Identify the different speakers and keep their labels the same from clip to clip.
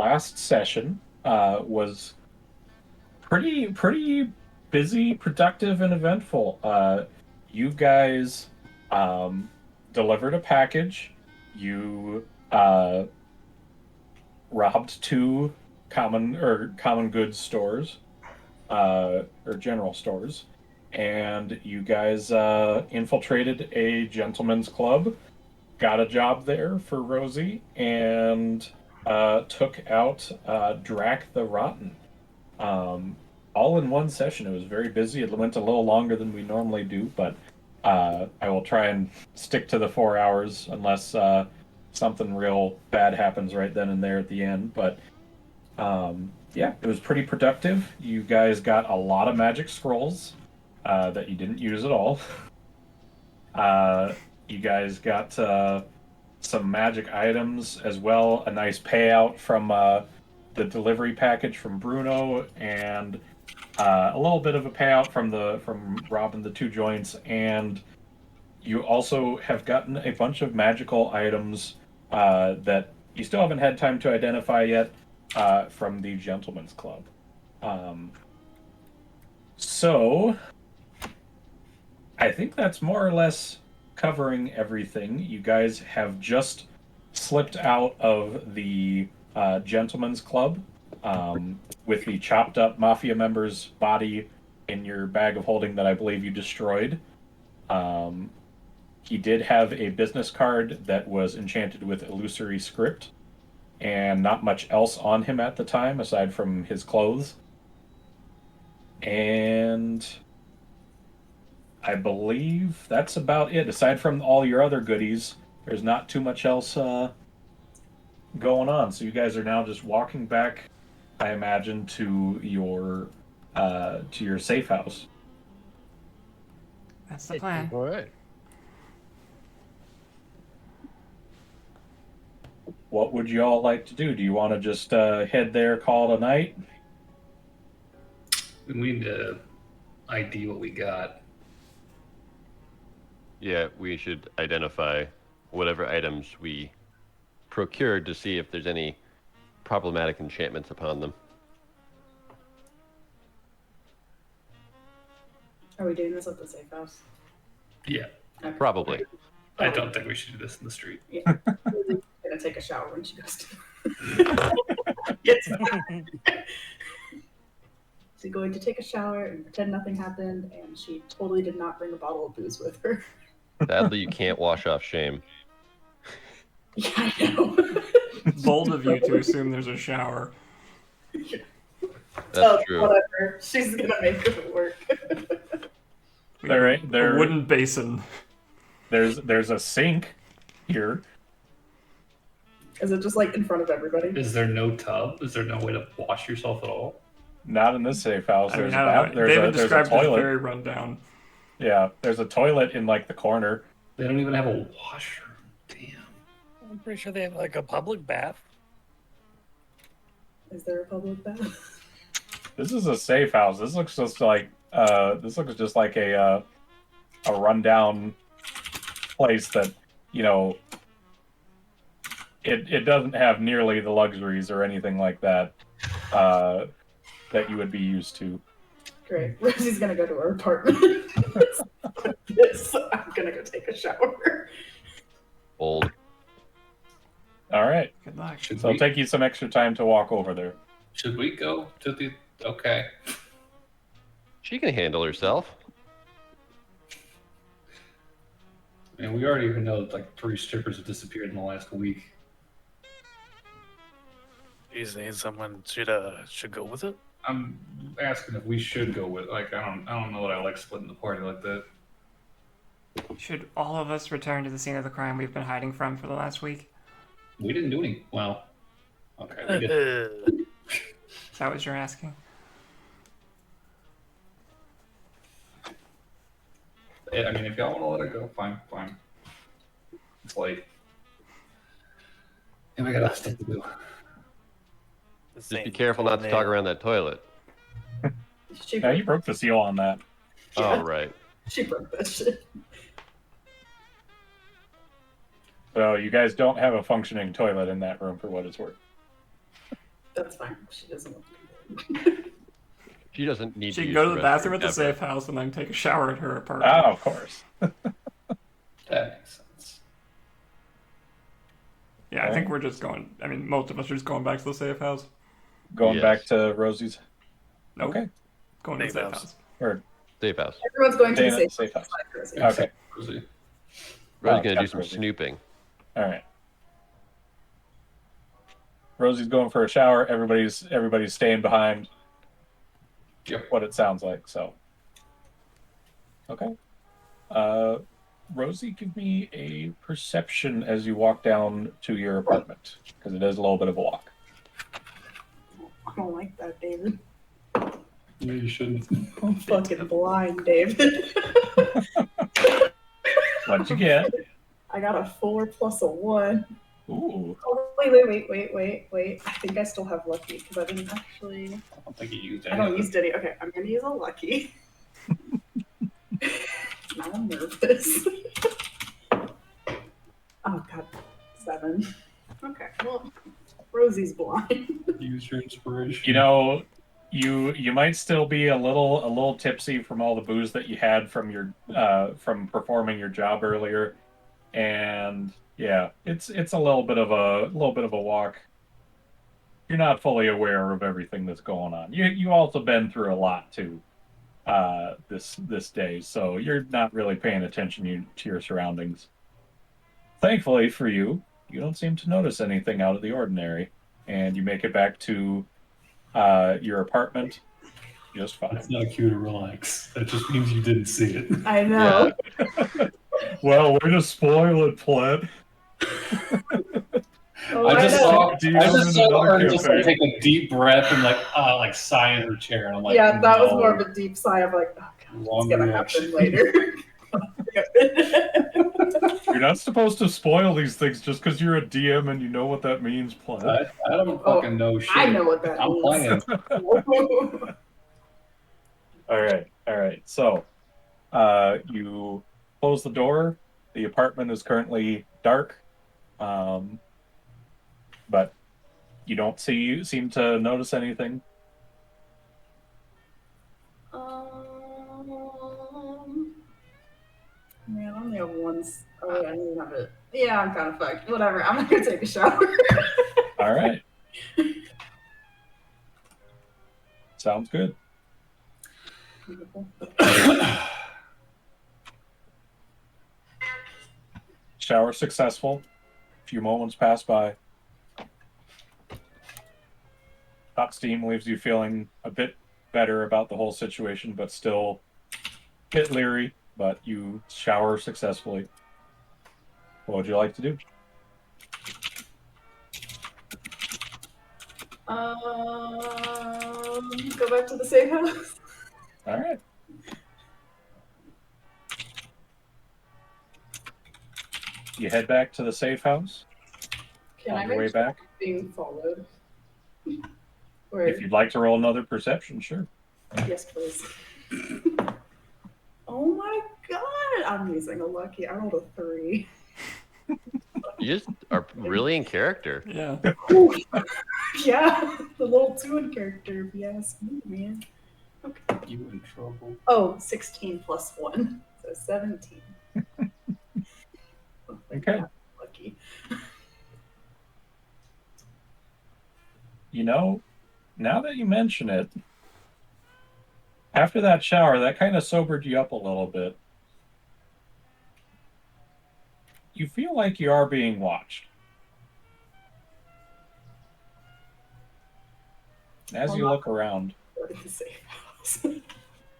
Speaker 1: last session was pretty busy, productive, and eventful. You guys delivered a package. You robbed two common goods stores, or general stores, and you guys infiltrated a gentleman's club, got a job there for Rosie, and took out Drac the Rotten. All in one session. It was very busy. It went a little longer than we normally do, but I will try and stick to the 4 hours unless something real bad happens right then and there at the end. But yeah, it was pretty productive. You guys got a lot of magic scrolls that you didn't use at all. You guys got some magic items as well, a nice payout from the delivery package from Bruno, and a little bit of a payout from robbing the two joints, and you also have gotten a bunch of magical items that you still haven't had time to identify yet from the Gentleman's Club. So, I think that's more or less covering everything. You guys have just slipped out of the Gentleman's Club with the chopped up mafia member's body in your bag of holding that I believe you destroyed. He did have a business card that was enchanted with illusory script, and not much else on him at the time aside from his clothes. And I believe that's about it. Aside from all your other goodies, there's not too much else going on. So you guys are now just walking back, I imagine, to your safe house.
Speaker 2: That's the plan.
Speaker 3: All right.
Speaker 1: What would you all like to do? Do you want to just head there, call it a night?
Speaker 4: We need to ID what we got.
Speaker 3: Yeah, we should identify whatever items we procured to see if there's any problematic enchantments upon them.
Speaker 5: Are we doing this at the safe house?
Speaker 4: Yeah,
Speaker 5: Okay.
Speaker 3: Probably.
Speaker 4: I don't think we should do this in the street.
Speaker 5: Yeah. Lily's gonna take a shower when she goes to. Yes. She's going to take a shower and pretend nothing happened, and she totally did not bring a bottle of booze with her.
Speaker 3: Sadly, you can't wash off shame.
Speaker 5: Yeah, I know.
Speaker 2: Bold of you to assume there's a shower.
Speaker 3: That's true.
Speaker 5: Whatever. She's gonna make it work.
Speaker 2: A wooden basin.
Speaker 1: There's a sink here.
Speaker 5: Is it just like in front of everybody?
Speaker 4: Is there no tub? Is there no way to wash yourself at all?
Speaker 1: Not in this safe house.
Speaker 2: I mean,
Speaker 1: There's
Speaker 2: I don't know. David
Speaker 1: there's a
Speaker 2: described it as
Speaker 1: toilet.
Speaker 2: very rundown.
Speaker 1: Yeah, there's a toilet in like the corner.
Speaker 4: They don't even have a washroom. Damn.
Speaker 6: I'm pretty sure they have like a public bath.
Speaker 5: Is there a public bath?
Speaker 1: This is a safe house. This looks just like a rundown place that, you know, it doesn't have nearly the luxuries or anything like that that you would be used to.
Speaker 5: Great. Rosie's gonna go to her apartment. I'm gonna go take a shower.
Speaker 3: Old.
Speaker 1: All right.
Speaker 2: Good luck.
Speaker 1: So it'll take you some extra time to walk over there.
Speaker 4: Should we go to the... Okay.
Speaker 3: She can handle herself.
Speaker 4: I mean, we already even know that like 3 strippers have disappeared in the last week.
Speaker 6: You think someone should go with it?
Speaker 4: I'm asking if we should go with... Like, I don't know that I like splitting the party like that.
Speaker 2: Should all of us return to the scene of the crime we've been hiding from for the last week?
Speaker 4: We didn't do any... Well... Okay, we did.
Speaker 2: Is that what you're asking?
Speaker 4: I mean, if y'all want to let it go, fine. It's late. And we got other stuff to do.
Speaker 3: Just be careful not to talk around that toilet.
Speaker 1: Yeah, you broke the seal on that.
Speaker 5: Yeah.
Speaker 3: Oh, right.
Speaker 5: She broke that shit.
Speaker 1: So you guys don't have a functioning toilet in that room for what it's worth.
Speaker 5: That's fine. She doesn't want
Speaker 3: She doesn't need
Speaker 2: She
Speaker 3: to
Speaker 2: can
Speaker 3: use
Speaker 2: go to the bathroom at the
Speaker 3: ever.
Speaker 2: safe house and then take a shower at her apartment.
Speaker 1: Oh, of course.
Speaker 4: That makes sense.
Speaker 2: Yeah, I think we're just going. I mean, most of us are just going back to the safe house.
Speaker 1: Going
Speaker 3: Yes.
Speaker 1: back to Rosie's.
Speaker 2: Nope.
Speaker 1: Okay.
Speaker 2: Going to the
Speaker 6: Safe
Speaker 2: safe
Speaker 6: house.
Speaker 2: house.
Speaker 1: Or
Speaker 3: Safe house.
Speaker 5: Everyone's going to the
Speaker 1: Dana,
Speaker 5: safe
Speaker 1: safe house.
Speaker 5: house.
Speaker 1: Okay.
Speaker 4: Rosie.
Speaker 3: Rosie's gonna do
Speaker 1: got
Speaker 3: some
Speaker 1: Rosie.
Speaker 3: snooping.
Speaker 1: All right. Rosie's going for a shower. Everybody's staying behind.
Speaker 4: Yep.
Speaker 1: What it sounds like. So. Okay. Rosie, give me a perception as you walk down to your apartment, because it is a little bit of a walk.
Speaker 5: I don't like that, David.
Speaker 4: Yeah, you shouldn't.
Speaker 5: I'm fucking blind, David.
Speaker 1: What'd you get?
Speaker 5: I got a 4 plus a 1.
Speaker 1: Ooh.
Speaker 5: Oh, wait. I think I still have lucky because I didn't actually.
Speaker 4: I don't think you used
Speaker 5: I
Speaker 4: any.
Speaker 5: don't use any. Okay, I'm gonna use a lucky. Now I'm nervous. Oh god, 7. Okay, well, Rosie's blind.
Speaker 4: Use your inspiration.
Speaker 1: You know, you might still be a little tipsy from all the booze that you had from your from performing your job earlier, and yeah, it's a little bit of a walk. You're not fully aware of everything that's going on. You also been through a lot too, this day, so you're not really paying attention to your surroundings. Thankfully for you, you don't seem to notice anything out of the ordinary, and you make it back to your apartment just fine.
Speaker 4: It's not cue to relax. That just means you didn't see it.
Speaker 5: I know.
Speaker 1: Well, way to spoil it, Plette.
Speaker 5: Oh,
Speaker 4: I just
Speaker 5: know.
Speaker 4: saw her just like, take a deep breath and like sigh in her chair, and I'm like,
Speaker 5: Yeah, that was
Speaker 4: no.
Speaker 5: more of a deep sigh of like, oh god,
Speaker 4: Long
Speaker 5: it's gonna
Speaker 4: reaction.
Speaker 5: happen later.
Speaker 1: You're not supposed to spoil these things just because you're a DM and you know what that means, Plette.
Speaker 4: I don't fucking know shit.
Speaker 5: I know what that
Speaker 4: I'm
Speaker 5: means.
Speaker 4: playing.
Speaker 1: All right. So, you close the door. The apartment is currently dark, but you don't seem to notice anything.
Speaker 5: Man, I only have one. Oh, I didn't have it. Yeah, I'm kind of fucked. Whatever. I'm gonna go take a shower.
Speaker 1: All right. Sounds good. Shower successful. A few moments pass by. Hot steam leaves you feeling a bit better about the whole situation, but still a bit leery. But you shower successfully. What would you like to do?
Speaker 5: Go back to the safe house.
Speaker 1: All right. You head back to the safe house.
Speaker 5: Can I
Speaker 1: On your way
Speaker 5: make sure
Speaker 1: back.
Speaker 5: I'm being followed? Or,
Speaker 1: If you'd like to roll another perception, sure.
Speaker 5: yes, please. Oh my god! I'm using a lucky. I rolled a 3.
Speaker 3: You just are really in character.
Speaker 2: Yeah.
Speaker 5: Yeah, the little 2 in character, if you ask me, man. Okay.
Speaker 4: You in trouble.
Speaker 5: Oh, 16 plus 1. So 17.
Speaker 1: Okay.
Speaker 5: Lucky.
Speaker 1: You know, now that you mention it, after that shower, that kind of sobered you up a little bit. You feel like you are being watched. As you look around,
Speaker 5: Go to the safe house.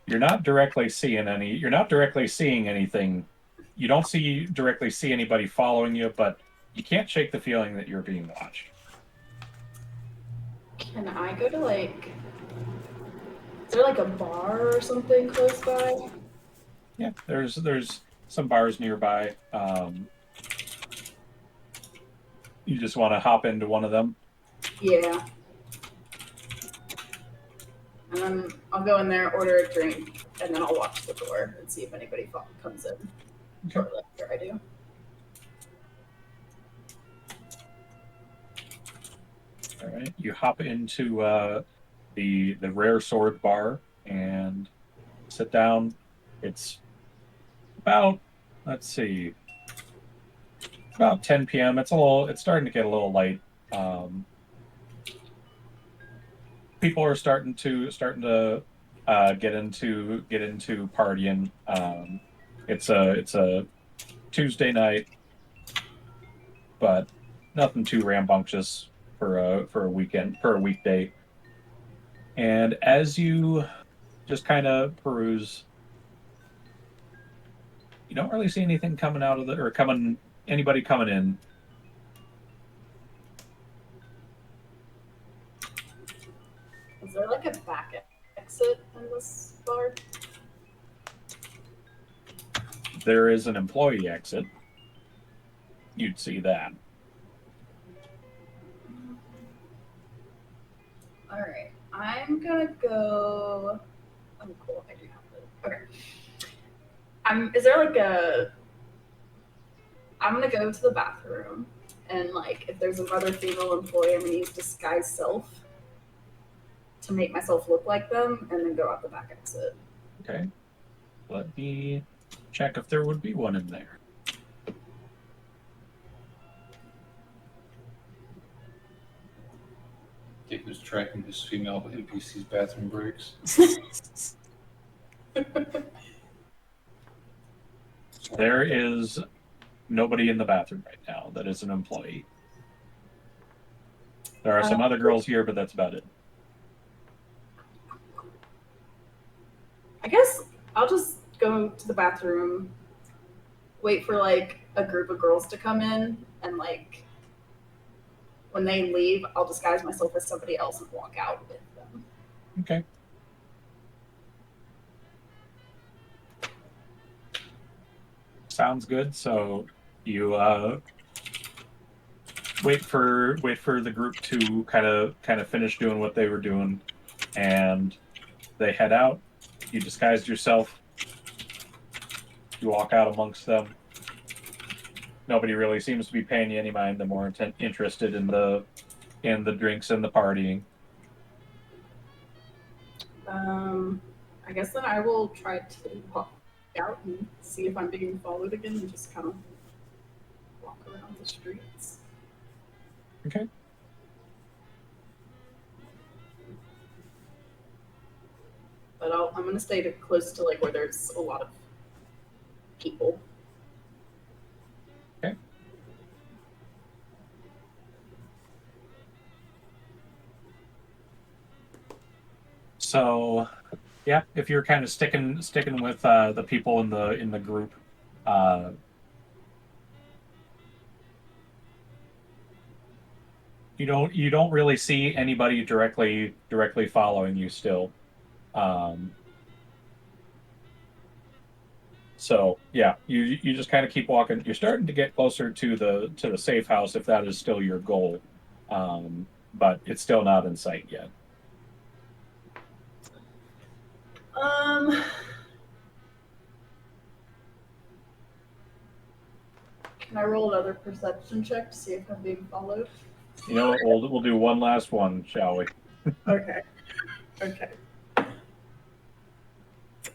Speaker 1: you're not directly seeing anything. You don't directly see anybody following you, but you can't shake the feeling that you're being watched.
Speaker 5: Can I go to like? Is there like a bar or something close by?
Speaker 1: Yeah, there's some bars nearby. You just want to hop into one of them.
Speaker 5: Yeah. And then I'll go in there, order a drink, and then I'll watch the door and see if anybody comes in. Shortly after I do.
Speaker 1: All right, you hop into the Rare Sword bar and sit down. It's about, let's see, about 10 p.m. It's starting to get a little light. People are starting to get into partying. It's a Tuesday night, but nothing too rambunctious for a weekday. And as you just kind of peruse, you don't really see anything coming out of anybody coming in.
Speaker 5: Is there like a back exit in this bar?
Speaker 1: There is an employee exit. You'd see that.
Speaker 5: All right, I'm gonna go. Oh, cool. I do have it. Okay. Is there like a? I'm gonna go to the bathroom, and like, if there's another female employee, I'm gonna use disguise self to make myself look like them, and then go out the back exit.
Speaker 1: Okay. Let me check if there would be one in there.
Speaker 4: Dick was tracking his female NPC's bathroom breaks.
Speaker 1: There is nobody in the bathroom right now that is an employee. There are some other girls here, but that's about it.
Speaker 5: I guess I'll just go to the bathroom, wait for like a group of girls to come in, and like when they leave, I'll disguise myself as somebody else and walk out with them.
Speaker 1: Okay. Sounds good. So you wait for the group to kind of finish doing what they were doing, and they head out. You disguised yourself. You walk out amongst them. Nobody really seems to be paying you any mind. They're more interested in the drinks and the partying.
Speaker 5: I guess then I will try to walk out and see if I'm being followed again, and just kind of walk around the streets.
Speaker 1: Okay.
Speaker 5: But I'm gonna stay close to like where there's a lot of people.
Speaker 1: Okay. So, yeah, if you're kind of sticking with the people in the group, you don't really see anybody directly following you still. So yeah, you just kind of keep walking. You're starting to get closer to the safe house if that is still your goal, but it's still not in sight yet.
Speaker 5: Can I roll another perception check to see if I'm being followed?
Speaker 1: You know, we'll do one last one, shall we?
Speaker 5: Okay.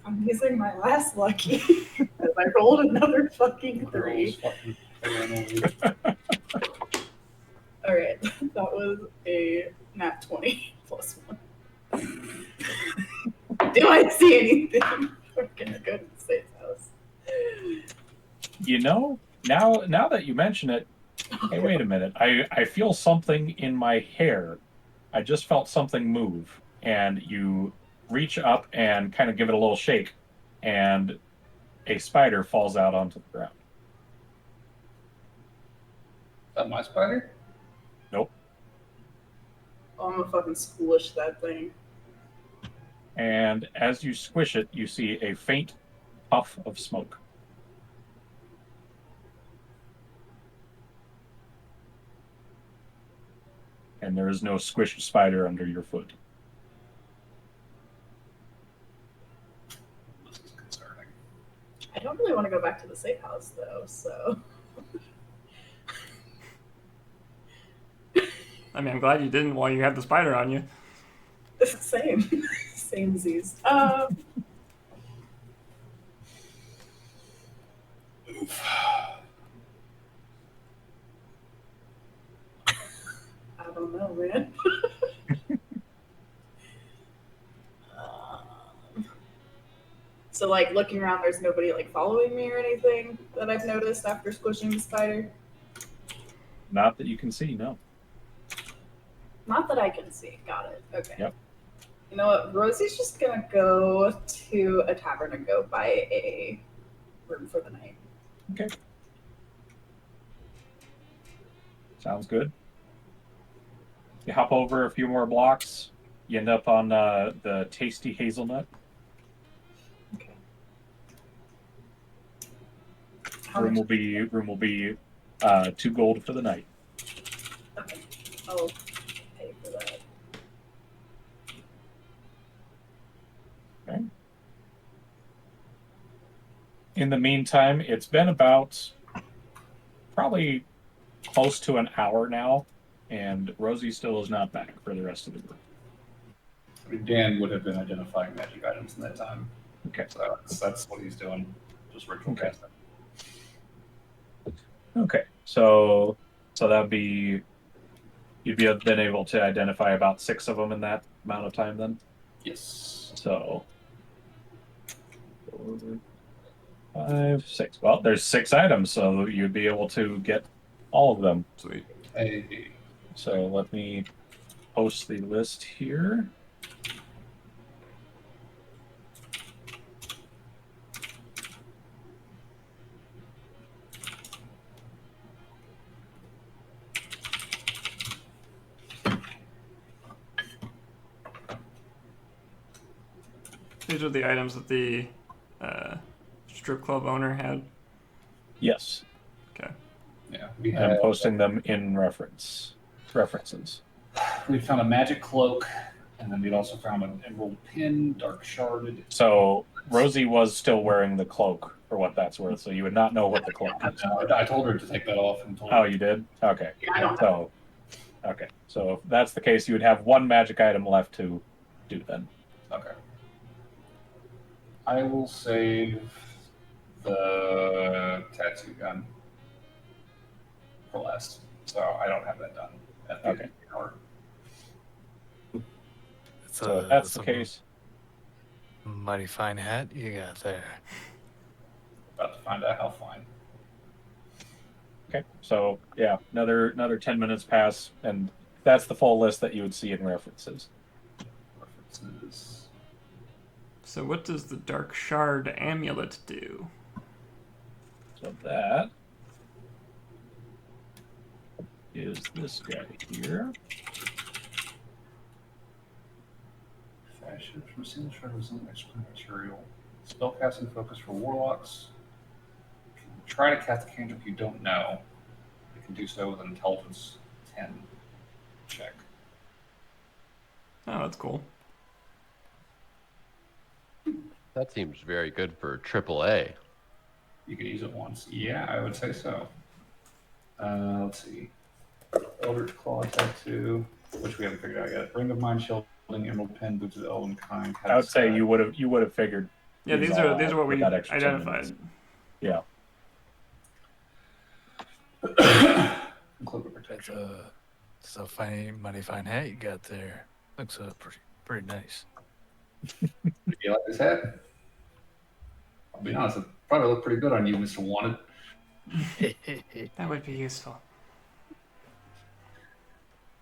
Speaker 5: I'm using my last lucky because I rolled another fucking 3. Alright, that was a nat 20 plus 1. Do I see anything? We're gonna go to the safe house.
Speaker 1: You know, now that you mention it, hey, wait a minute. I feel something in my hair. I just felt something move, and you reach up and kind of give it a little shake, and a spider falls out onto the ground.
Speaker 4: Is that my spider?
Speaker 1: Nope.
Speaker 5: Oh, I'm gonna fucking squish that thing.
Speaker 1: And as you squish it, you see a faint puff of smoke. And there is no squished spider under your foot.
Speaker 4: This is concerning.
Speaker 5: I don't really want to go back to the safe house though, so.
Speaker 2: I mean, I'm glad you didn't while you had the spider on you.
Speaker 5: Same. Same disease. I don't know, man. So, like, looking around, there's nobody, like, following me or anything that I've noticed after squishing the spider?
Speaker 1: Not that you can see, no.
Speaker 5: Not that I can see. Got it. Okay.
Speaker 1: Yep.
Speaker 5: You know what? Rosie's just gonna go to a tavern and go buy a room for the night.
Speaker 1: Okay. Sounds good. You hop over a few more blocks. You end up on the Tasty Hazelnut.
Speaker 5: Okay. How
Speaker 1: Room
Speaker 5: much?
Speaker 1: will be 2 gold for the night.
Speaker 5: Okay. I'll pay for that.
Speaker 1: Okay. In the meantime, it's been about probably close to an hour now, and Rosie still is not back for the rest of the group.
Speaker 4: I mean, Dan would have been identifying magic items in that time.
Speaker 1: Okay.
Speaker 4: So that's what he's doing. Just ritual
Speaker 1: Okay.
Speaker 4: casting.
Speaker 1: Okay. So that'd be you'd be been able to identify about 6 of them in that amount of time then.
Speaker 4: Yes.
Speaker 1: So 4, 5, 6. Well, there's 6 items, so you'd be able to get all of them.
Speaker 2: Sweet.
Speaker 4: Hey.
Speaker 1: So let me post the list here.
Speaker 2: These are the items that the strip club owner had.
Speaker 1: Yes.
Speaker 2: Okay.
Speaker 4: Yeah. We
Speaker 1: I'm
Speaker 4: have
Speaker 1: posting them in references.
Speaker 4: we found a magic cloak, and then we'd also found an emerald pin, dark sharded.
Speaker 1: So Rosie was still wearing the cloak for what that's worth, so you would not know what the cloak is.
Speaker 4: I told her to take that off and told
Speaker 1: Oh,
Speaker 4: her.
Speaker 1: you did? Okay.
Speaker 5: Yeah, I don't
Speaker 1: So, okay. So if that's the case, you would have 1 magic item left to do then.
Speaker 4: Okay. I will save the tattoo gun for last, so I don't have that done at the
Speaker 1: Okay.
Speaker 4: hour.
Speaker 1: So if that's the
Speaker 6: some
Speaker 1: case,
Speaker 6: mighty fine hat you got there.
Speaker 4: About to find out how fine.
Speaker 1: okay. So yeah, another 10 minutes pass, and that's the full list that you would see in references.
Speaker 4: References.
Speaker 2: So what does the dark shard amulet do?
Speaker 1: So that is this guy here.
Speaker 4: Fashioned from a single shard with some extra material. Spellcasting focus for warlocks. Try to cast a cantrip you don't know. You can do so with an intelligence 10 check.
Speaker 2: Oh, that's cool.
Speaker 3: That seems very good for AAA.
Speaker 4: You can use it once. Yeah, I would say so. Let's see. Eldritch Claw tattoo, which we haven't figured out yet. Ring of Mind, Shielding, Emerald Pin, Boots of the Elven Kind.
Speaker 1: I would say you would have figured.
Speaker 2: Yeah, these are what
Speaker 1: with
Speaker 2: we
Speaker 1: that extra 10
Speaker 2: identified.
Speaker 1: minutes. Yeah.
Speaker 4: Cloak of
Speaker 6: That's
Speaker 4: Protection.
Speaker 6: it's a mighty fine hat you got there. Looks pretty nice.
Speaker 4: Do you like this hat? I'll be honest, it probably looked pretty good on you, Mr. Wanted.
Speaker 2: That would be useful.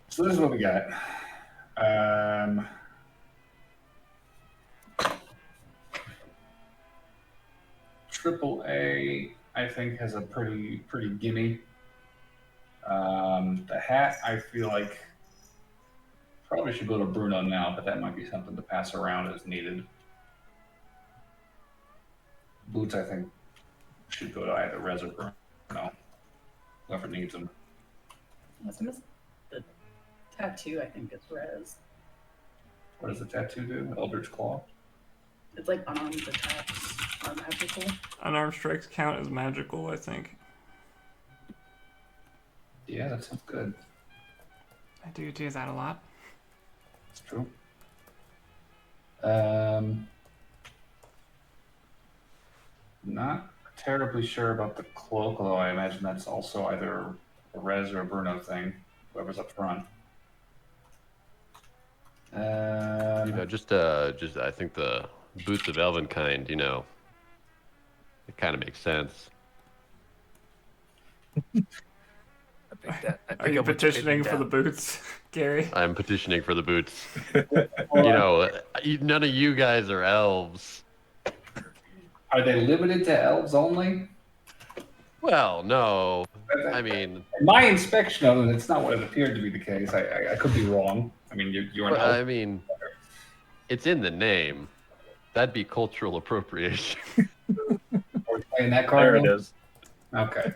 Speaker 4: So this is what we got. Triple A, I think, has a pretty gimme. The hat, I feel like, probably should go to Bruno now, but that might be something to pass around as needed. Boots, I think, should go to either Rez or Bruno. Whoever needs them.
Speaker 5: The tattoo, I think, is Rez.
Speaker 4: What does the tattoo do? Eldritch Claw?
Speaker 5: It's like unarmed attacks are magical.
Speaker 2: Unarmed strikes count as magical, I think.
Speaker 4: Yeah, that sounds good.
Speaker 2: I do that a lot.
Speaker 4: It's true. Not terribly sure about the cloak, although I imagine that's also either a Rez or a Bruno thing, whoever's up front.
Speaker 3: Just I think the boots of elven kind, it kind of makes sense.
Speaker 2: Are you petitioning for the boots, Gary?
Speaker 3: I'm petitioning for the boots. None of you guys are elves.
Speaker 4: Are they limited to elves only?
Speaker 3: Well, no. I mean,
Speaker 4: in my inspection of them, it's not what it appeared to be the case. I could be wrong. I mean, you're an elf.
Speaker 3: I mean, it's in the name. That'd be cultural appropriation.
Speaker 4: Are we playing that card?
Speaker 1: There it
Speaker 4: then?
Speaker 1: is.
Speaker 4: Okay.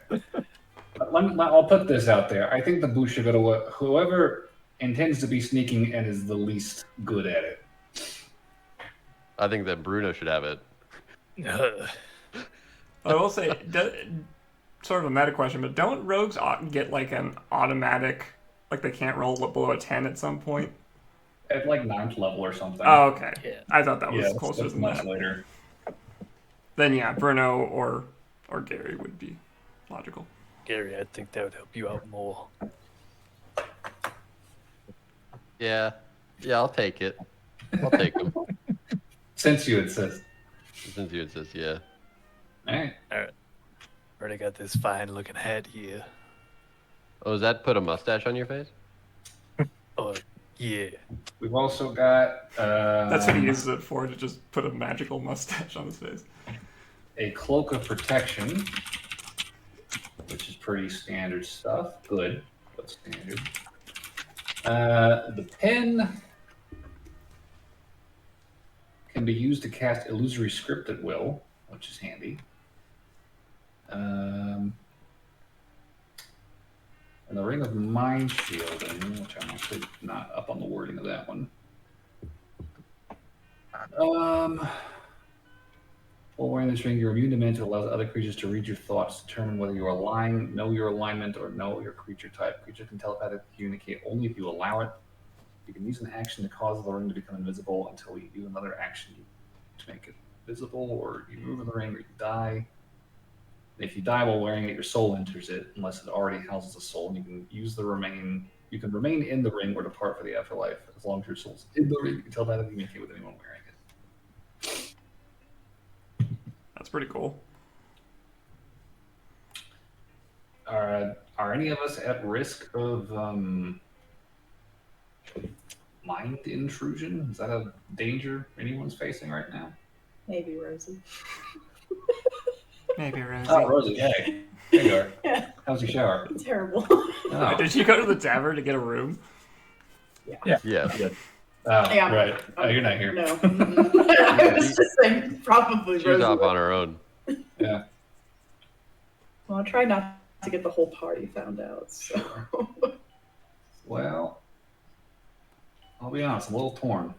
Speaker 4: I'll put this out there. I think the boost should go to whoever intends to be sneaking and is the least good at it.
Speaker 3: I think that Bruno should have it.
Speaker 2: I will say, sort of a meta question, but don't rogues get like an automatic, like they can't roll below a 10 at some point?
Speaker 4: At like 9th level or something.
Speaker 2: Oh, okay.
Speaker 6: Yeah.
Speaker 2: I thought that was
Speaker 4: Yeah,
Speaker 2: closer
Speaker 4: that's
Speaker 2: than
Speaker 4: much
Speaker 2: that.
Speaker 4: later.
Speaker 2: Then yeah, Bruno or Gary would be logical.
Speaker 6: Gary, I think that would help you out more.
Speaker 3: Yeah, I'll take it. I'll take them.
Speaker 4: Since you insist.
Speaker 3: Since you insist, yeah.
Speaker 4: All right.
Speaker 6: Already got this fine looking hat here.
Speaker 3: Oh, does that put a mustache on your face?
Speaker 6: Oh, yeah.
Speaker 4: We've also got
Speaker 2: That's what he uses it for, to just put a magical mustache on his face.
Speaker 4: a cloak of protection, which is pretty standard stuff. Good, but standard. The pen can be used to cast illusory script at will, which is handy. And the Ring of Mind Shielding, which I'm actually not up on the wording of that one. While wearing this ring, you're immune to mental, allows other creatures to read your thoughts, determine whether you are lying, know your alignment, or know your creature type. Creatures can telepathically communicate only if you allow it. You can use an action to cause the ring to become invisible until you do another action to make it visible, or you move in the ring, or you die. And if you die while wearing it, your soul enters it, unless it already houses a soul, and you can You can remain in the ring or depart for the afterlife as long as your soul's in the ring. You can telepathically communicate with anyone wearing it.
Speaker 2: That's pretty cool.
Speaker 4: Are any of us at risk of mind intrusion? Is that a danger anyone's facing right now?
Speaker 5: Maybe Rosie.
Speaker 2: Maybe Rosie.
Speaker 4: Oh, Rosie, hey. There you are.
Speaker 5: Yeah.
Speaker 4: How's your shower?
Speaker 5: Terrible.
Speaker 4: Oh,
Speaker 2: Did you go to the tavern to get a room?
Speaker 3: Yeah.
Speaker 4: oh
Speaker 5: Yeah.
Speaker 4: right. Oh, you're not here.
Speaker 5: No. I was just saying, probably
Speaker 3: She was
Speaker 5: Rosie.
Speaker 3: off on her own.
Speaker 4: Yeah.
Speaker 5: Well, I tried not to get the whole party found out, so.
Speaker 4: Well, I'll be honest, I'm a little torn.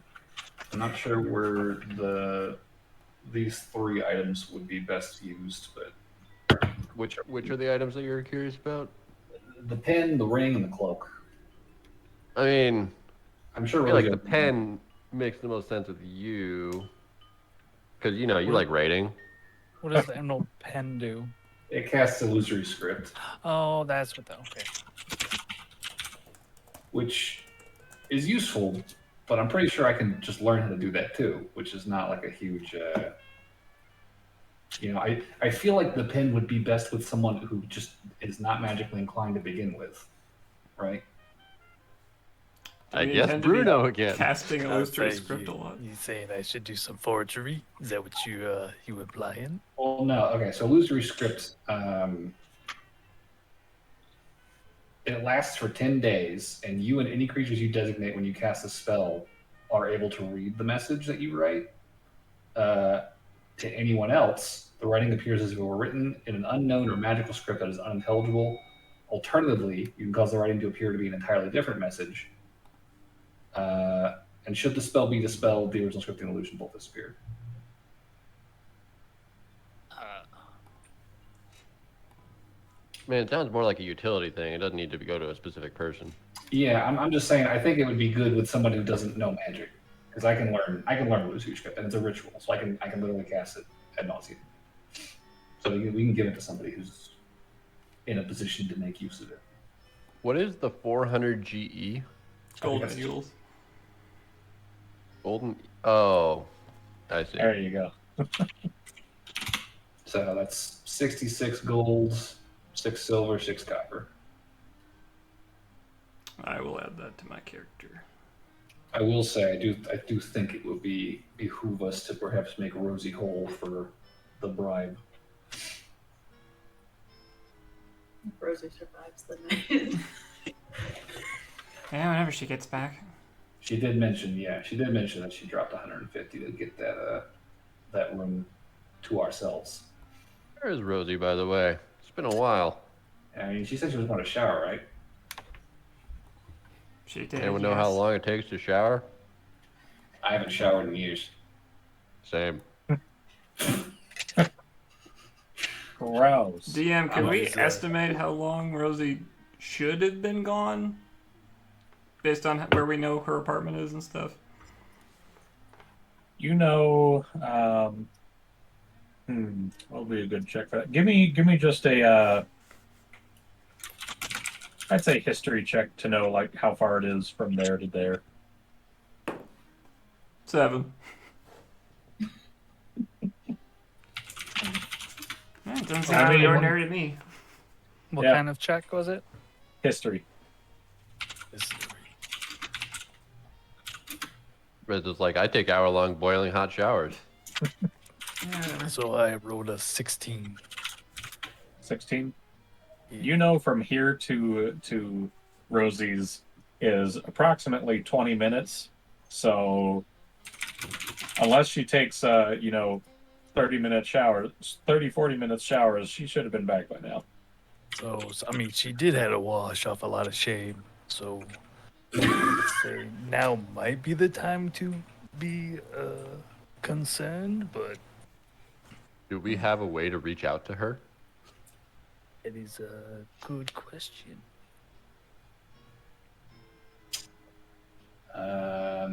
Speaker 4: I'm not sure where these 3 items would be best used, but
Speaker 3: Which are the items that you're curious about?
Speaker 4: the pen, the ring, and the cloak.
Speaker 3: I mean,
Speaker 4: I'm sure
Speaker 3: I feel
Speaker 4: Rosie
Speaker 3: like the pen makes the most sense with you. Because, you like writing.
Speaker 6: What does the emerald pen do?
Speaker 4: It casts illusory script,
Speaker 6: Oh, that's what okay.
Speaker 4: which is useful, but I'm pretty sure I can just learn how to do that too, which is not like a huge. I feel like the pen would be best with someone who just is not magically inclined to begin with, right?
Speaker 3: I
Speaker 2: We
Speaker 3: guess
Speaker 2: intend to be
Speaker 3: Bruno again.
Speaker 2: Casting
Speaker 6: I
Speaker 2: illusory
Speaker 6: say
Speaker 2: script a lot.
Speaker 6: You saying I should do some forgery? Is that what you implying?
Speaker 4: Well, no. Okay, so illusory script. It lasts for 10 days, and you and any creatures you designate when you cast a spell are able to read the message that you write. To anyone else, the writing appears as if it were written in an unknown or magical script that is unintelligible. Alternatively, you can cause the writing to appear to be an entirely different message. And should the spell be dispelled, the original script and illusion both disappear.
Speaker 3: Man, it sounds more like a utility thing. It doesn't need to go to a specific person.
Speaker 4: Yeah, I'm just saying. I think it would be good with someone who doesn't know magic, because I can learn Wushu script, and it's a ritual, so I can literally cast it ad nauseum. So we can give it to somebody who's in a position to make use of it.
Speaker 3: What is the 400 GE?
Speaker 2: Golden
Speaker 4: that's-
Speaker 2: Eagles.
Speaker 3: Golden. Oh, I see.
Speaker 1: There you go.
Speaker 4: So that's 66 golds, 6 silver, 6 copper.
Speaker 2: I will add that to my character.
Speaker 4: I will say I do think it would behoove us to perhaps make Rosie whole for the bribe.
Speaker 5: Rosie survives the night.
Speaker 2: Yeah, whenever she gets back.
Speaker 4: She did mention that she dropped 150 to get that room to ourselves.
Speaker 3: Where is Rosie, by the way? It's been a while.
Speaker 4: I mean, she said she was going to shower, right?
Speaker 2: She did.
Speaker 3: Anyone know how long it takes to shower?
Speaker 4: I haven't showered in years.
Speaker 3: Same.
Speaker 1: Gross.
Speaker 2: DM, can we
Speaker 6: Amazing.
Speaker 2: estimate how long Rosie should have been gone? Based on where we know her apartment is and stuff?
Speaker 1: You know, what'll be a good check for that? Give me just a, I'd say history check to know like how far it is from there to there.
Speaker 2: 7. Yeah, it doesn't seem
Speaker 1: I
Speaker 2: out of
Speaker 1: mean,
Speaker 2: the ordinary to me.
Speaker 6: What
Speaker 1: Yeah.
Speaker 6: kind of check was it?
Speaker 1: History.
Speaker 3: Rez is like, I take hour-long boiling hot showers.
Speaker 2: Yeah.
Speaker 6: So I rolled a 16.
Speaker 1: 16. You know, from here to Rosie's is approximately 20 minutes. So unless she takes 30-minute showers, 40 minutes showers, she should have been back by now.
Speaker 6: So I mean, she did have to wash off a lot of shame. So let's say now might be the time to be concerned, but
Speaker 3: Do we have a way to reach out to her?
Speaker 6: it is a good question.
Speaker 4: I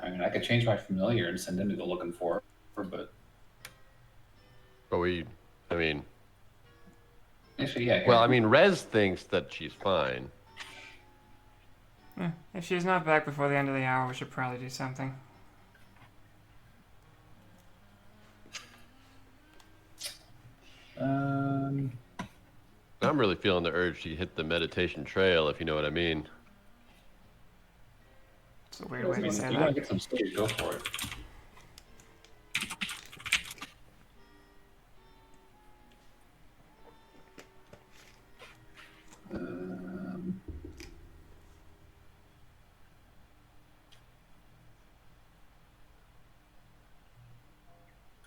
Speaker 4: mean, I could change my familiar and send him to go looking for her, but
Speaker 3: I mean,
Speaker 4: actually, yeah.
Speaker 3: well, I mean, Rez thinks that she's fine.
Speaker 2: If she's not back before the end of the hour, we should probably do something.
Speaker 3: I'm really feeling the urge to hit the meditation trail, if you know what I mean.
Speaker 2: It's a weird
Speaker 4: I
Speaker 2: way
Speaker 4: mean,
Speaker 2: to
Speaker 4: if
Speaker 2: say
Speaker 4: you want to
Speaker 2: that.
Speaker 4: get some sleep, go for it.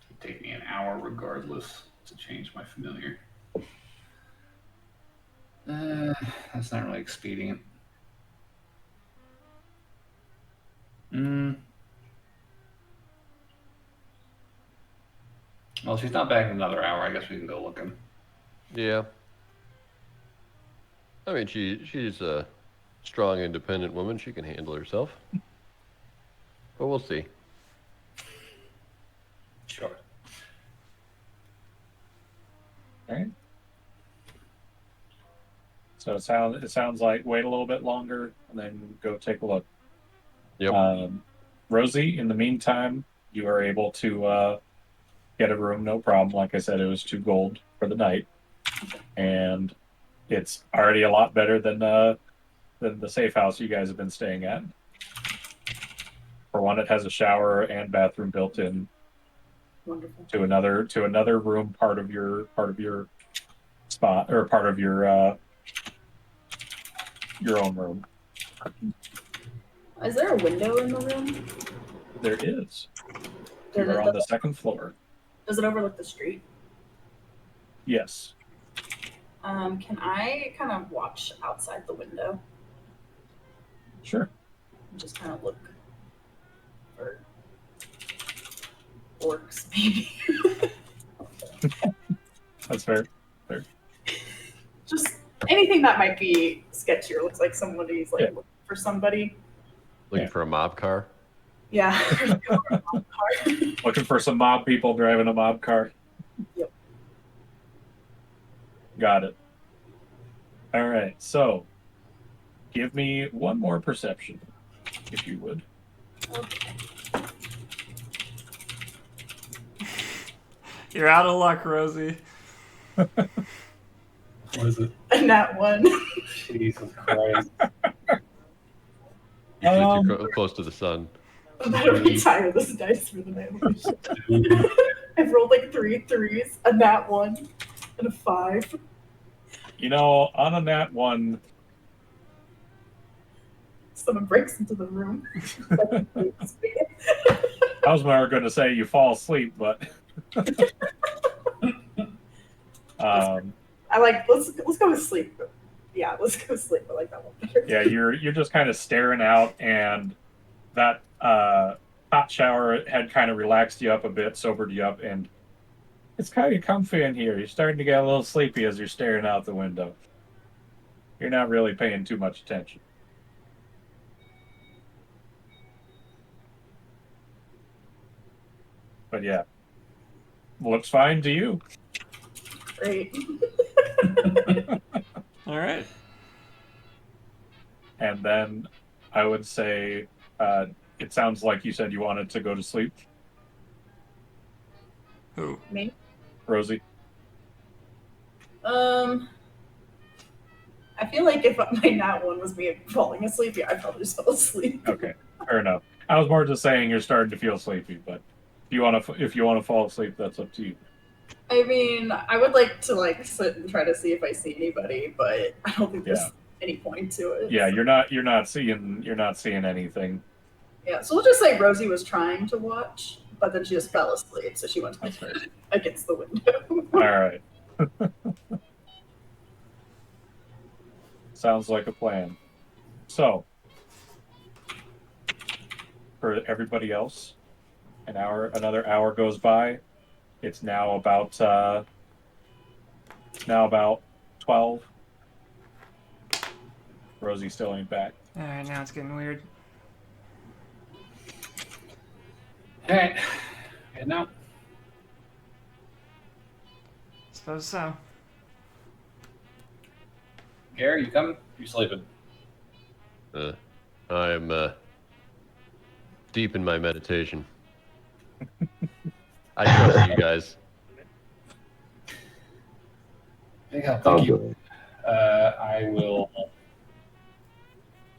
Speaker 4: It'd take me an hour regardless to change my familiar. That's not really expedient. Well, if she's not back in another hour, I guess we can go looking.
Speaker 3: Yeah. I mean, she's a strong, independent woman. She can handle herself. But we'll see.
Speaker 4: Sure.
Speaker 1: All right. So it sounds like wait a little bit longer and then go take a look.
Speaker 3: Yep.
Speaker 1: Rosie, in the meantime, you are able to get a room, no problem. Like I said, it was 2 gold for the night, and it's already a lot better than the safe house you guys have been staying at. For one, it has a shower and bathroom built in.
Speaker 5: Wonderful.
Speaker 1: To another room, part of your spot or part of your own room.
Speaker 5: Is there a window in the room?
Speaker 1: There is.
Speaker 5: Does
Speaker 1: You're
Speaker 5: it,
Speaker 1: on the 2nd floor.
Speaker 5: does it overlook the street?
Speaker 1: Yes.
Speaker 5: Can I kind of watch outside the window
Speaker 1: Sure.
Speaker 5: and just kind of look for orcs, maybe?
Speaker 1: That's fair.
Speaker 5: Just anything that might be sketchier. Looks like somebody's like
Speaker 1: Yeah.
Speaker 5: looking for somebody.
Speaker 3: Looking
Speaker 1: Yeah.
Speaker 3: for a mob car.
Speaker 5: Yeah.
Speaker 1: Looking for some mob people driving a mob car.
Speaker 5: Yep.
Speaker 1: Got it. All right, so give me one more perception, if you would.
Speaker 2: You're out of luck, Rosie.
Speaker 4: What is it?
Speaker 5: And that one.
Speaker 4: Jesus Christ.
Speaker 3: You're too close to the sun.
Speaker 5: I'm gonna retire this dice for the night. I've rolled like 3 threes, and that one, and a 5.
Speaker 1: You know, on a nat 1,
Speaker 5: Someone breaks into the room.
Speaker 1: I was more going to say you fall asleep, but
Speaker 5: I like let's go with sleep. Yeah, let's go with sleep. I like that one better.
Speaker 1: yeah, you're just kind of staring out, and that hot shower had kind of relaxed you up a bit, sobered you up, and it's kind of comfy in here. You're starting to get a little sleepy as you're staring out the window. You're not really paying too much attention. But yeah, looks fine to you.
Speaker 5: Great.
Speaker 2: All right.
Speaker 1: And then I would say it sounds like you said you wanted to go to sleep,
Speaker 2: Who?
Speaker 5: Me?
Speaker 1: Rosie.
Speaker 5: I feel like if my nat one was me falling asleep, yeah, I probably just fell asleep.
Speaker 1: Okay, fair enough. I was more just saying you're starting to feel sleepy, but if you want to fall asleep, that's up to you.
Speaker 5: I mean, I would like to sit and try to see if I see anybody, but I don't think there's any point to it.
Speaker 1: Yeah, you're not seeing anything.
Speaker 5: Yeah, so we'll just say Rosie was trying to watch, but then she just fell asleep, so she went to sleep against the window.
Speaker 1: All right. Sounds like a plan. So, for everybody else, another hour goes by. It's now about 12. Rosie still ain't back.
Speaker 2: All right, now it's getting weird.
Speaker 4: Alright. Heading out.
Speaker 2: Suppose so.
Speaker 4: Gary, you coming? You sleeping?
Speaker 3: I'm deep in my meditation. I trust you guys.
Speaker 4: Yeah, thank you. I will.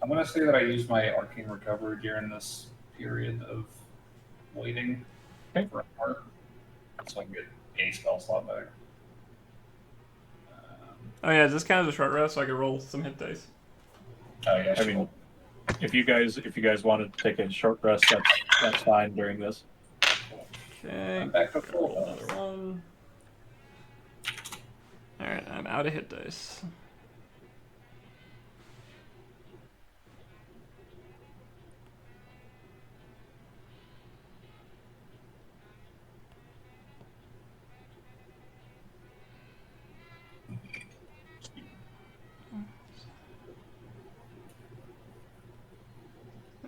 Speaker 4: I'm going to say that I used my arcane recovery during this period of waiting for an hour, so I can get a spell slot back.
Speaker 2: Oh yeah, is this kind of a short rest so I can roll some hit dice?
Speaker 4: Oh yeah,
Speaker 1: I mean, if you guys wanted to take a short rest, that's fine during this.
Speaker 2: Okay.
Speaker 4: I'm back to full.
Speaker 2: Roll another one. All right, I'm out of hit dice.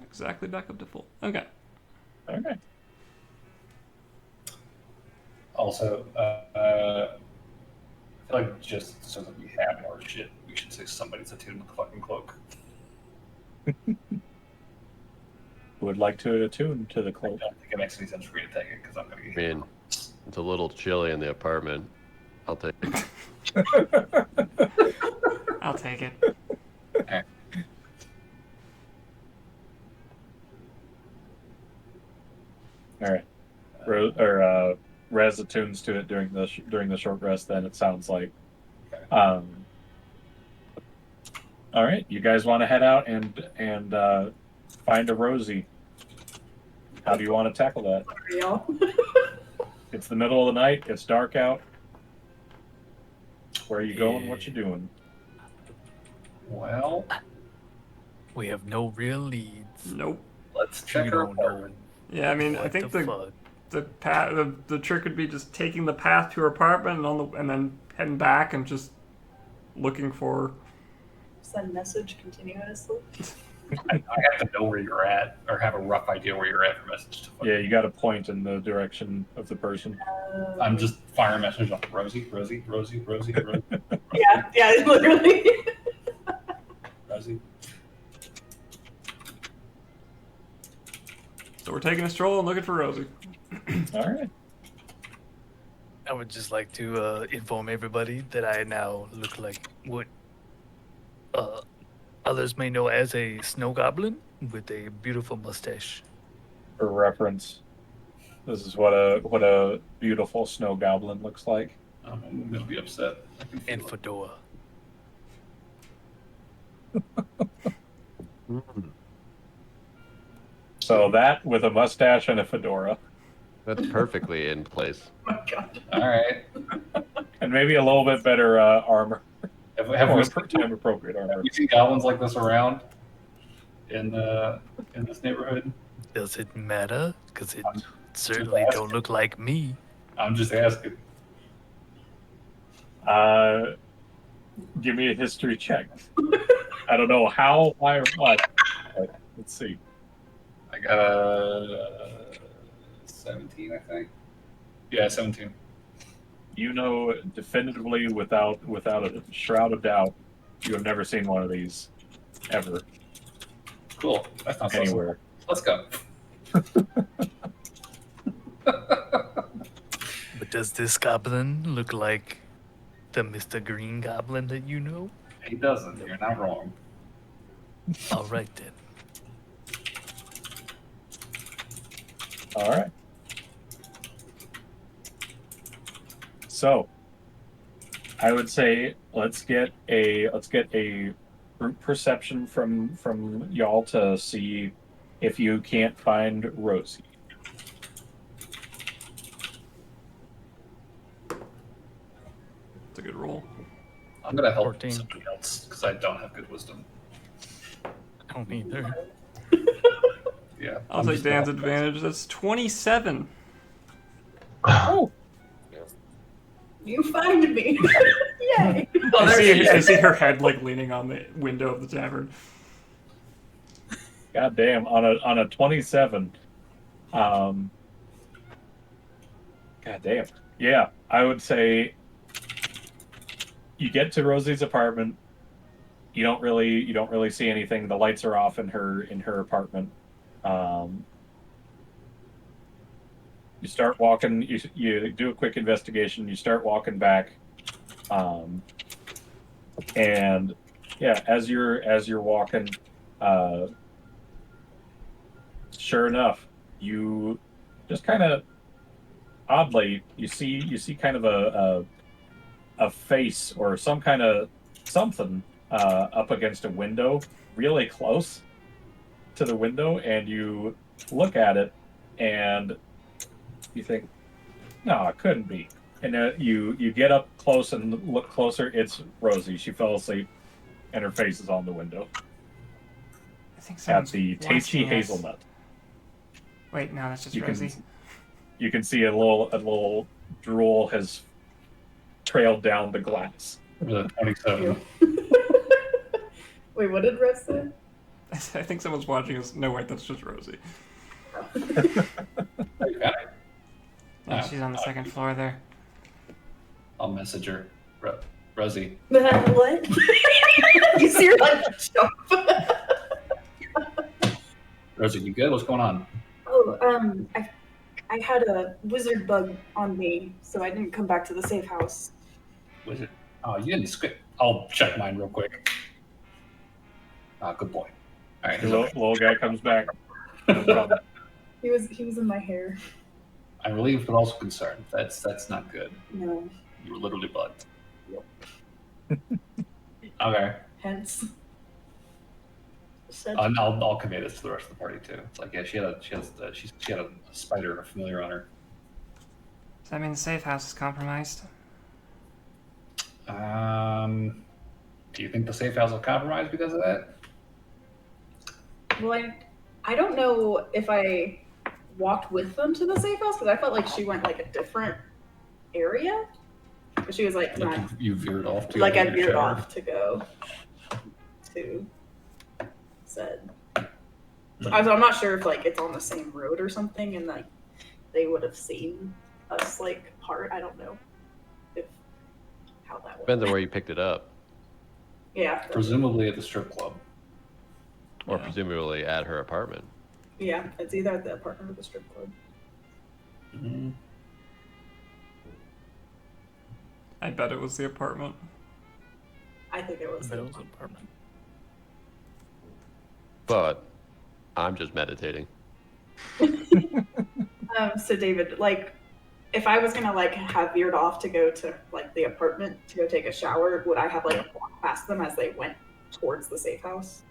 Speaker 2: Exactly back up to full. Okay.
Speaker 1: Okay.
Speaker 4: Also, I feel like just so that we have more shit, we should say somebody's attuned with the fucking cloak.
Speaker 1: Would like to attune to the
Speaker 4: I
Speaker 1: cloak.
Speaker 4: don't think it makes any sense for me to take it because I'm going to
Speaker 3: I
Speaker 4: get
Speaker 3: mean, it's a little chilly in the apartment. I'll take it.
Speaker 2: I'll take it.
Speaker 1: All right. Rez attunes to it during the short rest. Then it sounds like. All right, you guys want to head out and find a Rosie. How do you want to tackle that?
Speaker 5: Real.
Speaker 1: It's the middle of the night. It's dark out. Where are you going? What you doing?
Speaker 4: Well,
Speaker 6: We have no real leads.
Speaker 2: Nope.
Speaker 4: let's
Speaker 6: We
Speaker 4: check her
Speaker 6: don't know
Speaker 4: apartment.
Speaker 2: Yeah, I mean, I
Speaker 6: what
Speaker 2: think
Speaker 6: the fuck.
Speaker 2: the path, the trick would be just taking the path to her apartment and then heading back and just looking for
Speaker 5: send message continuously?
Speaker 4: I have to know where you're at, or have a rough idea where you're at for message to
Speaker 1: Yeah, you got to point in the direction of the person.
Speaker 4: I'm just firing a message off Rosie.
Speaker 5: Yeah, literally.
Speaker 4: Rosie.
Speaker 2: So we're taking a stroll and looking for Rosie.
Speaker 1: All right.
Speaker 6: I would just like to inform everybody that I now look like what others may know as a snow goblin with a beautiful mustache.
Speaker 1: For reference, this is what a beautiful snow goblin looks like.
Speaker 4: I'm gonna be upset. I can feel
Speaker 6: And
Speaker 4: it.
Speaker 6: fedora.
Speaker 1: So that with a mustache and a fedora,
Speaker 3: That's perfectly in place.
Speaker 5: Oh my god.
Speaker 4: All right.
Speaker 1: and maybe a little bit better armor,
Speaker 4: Have
Speaker 1: or
Speaker 4: we
Speaker 1: time appropriate armor.
Speaker 4: have we seen goblins like this around in this neighborhood?
Speaker 6: Does it matter? Because it certainly don't look like me.
Speaker 4: I'm just asking.
Speaker 1: Give me a history check. I don't know how, why, or what. But let's see.
Speaker 4: I got a 17, I think. Yeah, 17.
Speaker 1: You know definitively, without a shroud of doubt, you have never seen one of these ever
Speaker 4: Cool. That's not so
Speaker 1: anywhere.
Speaker 4: Let's go.
Speaker 6: But does this goblin look like the Mr. Green goblin that you know?
Speaker 4: He doesn't. You're not wrong.
Speaker 6: All right then.
Speaker 1: All right. So, I would say let's get a group perception from y'all to see if you can't find Rosie.
Speaker 2: It's a good roll.
Speaker 4: I'm gonna help
Speaker 6: 14.
Speaker 4: somebody else because I don't have good wisdom.
Speaker 6: I don't either.
Speaker 4: Yeah.
Speaker 2: I'll
Speaker 4: I'm
Speaker 2: take
Speaker 4: just
Speaker 2: Dan's
Speaker 4: gonna-
Speaker 2: advantage. That's 27.
Speaker 1: Oh,
Speaker 5: You find me. Yay.
Speaker 4: Oh, there she
Speaker 2: I
Speaker 4: is.
Speaker 2: see her head like leaning on the window of the tavern.
Speaker 1: goddamn! On a 27. Goddamn. Yeah, I would say you get to Rosie's apartment. You don't really see anything. The lights are off in her apartment. You start walking. You do a quick investigation. You start walking back, and yeah, as you're walking, sure enough, you just kind of oddly you see kind of a face or some kind of something up against a window, really close to the window, and you look at it and you think, no, it couldn't be. And you get up close and look closer. It's Rosie. She fell asleep, and her face is on the window
Speaker 2: I think
Speaker 1: at
Speaker 2: someone's
Speaker 1: the Tasty
Speaker 2: watching us.
Speaker 1: Hazelnut.
Speaker 2: Wait, no, that's just
Speaker 1: You
Speaker 2: Rosie.
Speaker 1: You can see a little drool has trailed down the glass.
Speaker 4: The 27.
Speaker 5: Wait, what did Rev say?
Speaker 2: I think someone's watching us. No, wait, that's just Rosie.
Speaker 4: Oh, you got it.
Speaker 2: Yeah,
Speaker 4: Oh,
Speaker 2: she's on the second floor there.
Speaker 4: I'll message her. Rosie.
Speaker 5: What? You see her like jump.
Speaker 4: Rosie, you good? What's going on?
Speaker 5: Oh, I had a wizard bug on me, so I didn't come back to the safe house.
Speaker 4: Was it? Oh, you didn't script. I'll check mine real quick. Ah, good boy. All right.
Speaker 1: The little guy comes back. No problem.
Speaker 5: He was in my hair.
Speaker 4: I'm relieved but also concerned. That's not good.
Speaker 5: No,
Speaker 4: You were literally bugged.
Speaker 5: Yep.
Speaker 4: Okay.
Speaker 5: hence. Said
Speaker 4: I'll convey this to the rest of the party too. It's like, yeah, she had a spider, a familiar on her.
Speaker 2: Does that mean the safe house is compromised?
Speaker 4: Do you think the safe house is compromised because of that?
Speaker 5: Well, I don't know if I walked with them to the safe house because I felt like she went like a different area. But she was like,
Speaker 4: Like
Speaker 5: not,
Speaker 4: you veered off to
Speaker 5: like I
Speaker 4: your
Speaker 5: veered
Speaker 4: shower?
Speaker 5: off to go. to said. So I'm not sure if like it's on the same road or something, and like they would have seen us like part. I don't know if how that
Speaker 3: Depends on
Speaker 5: went.
Speaker 3: where you picked it up,
Speaker 5: Yeah,
Speaker 4: Presumably at the strip club.
Speaker 3: or
Speaker 2: Yeah.
Speaker 3: presumably at her apartment.
Speaker 5: yeah, it's either at the apartment or the strip club.
Speaker 4: Mm-hmm.
Speaker 2: I bet it was the apartment.
Speaker 5: I think it was.
Speaker 6: Bill's apartment.
Speaker 3: But I'm just meditating.
Speaker 5: So David, like, if I was gonna like have veered off to go to like the apartment to go take a shower, would I have like walked past them as they went towards the safe house?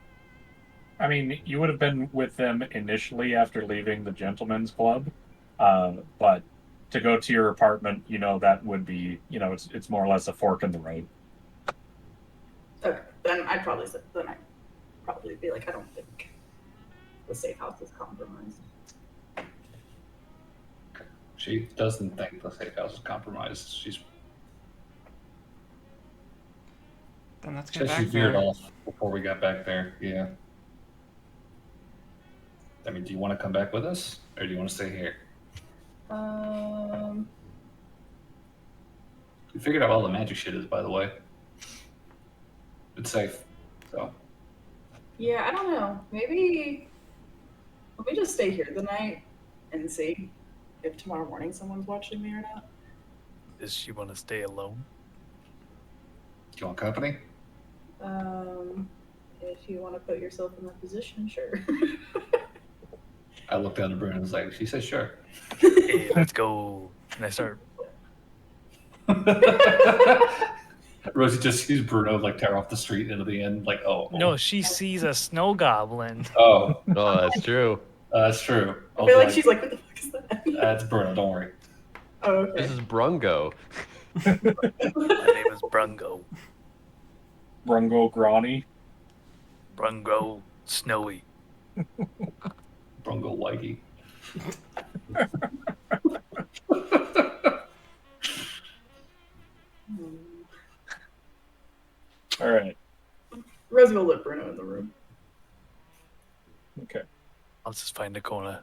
Speaker 1: I mean, you would have been with them initially after leaving the gentleman's club, but to go to your apartment, that would be, it's more or less a fork in the road.
Speaker 5: Okay, then I'd probably be like, I don't think the safe house is compromised.
Speaker 4: She doesn't think the safe house is compromised. She's
Speaker 2: Then let's get
Speaker 4: said she
Speaker 2: back
Speaker 4: veered
Speaker 2: there.
Speaker 4: off before we got back there. Yeah. I mean, do you want to come back with us, or do you want to stay here? We figured out all the magic shit is, by the way. It's safe. So
Speaker 5: Yeah, I don't know. Maybe let me just stay here the night and see if tomorrow morning someone's watching me or not.
Speaker 6: Does she want to stay alone?
Speaker 4: do you want company?
Speaker 5: If you want to put yourself in that position, sure.
Speaker 4: I looked down at Bruno and was like, she said sure.
Speaker 6: Hey, let's go. And I start.
Speaker 4: Rosie just sees Bruno like tear off the street into the end, like, oh.
Speaker 6: No, she sees a snow goblin.
Speaker 4: Oh,
Speaker 3: Oh, that's true.
Speaker 4: that's true.
Speaker 5: I feel like she's like, what the fuck is that?
Speaker 4: That's Bruno, don't worry.
Speaker 5: Oh, okay.
Speaker 3: This is Brungo.
Speaker 6: My name is Brungo.
Speaker 1: Brungo Granny.
Speaker 6: Brungo Snowy.
Speaker 4: Brungo Whitey.
Speaker 1: All right.
Speaker 5: Rosie will let Bruno in the room.
Speaker 1: Okay.
Speaker 6: I'll just find a corner.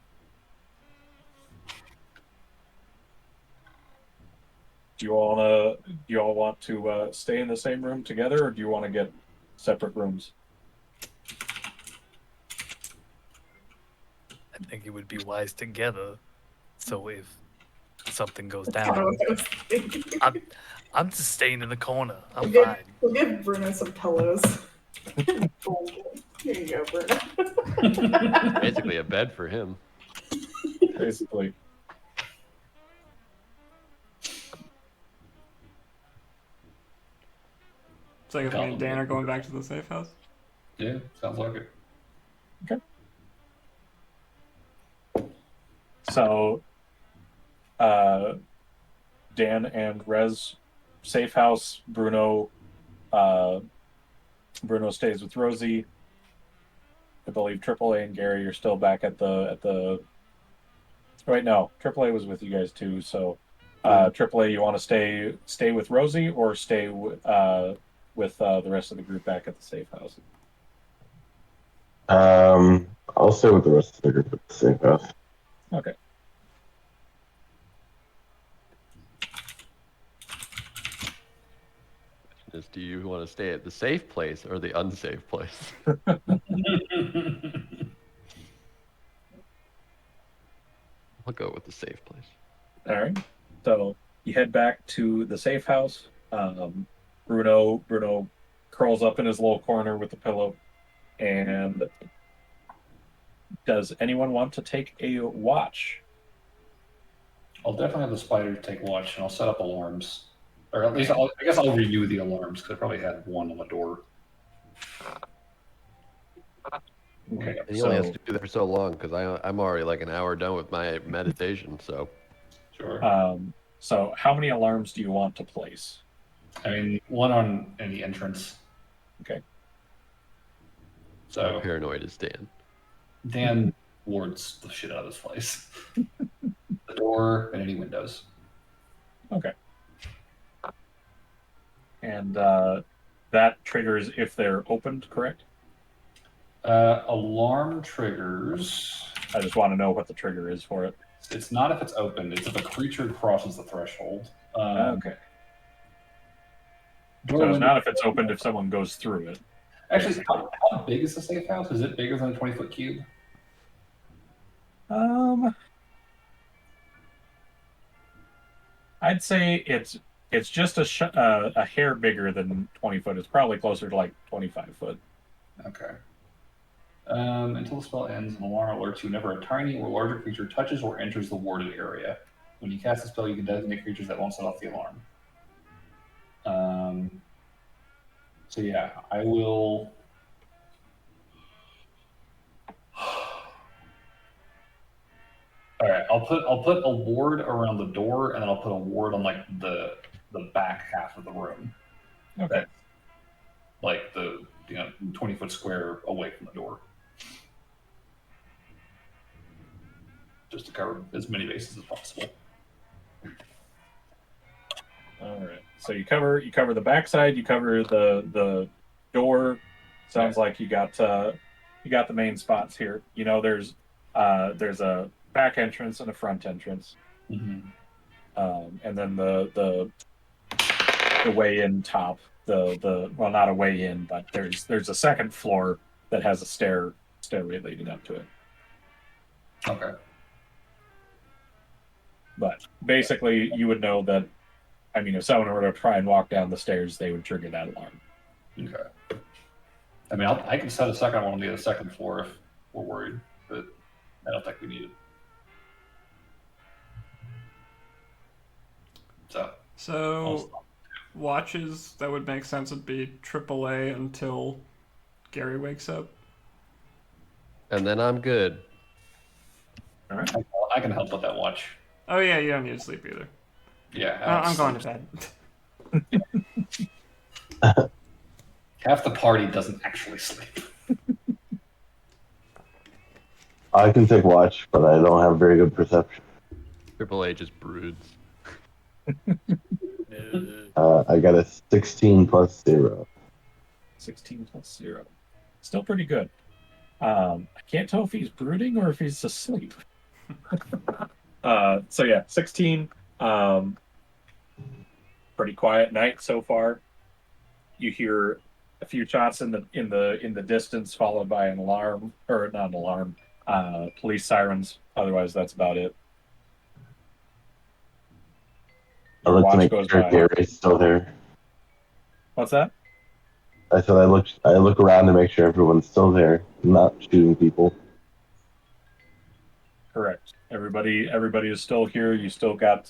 Speaker 1: Do you all want to stay in the same room together, or do you want to get separate rooms?
Speaker 6: I think it would be wise together. So if something goes
Speaker 5: That's kind of
Speaker 6: down,
Speaker 5: what I was thinking.
Speaker 6: I'm just staying in the corner. I'm
Speaker 5: We'll
Speaker 6: fine.
Speaker 5: We'll give Bruno some pillows. Oh, here you go, Bruno.
Speaker 3: Basically a bed for him.
Speaker 1: Basically.
Speaker 2: So I guess me and Dan are going back to the safe house.
Speaker 4: Yeah, sounds like it.
Speaker 1: So, Dan and Rez, safe house. Bruno stays with Rosie. I believe AAA and Gary are still back at the. Right, no, AAA was with you guys too. So, AAA, you want to stay with Rosie or stay with the rest of the group back at the safe house?
Speaker 7: I'll stay with the rest of the group at the safe house.
Speaker 1: Okay.
Speaker 3: Is do you want to stay at the safe place or the unsafe place? I'll go with the safe place.
Speaker 1: All right. So you head back to the safe house. Bruno curls up in his little corner with the pillow. And does anyone want to take a watch?
Speaker 4: I'll definitely have the spider take watch, and I'll set up alarms. Or at least, I guess I'll renew the alarms, because I probably had one on the door.
Speaker 1: Okay.
Speaker 3: And he only has to do that for so long because I'm already like an hour done with my meditation. So
Speaker 4: Sure.
Speaker 1: So how many alarms do you want to place?
Speaker 4: I mean, one on any entrance.
Speaker 1: Okay.
Speaker 3: how
Speaker 4: So
Speaker 3: paranoid is Dan?
Speaker 4: Dan wards the shit out of this place. The door and any windows.
Speaker 1: Okay. And that triggers if they're opened, correct?
Speaker 4: Alarm triggers.
Speaker 1: I just want to know what the trigger is for it.
Speaker 4: It's not if it's opened. It's if a creature crosses the threshold.
Speaker 1: Okay.
Speaker 4: Door
Speaker 1: So it's
Speaker 4: window-
Speaker 1: not if it's opened if someone goes through it.
Speaker 4: Actually, how big is the safe house? Is it bigger than a 20-foot cube?
Speaker 1: I'd say it's just a hair bigger than 20 foot. It's probably closer to like 25 foot.
Speaker 4: Okay. Until the spell ends, an alarm alerts you whenever a tiny or larger creature touches or enters the warded area. When you cast a spell, you can designate creatures that won't set off the alarm. So yeah, I will. All right, I'll put a ward around the door, and then I'll put a ward on like the back half of the room.
Speaker 1: Okay.
Speaker 4: That's like the 20-foot square away from the door, just to cover as many bases as possible.
Speaker 1: All right. So you cover the backside. You cover the door. Sounds like you got the main spots here. You know, there's a back entrance and a front entrance,
Speaker 4: Mm-hmm.
Speaker 1: and then the way in top. Well, not a way in, but there's a second floor that has a stairway leading up to it.
Speaker 4: Okay.
Speaker 1: But basically, you would know that. I mean, if someone were to try and walk down the stairs, they would trigger that alarm.
Speaker 4: Okay. I mean, I can set a second one on the second floor if we're worried, but I don't think we need it.
Speaker 2: So watches that would make sense would be AAA until Gary wakes up.
Speaker 3: And then I'm good.
Speaker 1: All right.
Speaker 4: I can help with that watch.
Speaker 2: Oh yeah, you don't need to sleep either.
Speaker 4: Yeah.
Speaker 2: I'm going to bed.
Speaker 4: Half the party doesn't actually sleep.
Speaker 7: I can take watch, but I don't have very good perception.
Speaker 3: Triple H just broods.
Speaker 7: I got a 16 plus 0.
Speaker 1: 16 plus 0. Still pretty good. I can't tell if he's brooding or if he's asleep. So yeah, 16. Pretty quiet night so far. You hear a few shots in the distance, followed by an alarm, or not an alarm, police sirens. Otherwise, that's about it.
Speaker 7: I
Speaker 1: Your
Speaker 7: look to
Speaker 1: watch
Speaker 7: make
Speaker 1: goes
Speaker 7: sure
Speaker 1: by.
Speaker 7: Gary's still there.
Speaker 1: What's that?
Speaker 7: I said I look around to make sure everyone's still there, not shooting people.
Speaker 1: Correct. Everybody is still here. You still got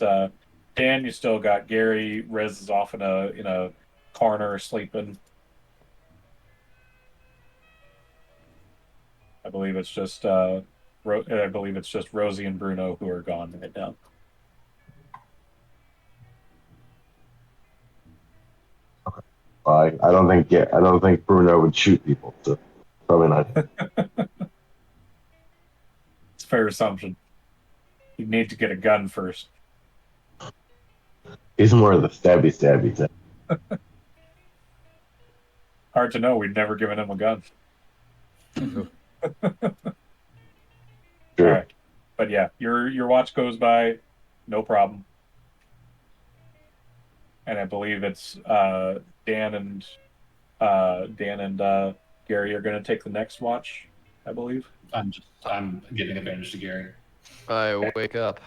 Speaker 1: Dan. You still got Gary. Rez is off in a corner sleeping. I believe it's just Rosie and Bruno who are gone right now.
Speaker 7: I don't think Bruno would shoot people, so probably not.
Speaker 1: It's a fair assumption. You need to get a gun first.
Speaker 7: He's more of the stabby type.
Speaker 1: Hard to know. We've never given him a gun.
Speaker 7: Sure.
Speaker 1: All right. But yeah, your watch goes by, no problem. And I believe it's Dan and Gary are going to take the next watch. I believe.
Speaker 4: I'm giving advantage to Gary.
Speaker 3: I wake up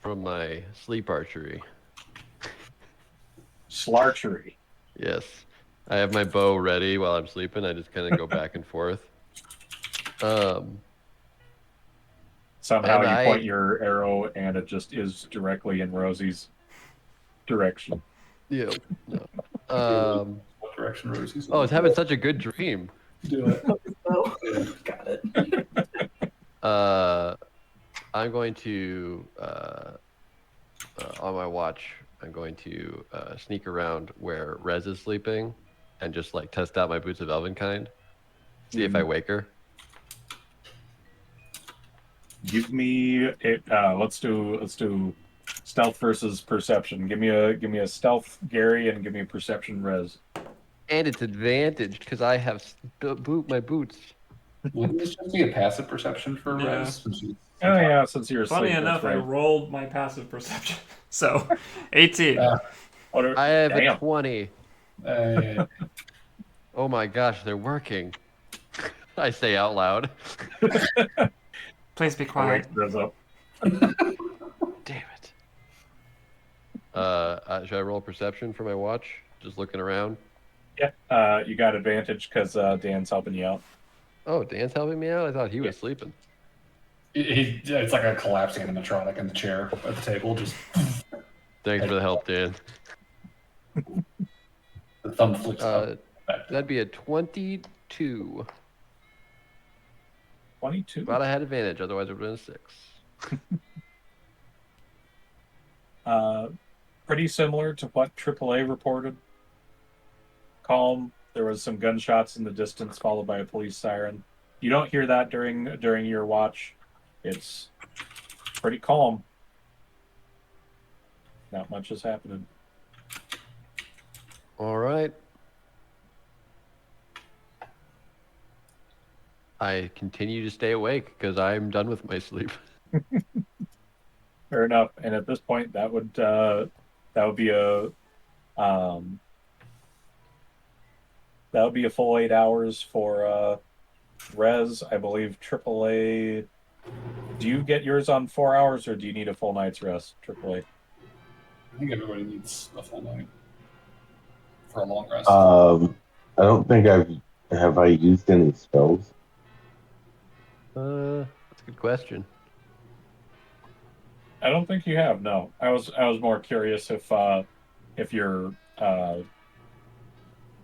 Speaker 3: from my sleep archery.
Speaker 1: Slarchery.
Speaker 3: Yes. I have my bow ready while I'm sleeping. I just kind of go back and forth.
Speaker 1: Somehow
Speaker 3: And
Speaker 1: you
Speaker 3: I-
Speaker 1: point your arrow and it just is directly in Rosie's direction.
Speaker 3: Yeah. No.
Speaker 4: What direction Rosie's?
Speaker 3: I was having such a good dream.
Speaker 4: Do it.
Speaker 5: Oh, got it.
Speaker 3: I'm going to, on my watch, I'm going to sneak around where Rez is sleeping and just like test out my boots of Elvenkind. See if I wake her.
Speaker 1: Give me it. Let's do stealth versus perception. Give me a stealth Gary and give me a perception Rez.
Speaker 3: And it's advantaged because I have my boots.
Speaker 4: Wouldn't this just be a passive perception for
Speaker 2: Yeah.
Speaker 4: Rez? Since she's
Speaker 1: Oh yeah, since you're
Speaker 2: Funny
Speaker 1: asleep,
Speaker 2: enough,
Speaker 1: that's
Speaker 2: I
Speaker 1: right.
Speaker 2: rolled my passive perception. So, 18.
Speaker 3: I have a
Speaker 1: Damn.
Speaker 3: 20.
Speaker 4: uh,
Speaker 3: Oh my gosh, they're working. I say out loud.
Speaker 2: Please be
Speaker 1: I wake
Speaker 2: quiet.
Speaker 1: Rez up.
Speaker 3: Damn it. Should I roll perception for my watch? Just looking around.
Speaker 1: Yeah, you got advantage because Dan's helping you out.
Speaker 3: Oh, Dan's helping me out? I thought he was sleeping.
Speaker 4: it's like a collapsing animatronic in the chair at the table. Just
Speaker 3: Thanks for the help, Dan.
Speaker 4: the thumb flicks up. Back
Speaker 3: That'd be a 22.
Speaker 1: 22.
Speaker 3: But I had advantage, otherwise it would have been a 6.
Speaker 1: Pretty similar to what AAA reported. Calm. There was some gunshots in the distance, followed by a police siren. You don't hear that during your watch. It's pretty calm. Not much is happening.
Speaker 3: All right. I continue to stay awake because I'm done with my sleep.
Speaker 1: Fair enough. And at this point, that would be a full 8 hours for Rez. I believe AAA. Do you get yours on 4 hours, or do you need a full night's rest, AAA?
Speaker 4: I think everybody needs a full night for a long rest.
Speaker 7: I don't think have I used any spells.
Speaker 3: That's a good question.
Speaker 1: I don't think you have. No, I was more curious if you're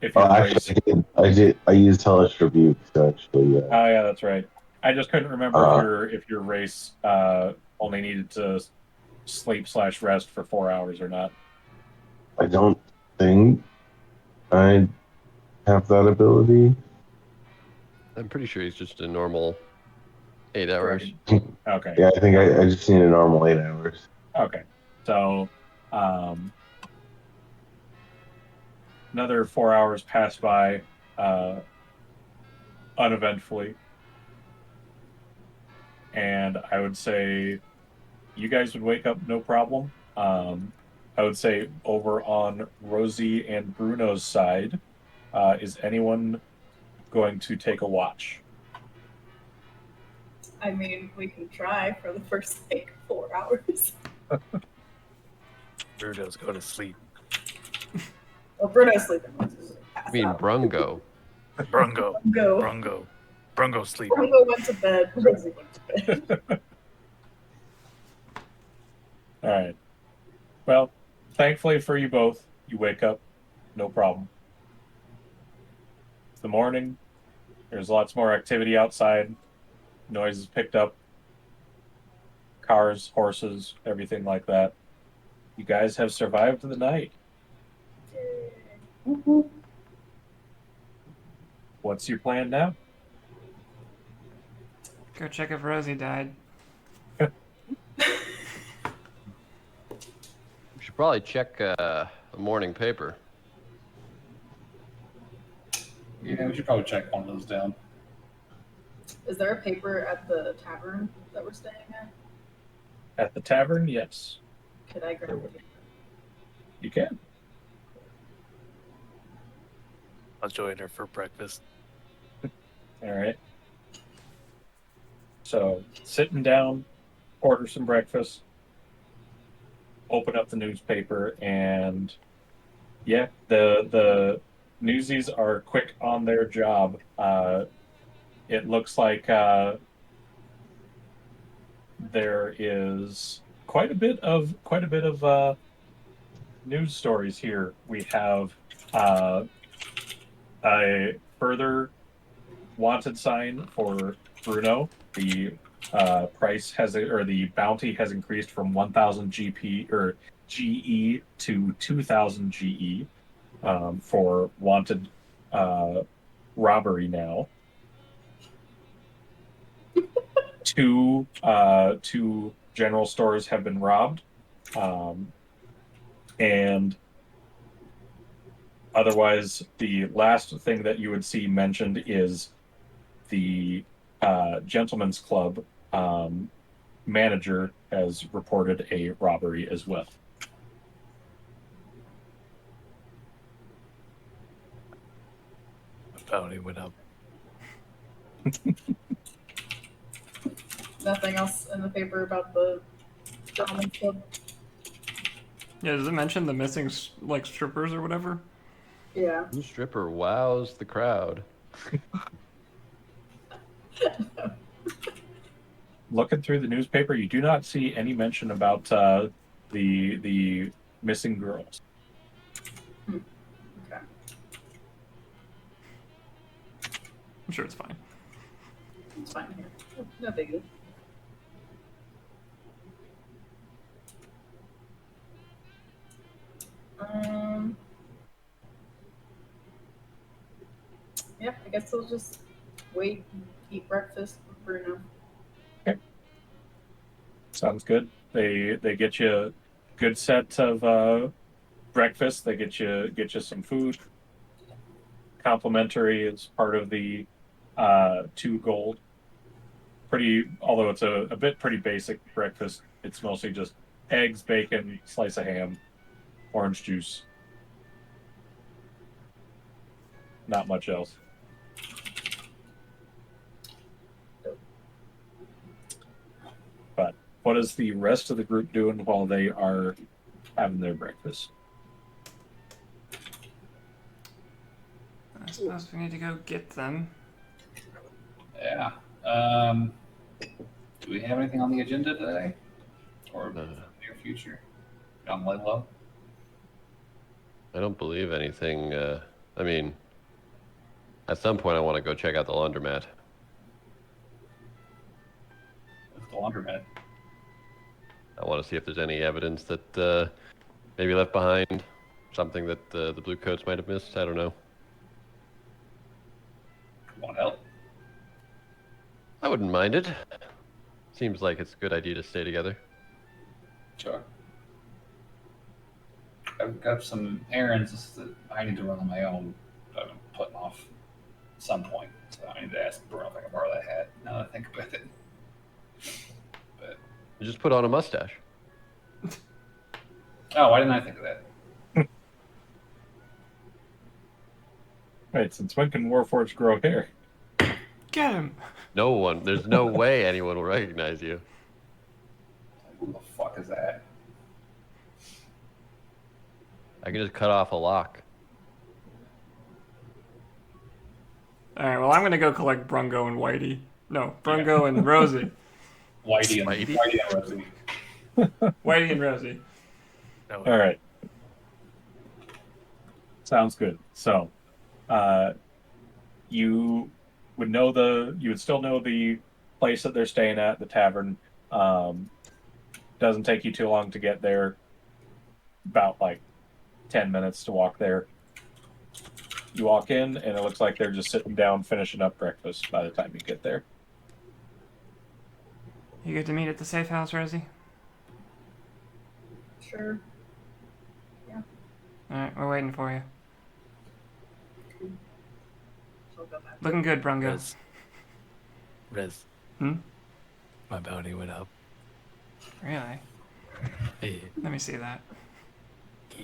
Speaker 7: Actually, I did. I used Hellish Rebuke, so actually.
Speaker 1: Oh yeah, that's right. I just couldn't remember if your race only needed to sleep/rest for 4 hours or not.
Speaker 7: I don't think I have that ability.
Speaker 3: I'm pretty sure he's just a normal 8 hours.
Speaker 1: Okay.
Speaker 7: Yeah, I think I just need a normal 8 hours.
Speaker 1: Okay. So another 4 hours pass by uneventfully. And I would say you guys would wake up no problem. I would say over on Rosie and Bruno's side, is anyone going to take a watch?
Speaker 5: I mean, we can try for the first 4 hours.
Speaker 6: Weirdos go to sleep.
Speaker 5: Well, Bruno's sleeping.
Speaker 3: I mean, Brungo.
Speaker 6: Brungo.
Speaker 5: Go.
Speaker 6: Brungo sleep.
Speaker 5: Brungo went to bed. Rosie went to bed.
Speaker 1: All right. Well, thankfully for you both, you wake up, no problem. It's the morning. There's lots more activity outside. Noise is picked up. Cars, horses, everything like that. You guys have survived the night. What's your plan now?
Speaker 2: Go check if Rosie died.
Speaker 3: We should probably check the morning paper.
Speaker 4: Yeah, we should probably check one of those down.
Speaker 5: Is there a paper at the tavern that we're staying at?
Speaker 1: At the tavern, yes.
Speaker 5: Could I grab the paper?
Speaker 1: You can.
Speaker 6: I'll join her for breakfast.
Speaker 1: All right. So, sitting down, order some breakfast, open up the newspaper, and yeah, the newsies are quick on their job. It looks like there is quite a bit of news stories here. We have a further wanted sign for Bruno. The the bounty has increased from 1,000 GP or GE to 2,000 GE for wanted robbery now. Two general stores have been robbed, and Otherwise, the last thing that you would see mentioned is the Gentlemen's Club manager has reported a robbery as well.
Speaker 6: The bounty went up.
Speaker 5: Nothing else in the paper about the gentleman's club.
Speaker 2: Yeah, does it mention the missing like strippers or whatever?
Speaker 5: Yeah.
Speaker 3: New stripper wows the crowd.
Speaker 1: Looking through the newspaper, you do not see any mention about the missing girls.
Speaker 5: Okay.
Speaker 2: I'm sure it's fine.
Speaker 5: It's fine here. No biggie. Yeah, I guess we'll just wait and eat breakfast with Bruno.
Speaker 1: Sounds good. They get you a good set of breakfast. They get you some food. Complimentary as part of the 2 gold. Pretty, although it's a bit pretty basic breakfast. It's mostly just eggs, bacon, slice of ham, orange juice. Not much else. But what is the rest of the group doing while they are having their breakfast?
Speaker 2: I suppose we need to go get them.
Speaker 4: Yeah. Do we have anything on the agenda today? Or near future? On lay low?
Speaker 3: I don't believe anything. I mean, at some point I want to go check out the laundromat.
Speaker 4: With the laundromat.
Speaker 3: I want to see if there's any evidence that maybe left behind, something that the blue coats might have missed. I don't know.
Speaker 4: Want help?
Speaker 3: I wouldn't mind it. Seems like it's a good idea to stay together.
Speaker 4: Sure. I've got some errands that I need to run on my own that I've been putting off at some point. So I need to ask Bruno if I can borrow that hat now that I think about it. But
Speaker 3: You just put on a mustache.
Speaker 4: oh, why didn't I think of that?
Speaker 1: Right, since when can Warforged grow hair?
Speaker 2: Get him!
Speaker 3: No one. There's no way anyone will recognize you.
Speaker 4: Who the fuck is that?
Speaker 3: I can just cut off a lock.
Speaker 2: Alright, well, I'm gonna go collect Brungo and Whitey. No, Brungo and Rosie.
Speaker 4: Whitey and
Speaker 3: Whitey?
Speaker 4: Rosie.
Speaker 2: Whitey and Rosie.
Speaker 6: No,
Speaker 1: All right. Sounds good. So, you would still know the place that they're staying at, the tavern. Doesn't take you too long to get there. About like 10 minutes to walk there. You walk in, and it looks like they're just sitting down finishing up breakfast by the time you get there.
Speaker 2: You good to meet at the safe house, Rosie?
Speaker 5: Sure.
Speaker 2: Alright, we're waiting for you.
Speaker 5: I'll go back.
Speaker 2: Looking good, Brungo.
Speaker 6: Rez.
Speaker 2: Hmm?
Speaker 6: My bounty went up.
Speaker 2: Really?
Speaker 6: Eh,
Speaker 2: Let me see that.
Speaker 6: eh,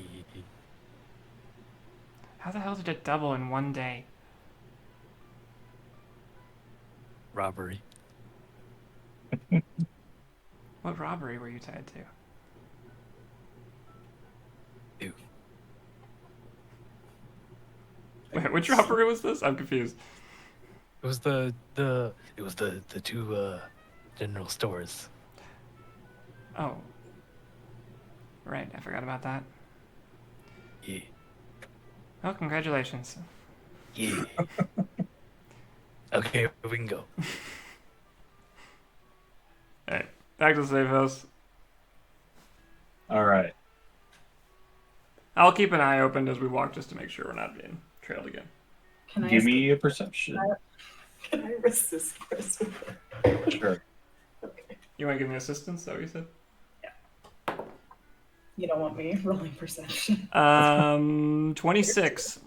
Speaker 2: How the hell did it double in one day?
Speaker 6: Robbery.
Speaker 2: What robbery were you tied to?
Speaker 6: Ew.
Speaker 2: Wait, which robbery was this? I'm confused.
Speaker 6: It was the 2 general stores.
Speaker 2: Oh. Right, I forgot about that.
Speaker 6: Yeah.
Speaker 2: Oh, congratulations.
Speaker 6: Yeah. Okay, we can go.
Speaker 2: Alright, back to the safe house.
Speaker 1: All right.
Speaker 2: I'll keep an eye open as we walk just to make sure we're not being trailed again.
Speaker 5: Can I
Speaker 1: Give
Speaker 5: ask-
Speaker 1: me a perception.
Speaker 5: Can I risk this first?
Speaker 1: Sure.
Speaker 5: Okay.
Speaker 2: You want to give me assistance? Is that what you said?
Speaker 5: You don't want me rolling perception.
Speaker 2: 26.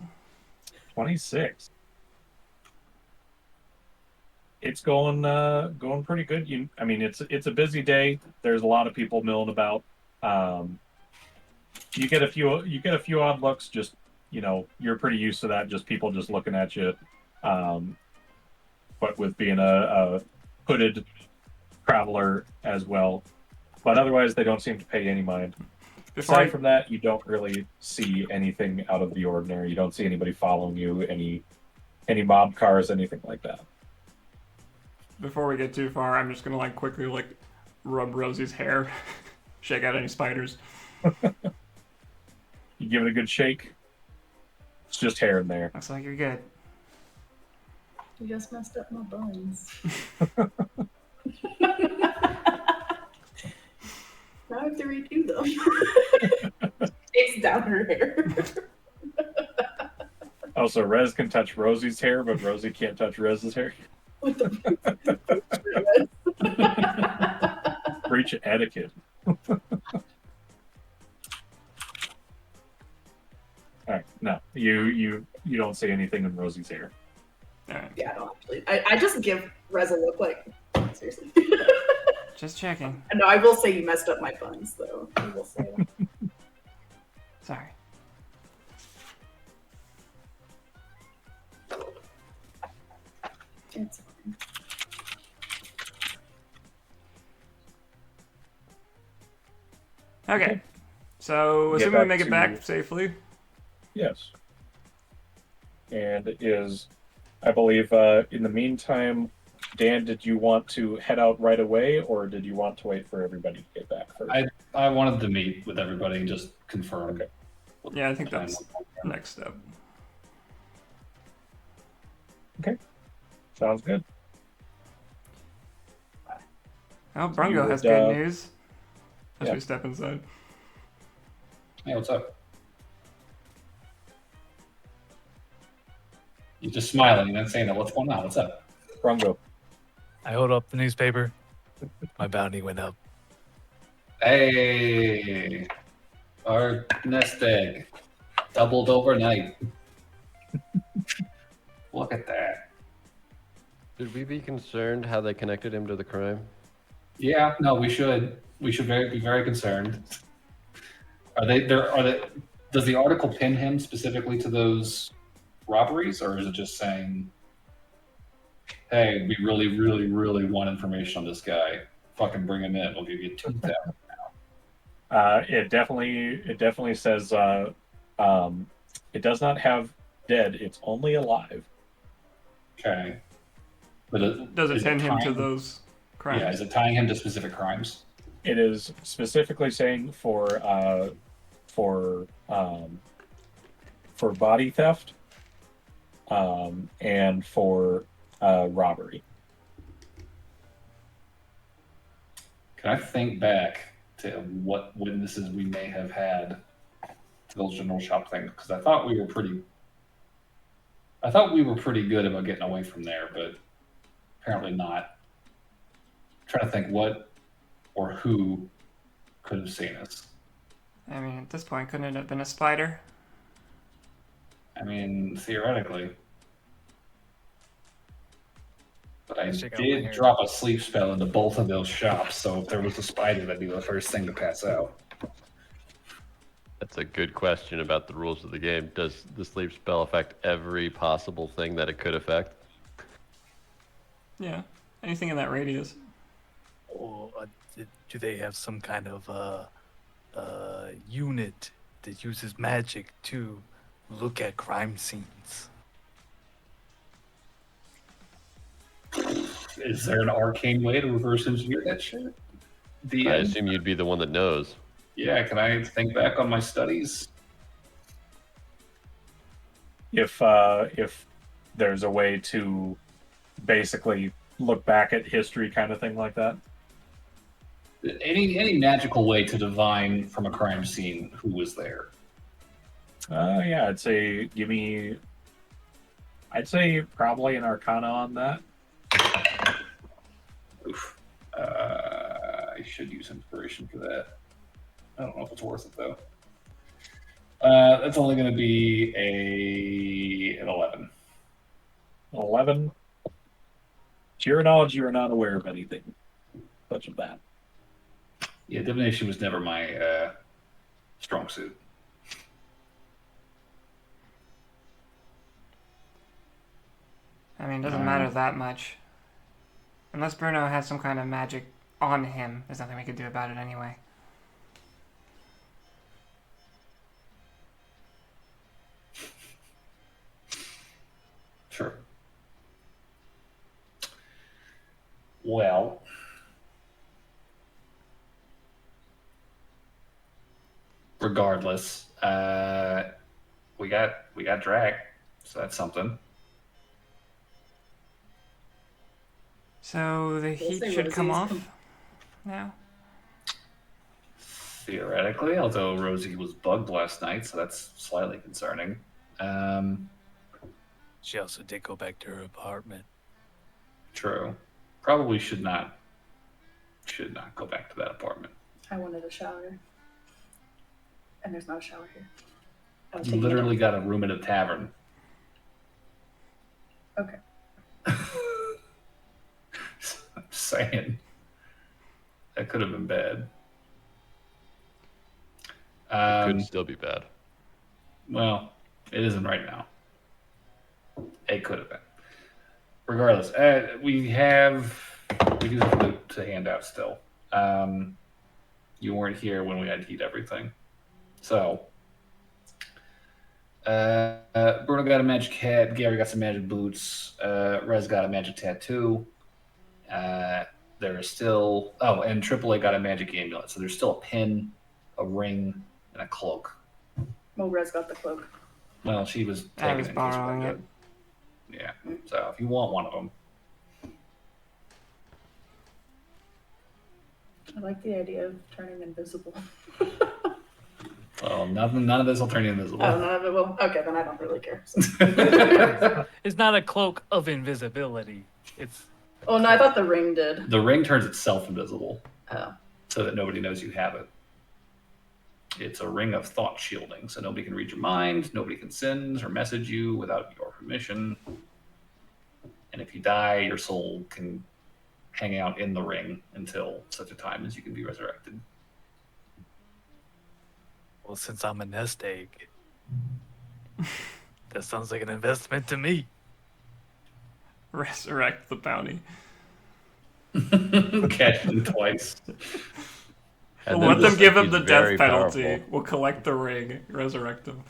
Speaker 1: 26. It's going pretty good. I mean, it's a busy day. There's a lot of people milling about. You get a few odd looks. Just you're pretty used to that. Just people just looking at you. But with being a hooded traveler as well. But otherwise, they don't seem to pay any mind. Aside from that, you don't really see anything out of the ordinary. You don't see anybody following you, any mob cars, anything like that.
Speaker 2: Before we get too far, I'm just gonna quickly rub Rosie's hair, shake out any spiders.
Speaker 1: You give it a good shake. It's just hair in there.
Speaker 2: Looks like you're good.
Speaker 5: You just messed up my buns. Now I have to redo them. Takes down her hair.
Speaker 1: Oh, so Rez can touch Rosie's hair, but Rosie can't touch Rez's hair?
Speaker 5: What the
Speaker 1: Breach of etiquette. Alright, no. You don't see anything in Rosie's hair.
Speaker 2: Alright.
Speaker 5: Yeah, I don't actually. I just give Rez a look seriously.
Speaker 2: Just checking.
Speaker 5: No, I will say you messed up my buns, though. I will say that.
Speaker 2: Sorry.
Speaker 5: It's fine.
Speaker 2: Okay. So, assuming we make it back safely.
Speaker 1: Yes. And it is, I believe, in the meantime, Dan, did you want to head out right away, or did you want to wait for everybody to get back first?
Speaker 4: I wanted to meet with everybody and just confirm.
Speaker 1: Okay.
Speaker 2: Yeah, I think that's the next step.
Speaker 1: Okay. Sounds good.
Speaker 2: Well, Brungo has
Speaker 1: would,
Speaker 2: good news. As
Speaker 1: yeah.
Speaker 2: we step inside.
Speaker 4: Hey, what's up? You're just smiling and then saying that. What's going on? What's up?
Speaker 1: Brungo.
Speaker 6: I hold up the newspaper. My bounty went up.
Speaker 4: Hey, our nest egg doubled overnight. Look at that.
Speaker 3: Should we be concerned how they connected him to the crime?
Speaker 4: Yeah, no, we should. We should be very concerned. Are they? Does the article pin him specifically to those robberies, or is it just saying, "Hey, we really, really, really want information on this guy. Fucking bring him in. We'll give you 2,000 now."
Speaker 1: It definitely says it does not have dead. It's only alive.
Speaker 4: Okay. But
Speaker 2: Does it
Speaker 4: is
Speaker 2: pin him to
Speaker 4: tying-
Speaker 2: those crimes?
Speaker 4: Yeah, is it tying him to specific crimes?
Speaker 1: It is specifically saying for body theft, and for robbery.
Speaker 4: Can I think back to what witnesses we may have had to those general shop things? Because I thought we were pretty good about getting away from there, but apparently not. I'm trying to think what or who could have seen us.
Speaker 2: I mean, at this point, couldn't it have been a spider?
Speaker 4: I mean, theoretically. But I
Speaker 6: Check out my
Speaker 4: did
Speaker 6: hair.
Speaker 4: drop a sleep spell into both of those shops, so if there was a spider, that'd be the first thing to pass out.
Speaker 3: That's a good question about the rules of the game. Does the sleep spell affect every possible thing that it could affect?
Speaker 2: Yeah. Anything in that radius.
Speaker 6: Or do they have some kind of unit that uses magic to look at crime scenes?
Speaker 4: Is there an arcane way to reverse engineer that shit?
Speaker 3: I assume you'd be the one that knows.
Speaker 4: Yeah, can I think back on my studies?
Speaker 1: If there's a way to basically look back at history, kind of thing like that.
Speaker 4: Any magical way to divine from a crime scene who was there?
Speaker 1: Yeah, I'd say probably an Arcana on that.
Speaker 4: Oof. I should use inspiration for that. I don't know if it's worth it though. That's only going to be an 11.
Speaker 1: 11. To your knowledge, you are not aware of anything such as that.
Speaker 4: Yeah, divination was never my strong suit.
Speaker 2: I mean, it doesn't matter that much. Unless Bruno has some kind of magic on him, there's nothing we could do about it anyway.
Speaker 4: Sure. Well, regardless, we got drag, so that's something.
Speaker 2: So the heat
Speaker 5: say
Speaker 2: should come
Speaker 5: Rosie's
Speaker 2: off now?
Speaker 4: Theoretically, although Rosie was bugged last night, so that's slightly concerning.
Speaker 6: She also did go back to her apartment.
Speaker 4: True. Probably should not go back to that apartment.
Speaker 5: I wanted a shower. And there's not a shower here. I was
Speaker 4: You
Speaker 5: taking it
Speaker 4: literally got a room at a tavern.
Speaker 5: Okay.
Speaker 4: I'm saying. That could have been bad.
Speaker 3: It could still be bad.
Speaker 4: Well, it isn't right now. It could have been. Regardless, we do have to hand out still. You weren't here when we had to eat everything. So, Bruno got a magic hat. Gary got some magic boots. Rez got a magic tattoo. There is still... Oh, and AAA got a magic amulet. So there's still a pin, a ring, and a cloak.
Speaker 5: Well, Rez got the cloak.
Speaker 4: Well, she was
Speaker 2: I
Speaker 4: taking
Speaker 2: was
Speaker 4: it. in case
Speaker 2: borrowing
Speaker 4: we
Speaker 2: it.
Speaker 4: did. Yeah. So if you want one of them,
Speaker 5: I like the idea of turning invisible.
Speaker 4: well, none of this will turn you invisible.
Speaker 5: Oh, none of it will? Okay, then I don't really care. So.
Speaker 6: It's not a cloak of invisibility. It's
Speaker 5: Oh, no, I thought the ring did.
Speaker 4: The ring turns itself invisible
Speaker 5: Oh.
Speaker 4: so that nobody knows you have it. It's a ring of thought shielding, so nobody can read your mind, nobody can send or message you without your permission. And if you die, your soul can hang out in the ring until such a time as you can be resurrected.
Speaker 6: well, since I'm a nest egg, that sounds like an investment to me.
Speaker 2: Resurrect the bounty.
Speaker 4: Catch them twice.
Speaker 3: And
Speaker 2: We'll let
Speaker 3: then
Speaker 2: them give him
Speaker 3: he's
Speaker 2: the
Speaker 3: very
Speaker 2: death penalty.
Speaker 3: powerful.
Speaker 2: We'll collect the ring, resurrect him.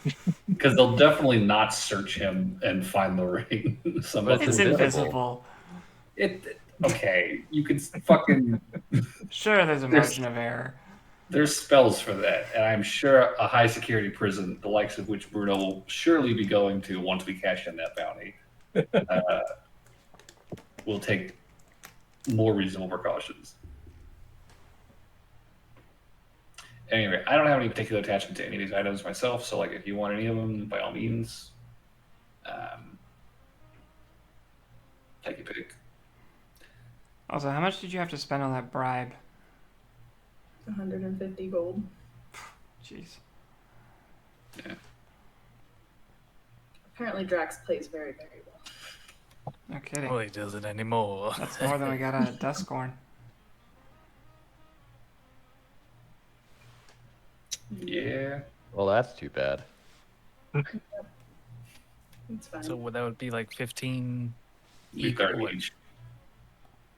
Speaker 4: Because they'll definitely not search him and find the ring.
Speaker 3: But
Speaker 2: It's invisible.
Speaker 4: Okay, you can fucking...
Speaker 2: Sure, there's a margin of error.
Speaker 4: There's spells for that, and I'm sure a high security prison, the likes of which Bruno will surely be going to once we cash in that bounty, will take more reasonable precautions. Anyway, I don't have any particular attachment to any of these items myself, so like if you want any of them, by all means, take your pick.
Speaker 2: Also, how much did you have to spend on that bribe?
Speaker 5: 150 gold.
Speaker 2: Jeez.
Speaker 4: Yeah.
Speaker 5: Apparently Drax plays very, very well.
Speaker 2: No kidding.
Speaker 6: Well, he doesn't anymore.
Speaker 2: That's more than we got out of Duskorn.
Speaker 4: Yeah.
Speaker 3: Well, that's too bad.
Speaker 5: It's fine.
Speaker 6: So that would be like 15
Speaker 4: Be
Speaker 6: each.
Speaker 4: 30 each.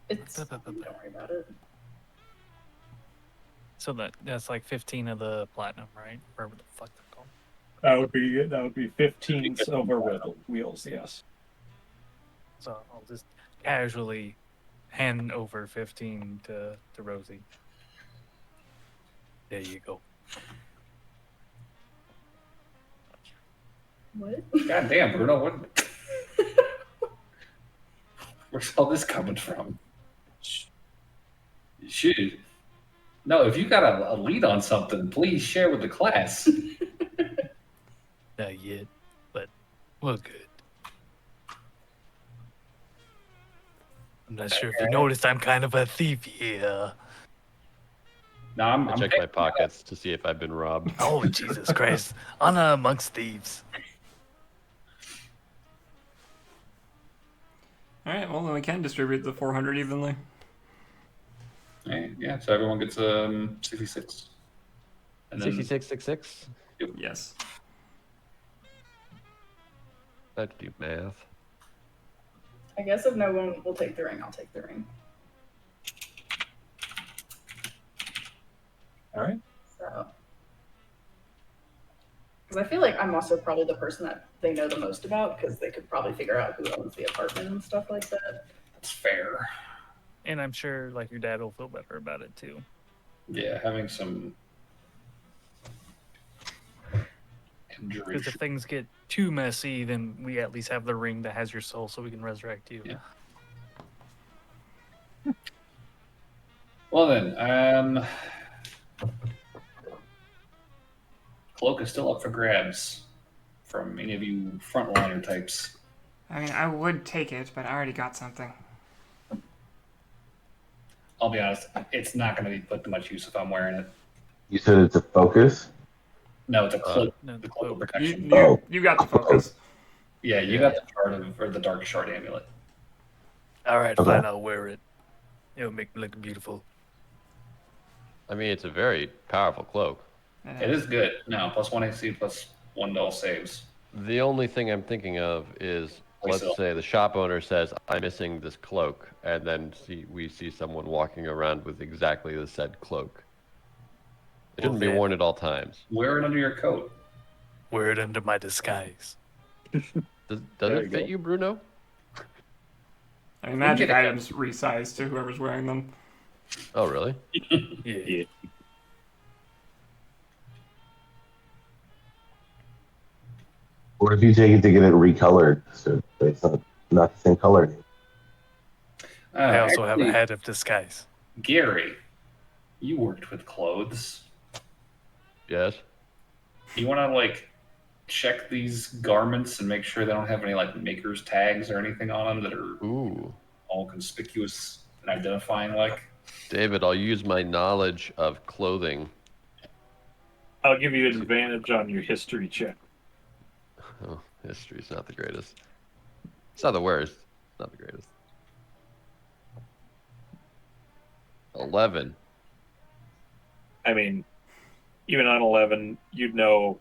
Speaker 5: Don't worry about it.
Speaker 6: So that's like 15 of the platinum, right? Whatever the fuck they're called.
Speaker 1: That would be 15 silver wheels. Yes.
Speaker 6: So I'll just casually hand over 15 to Rosie. There you go.
Speaker 5: What?
Speaker 4: God damn, Bruno, what? Where's all this coming from? Shoot. No, if you got a lead on something, please share with the class.
Speaker 6: Not yet, but we're good. I'm not sure if you noticed I'm kind of a thief here.
Speaker 4: No,
Speaker 3: I
Speaker 4: I'm
Speaker 3: check my pockets to see if I've been robbed.
Speaker 6: Oh, Jesus Christ. Honor amongst thieves.
Speaker 2: All right, well, then we can distribute the 400 evenly.
Speaker 4: Yeah, so everyone gets 66. And then
Speaker 3: 6666.
Speaker 2: Yes.
Speaker 3: I have to do math.
Speaker 5: I guess if no one will take the ring, I'll take the ring.
Speaker 1: All right.
Speaker 5: So, because I feel like I'm also probably the person that they know the most about, because they could probably figure out who owns the apartment and stuff like that.
Speaker 4: that's fair.
Speaker 6: And I'm sure like your dad will feel better about it too.
Speaker 4: Yeah, having some injury.
Speaker 6: Because if things get too messy, then we at least have the ring that has your soul so we can resurrect you.
Speaker 4: Yeah. Well then, cloak is still up for grabs from any of you frontliner types.
Speaker 2: I mean, I would take it, but I already got something.
Speaker 4: I'll be honest, it's not going to be put to much use if I'm wearing it.
Speaker 7: You said it's a focus?
Speaker 4: No, it's a cloak.
Speaker 6: No,
Speaker 4: The cloak of
Speaker 6: cloak.
Speaker 4: protection.
Speaker 2: You got the focus.
Speaker 4: Yeah, you got the shard of, or the dark shard amulet.
Speaker 6: All right,
Speaker 7: Okay.
Speaker 6: fine, I'll wear it. It'll make me look beautiful.
Speaker 3: I mean, it's a very powerful cloak.
Speaker 4: It is good. No, plus 1 AC, plus 1 to all saves.
Speaker 3: The only thing I'm thinking of is, let's
Speaker 4: Myself.
Speaker 3: say the shop owner says, I'm missing this cloak, and then we see someone walking around with exactly the said cloak. It shouldn't be
Speaker 6: then-
Speaker 3: worn at all times.
Speaker 4: Wear it under your coat.
Speaker 6: Wear it under my disguise.
Speaker 3: Does
Speaker 1: There
Speaker 3: it
Speaker 1: you
Speaker 3: fit
Speaker 1: go.
Speaker 3: you, Bruno?
Speaker 2: I mean, magic
Speaker 4: get it.
Speaker 2: items resize to whoever's wearing them.
Speaker 3: Oh, really?
Speaker 6: Yeah.
Speaker 7: What if you take it to get it recolored so it's not the same color?
Speaker 6: I also have a
Speaker 4: actually,
Speaker 6: head of disguise.
Speaker 4: Gary, you worked with clothes.
Speaker 3: Yes.
Speaker 4: You want to like check these garments and make sure they don't have any like maker's tags or anything on them that are
Speaker 3: Ooh.
Speaker 4: all conspicuous and identifying like?
Speaker 3: David, I'll use my knowledge of clothing.
Speaker 1: I'll give you an advantage on your history check.
Speaker 3: Oh, history's not the greatest. It's not the worst. It's not the greatest. 11.
Speaker 1: I mean, even on 11, you'd know.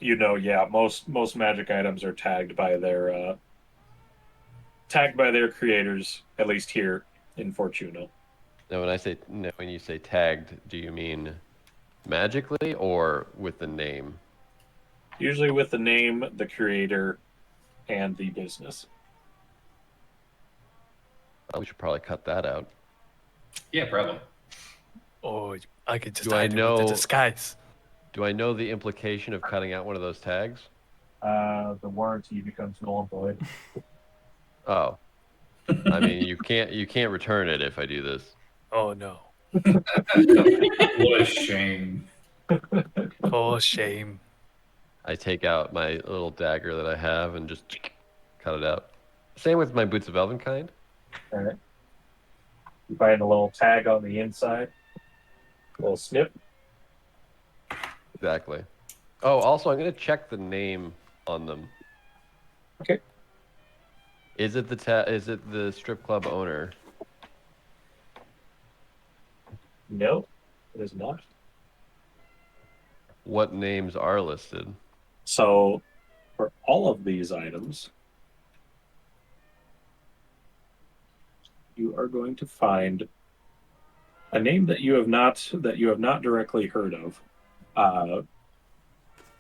Speaker 1: Yeah, most magic items are tagged by their creators, at least here in Fortuna.
Speaker 3: Now, when you say tagged, do you mean magically or with the name?
Speaker 1: Usually with the name, the creator, and the business.
Speaker 3: Oh, we should probably cut that out.
Speaker 4: Yeah, probably.
Speaker 6: Oh, I could just
Speaker 3: Do I
Speaker 6: hide it with the
Speaker 3: know-
Speaker 6: disguise.
Speaker 3: Do I know the implication of cutting out one of those tags?
Speaker 1: The warranty becomes null and void.
Speaker 3: Oh. I mean, you can't return it if I do this.
Speaker 6: Oh no.
Speaker 4: What a shame.
Speaker 6: Oh shame.
Speaker 3: I take out my little dagger that I have and just cut it out. Same with my boots of Elvenkind.
Speaker 1: All right. You find a little tag on the inside. A little snip.
Speaker 3: Exactly. Oh, also, I'm going to check the name on them.
Speaker 1: Okay.
Speaker 3: Is it the strip club owner?
Speaker 1: No, it is not.
Speaker 3: What names are listed?
Speaker 1: So, for all of these items, you are going to find a name that you have not directly heard of.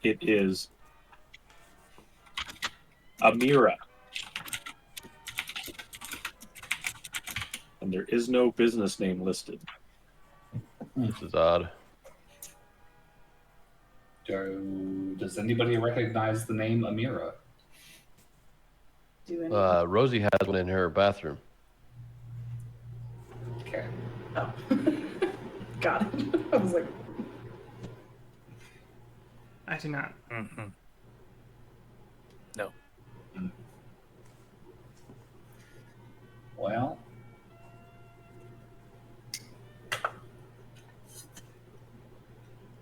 Speaker 1: It is Amira, and there is no business name listed.
Speaker 3: This is odd.
Speaker 4: Does anybody recognize the name Amira?
Speaker 5: Do any?
Speaker 3: Rosie has one in her bathroom.
Speaker 4: Okay.
Speaker 5: Oh. Got it. I was like,
Speaker 2: I do not.
Speaker 6: Mm-hmm. No.
Speaker 4: Well,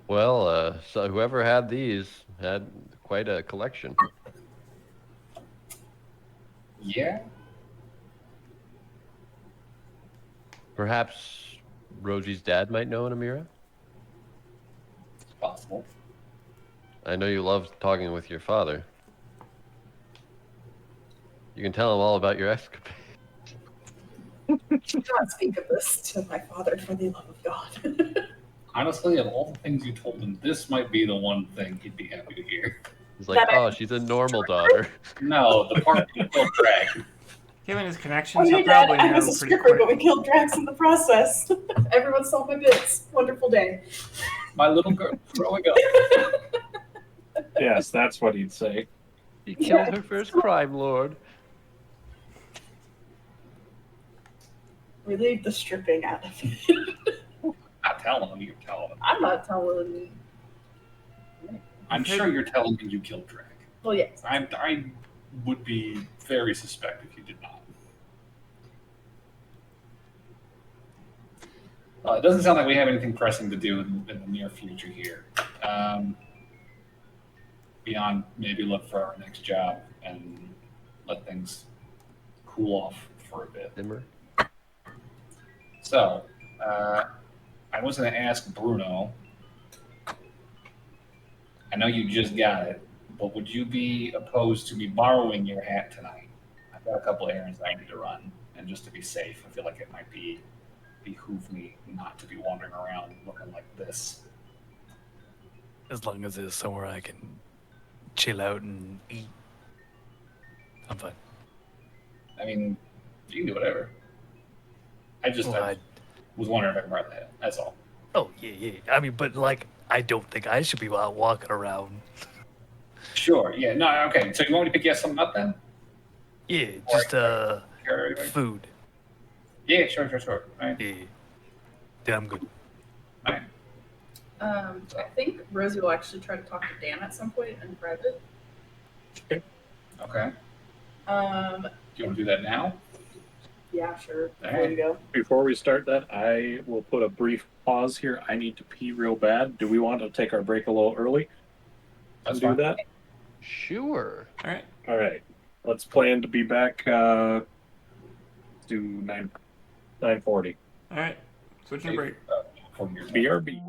Speaker 3: Well, so whoever had these had quite a collection.
Speaker 4: Yeah.
Speaker 3: Perhaps Rosie's dad might know an Amira?
Speaker 4: It's possible.
Speaker 3: I know you love talking with your father. You can tell him all about your escapade.
Speaker 5: Do not speak of this to my father for the love of God.
Speaker 4: Honestly, of all the things you told him, this might be the one thing he'd be happy to hear.
Speaker 3: He's like, oh, she's a normal daughter.
Speaker 4: No, the part you killed Drag.
Speaker 2: Given his
Speaker 5: Oh,
Speaker 2: connections,
Speaker 5: hey,
Speaker 2: he'll
Speaker 5: Dad,
Speaker 2: probably
Speaker 5: I
Speaker 2: know
Speaker 5: was a
Speaker 2: pretty
Speaker 5: stripper,
Speaker 2: quick.
Speaker 5: but we killed Drax in the process. Everyone saw my bits. Wonderful day.
Speaker 4: My little girl growing up.
Speaker 1: Yes, that's what he'd say.
Speaker 3: He killed her first crime lord.
Speaker 5: We leave the stripping out of it.
Speaker 4: Not telling him, you're telling him.
Speaker 5: I'm not telling.
Speaker 4: I'm sure you're telling him you killed Drag.
Speaker 5: Well, yes.
Speaker 4: I would be very suspect if you did not. It doesn't sound like we have anything pressing to do in the near future here. Beyond maybe look for our next job and let things cool off for a bit.
Speaker 3: Dimmer.
Speaker 4: So, I was going to ask Bruno. I know you just got it, but would you be opposed to me borrowing your hat tonight? I've got a couple errands I need to run, and just to be safe, I feel like it might behoove me not to be wandering around looking like this.
Speaker 6: As long as it's somewhere I can chill out and eat, I'm fine.
Speaker 4: I mean, you can do whatever. I was wondering if I could borrow the hat. That's all.
Speaker 6: Oh, yeah. I mean, but, like, I don't think I should be out walking around.
Speaker 4: Sure. Yeah. No. Okay. So you want me to pick you something up then?
Speaker 6: Yeah,
Speaker 4: Or
Speaker 6: just,
Speaker 4: Sure. Anyway.
Speaker 6: food.
Speaker 4: Yeah. Sure. All right.
Speaker 6: Yeah. Yeah, I'm good.
Speaker 4: All right.
Speaker 5: I think Rosie will actually try to talk to Dan at some point in private.
Speaker 4: Okay.
Speaker 5: Um,
Speaker 4: Do you want to do that now?
Speaker 5: yeah, sure.
Speaker 4: All
Speaker 5: Before
Speaker 4: right.
Speaker 5: you go.
Speaker 1: Before we start that, I will put a brief pause here. I need to pee real bad. Do we want to take our break a little early?
Speaker 4: That's
Speaker 1: Do
Speaker 4: fine.
Speaker 1: that?
Speaker 3: Sure.
Speaker 2: All right.
Speaker 1: All right. Let's plan to be back to 9:40.
Speaker 2: All right. Switching break.
Speaker 4: From your
Speaker 1: BRB.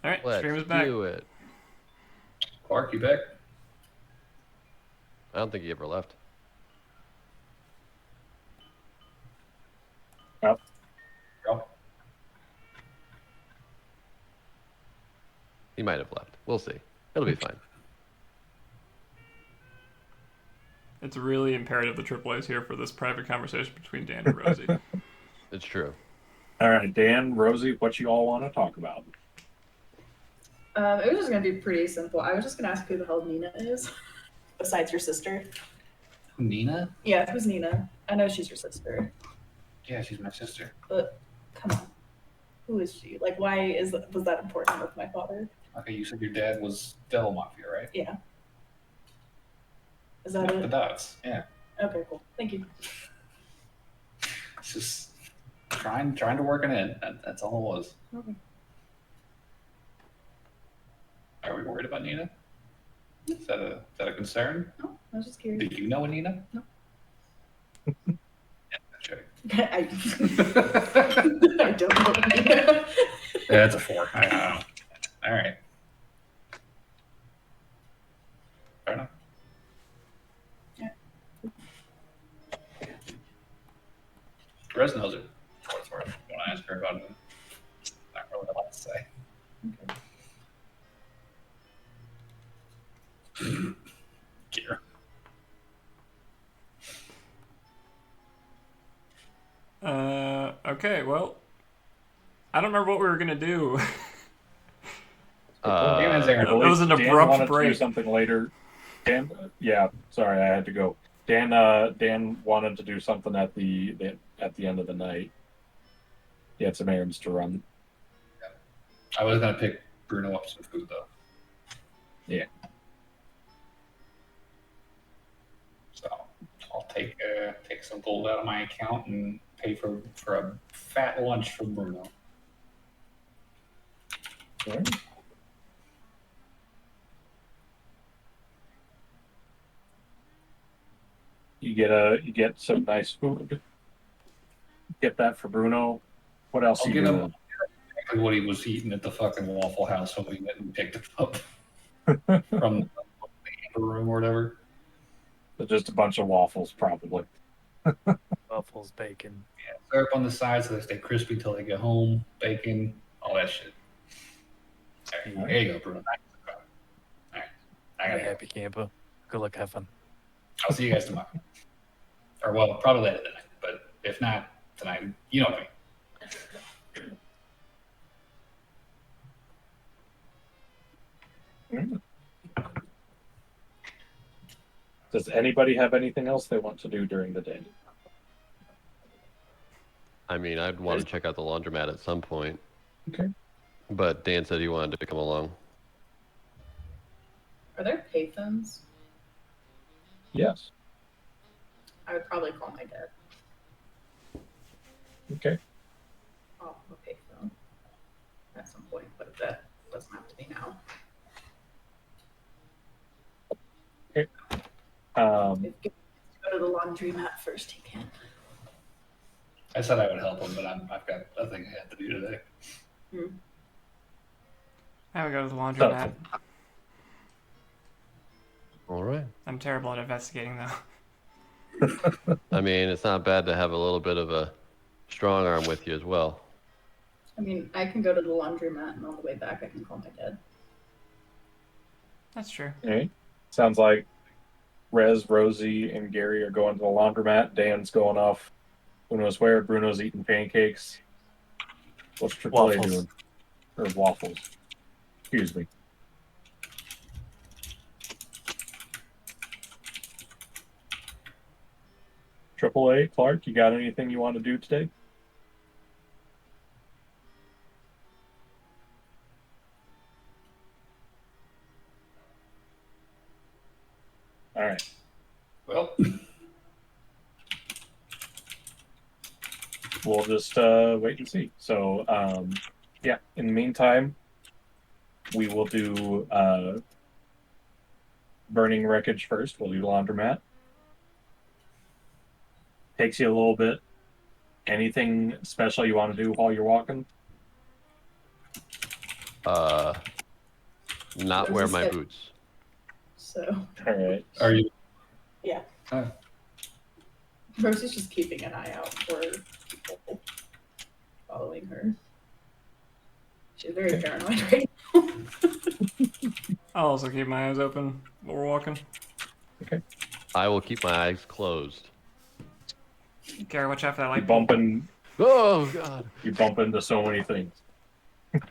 Speaker 2: All right,
Speaker 3: Let's
Speaker 2: stream is back.
Speaker 3: do it.
Speaker 4: Clark, you back?
Speaker 3: I don't think he ever left.
Speaker 1: Well,
Speaker 4: Go.
Speaker 3: He might have left. We'll see. It'll be fine.
Speaker 2: It's really imperative the AAA is here for this private conversation between Dan and Rosie.
Speaker 3: It's true.
Speaker 1: all right, Dan, Rosie, what you all want to talk about?
Speaker 5: It was just gonna be pretty simple. I was just gonna ask who the hell Nina is, besides your sister.
Speaker 4: Nina?
Speaker 5: Yeah, who's Nina? I know she's your sister,
Speaker 4: Yeah, she's my sister.
Speaker 5: but come on, who is she? Like, why was that important with my father?
Speaker 4: Okay, you said your dad was Devil Mafia, right?
Speaker 5: Yeah. Is that
Speaker 4: Connect the
Speaker 5: it?
Speaker 4: dots. Yeah.
Speaker 5: Okay, cool. Thank you.
Speaker 4: It's just trying to work it in. That's all it was.
Speaker 5: Okay.
Speaker 4: Are we worried about Nina? Is that a concern?
Speaker 5: No, I was just curious.
Speaker 4: Did you know a Nina?
Speaker 5: No.
Speaker 4: Yeah, check.
Speaker 5: I, I don't know.
Speaker 4: Yeah, that's a 4. I don't know. All right. Fair enough.
Speaker 5: Yeah.
Speaker 4: Rez knows it. For what it's worth. When I ask her about it, not really a lot to say. Gear.
Speaker 2: Okay, well, I don't remember what we were gonna do.
Speaker 4: Damon's
Speaker 1: I
Speaker 4: there.
Speaker 1: believe
Speaker 2: It was an
Speaker 1: Dan
Speaker 2: abrupt
Speaker 1: wanted to do
Speaker 2: break.
Speaker 1: something later. Dan, yeah, sorry, I had to go. Dan wanted to do something at the end of the night. He had some errands to run.
Speaker 4: I was gonna pick Bruno up some food though.
Speaker 1: Yeah.
Speaker 4: So I'll take some gold out of my account and pay for a fat lunch for Bruno.
Speaker 1: All right. You get some nice food. Get that for Bruno. What else
Speaker 4: I'll
Speaker 1: you
Speaker 4: get
Speaker 1: doing?
Speaker 4: him exactly what he was eating at the fucking Waffle House when we went and picked it up from the room or whatever.
Speaker 1: Just a bunch of waffles, probably.
Speaker 6: Waffles, bacon.
Speaker 4: Yeah, syrup on the side so they stay crispy till they get home. Bacon, all that shit. There you go, Bruno. All right, I
Speaker 6: I'm a
Speaker 4: gotta go.
Speaker 6: happy camper. Good luck, have fun.
Speaker 4: I'll see you guys tomorrow. Or well, probably later tonight. But if not tonight, you know what I mean.
Speaker 1: Does anybody have anything else they want to do during the day?
Speaker 3: I mean, I'd want to check out the laundromat at some point.
Speaker 1: Okay.
Speaker 3: But Dan said he wanted to come along.
Speaker 5: Are there payphones?
Speaker 1: Yes.
Speaker 5: I would probably call my dad.
Speaker 1: Okay.
Speaker 5: I'll have a payphone at some point, but that doesn't have to be now. If you go to the laundromat first, he can.
Speaker 4: I said I would help him, but I've got a thing I have to do today.
Speaker 2: I would go to the laundromat.
Speaker 3: All right.
Speaker 2: I'm terrible at investigating, though.
Speaker 3: I mean, it's not bad to have a little bit of a strong arm with you as well.
Speaker 5: I mean, I can go to the laundromat, and on the way back, I can call my dad.
Speaker 2: That's true.
Speaker 1: All right. Sounds like Rez, Rosie, and Gary are going to the laundromat. Dan's going off who knows where. Bruno's eating pancakes. What's AAA
Speaker 6: Waffles.
Speaker 1: doing? Or waffles. Excuse me. AAA, Clark, you got anything you want to do today? All right.
Speaker 4: Well,
Speaker 1: We'll just wait and see. So, yeah, in the meantime, we will do burning wreckage first. We'll do laundromat. Takes you a little bit. Anything special you want to do while you're walking?
Speaker 3: not wear my boots.
Speaker 5: So
Speaker 1: All right.
Speaker 4: Are you?
Speaker 5: yeah,
Speaker 4: Oh.
Speaker 5: Rosie's just keeping an eye out for people following her. She's very paranoid right now.
Speaker 2: I'll also keep my eyes open while we're walking.
Speaker 3: I will keep my eyes closed.
Speaker 2: Gary, watch out for that
Speaker 1: You
Speaker 2: light
Speaker 1: bump
Speaker 2: bulb.
Speaker 1: in,
Speaker 3: Oh God.
Speaker 1: you bump into so many things.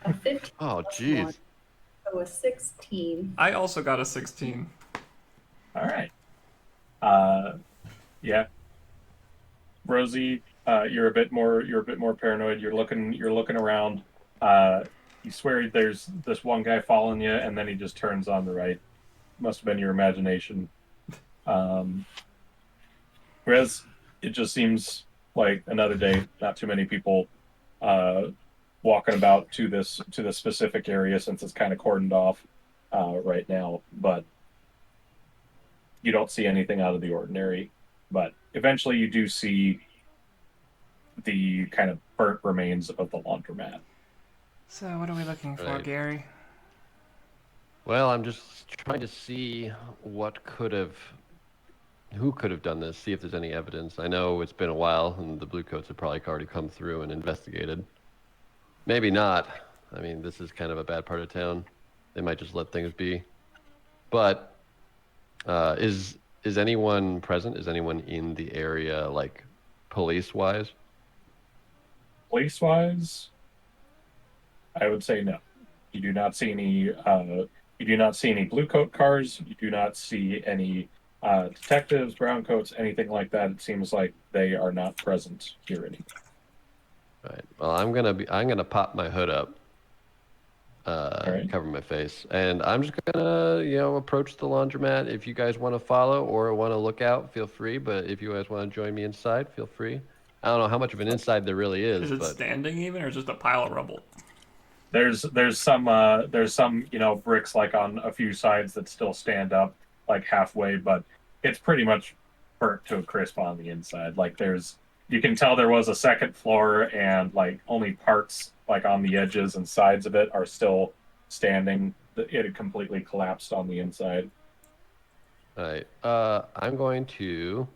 Speaker 5: A 15
Speaker 3: Oh
Speaker 5: plus
Speaker 3: jeez.
Speaker 5: 1, so a 16.
Speaker 2: I also got a 16.
Speaker 1: All right. Yeah. Rosie, you're a bit more paranoid. You're looking around. You swear there's this one guy following you, and then he just turns on the right. Must have been your imagination. Whereas it just seems like another day. Not too many people walking about to this specific area since it's kind of cordoned off right now. But you don't see anything out of the ordinary. But eventually, you do see the kind of burnt remains of the laundromat.
Speaker 2: So, what are we looking for,
Speaker 3: Right.
Speaker 2: Gary?
Speaker 3: Well, I'm just trying to see who could have done this, see if there's any evidence. I know it's been a while, and the Bluecoats have probably already come through and investigated. Maybe not. I mean, this is kind of a bad part of town. They might just let things be. But is anyone present? Is anyone in the area, like, police-wise?
Speaker 1: Police-wise, I would say no. You do not see any. You do not see any blue coat cars. You do not see any detectives, brown coats, anything like that. It seems like they are not present here anymore.
Speaker 3: Right. Well, I'm gonna pop my hood up,
Speaker 1: right.
Speaker 3: cover my face, and I'm just gonna, approach the laundromat. If you guys want to follow or want to look out, feel free. But if you guys want to join me inside, feel free. I don't know how much of an inside there really is,
Speaker 2: Is it
Speaker 3: but
Speaker 2: standing even, or just a pile of rubble?
Speaker 1: There's some bricks like on a few sides that still stand up like halfway, but it's pretty much burnt to a crisp on the inside. Like you can tell there was a second floor, and like only parts like on the edges and sides of it are still standing. It had completely collapsed on the inside.
Speaker 3: all right. I'm going to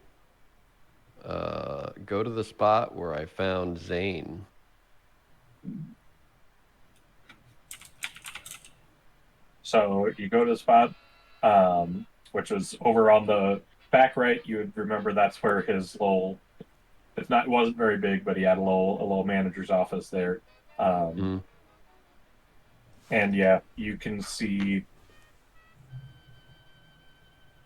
Speaker 3: go to the spot where I found Zane.
Speaker 1: So you go to the spot, which was over on the back right. You would remember that's where his little. It wasn't very big, but he had a little manager's office there. And yeah, you can see.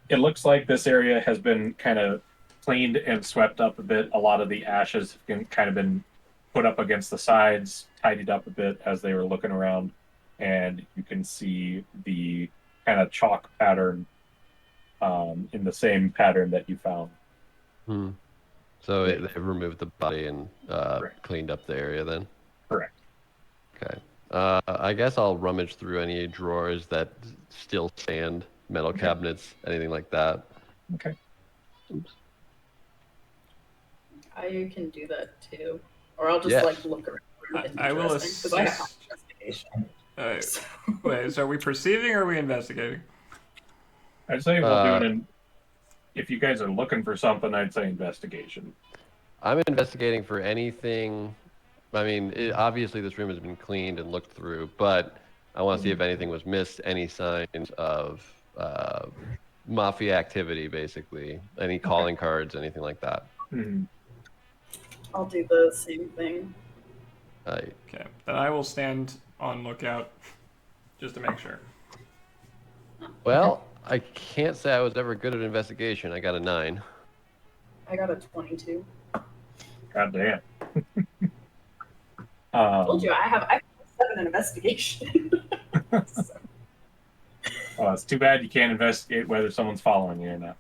Speaker 1: It looks like this area has been kind of cleaned and swept up a bit. A lot of the ashes have kind of been put up against the sides, tidied up a bit as they were looking around, and you can see the kind of chalk pattern in the same pattern that you found.
Speaker 3: So they've removed the body and
Speaker 1: Correct.
Speaker 3: cleaned up the area then?
Speaker 1: Correct.
Speaker 3: Okay. I guess I'll rummage through any drawers that still stand, metal cabinets, anything like that.
Speaker 1: Okay.
Speaker 5: I can do that too. Or I'll just
Speaker 3: Yes.
Speaker 5: like look around.
Speaker 2: I will
Speaker 5: Because I have
Speaker 2: assist.
Speaker 5: investigation. So.
Speaker 2: Wait, so are we perceiving or are we investigating?
Speaker 1: I'd say we'll do it if you guys are looking for something, I'd say investigation.
Speaker 3: I'm investigating for anything. I mean, obviously this room has been cleaned and looked through, but I want to see if anything was missed, any signs of mafia activity, basically, any calling cards, anything like that.
Speaker 1: Mm-hmm.
Speaker 5: I'll do the same thing.
Speaker 2: Okay, then I will stand on lookout just to make sure.
Speaker 3: Well, I can't say I was ever good at investigation. I got a 9.
Speaker 5: I got a 22.
Speaker 1: God damn.
Speaker 5: I told you I have 7 in investigation. So.
Speaker 1: Well, it's too bad you can't investigate whether someone's following you or not.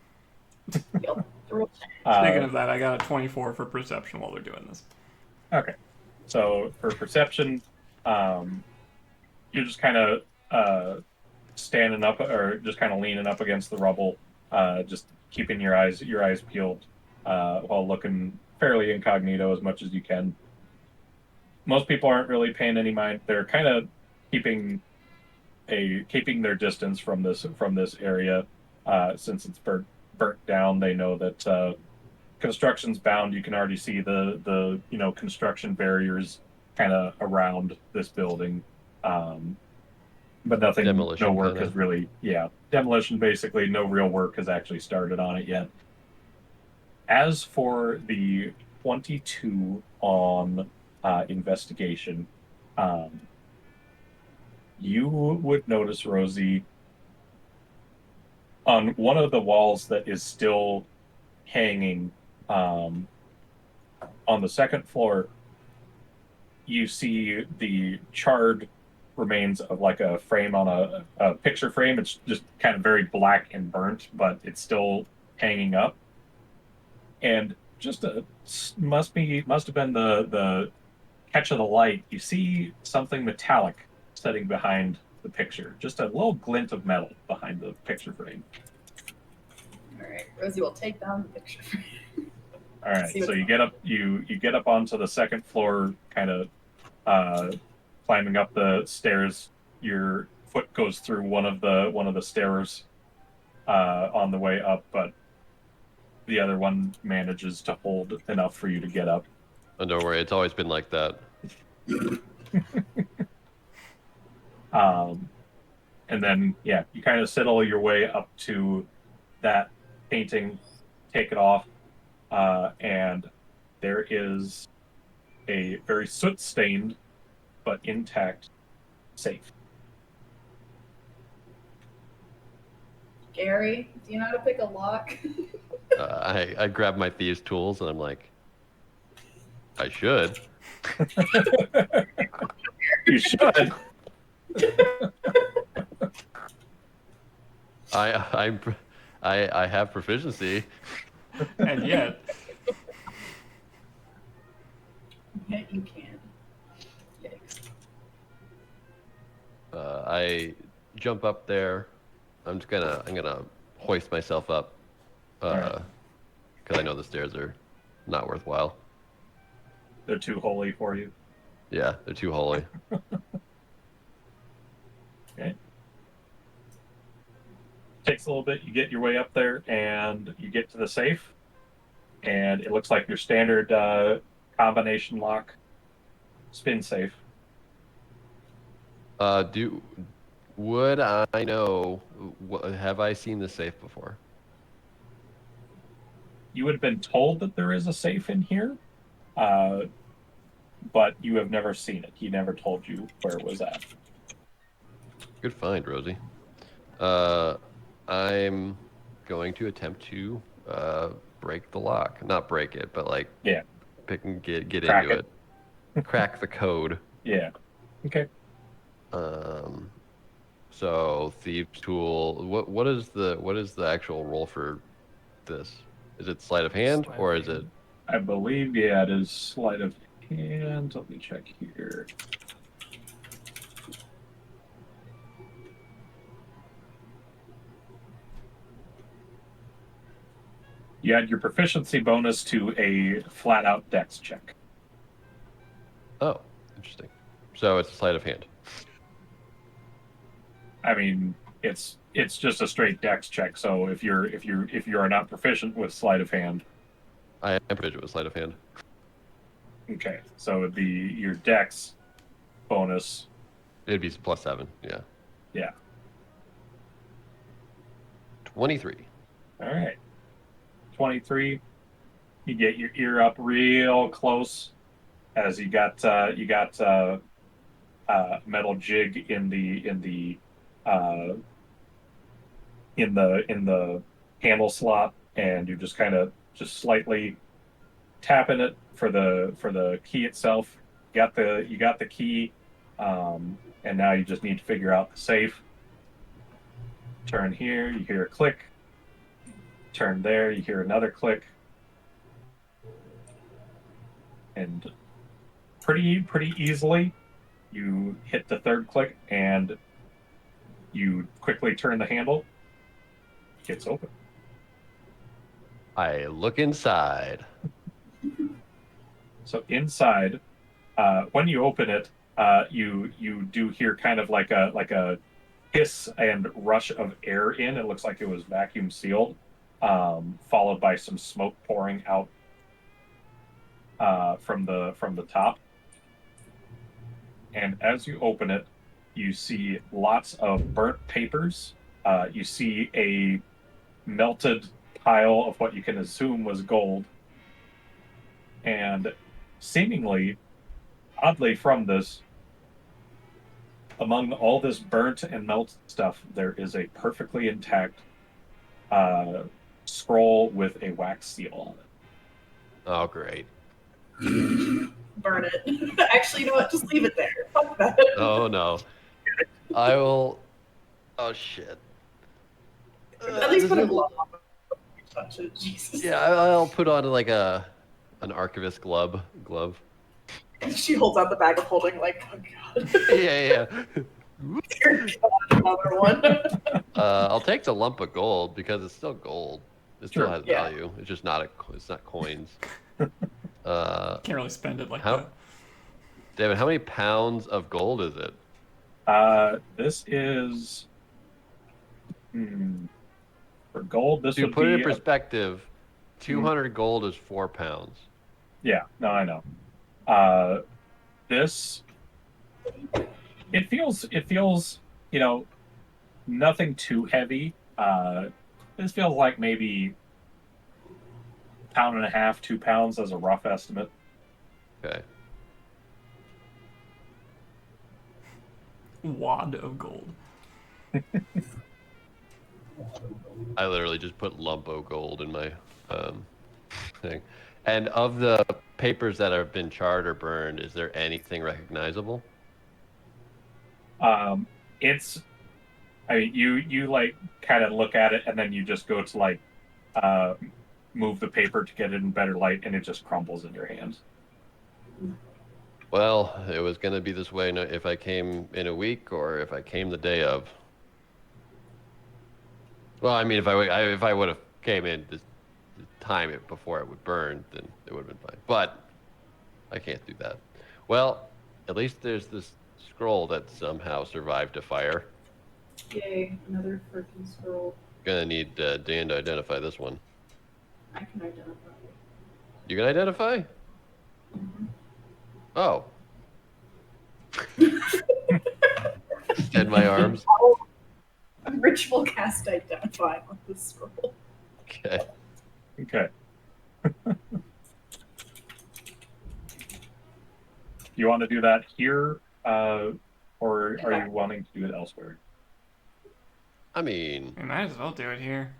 Speaker 5: Yep.
Speaker 2: Speaking of that, I got a 24 for perception while they're doing this.
Speaker 1: Okay. So for perception, you're just kind of standing up or just kind of leaning up against the rubble, just keeping your eyes peeled while looking fairly incognito as much as you can. Most people aren't really paying any mind. They're kind of keeping their distance from this area, since it's burnt down. They know that construction's bound. You can already see the construction barriers kind of around this building, but nothing.
Speaker 3: Demolition,
Speaker 1: No work
Speaker 3: kinda.
Speaker 1: has really. Yeah, demolition. Basically, no real work has actually started on it yet. As for the 22 on investigation, you would notice, Rosie, on one of the walls that is still hanging on the second floor, you see the charred remains of like a frame on a picture frame. It's just kind of very black and burnt, but it's still hanging up. And just must have been the catch of the light. You see something metallic sitting behind the picture. Just a little glint of metal behind the picture frame.
Speaker 5: All right, Rosie will take down the picture.
Speaker 1: All right, so you get up onto the second floor, kind of climbing up the stairs. Your foot goes through one of the stairs on the way up, but the other one manages to hold enough for you to get up.
Speaker 3: And don't worry, it's always been like that.
Speaker 1: And then, yeah, you kind of settle your way up to that painting, take it off, and there is a very soot-stained but intact safe.
Speaker 5: Gary, do you know how to pick a lock?
Speaker 3: I grab my thieves' tools and I'm like, I should.
Speaker 1: You should.
Speaker 3: I have proficiency.
Speaker 2: And yet,
Speaker 5: Yeah, you can. Yikes.
Speaker 3: I jump up there. I'm gonna hoist myself up, because I know the stairs are not worthwhile.
Speaker 1: They're too holy for you.
Speaker 3: Yeah, they're too holy.
Speaker 1: Okay. Takes a little bit. You get your way up there, and you get to the safe, and it looks like your standard combination lock spin safe.
Speaker 3: Would I know? Have I seen the safe before?
Speaker 1: You would have been told that there is a safe in here, but you have never seen it. He never told you where it was at.
Speaker 3: Good find, Rosie. I'm going to attempt to break the lock. Not break it, but like pick and get
Speaker 1: Crack
Speaker 3: into it. Crack the code.
Speaker 1: Yeah. Okay.
Speaker 3: So thieves' tool. What is the actual roll for this? Is it sleight of hand
Speaker 6: Sleight of
Speaker 3: or is
Speaker 6: hand.
Speaker 3: it?
Speaker 1: I believe, it is sleight of hand. Let me check here. You add your proficiency bonus to a flat-out dex check.
Speaker 3: Oh, interesting. So it's sleight of hand.
Speaker 1: I mean, it's just a straight dex check. So if you are not proficient with sleight of hand,
Speaker 3: I am proficient with sleight of hand.
Speaker 1: okay, so it'd be your dex bonus.
Speaker 3: It'd be +7. Yeah.
Speaker 1: Yeah.
Speaker 3: 23.
Speaker 1: All right. 23. You get your ear up real close as you got metal jig in the handle slot, and you're just kind of slightly tapping it for the key itself. You got the key, and now you just need to figure out the safe. Turn here, you hear a click. Turn there, you hear another click. And pretty easily, you hit the third click, and you quickly turn the handle. It gets open.
Speaker 3: I look inside.
Speaker 1: So inside, when you open it, you do hear kind of like a hiss and rush of air in. It looks like it was vacuum sealed, followed by some smoke pouring out from the top. And as you open it, you see lots of burnt papers. You see a melted pile of what you can assume was gold. And seemingly, oddly from this, among all this burnt and melted stuff, there is a perfectly intact scroll with a wax seal on it.
Speaker 3: Oh, great.
Speaker 5: Burn it. Actually, you know what? Just leave it there. Fuck that.
Speaker 3: Oh, no. I will... Oh, shit.
Speaker 5: At least put a
Speaker 3: this is-
Speaker 5: glove on. Touch it. Jesus.
Speaker 3: Yeah, I'll put on like an archivist glove.
Speaker 5: She holds out the bag of holding, like, oh god.
Speaker 3: Yeah.
Speaker 5: Dear God, another one.
Speaker 3: I'll take the lump of gold because it's still gold. It still
Speaker 1: Sure,
Speaker 3: has
Speaker 5: yeah.
Speaker 3: value. It's just not it's not coins.
Speaker 2: Can't really spend it like that.
Speaker 3: David, how many pounds of gold is it?
Speaker 1: This is for gold. This
Speaker 3: To
Speaker 1: would
Speaker 3: put it in
Speaker 1: be
Speaker 3: perspective, 200 gold is 4 pounds.
Speaker 1: yeah. No, I know. This it feels nothing too heavy. This feels like maybe 1.5 pounds, 2 pounds as a rough estimate.
Speaker 3: Okay.
Speaker 2: Wad of gold.
Speaker 3: I literally just put lump of gold in my thing. And of the papers that have been charred or burned, is there anything recognizable?
Speaker 1: You like kind of look at it and then you just go to like move the paper to get it in better light and it just crumbles in your hand.
Speaker 3: Well, it was going to be this way if I came in a week or if I came the day of. Well, I mean, if I would have came in this time it before it would burn, then it would have been fine. But I can't do that. Well, at least there's this scroll that somehow survived a fire.
Speaker 5: Yay, another freaking scroll.
Speaker 3: Gonna need Dan to identify this one.
Speaker 5: I can identify it.
Speaker 3: You can identify?
Speaker 5: Mhm.
Speaker 3: Oh. Extend my arms.
Speaker 5: Ritual cast identify on this scroll.
Speaker 3: Okay.
Speaker 1: Okay. You want to do that here, or are you wanting to do it elsewhere?
Speaker 3: I mean,
Speaker 2: We might as well do it here.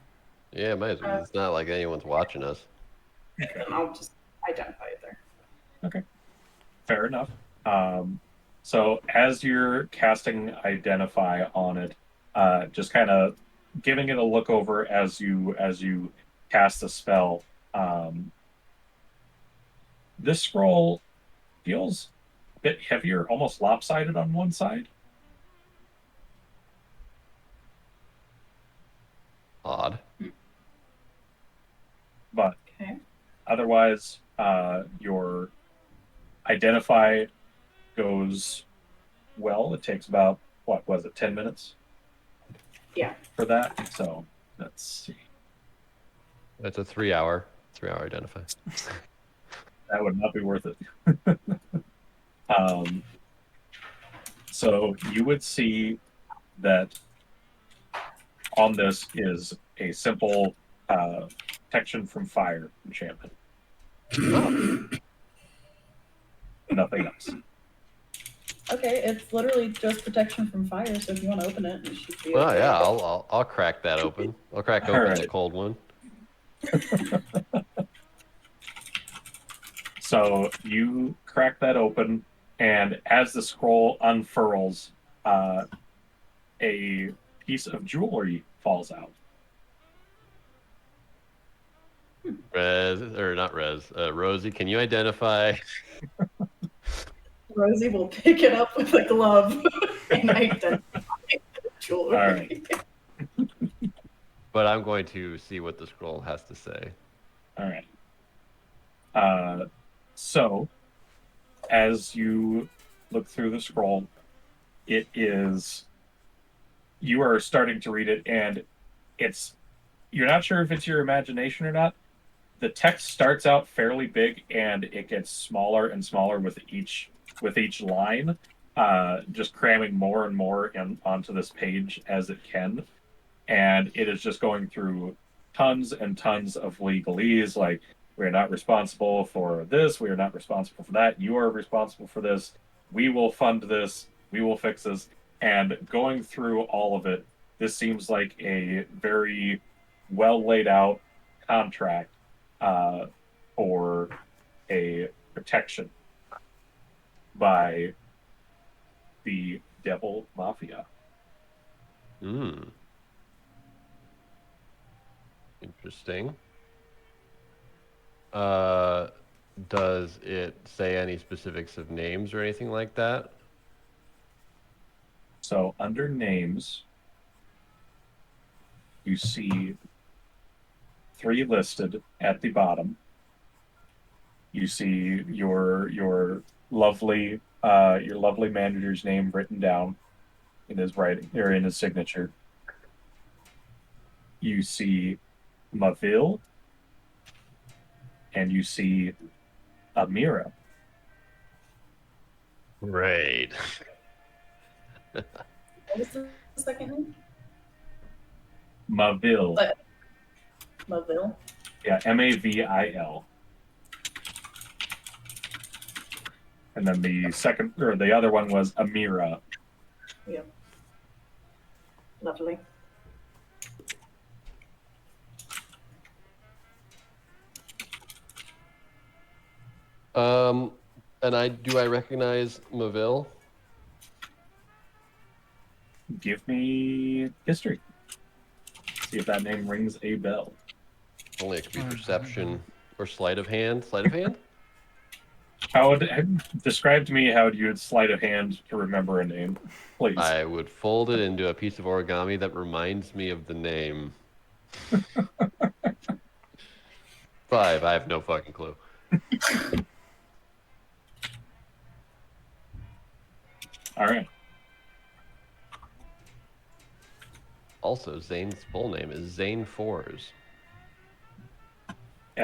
Speaker 3: yeah, might as well. It's not like anyone's watching us.
Speaker 5: And I'll just identify it there.
Speaker 1: Fair enough. So as you're casting Identify on it, just kind of giving it a look over as you cast the spell. This scroll feels a bit heavier, almost lopsided on one side.
Speaker 3: Odd.
Speaker 1: But
Speaker 5: Okay.
Speaker 1: otherwise, your Identify goes well. It takes about, what was it, 10 minutes?
Speaker 5: Yeah.
Speaker 1: For that. So let's see.
Speaker 3: That's a 3-hour identify.
Speaker 1: That would not be worth it. So you would see that on this is a simple protection from fire enchantment. Nothing else.
Speaker 5: Okay, it's literally just protection from fire, so if you want to open it, you should be
Speaker 3: Well,
Speaker 5: okay.
Speaker 3: yeah, I'll crack that open. I'll crack open
Speaker 1: Alright.
Speaker 3: the cold one.
Speaker 1: So you crack that open, and as the scroll unfurls, a piece of jewelry falls out.
Speaker 3: Rosie, can you identify?
Speaker 5: Rosie will pick it up with a glove and identify the jewelry.
Speaker 1: All right.
Speaker 3: But I'm going to see what the scroll has to say.
Speaker 1: All right. So, as you look through the scroll. It is. You are starting to read it, and it's. You're not sure if it's your imagination or not. The text starts out fairly big, and it gets smaller and smaller with each line, just cramming more and more onto this page as it can. And it is just going through tons and tons of legalese, like we are not responsible for this, we are not responsible for that, you are responsible for this, we will fund this, we will fix this. And going through all of it, this seems like a very well laid out contract for a protection by the Devil Mafia.
Speaker 3: Interesting. Does it say any specifics of names or anything like that?
Speaker 1: So under names, you see 3 listed at the bottom. You see your lovely manager's name written down in his writing or in his signature. You see Maville, and you see Amira.
Speaker 3: Right.
Speaker 5: What was the second name?
Speaker 1: Maville.
Speaker 5: Maville.
Speaker 1: Yeah, Mavil. And then the other one was Amira.
Speaker 5: Yep. Lovely.
Speaker 3: And I recognize Maville?
Speaker 1: Give me history. See if that name rings a bell.
Speaker 3: Only it could be perception or sleight of hand. Sleight of hand?
Speaker 1: Describe to me how you would sleight of hand to remember a name, please.
Speaker 3: I would fold it into a piece of origami that reminds me of the name. 5. I have no fucking clue.
Speaker 1: All right.
Speaker 3: Also, Zane's full name is Zane Fours.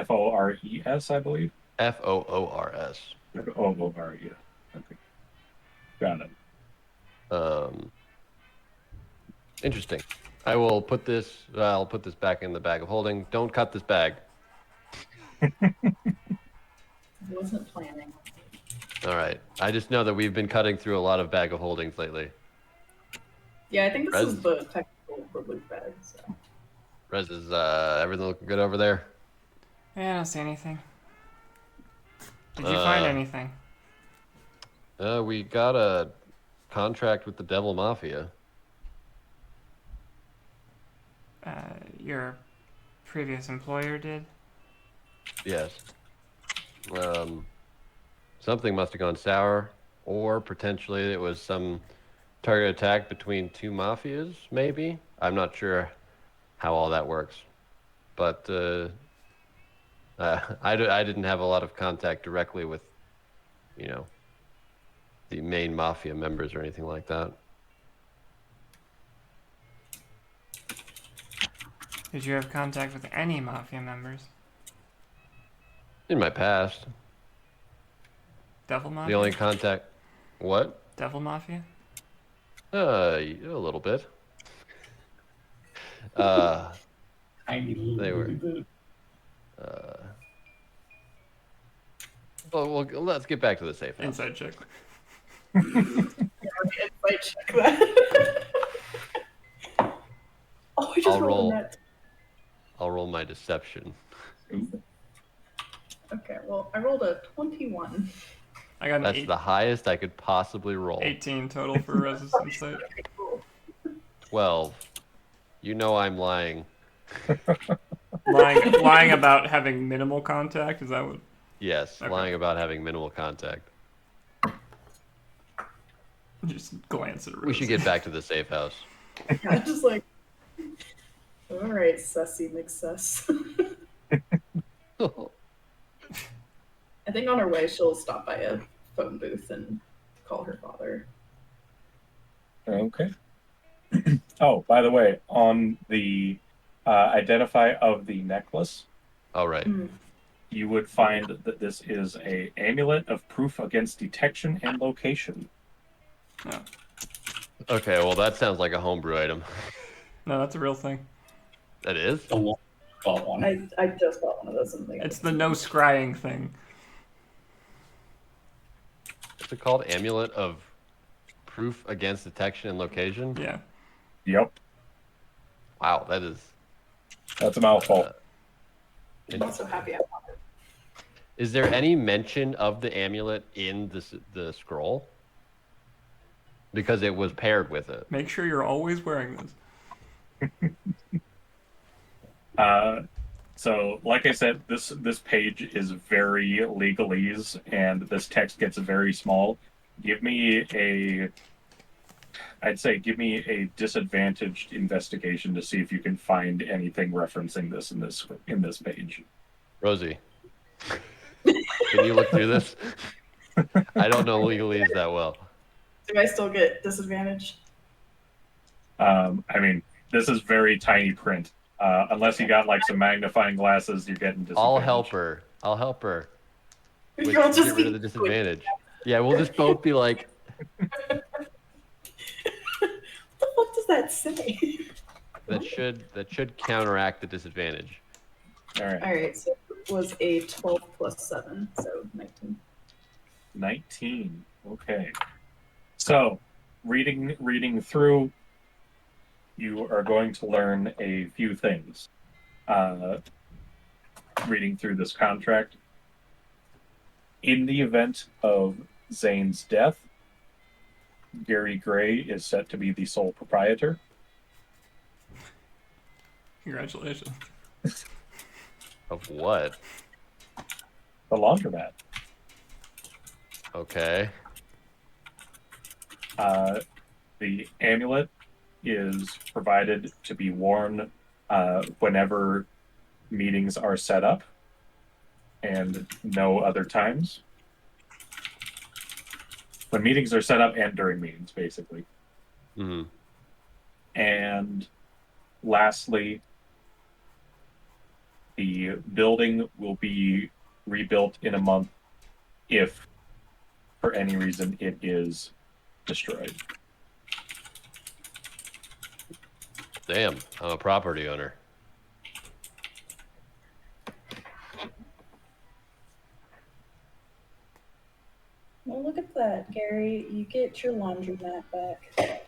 Speaker 1: Fores, I believe.
Speaker 3: Foors.
Speaker 1: Oors. Okay. Got it.
Speaker 3: Interesting. I will put this. I'll put this back in the bag of holding. Don't cut this bag.
Speaker 5: I wasn't planning.
Speaker 3: All right. I just know that we've been cutting through a lot of bag of holdings lately.
Speaker 5: Yeah, I think this
Speaker 3: Rez?
Speaker 5: is the technical release bag. So.
Speaker 3: Rez, is everything looking good over there?
Speaker 2: Yeah, I don't see anything. Did you find anything?
Speaker 3: We got a contract with the Devil Mafia.
Speaker 2: Your previous employer did?
Speaker 3: Yes. Something must have gone sour, or potentially it was some target attack between 2 mafias, maybe? I'm not sure how all that works. But I didn't have a lot of contact directly with, the main mafia members or anything like that.
Speaker 2: Did you have contact with any mafia members?
Speaker 3: In my past,
Speaker 2: Devil Mafia?
Speaker 3: the only contact... What?
Speaker 2: Devil Mafia?
Speaker 3: A little bit. They were... well, let's get back to the safe house.
Speaker 2: Inside check.
Speaker 5: Inside check that. Oh, I just rolled a net.
Speaker 3: I'll roll my deception.
Speaker 5: Okay, well, I rolled a 21.
Speaker 2: I got an
Speaker 3: That's the highest I could possibly roll.
Speaker 2: 18 total for Rez's insight.
Speaker 3: 12. You know I'm lying.
Speaker 2: lying about having minimal contact? Is that what?
Speaker 3: Yes,
Speaker 2: Okay.
Speaker 3: lying about having minimal contact.
Speaker 2: Just glance at Rosie.
Speaker 3: We should get back to the safe house.
Speaker 5: I'm just like, all right, sussy McSuss. I think on her way she'll stop by a phone booth and call her father.
Speaker 1: Okay. Oh, by the way, on the identify of the necklace,
Speaker 3: Oh, right.
Speaker 1: you would find that this is a amulet of proof against detection and location.
Speaker 2: No,
Speaker 3: Okay, well, that sounds like a homebrew item.
Speaker 2: no, that's a real thing.
Speaker 3: That is?
Speaker 4: The one bought one.
Speaker 5: I just bought one of those.
Speaker 2: It's the no scrying thing.
Speaker 3: What's it called? Amulet of proof against detection and location?
Speaker 2: Yeah.
Speaker 1: Yep,
Speaker 3: Wow,
Speaker 1: that's a mouthful.
Speaker 5: I'm so happy I bought it.
Speaker 3: Is there any mention of the amulet in the scroll? Because it was paired with it.
Speaker 2: Make sure you're always wearing this.
Speaker 1: So, like I said, this page is very legalese, and this text gets very small. Give me a disadvantaged investigation to see if you can find anything referencing this in this page.
Speaker 3: Rosie, can you look through this? I don't know legalese that well.
Speaker 5: Do I still get disadvantage?
Speaker 1: I mean, this is very tiny print. Unless you got like some magnifying glasses, you're getting disadvantage.
Speaker 3: I'll help her. With,
Speaker 5: You'll just
Speaker 3: get rid
Speaker 5: be
Speaker 3: of the disadvantage. Yeah, we'll just both be like,
Speaker 5: What the fuck does that say?
Speaker 3: that should counteract the disadvantage.
Speaker 1: All right.
Speaker 5: All right, so it was a 12 plus 7, so 19.
Speaker 1: 19. Okay. So, reading through, you are going to learn a few things. Reading through this contract. In the event of Zane's death, Gary Gray is set to be the sole proprietor.
Speaker 2: Congratulations.
Speaker 3: Of what?
Speaker 1: The laundromat.
Speaker 3: Okay.
Speaker 1: The amulet is provided to be worn whenever meetings are set up and no other times. When meetings are set up and during meetings, basically.
Speaker 3: Mm-hmm.
Speaker 1: And lastly, the building will be rebuilt in a month if, for any reason, it is destroyed.
Speaker 3: Damn, I'm a property owner.
Speaker 5: Well, look at that, Gary. You get your laundromat back.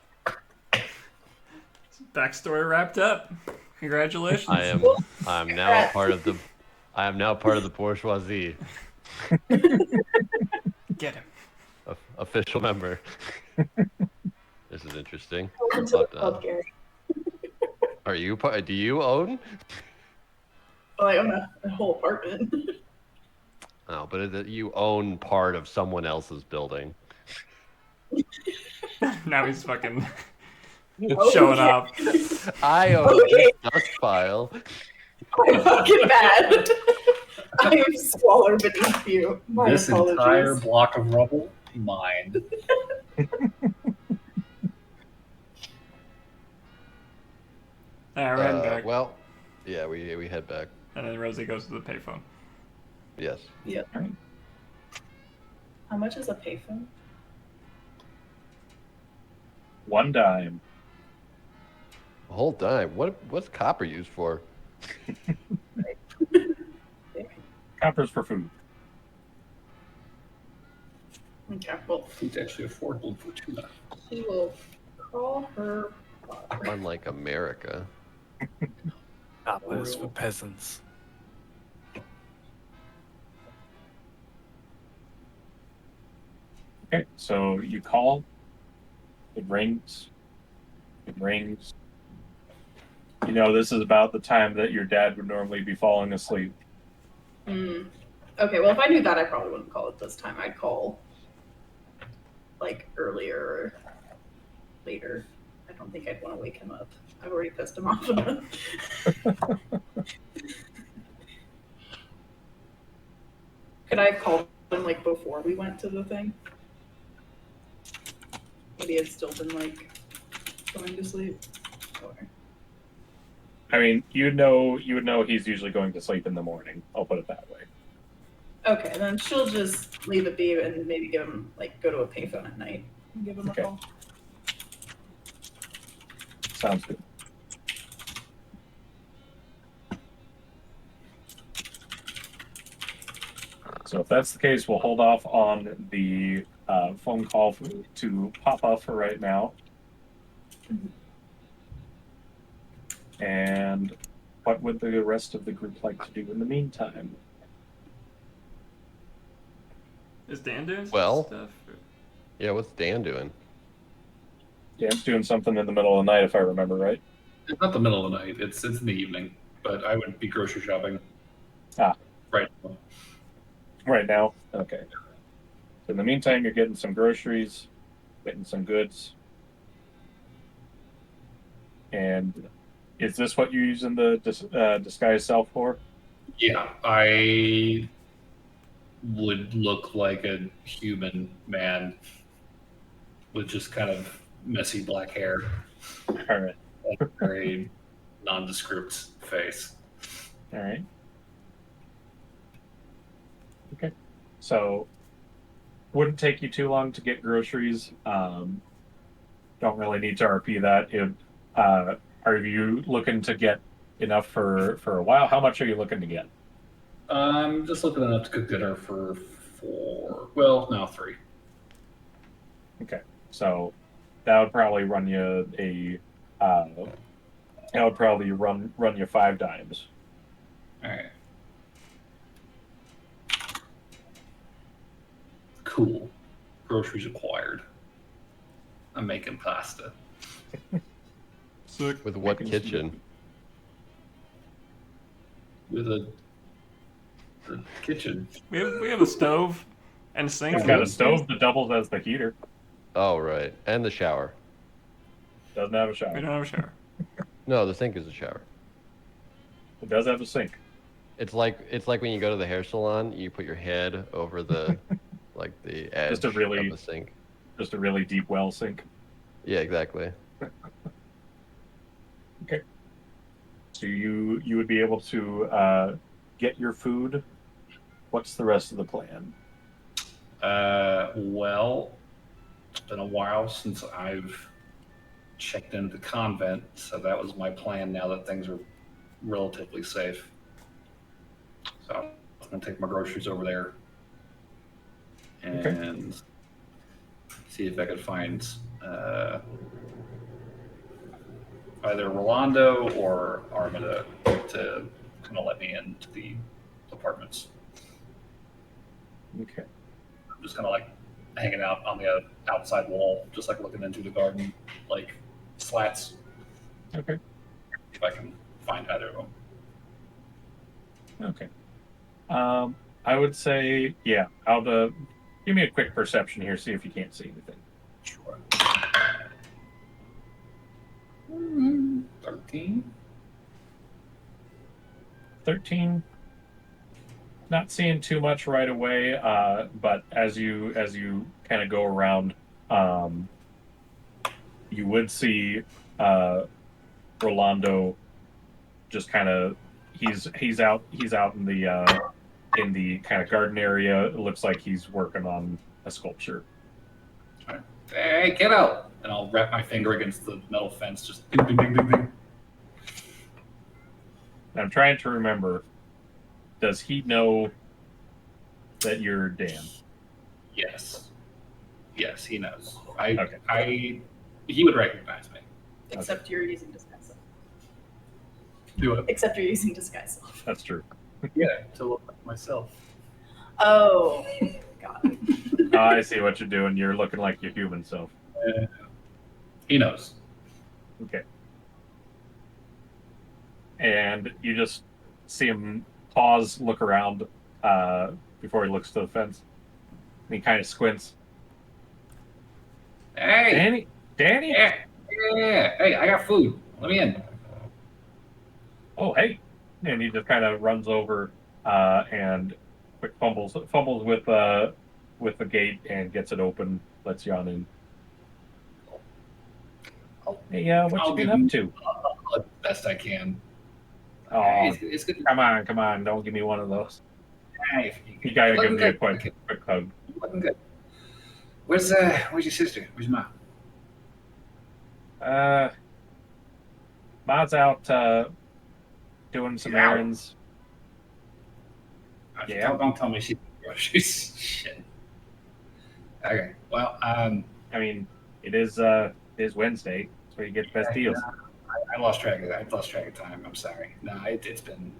Speaker 2: Backstory wrapped up. Congratulations.
Speaker 3: I am now part of the bourgeoisie.
Speaker 2: Get him.
Speaker 3: Official member. This is interesting.
Speaker 5: Welcome to the club, Gary.
Speaker 3: Are you part? Do you own?
Speaker 5: Oh, I own a whole apartment.
Speaker 3: Oh, but you own part of someone else's building.
Speaker 2: Now he's fucking
Speaker 5: Okay.
Speaker 2: showing up.
Speaker 3: I own
Speaker 5: Okay.
Speaker 3: this dust pile.
Speaker 5: I'm fucking bad. I am smaller beneath you. My
Speaker 4: This
Speaker 5: apologies.
Speaker 4: entire block of rubble, mine.
Speaker 2: Alright, we're heading back.
Speaker 3: Well, yeah, we head back.
Speaker 2: And then Rosie goes to the payphone.
Speaker 3: Yes.
Speaker 5: Yep. How much is a payphone?
Speaker 1: $1 dime.
Speaker 3: A whole dime. What's copper used for?
Speaker 1: Copper's for food.
Speaker 5: Okay, well,
Speaker 4: It's actually affordable in Fortuna.
Speaker 5: she will call her father.
Speaker 3: Unlike America.
Speaker 6: Coppers for peasants.
Speaker 1: Okay, so you call. It rings. It rings. You know, this is about the time that your dad would normally be falling asleep.
Speaker 5: Okay, well, if I knew that, I probably wouldn't call it this time. I'd call, like, earlier or later. I don't think I'd want to wake him up. I've already pissed him off enough. Could I have called him, like, before we went to the thing? would he have still been like going to sleep? Or...
Speaker 1: I mean, you would know he's usually going to sleep in the morning. I'll put it that way.
Speaker 5: Okay, then she'll just leave it be and maybe give him go to a payphone at night and give him a call.
Speaker 1: Sounds good. So if that's the case, we'll hold off on the phone call to Papa for right now. And what would the rest of the group like to do in the meantime?
Speaker 2: Is Dan doing some
Speaker 3: Well,
Speaker 2: stuff?
Speaker 3: Yeah, what's Dan doing?
Speaker 1: Dan's doing something in the middle of the night, if I remember right.
Speaker 4: It's not the middle of the night. It's in the evening. But I would be grocery shopping.
Speaker 1: Ah.
Speaker 4: Right now.
Speaker 1: Right now? Okay. So in the meantime, you're getting some groceries, getting some goods. And is this what you're using the disguise self for?
Speaker 4: Yeah, I would look like a human man with just kind of messy black hair.
Speaker 1: All right.
Speaker 4: And a very nondescript face.
Speaker 1: All right. Okay. So, wouldn't take you too long to get groceries. Don't really need to RP that. Are you looking to get enough for a while? How much are you looking to get?
Speaker 4: I'm just looking enough to cook dinner for 4. Well, now 3.
Speaker 1: Okay. So, that would probably run you that would probably run you 5 dimes.
Speaker 4: All right. Cool. Groceries acquired. I'm making pasta.
Speaker 2: Sick.
Speaker 3: With what kitchen?
Speaker 4: With a kitchen.
Speaker 2: We have a stove and a sink.
Speaker 1: It's got a stove that doubles as the heater.
Speaker 3: Oh, right. And the shower.
Speaker 1: Doesn't have a
Speaker 2: We
Speaker 1: shower.
Speaker 2: don't have a shower.
Speaker 3: No, the sink is a shower.
Speaker 1: It does have a sink.
Speaker 3: It's like when you go to the hair salon, you put your head over the like the edge
Speaker 1: Just a really-
Speaker 3: of the sink.
Speaker 1: Just a really deep well sink.
Speaker 3: Yeah, exactly.
Speaker 1: Okay. So you would be able to get your food. What's the rest of the plan?
Speaker 4: Well, it's been a while since I've checked into the convent, so that was my plan now that things are relatively safe. So I'm going to take my groceries over there and see if I could find either Rolando or Armida to kind of let me into the apartments.
Speaker 1: Okay.
Speaker 4: I'm just kind of like hanging out on the outside wall, just like looking into the garden, like slats.
Speaker 1: Okay.
Speaker 4: If I can find either of them.
Speaker 1: Okay. I would say, yeah. I'll give me a quick perception here. See if you can't see anything.
Speaker 4: Sure. 13.
Speaker 1: 13. Not seeing too much right away, but as you kind of go around, you would see Rolando just kind of he's out in the kind of garden area. It looks like he's working on a sculpture.
Speaker 4: Hey, kiddo! And I'll wrap my finger against the metal fence, just ding, ding, ding, ding, ding.
Speaker 1: I'm trying to remember. Does he know that you're Dan?
Speaker 4: Yes. Yes, he knows. He would recognize me.
Speaker 5: Except you're using disguise self.
Speaker 4: Do it.
Speaker 5: Except you're using disguise self.
Speaker 1: That's true.
Speaker 4: Yeah, to look like myself.
Speaker 5: Oh, got it.
Speaker 1: Oh, I see what you're doing. You're looking like your human self.
Speaker 4: He knows.
Speaker 1: Okay. And you just see him pause, look around before he looks to the fence. And he kind of squints.
Speaker 4: Hey!
Speaker 1: Danny?
Speaker 4: Yeah. Hey, I got food. Let me in.
Speaker 1: Oh, hey. And he just kind of runs over and quick fumbles with the gate and gets it open, lets you on in. Hey, what
Speaker 4: I'll
Speaker 1: you been
Speaker 4: give
Speaker 1: up
Speaker 4: him
Speaker 1: to?
Speaker 4: the best I can.
Speaker 1: Oh,
Speaker 4: It's good.
Speaker 1: come on! Don't give me one of those.
Speaker 4: Hey,
Speaker 1: You gotta give
Speaker 4: looking
Speaker 1: me a
Speaker 4: good.
Speaker 1: quick hug.
Speaker 4: Looking good. Where's your sister? Where's Ma?
Speaker 1: Uh, Ma's out doing some
Speaker 4: She's out.
Speaker 1: errands. Yeah.
Speaker 4: Don't tell me she's groceries. Shit. Okay. Well,
Speaker 1: I mean, it is Wednesday. That's where you get the best deals.
Speaker 4: I lost track of that. I lost track of time. I'm sorry. No, it's been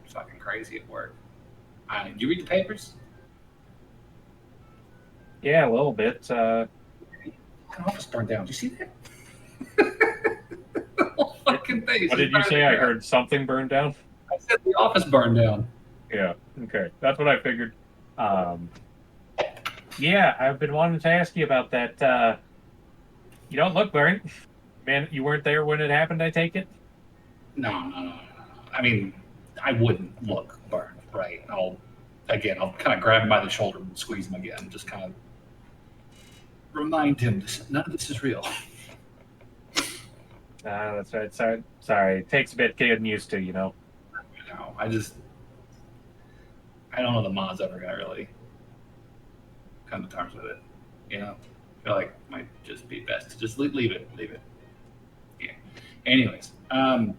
Speaker 4: fucking crazy at work. Did you read the papers?
Speaker 1: Yeah, a little bit.
Speaker 4: The office burned down. Did you see that? The whole fucking thing.
Speaker 1: What did you say? I heard something burned down.
Speaker 4: I said the office burned down.
Speaker 1: Yeah. Okay, that's what I figured. Yeah, I've been wanting to ask you about that. You don't look burnt. Man, you weren't there when it happened, I take it?
Speaker 4: No. I mean, I wouldn't look burned, right? I'll kind of grab him by the shoulder and squeeze him again. Just kind of remind him none of this is real.
Speaker 1: That's right. Sorry. It takes a bit getting used to,
Speaker 4: No, I don't know the Ma's ever gonna really come to terms with it. I feel like it might just be best to just leave it. Yeah. Anyways, I'm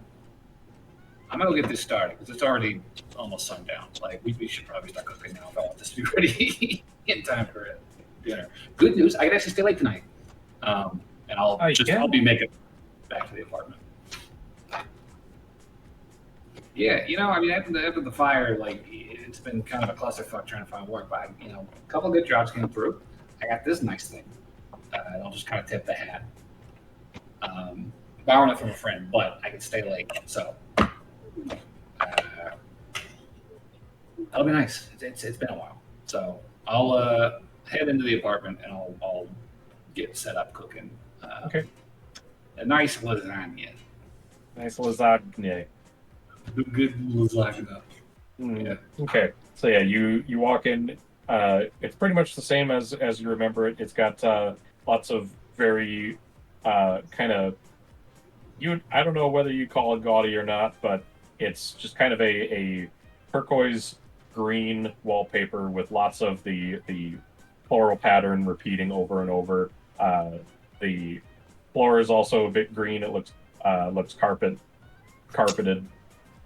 Speaker 4: gonna go get this started because it's already almost sundown. Like we should probably start cooking now if I want this to be ready in time for dinner. Good news, I can actually stay late tonight, and I'll be making it back to the apartment. Yeah, I mean, after the fire, like it's been kind of a clusterfuck trying to find work. But a couple of good jobs came through. I got this nice thing. And I'll just kind of tip the hat. Borrowing it from a friend, but I can stay late, so that'll be nice. It's been a while, so I'll head into the apartment and I'll get set up cooking.
Speaker 1: Okay.
Speaker 4: A nice lasagna.
Speaker 1: Nice lasagna.
Speaker 4: Good lasagna.
Speaker 1: Yeah. Okay. So yeah, you walk in. It's pretty much the same as you remember it. It's got lots of very kind of I don't know whether you call it gaudy or not, but it's just kind of a turquoise green wallpaper with lots of the floral pattern repeating over and over. The floor is also a bit green. It looks carpeted.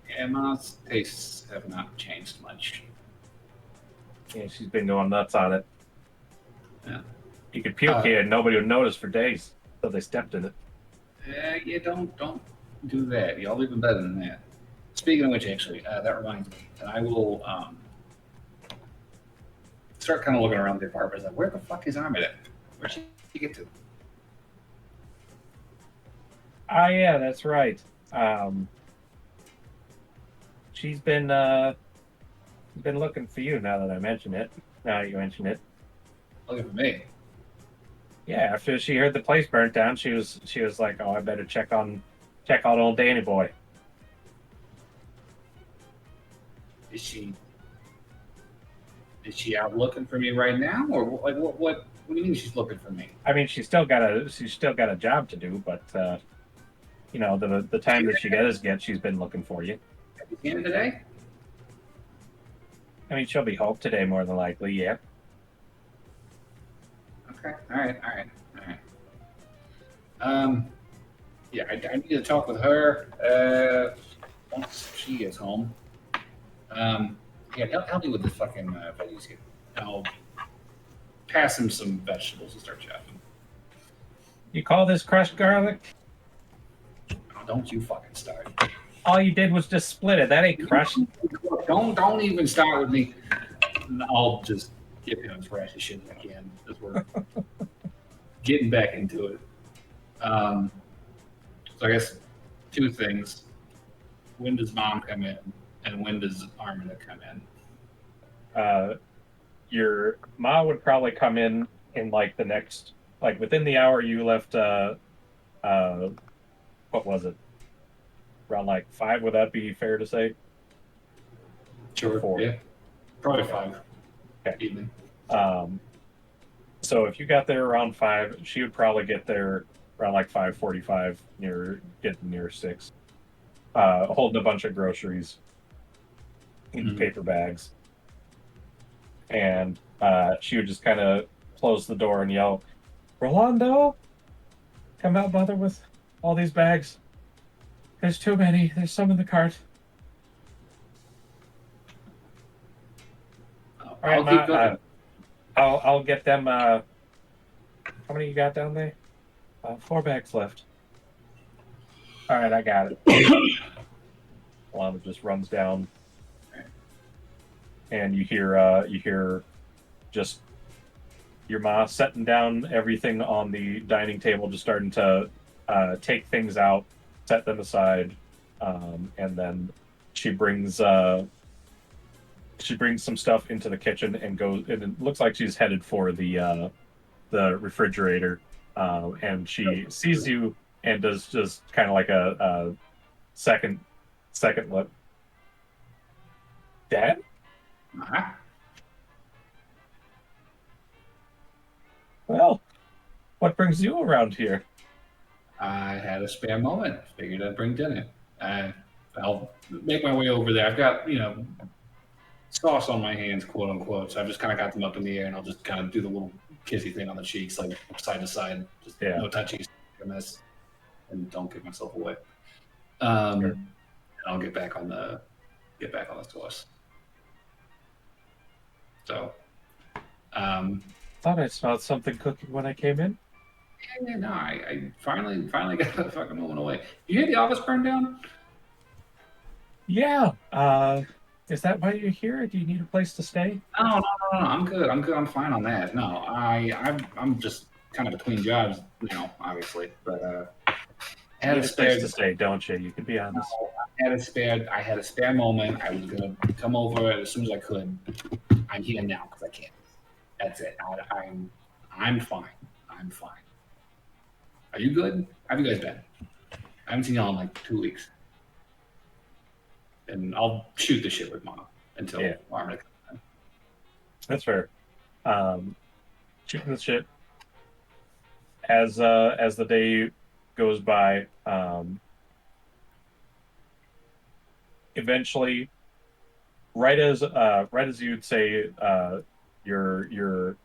Speaker 4: Yeah, Ma's tastes have not changed much.
Speaker 1: Yeah, she's been going nuts on it.
Speaker 4: Yeah.
Speaker 1: You could puke here and nobody would notice for days until they stepped in it.
Speaker 4: Yeah, don't do that. Y'all even better than that. Speaking of which, actually, that reminds me, and I will start kind of looking around the apartment. Like, where the fuck is Armid at? Where'd she get to?
Speaker 1: Yeah, that's right. She's been looking for you now that I mention it. Now that you mention it.
Speaker 4: Looking for me.
Speaker 1: Yeah, after she heard the place burnt down, she was like, "Oh, I better check on old Danny boy."
Speaker 4: Is she out looking for me right now, or like what do you mean she's looking for me?
Speaker 1: I mean, she's still got a job to do, but the time that she does get, she's been looking for you.
Speaker 4: Have you seen her today?
Speaker 1: I mean, she'll be home today more than likely. Yeah.
Speaker 4: Okay. All right. Yeah, I need to talk with her once she gets home. Yeah, help me with this fucking veggies here. I'll pass him some vegetables and start chopping.
Speaker 1: You call this crushed garlic?
Speaker 4: Oh, don't you fucking start.
Speaker 1: All you did was just split it. That ain't crushed.
Speaker 4: Don't even start with me. I'll just give him as fresh as shit as I can as we're getting back into it. So I guess two things. When does Mom come in, and when does Armida come in?
Speaker 1: Your Ma would probably come in like the next, like within the hour you left. What was it? Around like 5. Would that be fair to say?
Speaker 4: Sure.
Speaker 1: 4.
Speaker 4: Yeah. Probably 5.
Speaker 1: Okay.
Speaker 4: Evening.
Speaker 1: So if you got there around 5, she would probably get there around like 5:45, getting near 6, holding a bunch of groceries in paper bags, and she would just kind of close the door and yell, "Rolando, come out, mother, with all these bags. There's too many. There's some in the cart." All right,
Speaker 4: I'll keep going.
Speaker 1: I'll get them. How many you got down there? 4 bags left. All right, I got it. Rolando just runs down, and you hear just your ma setting down everything on the dining table, just starting to take things out, set them aside, and then she brings some stuff into the kitchen and goes. And it looks like she's headed for the refrigerator, and she sees you and does just kind of like a second look. Dad?
Speaker 4: Uh-huh.
Speaker 1: Well, what brings you around here?
Speaker 4: I had a spare moment. Figured I'd bring dinner. I'll make my way over there. I've got, sauce on my hands, quote unquote. So I've just kind of got them up in the air, and I'll just kind of do the little kissy thing on the cheeks, like side to side. Just no touchies, and don't give myself away.
Speaker 1: Sure.
Speaker 4: And I'll get back on the sauce. So,
Speaker 1: Thought I smelled something cooking when I came in.
Speaker 4: yeah, no, I finally got the fucking moment away. You hear the office burn down?
Speaker 1: Yeah. Is that why you're here? Do you need a place to stay?
Speaker 4: No. I'm good. I'm fine on that. No, I'm just kind of between jobs now, obviously. But
Speaker 1: You
Speaker 4: had
Speaker 1: need
Speaker 4: a
Speaker 1: a
Speaker 4: spare.
Speaker 1: place to stay, don't you? You can be honest.
Speaker 4: I had a spare moment. I was gonna come over as soon as I could. I'm here now because I can. That's it. I'm fine. I'm fine. Are you good? How have you guys been? I haven't seen y'all in like 2 weeks. And I'll shoot the shit with Mom until Armada comes in.
Speaker 1: That's fair. Shooting the shit as the day goes by. Eventually, right as you'd say, your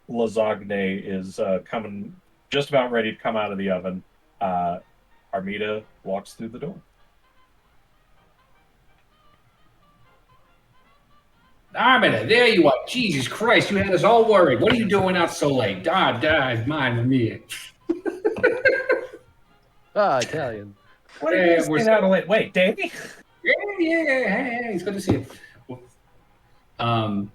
Speaker 1: lasagne is coming, just about ready to come out of the oven. Armida walks through the door.
Speaker 4: Armada, there you are. Jesus Christ, you had us all worried. What are you doing out so late? Mine with me.
Speaker 3: Italian.
Speaker 1: What are you staying out of late? Wait, Davey?
Speaker 4: Yeah. Hey, it's good to see you. I'm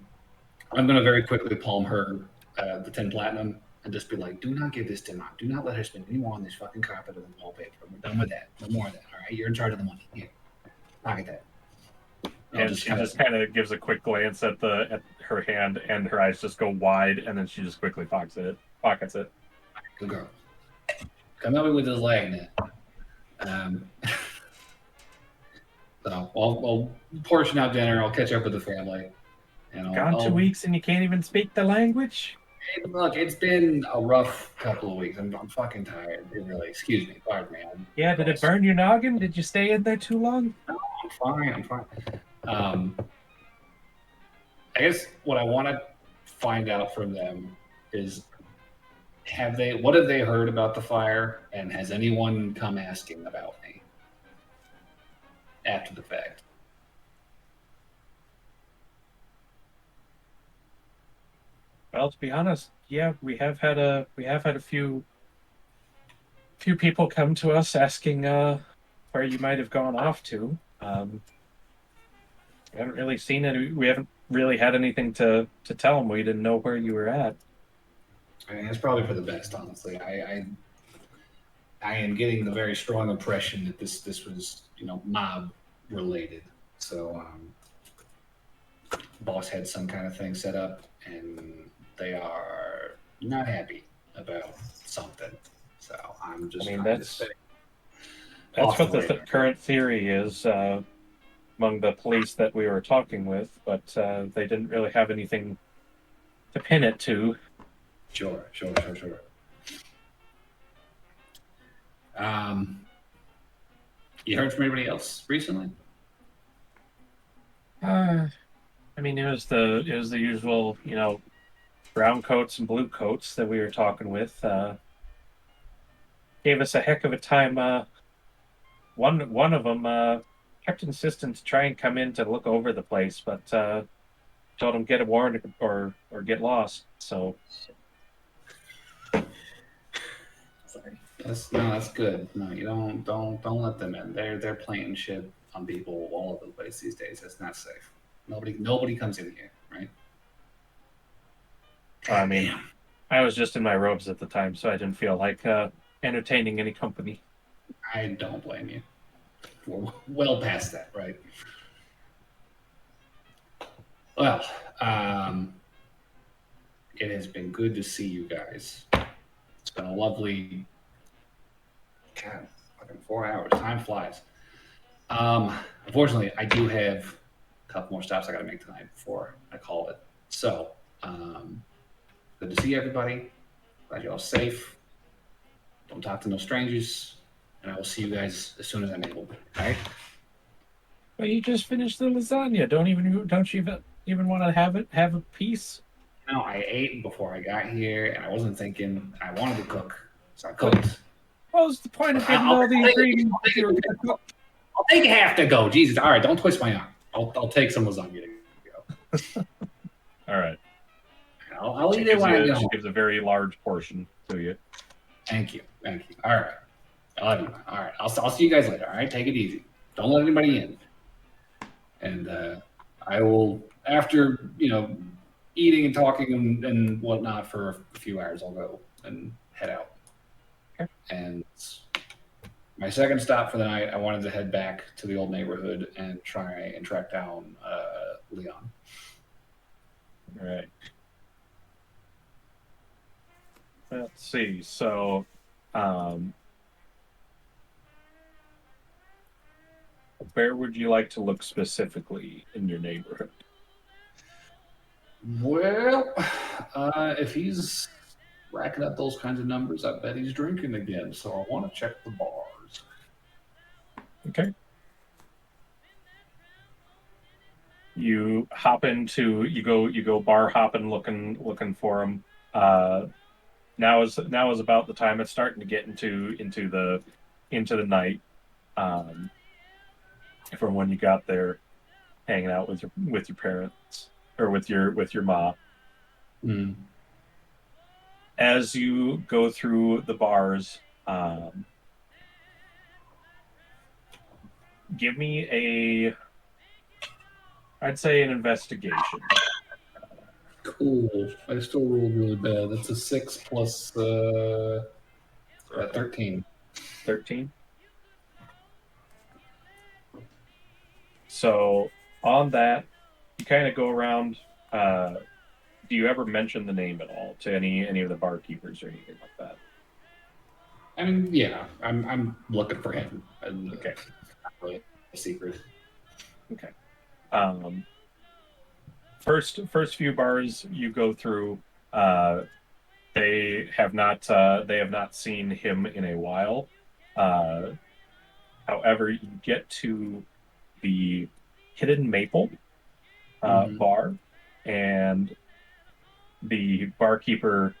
Speaker 4: gonna very quickly palm her the 10 platinum and just be like, do not give this to Mom. Do not let her spend any more on this fucking carpet or the wallpaper. We're done with that. No more of that. All right, you're in charge of the money. Here, pocket that.
Speaker 1: And she just kind of gives a quick glance at her hand, and her eyes just go wide, and then she just quickly pockets it.
Speaker 4: Good girl. Come help me with this leg now. So I'll portion out dinner. I'll catch up with the family. And
Speaker 1: Gone 2 weeks and you can't even speak the language?
Speaker 4: Hey, look, it's been a rough couple of weeks. I'm fucking tired. Really, excuse me. Pardon me.
Speaker 1: Yeah, did it burn your noggin? Did you stay in there too long?
Speaker 4: No, I'm fine. I guess what I want to find out from them is what have they heard about the fire, and has anyone come asking about me after the fact?
Speaker 1: Well, to be honest, yeah, we have had a few people come to us asking where you might have gone off to. We haven't really seen it. We haven't really had anything to tell them. We didn't know where you were at.
Speaker 4: I mean, it's probably for the best, honestly. I am getting the very strong impression that this was, mob related. So, boss had some kind of thing set up, and they are not happy about something. So I'm just.
Speaker 1: That's what the current theory is among the police that we were talking with, but they didn't really have anything to pin it to.
Speaker 4: Sure. You heard from anybody else recently?
Speaker 1: I mean, it was the usual, brown coats and blue coats that we were talking with. Gave us a heck of a time. One of them kept insisting to try and come in to look over the place, but told him get a warrant or get lost. So
Speaker 4: Sorry. That's good. No, you don't let them in. They're playing shit on people all over the place these days. That's not safe. Nobody comes in here, right?
Speaker 1: I mean, I was just in my robes at the time, so I didn't feel like entertaining any company.
Speaker 4: I don't blame you. We're well past that, right? Well, it has been good to see you guys. It's been a lovely, God, fucking 4 hours. Time flies. Unfortunately, I do have a couple more stops I got to make tonight before I call it. So, good to see everybody. Glad you're all safe. Don't talk to no strangers, and I will see you guys as soon as I'm able. All right?
Speaker 1: Well, you just finished the lasagna. Don't you even want to have a piece?
Speaker 4: No, I ate before I got here, and I wasn't thinking. I wanted to cook, so I cooked.
Speaker 1: What was the point of getting all the ingredients if you were going to cook?
Speaker 4: I'll take half to go. Jesus, all right, don't twist my arm. I'll take some lasagna to go.
Speaker 1: All right.
Speaker 4: I'll eat it when I get home.
Speaker 1: She gives a very large portion to you.
Speaker 4: Thank you. All right, I love you. All right, I'll see you guys later. All right, take it easy. Don't let anybody in. And I will, after eating and talking and whatnot for a few hours, I'll go and head out.
Speaker 1: Okay.
Speaker 4: And my second stop for the night, I wanted to head back to the old neighborhood and try and track down Leon.
Speaker 1: All right. Let's see. So, where would you like to look specifically in your neighborhood?
Speaker 4: Well, if he's racking up those kinds of numbers, I bet he's drinking again. So I want to check the bars.
Speaker 1: Okay. You go bar hopping looking for him. Now is about the time it's starting to get into the night. From when you got there, hanging out with your parents or with your ma.
Speaker 4: Mm.
Speaker 1: As you go through the bars, give me I'd say an investigation.
Speaker 4: Cool. I still rolled really bad. That's a 6 plus 13.
Speaker 1: 13. So on that, you kind of go around. Do you ever mention the name at all to any of the barkeepers or anything like that?
Speaker 4: I mean, yeah, I'm looking for him. And,
Speaker 1: Okay.
Speaker 4: Not really a secret.
Speaker 1: Okay. First few bars you go through, they have not seen him in a while. However, you get to the Hidden Maple bar, and the barkeeper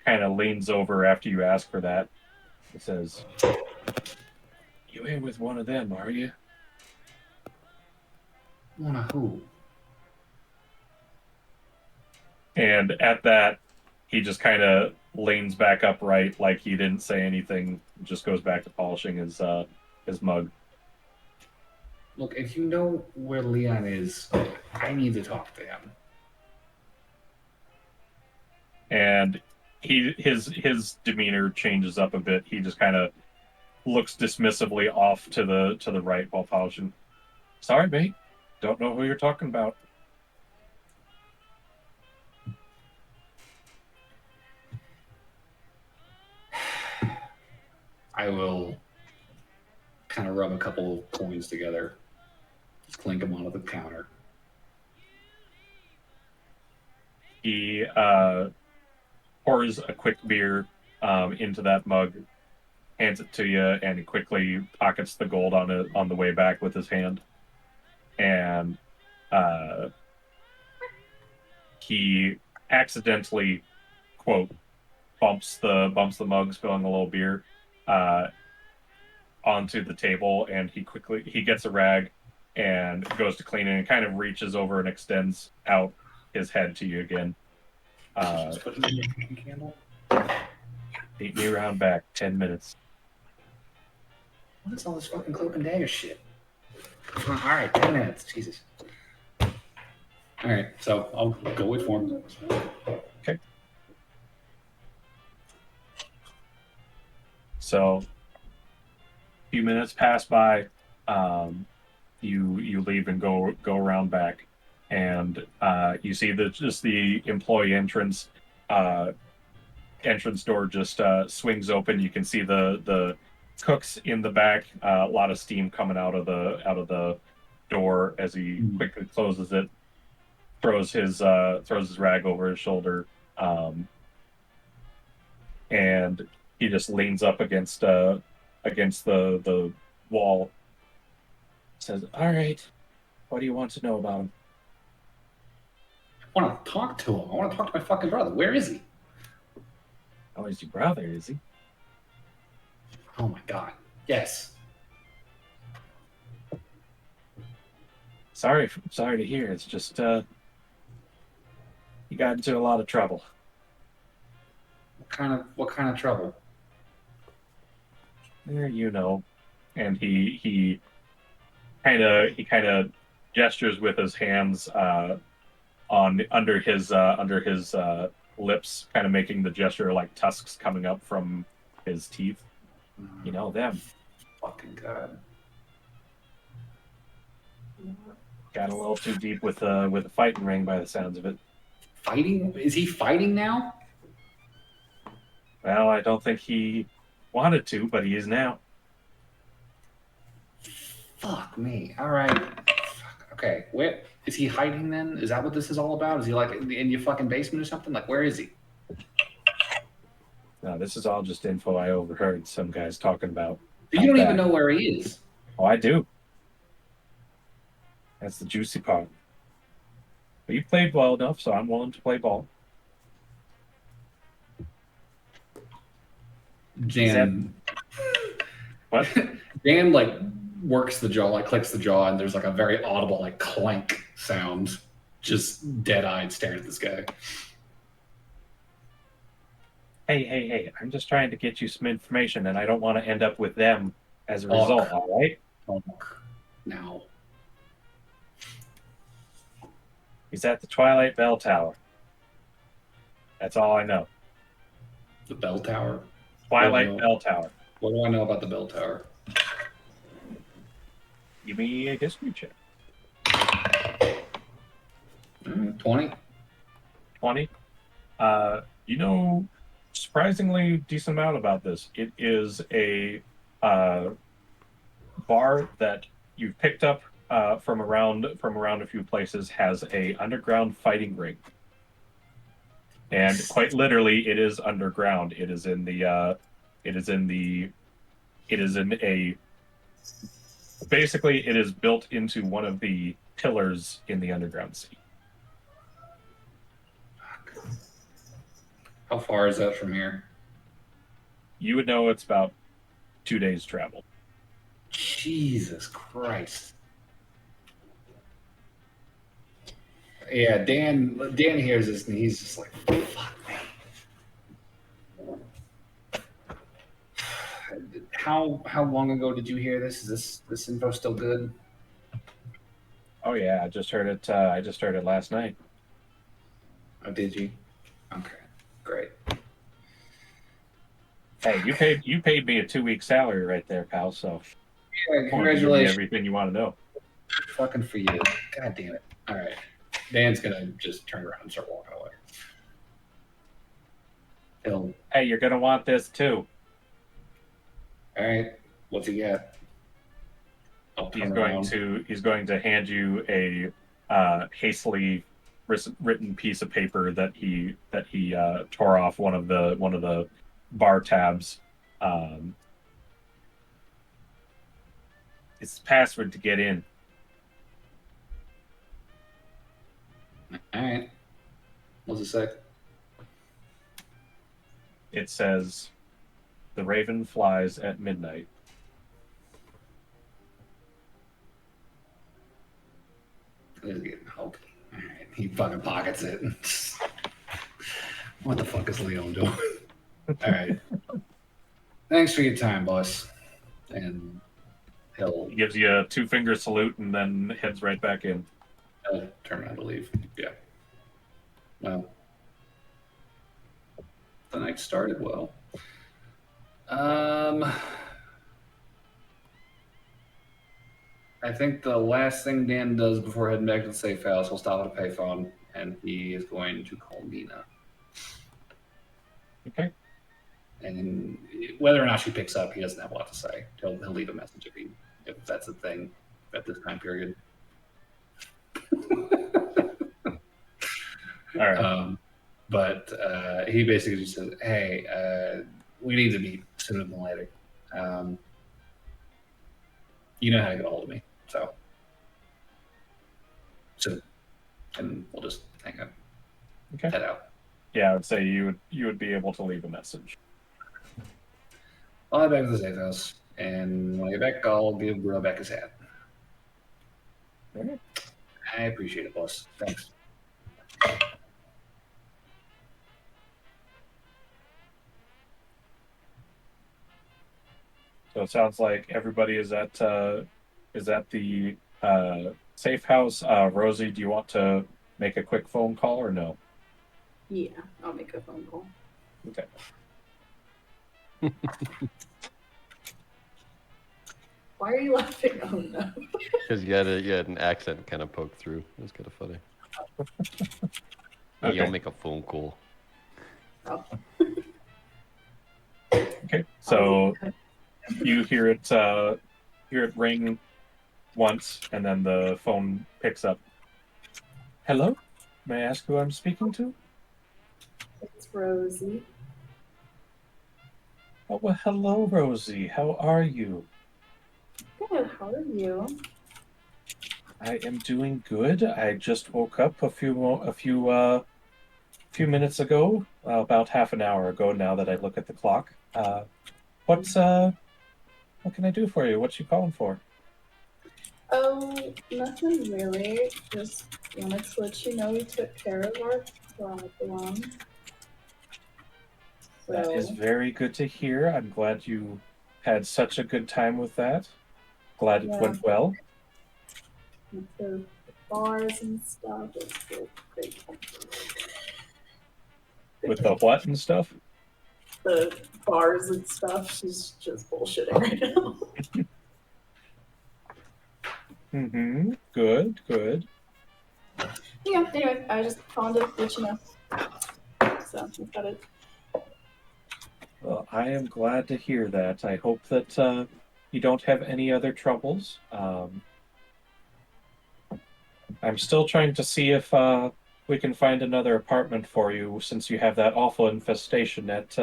Speaker 1: kind of leans over after you ask for that. He says, "You ain't with one of them, are you?"
Speaker 4: One of who?
Speaker 1: And at that, he just kind of leans back upright, like he didn't say anything. Just goes back to polishing his mug.
Speaker 4: Look, if you know where Leon is, I need to talk to him.
Speaker 1: And his demeanor changes up a bit. He just kind of looks dismissively off to the right while polishing. Sorry, mate. Don't know who you're talking about.
Speaker 4: I will kind of rub a couple of coins together, just clink them onto the counter.
Speaker 1: He pours a quick beer into that mug, hands it to you, and he quickly pockets the gold on the way back with his hand, and he accidentally, quote, bumps the mug, spilling a little beer onto the table, and he gets a rag and goes to clean it, and kind of reaches over and extends out his head to you again.
Speaker 4: Just put it in your fucking candle.
Speaker 1: Beat me around back 10 minutes.
Speaker 4: What is all this fucking cloak and dagger shit? All right, 10 minutes. Jesus. All right, so I'll go wait for him.
Speaker 1: Okay. So, a few minutes pass by. You leave and go around back, and you see just the employee entrance door just swings open. You can see the cooks in the back. A lot of steam coming out of the door as he quickly closes it. Throws his rag over his shoulder, and he just leans up against the wall. Says, "All right, what do you want to know about him?"
Speaker 4: I want to talk to him. I want to talk to my fucking brother. Where is he?
Speaker 1: Oh, he's your brother, is he?
Speaker 4: Oh my god. Yes.
Speaker 1: Sorry to hear. It's just he got into a lot of trouble.
Speaker 4: What kind of trouble?
Speaker 1: You know. And he kind of gestures with his hands under his lips, kind of making the gesture like tusks coming up from his teeth. You know them.
Speaker 4: Fucking god.
Speaker 1: Got a little too deep with a fighting ring by the sounds of it.
Speaker 4: Fighting? Is he fighting now?
Speaker 1: Well, I don't think he wanted to, but he is now.
Speaker 4: Fuck me. All right. Fuck. Okay. Where is he hiding then? Is that what this is all about? Is he like in your fucking basement or something? Like, where is he?
Speaker 1: No, this is all just info I overheard some guys talking about.
Speaker 4: You don't even know where he is.
Speaker 1: Oh, I do. That's the juicy part. But you played well enough, so I'm willing to play ball.
Speaker 4: Jan.
Speaker 1: What?
Speaker 4: Dan like works the jaw, like clicks the jaw, and there's like a very audible like clank sound. Just dead-eyed staring at this guy.
Speaker 1: Hey, I'm just trying to get you some information, and I don't want to end up with them as a result, all right?
Speaker 4: Now.
Speaker 1: He's at the Twilight Bell Tower. That's all I know.
Speaker 4: The bell tower?
Speaker 1: Twilight Bell Tower.
Speaker 4: What do I know about the bell tower?
Speaker 1: Give me a history check.
Speaker 4: 20.
Speaker 1: 20. You know, surprisingly decent amount about this. It is a bar that you've picked up from around a few places, has a underground fighting ring. And quite literally, it is underground. It is in a basically it is built into one of the pillars in the underground sea.
Speaker 4: How far is that from here?
Speaker 1: You would know it's about 2 days travel.
Speaker 4: Jesus Christ. Yeah, Dan hears this and he's just like, fuck me. How long ago did you hear this? Is this info still good?
Speaker 1: Oh yeah, I just heard it. I just heard it last night.
Speaker 4: Oh, did you? Okay, great.
Speaker 1: Hey, you paid me a 2-week salary right there, pal. So
Speaker 4: Yeah, congratulations.
Speaker 1: Everything you want to know.
Speaker 4: Fucking for you. God damn it. All right. Dan's gonna just turn around and start walking away.
Speaker 1: Hey, you're gonna want this too.
Speaker 4: All right. What's he got?
Speaker 1: He's going to hand you a hastily written piece of paper that he tore off one of the bar tabs, It's the password to get in.
Speaker 4: All right. What's it say?
Speaker 1: It says, "The raven flies at midnight."
Speaker 4: This is getting hope. All right. He fucking pockets it. What the fuck is Leon doing? All right. Thanks for your time, boss. And he'll
Speaker 1: He gives you a 2-finger salute and then heads right back in.
Speaker 4: turn around to leave. Yeah. Well, the night started well. I think the last thing Dan does before heading back to the safe house, he'll stop at a payphone, and he is going to call Nina.
Speaker 1: Okay.
Speaker 4: And whether or not she picks up, he doesn't have a lot to say. He'll leave a message if that's a thing at this time period.
Speaker 1: All right.
Speaker 4: But he basically just says, "Hey, we need to meet sooner than later. You know how to get a hold of me, so and we'll just hang out,
Speaker 1: Okay.
Speaker 4: head out.
Speaker 1: Yeah, I would say you would be able to leave a message.
Speaker 4: I'll head back to the safe house, and when I get back, I'll give Bruno back his hat.
Speaker 1: All right.
Speaker 4: I appreciate it, boss. Thanks."
Speaker 1: So it sounds like everybody is at the safe house. Rosie, do you want to make a quick phone call or no?
Speaker 5: Yeah, I'll make a phone call.
Speaker 1: Okay.
Speaker 5: Why are you laughing? Oh no.
Speaker 3: Because you had an accent kind of poke through. It was kind of funny.
Speaker 1: Okay.
Speaker 3: Yeah, I'll make a phone call.
Speaker 5: Oh.
Speaker 1: Okay. So you hear it ring once, and then the phone picks up. Hello? May I ask who I'm speaking to?
Speaker 5: It's Rosie.
Speaker 1: Oh, well, hello, Rosie. How are you?
Speaker 5: Good. How are you?
Speaker 1: I am doing good. I just woke up a few minutes ago, about half an hour ago. Now that I look at the clock, what can I do for you? What you calling for?
Speaker 5: Oh, nothing really. Just wanted to let you know we took care of our problem.
Speaker 1: That is
Speaker 5: So,
Speaker 1: very good to hear. I'm glad you had such a good time with that. Glad it
Speaker 5: Yeah.
Speaker 1: went well.
Speaker 5: with the bars and stuff, it's great.
Speaker 1: With the what and stuff?
Speaker 5: The bars and stuff, she's just bullshitting right now.
Speaker 1: Mm-hmm. Good.
Speaker 5: Yeah, anyway, I just wanted to let you know. So, that's about it.
Speaker 1: Well, I am glad to hear that. I hope that you don't have any other troubles. I'm still trying to see if we can find another apartment for you, since you have that awful infestation at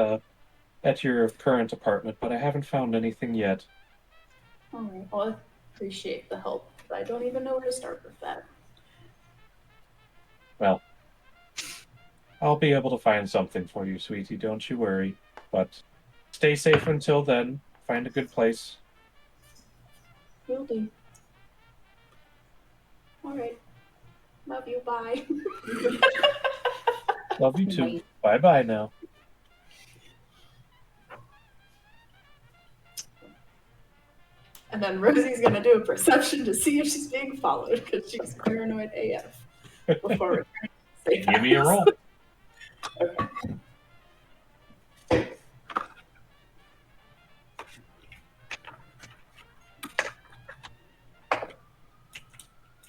Speaker 1: your current apartment, but I haven't found anything yet.
Speaker 5: Alright, well, I appreciate the help, but I don't even know where to start with that.
Speaker 1: Well, I'll be able to find something for you, sweetie. Don't you worry. But stay safe until then. Find a good place.
Speaker 5: Will do. Alright. Love you, bye.
Speaker 1: Love you too. Bye now.
Speaker 5: And then Rosie's gonna do a perception to see if she's being followed, because she's paranoid AF. Before returning to the safe
Speaker 1: Give me a
Speaker 5: house.
Speaker 1: roll.
Speaker 5: Okay.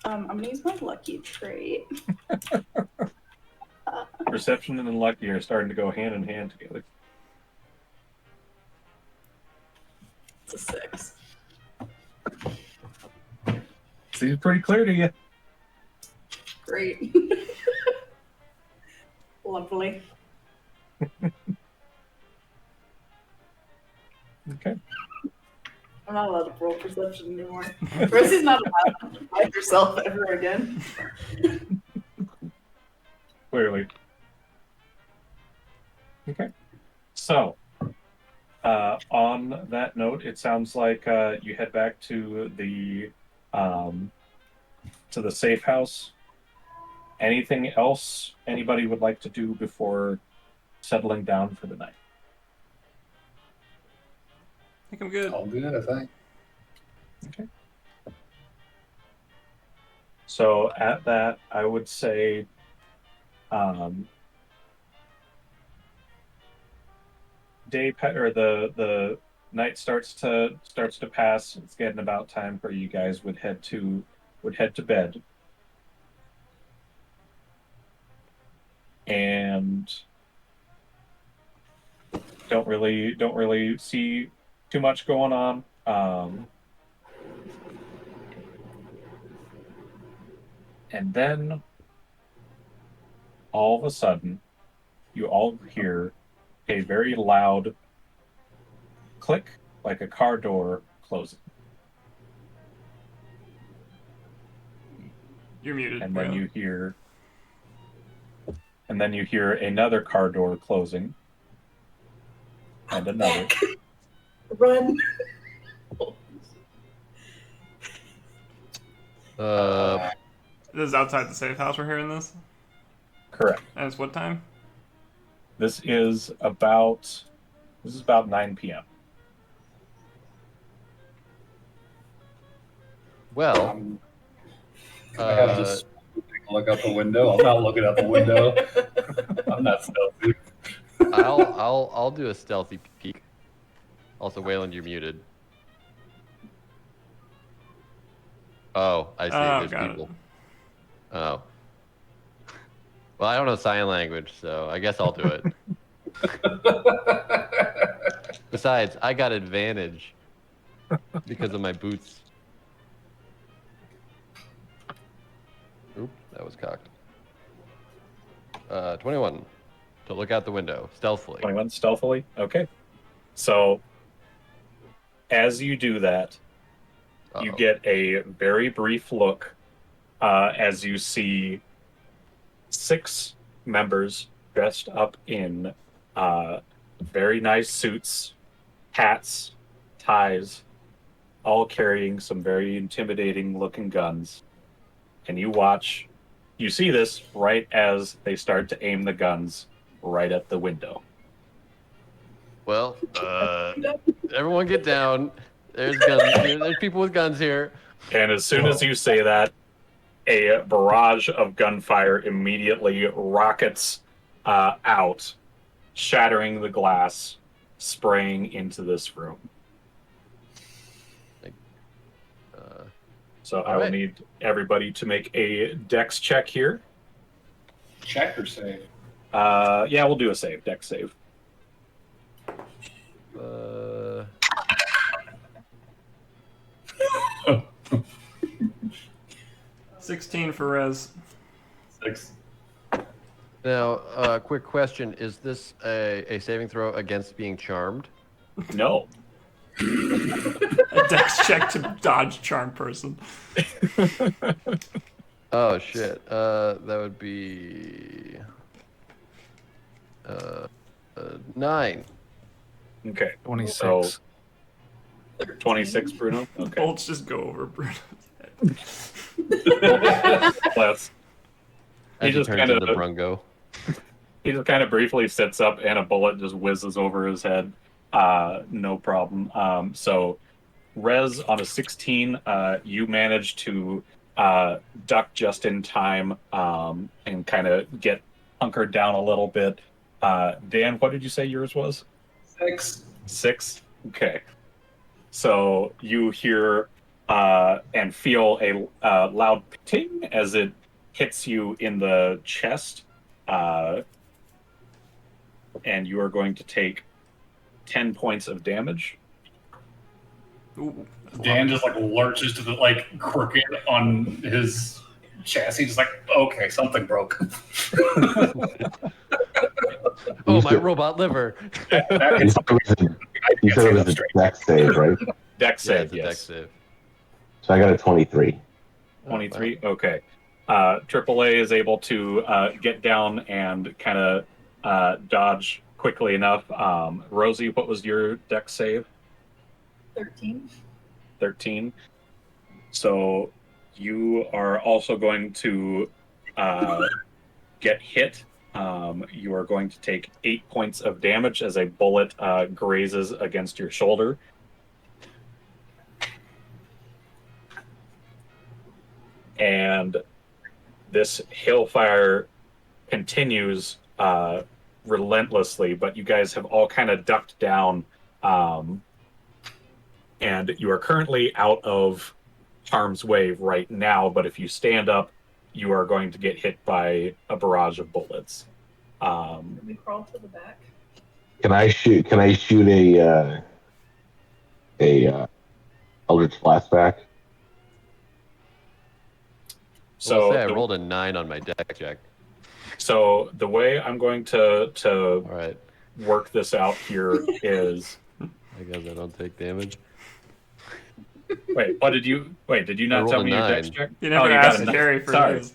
Speaker 5: I'm gonna use my lucky trait.
Speaker 1: Perception and lucky are starting to go hand in hand together.
Speaker 5: It's a 6.
Speaker 1: Seems pretty clear to you.
Speaker 5: Great. Lovely.
Speaker 1: Okay.
Speaker 5: I'm not allowed to roll perception anymore. Rosie's not allowed to find herself ever again.
Speaker 1: Clearly. Okay. So, on that note, it sounds like you head back to the safe house. Anything else anybody would like to do before settling down for the night?
Speaker 2: I think I'm good.
Speaker 4: All good, I think.
Speaker 1: Okay. So at that, I would say, the night starts to pass. It's getting about time for you guys would head to bed. And don't really see too much going on. And then all of a sudden, you all hear a very loud click, like a car door closing.
Speaker 2: You're muted.
Speaker 1: And then
Speaker 2: Bruno.
Speaker 1: you hear another car door closing. And another.
Speaker 5: Run.
Speaker 2: This is outside the safe house. We're hearing this.
Speaker 1: Correct.
Speaker 2: And it's what time?
Speaker 1: This is about 9 p.m.
Speaker 3: Well,
Speaker 4: I have to look out the window. I'm not looking out the window. I'm not stealthy.
Speaker 3: I'll do a stealthy peek. Also, Wayland, you're muted. Oh, I see.
Speaker 2: Oh,
Speaker 3: There's
Speaker 2: got
Speaker 3: people.
Speaker 2: it.
Speaker 3: Oh. Well, I don't know sign language, so I guess I'll do it. Besides, I got advantage because of my boots. Oop, that was cocked. 21 to look out the window stealthily.
Speaker 1: 21 stealthily? Okay. So, as you do that, you get a very brief look as you see 6 members dressed up in very nice suits, hats, ties, all carrying some very intimidating looking guns. And you see this right as they start to aim the guns right at the window.
Speaker 3: Well, everyone get down. There's guns here. There's people with guns here.
Speaker 1: And as soon as you say that, a barrage of gunfire immediately rockets out, shattering the glass, spraying into this room. So I will need everybody to make a dex check here.
Speaker 4: Check or save?
Speaker 1: Yeah, we'll do a save, dex save.
Speaker 2: 16 for Rez.
Speaker 4: 6.
Speaker 3: Now, quick question: is this a saving throw against being charmed?
Speaker 1: No.
Speaker 2: A dex check to dodge charm person.
Speaker 3: Oh shit! That would be 9.
Speaker 1: Okay.
Speaker 6: 26.
Speaker 1: So 26, Bruno. Okay.
Speaker 2: Bolts just go over Bruno.
Speaker 1: Let's.
Speaker 3: He
Speaker 1: just
Speaker 3: turns
Speaker 1: kind of
Speaker 3: into Brungo.
Speaker 1: He just kind of briefly sits up, and a bullet just whizzes over his head. No problem. So, Rez on a 16, you manage to duck just in time and kind of get hunkered down a little bit. Dan, what did you say yours was?
Speaker 4: 6.
Speaker 1: 6? Okay. So you hear and feel a loud ting as it hits you in the chest. And you are going to take 10 points of damage.
Speaker 2: Ooh,
Speaker 4: Dan just lurches to the crooked on his chassis, just okay, something broke.
Speaker 3: Oh, my robot liver.
Speaker 7: You said it was a dex save, right?
Speaker 1: Dex
Speaker 3: Yeah,
Speaker 1: save,
Speaker 3: it's a dex
Speaker 1: yes.
Speaker 3: save.
Speaker 7: So I got a 23.
Speaker 1: 23? Okay. AAA is able to get down and kind of dodge quickly enough. Rosie, what was your dex save?
Speaker 5: 13.
Speaker 1: 13. So you are also going to get hit. You are going to take 8 points of damage as a bullet grazes against your shoulder. And this hailfire continues relentlessly, but you guys have all kind of ducked down, and you are currently out of harm's way right now. But if you stand up, you are going to get hit by a barrage of bullets.
Speaker 5: Can we crawl to the back?
Speaker 7: Can I shoot a Eldritch Blast back?
Speaker 3: So
Speaker 1: So
Speaker 3: I rolled a 9 on my deck check.
Speaker 1: So the way I'm going to
Speaker 3: All right.
Speaker 1: work this out here is
Speaker 3: I guess I don't take damage.
Speaker 1: wait. Did you
Speaker 3: I
Speaker 1: not
Speaker 3: rolled
Speaker 1: tell
Speaker 3: a
Speaker 1: me your dex
Speaker 3: 9.
Speaker 1: check?
Speaker 2: You never
Speaker 1: got
Speaker 2: asked
Speaker 1: a 9.
Speaker 2: Gary for
Speaker 1: Sorry.
Speaker 2: his.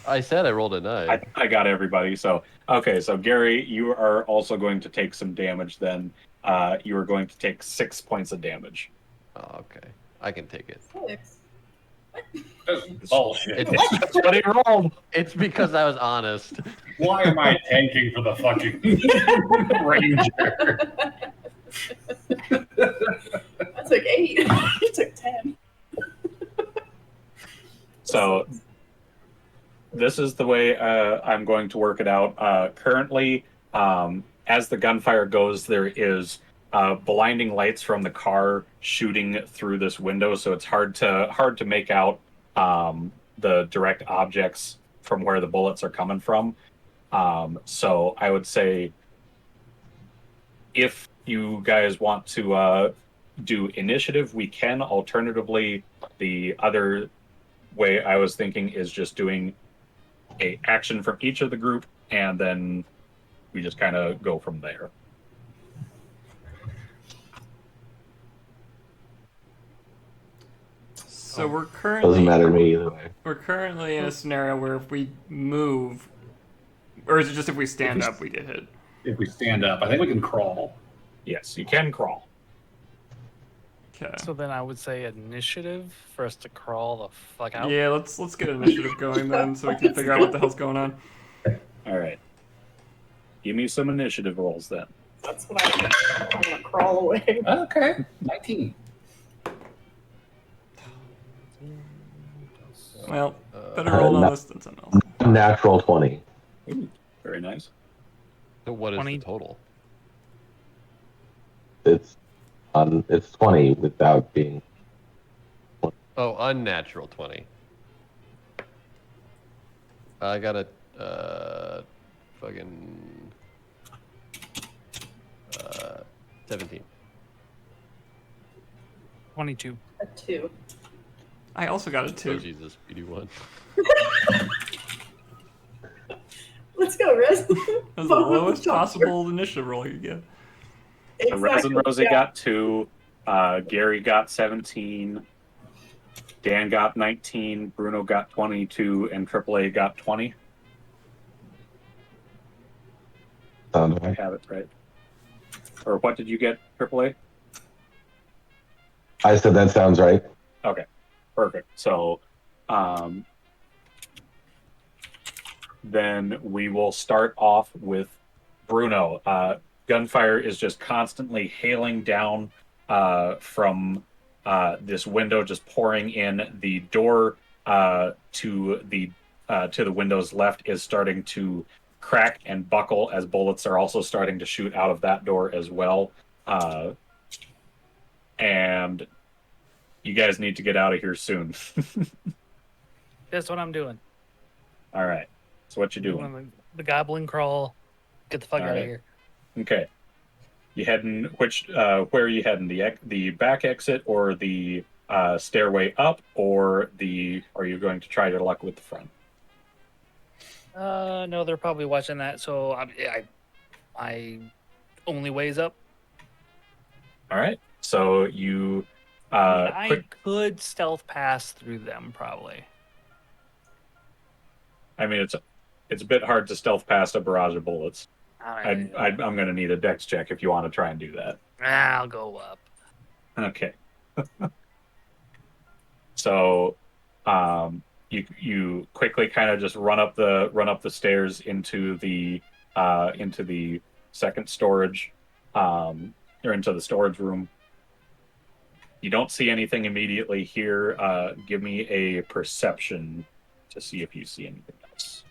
Speaker 3: I said I rolled a 9.
Speaker 1: I got everybody. So okay. So Gary, you are also going to take some damage. Then you are going to take 6 points of damage.
Speaker 3: Oh, okay. I can take it.
Speaker 5: 6.
Speaker 4: That's bullshit.
Speaker 1: That's what he rolled.
Speaker 3: It's because I was honest.
Speaker 4: Why am I tanking for the fucking ranger?
Speaker 5: I took 8. You took 10.
Speaker 1: So this is the way I'm going to work it out. Currently, as the gunfire goes, there is blinding lights from the car shooting through this window, so it's hard to make out the direct objects from where the bullets are coming from. So I would say if you guys want to do initiative, we can. Alternatively, the other way I was thinking is just doing a action from each of the group, and then we just kind of go from there.
Speaker 2: So we're
Speaker 7: Doesn't
Speaker 2: currently
Speaker 7: matter to me either way.
Speaker 2: we're currently in a scenario where if we move, or is it just if we stand up we get hit?
Speaker 4: If we stand up, I think we can crawl.
Speaker 1: Yes, you can crawl.
Speaker 2: Okay.
Speaker 6: So then I would say initiative for us to crawl the fuck out.
Speaker 2: Yeah, let's get initiative going then, so we can figure out what the hell's going on.
Speaker 1: All right. Give me some initiative rolls then.
Speaker 5: That's what I'm gonna crawl away.
Speaker 4: Okay, 19.
Speaker 2: Well, better roll on this than something else.
Speaker 7: Natural 20.
Speaker 1: Ooh, very nice.
Speaker 3: So what is
Speaker 6: 20.
Speaker 3: the total?
Speaker 7: It's 20 without being.
Speaker 3: Oh, unnatural 20. I got a fucking 17.
Speaker 6: 22.
Speaker 5: A 2.
Speaker 2: I also got a 2.
Speaker 3: Oh, Jesus, speedy one.
Speaker 5: Let's go, Rez.
Speaker 2: That's the lowest possible initiative roll you get.
Speaker 1: So Rez and Rosie got 2. Gary got 17. Dan got 19. Bruno got 22. And AAA got 20.
Speaker 7: Sound
Speaker 1: I
Speaker 7: right?
Speaker 1: have it right. Or what did you get, AAA?
Speaker 7: I said that sounds right.
Speaker 1: Okay, perfect. So then we will start off with Bruno. Gunfire is just constantly hailing down from this window, just pouring in. The door to the window's left is starting to crack and buckle as bullets are also starting to shoot out of that door as well. And you guys need to get out of here soon.
Speaker 6: That's what I'm doing.
Speaker 1: All right. So what you doing?
Speaker 6: Doing the goblin crawl. Get the fuck
Speaker 1: All
Speaker 6: out
Speaker 1: right.
Speaker 6: of here.
Speaker 1: Okay. You heading where are you heading? The back exit or the stairway up, or are you going to try your luck with the front?
Speaker 6: No, they're probably watching that, so I only ways up.
Speaker 1: All right. So you
Speaker 6: I
Speaker 1: Quick.
Speaker 6: could stealth pass through them, probably.
Speaker 1: I mean, it's a bit hard to stealth past a barrage of bullets. I'm going to need a dex check if you want to try and do that.
Speaker 6: I'll go up.
Speaker 1: Okay. So, you quickly kind of just run up the stairs into the second storage, or into the storage room. You don't see anything immediately here. Give me a perception to see if you see anything else.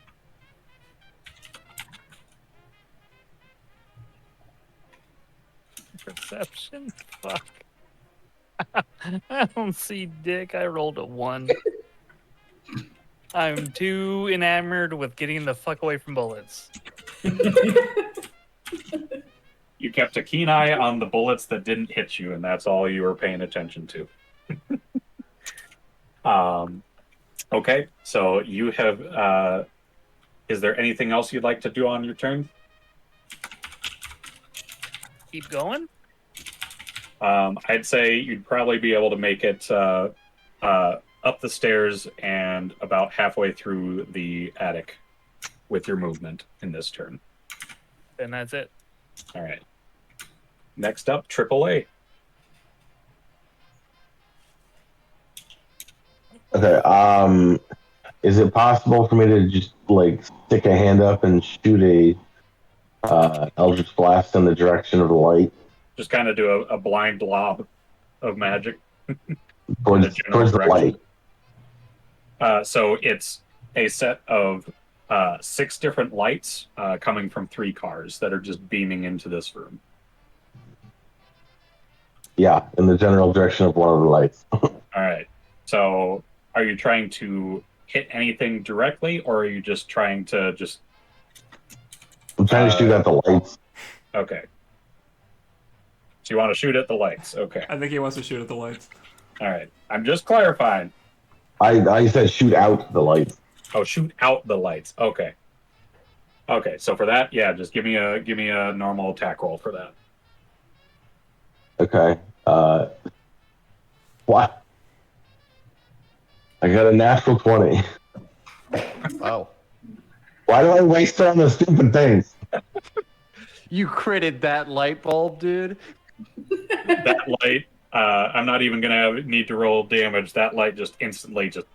Speaker 6: Perception? Fuck. I don't see dick. I rolled a 1. I'm too enamored with getting the fuck away from bullets.
Speaker 1: You kept a keen eye on the bullets that didn't hit you, and that's all you were paying attention to. Okay, so you have. Is there anything else you'd like to do on your turn?
Speaker 6: Keep going?
Speaker 1: I'd say you'd probably be able to make it up the stairs and about halfway through the attic with your movement in this turn.
Speaker 6: Then that's it.
Speaker 1: All right. Next up, AAA.
Speaker 7: Okay. Is it possible for me to just like stick a hand up and shoot a Eldritch Blast in the direction of the light
Speaker 1: Just kind of do a blind lob of magic
Speaker 7: towards,
Speaker 1: in the general
Speaker 7: towards the
Speaker 1: direction.
Speaker 7: light?
Speaker 1: So it's a set of 6 different lights coming from 3 cars that are just beaming into this room.
Speaker 7: Yeah, in the general direction of one of the lights.
Speaker 1: All right. So are you trying to hit anything directly, or are you just trying to just...
Speaker 7: I'm trying to shoot at the lights.
Speaker 1: Okay. So you want to shoot at the lights. Okay.
Speaker 2: I think he wants to shoot at the lights.
Speaker 1: All right. I'm just clarifying.
Speaker 7: I said shoot out the lights.
Speaker 1: Oh, shoot out the lights. Okay. Okay. So for that, yeah, just give me a normal attack roll for that.
Speaker 7: Okay. What? I got a natural 20.
Speaker 3: Wow.
Speaker 7: Why do I waste it on the stupid things?
Speaker 3: You critted that light bulb, dude.
Speaker 1: That light, I'm not even gonna need to roll damage. That light just instantly just.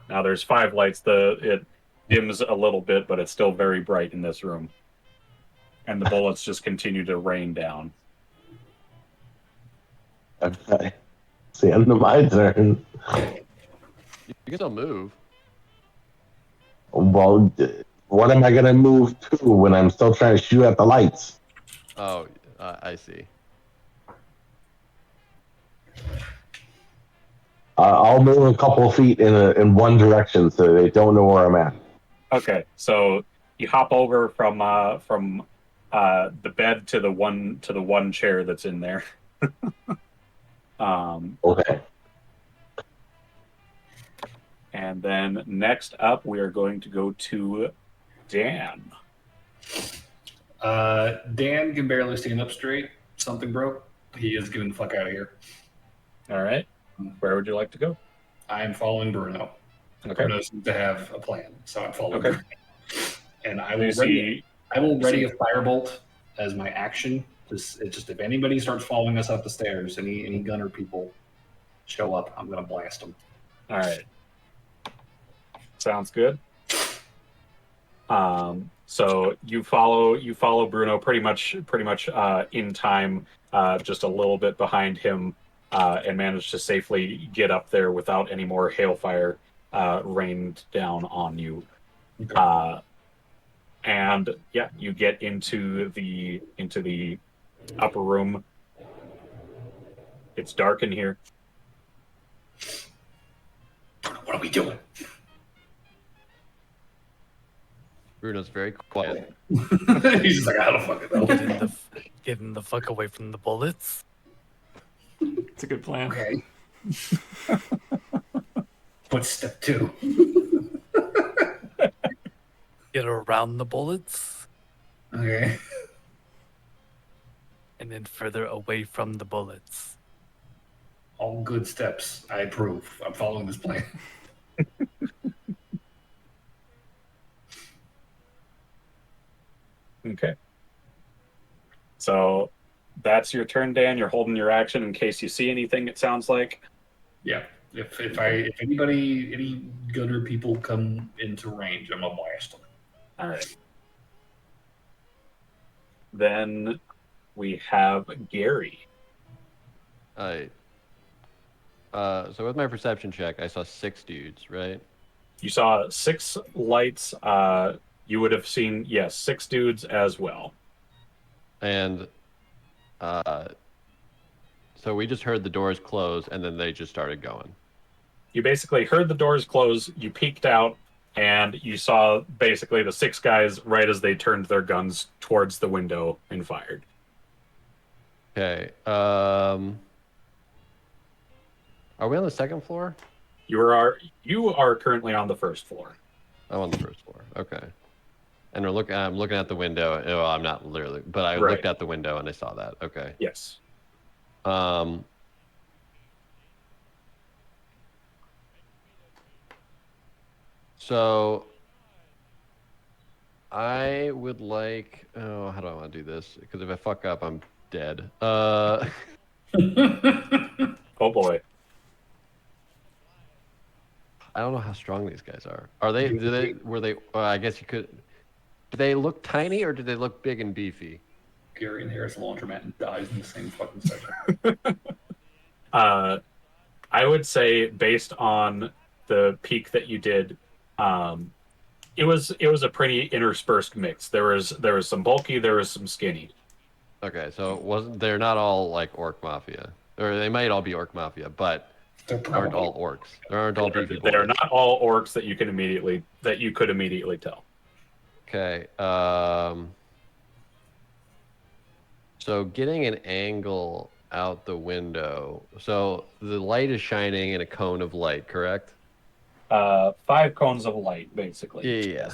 Speaker 1: Now there's 5 lights. It dims a little bit, but it's still very bright in this room. And the bullets just continue to rain down.
Speaker 7: Okay. It's the end of my turn.
Speaker 3: You can still move.
Speaker 7: Well, what am I going to move to when I'm still trying to shoot at the lights?
Speaker 3: Oh, I see.
Speaker 7: I'll move a couple of feet in one direction so they don't know where I'm at.
Speaker 1: Okay, so you hop over from the bed to the one chair that's in there.
Speaker 7: Okay.
Speaker 1: And then next up, we are going to go to Dan.
Speaker 4: Dan can barely stand up straight. Something broke. He is getting the fuck out of here.
Speaker 1: All right. Where would you like to go?
Speaker 4: I'm following Bruno.
Speaker 1: Okay.
Speaker 4: Bruno seems to have a plan, so I'm following
Speaker 1: Okay.
Speaker 4: Bruno. And I
Speaker 1: You
Speaker 4: will
Speaker 1: see,
Speaker 4: ready a firebolt as my action. It's just if anybody starts following us up the stairs, any gunner people show up, I'm gonna blast them.
Speaker 1: all right. Sounds good. So you follow Bruno pretty much in time, just a little bit behind him, and manage to safely get up there without any more hailfire rained down on you.
Speaker 4: Okay.
Speaker 1: And yeah, you get into the upper room. It's dark in here.
Speaker 4: What are we doing?
Speaker 3: Bruno's very quiet.
Speaker 4: He's just like, I don't fucking know.
Speaker 6: Getting the fuck away from the bullets.
Speaker 2: It's a good plan.
Speaker 4: Okay. What's step 2?
Speaker 6: Get around the bullets.
Speaker 4: Okay.
Speaker 6: And then further away from the bullets.
Speaker 4: All good steps. I approve. I'm following this plan.
Speaker 1: Okay. So that's your turn, Dan. You're holding your action in case you see anything, it sounds like.
Speaker 4: Yeah. If any gunner people come into range, I'm gonna blast them.
Speaker 1: All right. Then we have Gary.
Speaker 3: I. So with my perception check, I saw 6 dudes, right?
Speaker 1: You saw 6 lights. You would have seen, yes, 6 dudes as well.
Speaker 3: And so we just heard the doors close, and then they just started going.
Speaker 1: You basically heard the doors close, you peeked out, and you saw basically the 6 guys right as they turned their guns towards the window and fired.
Speaker 3: Okay. Are we on the 2nd floor?
Speaker 1: You are currently on the 1st floor.
Speaker 3: I'm on the 1st floor. Okay. And I'm looking out the window. Oh, I'm not literally, but I
Speaker 1: Right.
Speaker 3: looked out the window and I saw that. Okay.
Speaker 1: Yes.
Speaker 3: So I would like. Oh, how do I want to do this? Because if I fuck up, I'm dead.
Speaker 1: Oh boy.
Speaker 3: I don't know how strong these guys are. Are they? Were they? I guess you could. Do they look tiny or do they look big and beefy?
Speaker 4: Gary inherits the laundromat and dies in the same fucking section.
Speaker 1: I would say based on the peak that you did, it was a pretty interspersed mix. There was some bulky, there was some skinny.
Speaker 3: Okay, so it wasn't. They're not all like orc mafia, or they might all be orc mafia, but
Speaker 4: They're
Speaker 3: they aren't all orcs. They aren't all beefy boys.
Speaker 1: They're not all orcs that you could immediately tell.
Speaker 3: Okay. So getting an angle out the window. So the light is shining in a cone of light, correct?
Speaker 1: 5 cones of light, basically.
Speaker 3: Yeah.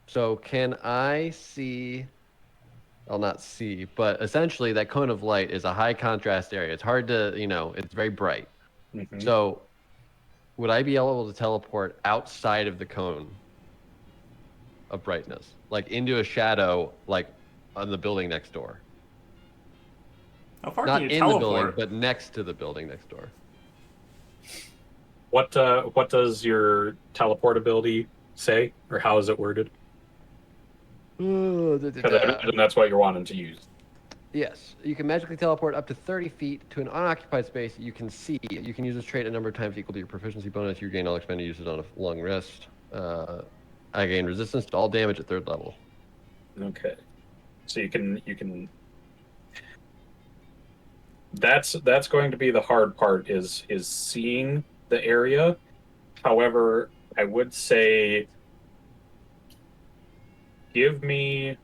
Speaker 3: So can I see? I'll not see, but essentially that cone of light is a high contrast area. It's hard to, it's very bright.
Speaker 1: Mhm.
Speaker 3: So would I be able to teleport outside of the cone of brightness, like into a shadow, like on the building next door?
Speaker 2: How far
Speaker 3: Not
Speaker 2: can you
Speaker 3: in the building,
Speaker 2: teleport?
Speaker 3: but next to the building next door.
Speaker 1: What does your teleport ability say, or how is it worded? Because I imagine that's what you're wanting to use.
Speaker 3: Yes, you can magically teleport up to 30 feet to an unoccupied space you can see. You can use this trait a number of times equal to your proficiency bonus. You gain all expended uses on a long rest. I gain resistance to all damage at 3rd level.
Speaker 1: Okay, so you can. That's going to be the hard part is seeing the area. However, I would say give me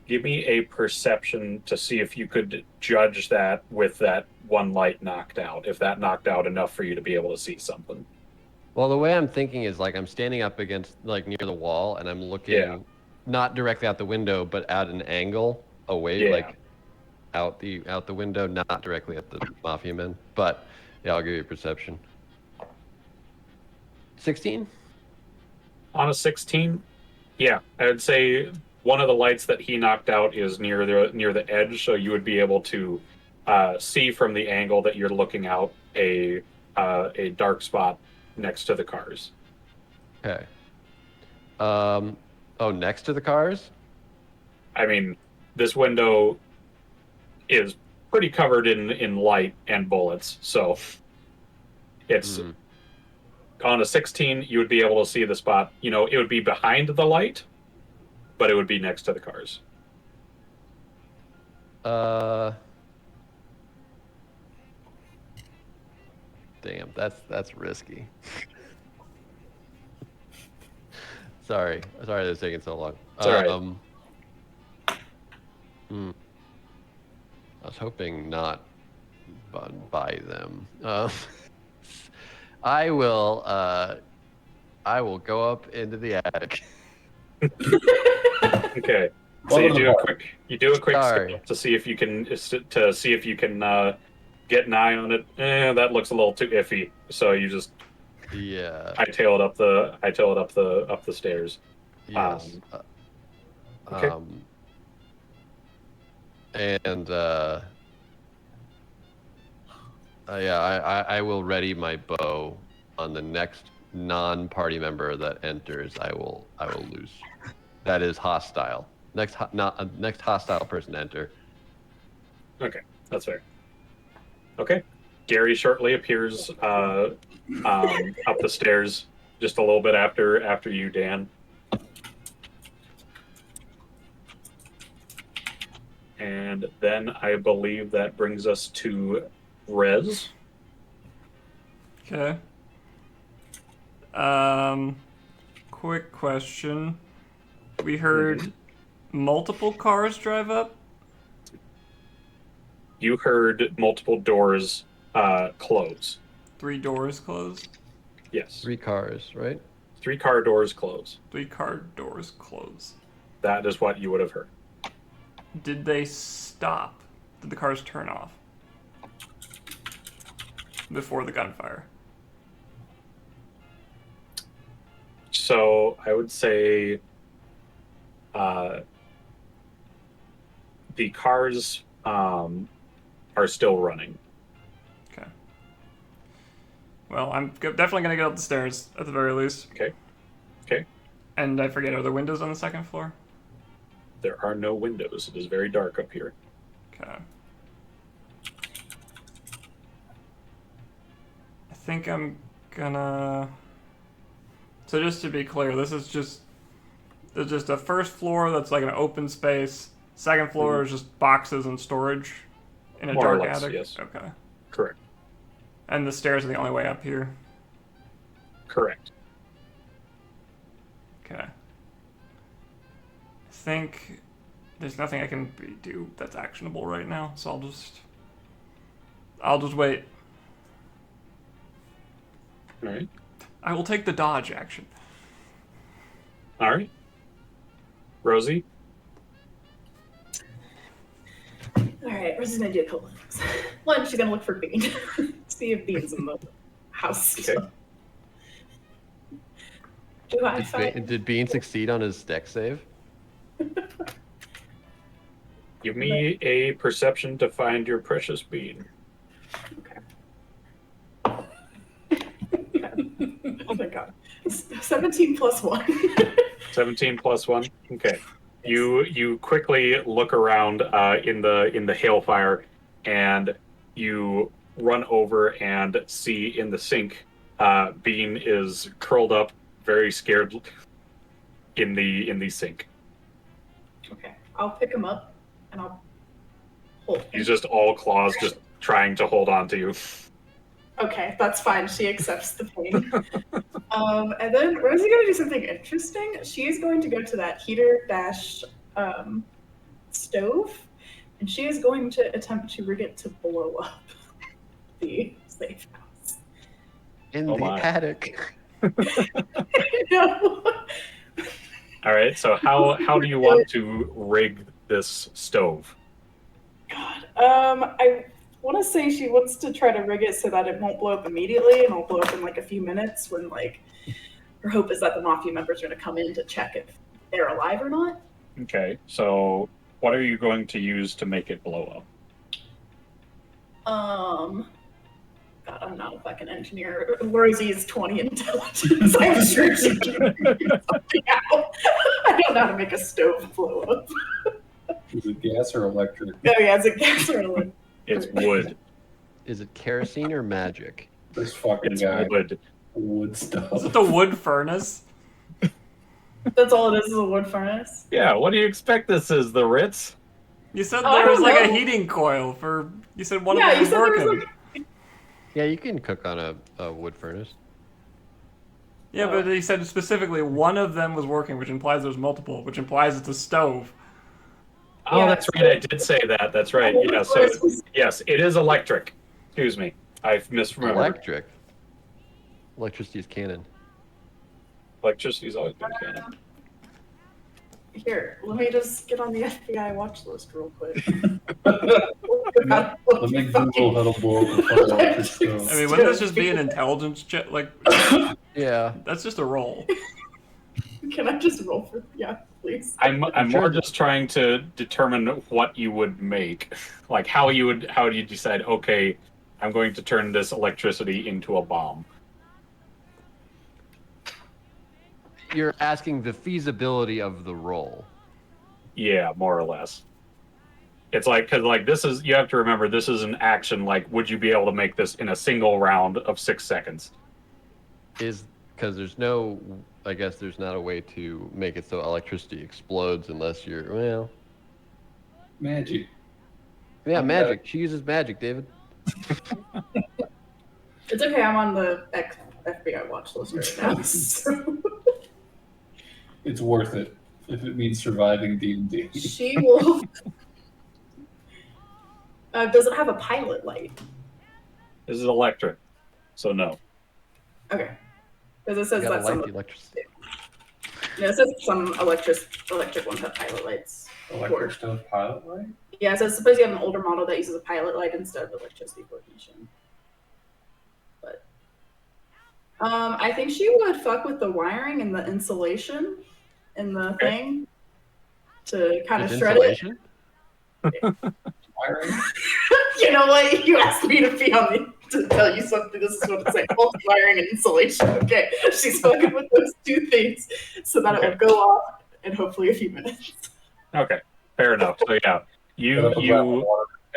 Speaker 1: a perception to see if you could judge that with that one light knocked out. If that knocked out enough for you to be able to see something.
Speaker 3: Well, the way I'm thinking is like I'm standing up against like near the wall and I'm looking not directly out the window, but at an angle away, like out the window, not directly at the mafia men. But yeah, I'll give you a perception. 16?
Speaker 1: On a 16, yeah, I would say one of the lights that he knocked out is near the edge, so you would be able to see from the angle that you're looking out a dark spot next to the cars.
Speaker 3: Okay. Oh, next to the cars?
Speaker 1: I mean, this window is pretty covered in light and bullets, so it's on a 16 you would be able to see the spot. It would be behind the light, but it would be next to the cars.
Speaker 3: Damn, that's risky. Sorry that's taking so long.
Speaker 1: It's all right.
Speaker 3: I was hoping not by them. I will go up into the attic.
Speaker 1: Okay. So
Speaker 4: Welcome to the party.
Speaker 1: you do a quick
Speaker 3: Sorry.
Speaker 1: scan to see if you can get an eye on it. That looks a little too iffy. So you just
Speaker 3: Yeah.
Speaker 1: hightail it up the stairs.
Speaker 3: Yes.
Speaker 1: Okay.
Speaker 3: And I will ready my bow on the next non-party member that enters. I will loose. That is hostile. Next hostile person to enter.
Speaker 1: Okay, that's fair. Okay, Gary shortly appears up the stairs, just a little bit after you, Dan. And then I believe that brings us to Rez.
Speaker 2: Okay. Quick question. We heard multiple cars drive up.
Speaker 1: You heard multiple doors close.
Speaker 2: 3 doors close.
Speaker 1: Yes.
Speaker 3: 3 cars, right?
Speaker 1: 3 car doors close.
Speaker 2: 3 car doors close.
Speaker 1: That is what you would have heard.
Speaker 2: Did they stop? Did the cars turn off? Before the gunfire.
Speaker 1: So I would say the cars are still running.
Speaker 2: Okay. Well, I'm definitely going to get up the stairs, at the very least.
Speaker 1: Okay. Okay.
Speaker 2: And I forget, are there windows on the 2nd floor?
Speaker 1: There are no windows. It is very dark up here.
Speaker 2: Okay. I think I'm gonna... So just to be clear, there's just a 1st floor that's like an open space. 2nd floor is just boxes and storage in a
Speaker 1: More or
Speaker 2: dark
Speaker 1: less,
Speaker 2: attic?
Speaker 1: yes.
Speaker 2: Okay.
Speaker 1: Correct.
Speaker 2: And the stairs are the only way up here?
Speaker 1: Correct.
Speaker 2: Okay. I think there's nothing I can do that's actionable right now, so I'll just wait.
Speaker 1: All right.
Speaker 2: I will take the dodge action.
Speaker 1: All right. Rosie?
Speaker 5: Alright, Rosie's gonna do a couple of things. One, she's gonna look for Bean. See if Bean's in the house.
Speaker 1: Okay.
Speaker 5: Do I find...
Speaker 3: Did Bean succeed on his deck save?
Speaker 1: Give me a perception to find your precious bean.
Speaker 5: Okay. Oh my god. 17 plus 1.
Speaker 1: 17 plus 1. Okay. You quickly look around in the hailfire, and you run over and see in the sink, Bean is curled up, very scared, in the sink.
Speaker 5: Okay. I'll pick him up and I'll hold him.
Speaker 1: He's just all claws, just trying to hold on to you.
Speaker 5: Okay, that's fine. She accepts the pain. And then Rosie's going to do something interesting. She is going to go to that heater dash stove, and she is going to attempt to rig it to blow up the safe house.
Speaker 3: In
Speaker 1: Oh
Speaker 3: the
Speaker 1: my.
Speaker 3: attic.
Speaker 5: No.
Speaker 1: All right. So how do you want to rig this stove?
Speaker 5: God. I want to say she wants to try to rig it so that it won't blow up immediately, and it'll blow up in like a few minutes when like her hope is that the mafia members are going to come in to check if they're alive or not.
Speaker 1: Okay. So what are you going to use to make it blow up?
Speaker 5: God, I'm not a fucking engineer. Rosie's 20 intelligence. I'm sure she can figure something out. I don't know how to make a stove blow up.
Speaker 4: Is it gas or electric?
Speaker 5: Oh yeah, it's a gas or electric.
Speaker 1: It's wood.
Speaker 3: Is it kerosene or magic?
Speaker 4: This fucking
Speaker 1: It's
Speaker 4: guy.
Speaker 1: wood.
Speaker 4: Wood stuff.
Speaker 2: Is it the wood furnace?
Speaker 5: That's all it is a wood furnace.
Speaker 1: Yeah. What do you expect this is, the Ritz?
Speaker 2: You said
Speaker 5: Oh, I
Speaker 2: there was
Speaker 5: don't
Speaker 2: like a
Speaker 5: know.
Speaker 2: heating coil for. You said one
Speaker 5: Yeah,
Speaker 2: of them
Speaker 5: you
Speaker 2: was
Speaker 5: said there was,
Speaker 2: working.
Speaker 5: like,
Speaker 3: Yeah, you can cook on a wood furnace.
Speaker 2: Yeah, but he said specifically one of them was working, which implies there's multiple, which implies it's a stove.
Speaker 1: Oh,
Speaker 5: Yeah,
Speaker 1: that's right. I did say that. That's right. Yeah. So yes, it is electric. Excuse me. I've misremembered.
Speaker 3: Electric. Electricity is canon.
Speaker 1: Electricity's always been canon.
Speaker 5: Here, let me just get on the FBI watch list real quick.
Speaker 4: Let me Google how to blow up a fucking stove.
Speaker 2: I mean, wouldn't this just be an intelligence check? Like,
Speaker 3: Yeah.
Speaker 2: that's just a roll.
Speaker 5: Can I just roll for please?
Speaker 1: I'm
Speaker 3: sure
Speaker 1: more just trying to determine what you would make, like how do you decide? Okay, I'm going to turn this electricity into a bomb.
Speaker 3: You're asking the feasibility of the roll.
Speaker 1: Yeah, more or less. It's like, because like this is, you have to remember, this is an action. Like, would you be able to make this in a single round of 6 seconds?
Speaker 3: Is because there's no, I guess there's not a way to make it so electricity explodes unless you're, well,
Speaker 4: Magic.
Speaker 3: yeah, magic. She uses magic, David.
Speaker 5: It's okay, I'm on the FBI watch list right now. So.
Speaker 4: It's worth it if it means surviving D&D.
Speaker 5: She will. Does it have a pilot light?
Speaker 1: This is electric, so no.
Speaker 5: Okay. Because it says
Speaker 3: You gotta
Speaker 5: that
Speaker 3: light
Speaker 5: some.
Speaker 3: the electricity.
Speaker 5: Yeah, it says some electric ones have pilot lights.
Speaker 4: Electric stove pilot light?
Speaker 5: Yeah, so suppose you have an older model that uses a pilot light instead of electricity for ignition. But I think she would fuck with the wiring and the insulation in the thing to kind of
Speaker 3: With
Speaker 5: shred
Speaker 3: insulation?
Speaker 4: Wiring?
Speaker 5: it. You know what? You asked me to be on to tell you something. This is what it's like. Both wiring and insulation. Okay, she's fucking with those two things so that it will go off in hopefully a few minutes.
Speaker 1: Okay, fair enough. So yeah, you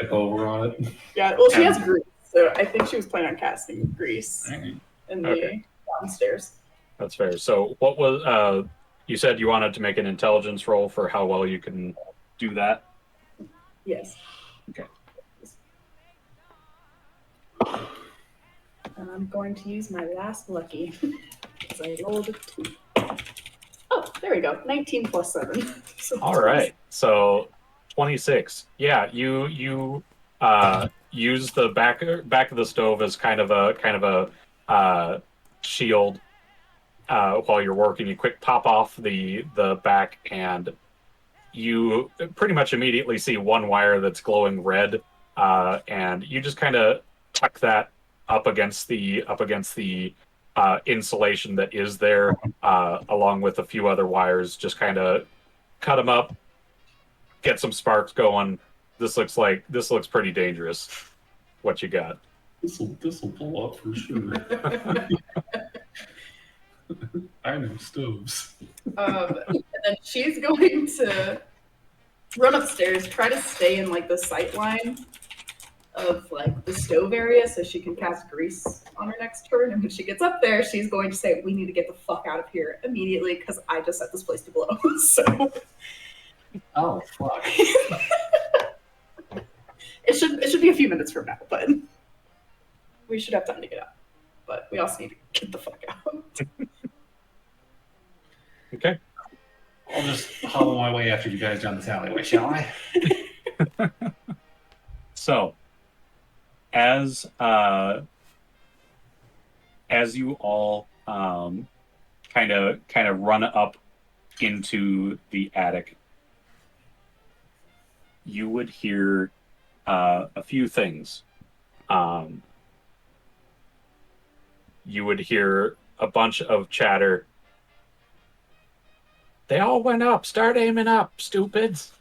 Speaker 4: Tip over on it.
Speaker 5: Yeah, well, she has grease, so I think she was planning on casting grease in the downstairs.
Speaker 1: That's fair. So what was you said you wanted to make an intelligence roll for how well you can do that?
Speaker 5: Yes.
Speaker 1: Okay.
Speaker 5: And I'm going to use my last lucky because I rolled a 2. Oh, there we go. 19 plus 7. So
Speaker 1: All right. So 26. Yeah, you use the back of the stove as kind of a shield while you're working. You quick pop off the back, and you pretty much immediately see one wire that's glowing red, and you just kind of tuck that up against the insulation that is there, along with a few other wires. Just kind of cut them up, get some sparks going. This looks pretty dangerous. What you got?
Speaker 4: This'll blow up for sure. I know stoves.
Speaker 5: and then she's going to run upstairs, try to stay in like the sight line of like the stove area so she can cast grease on her next turn. And when she gets up there, she's going to say, "We need to get the fuck out of here immediately because I just set this place to blow." So
Speaker 4: Oh fuck.
Speaker 5: it should be a few minutes from now, but we should have time to get out. But we also need to get the fuck out.
Speaker 1: Okay.
Speaker 4: I'll just hobble my way after you guys down this alleyway, shall I?
Speaker 1: So, as you all kind of run up into the attic, you would hear a few things. You would hear a bunch of chatter. They all went up. Start aiming up, stupids.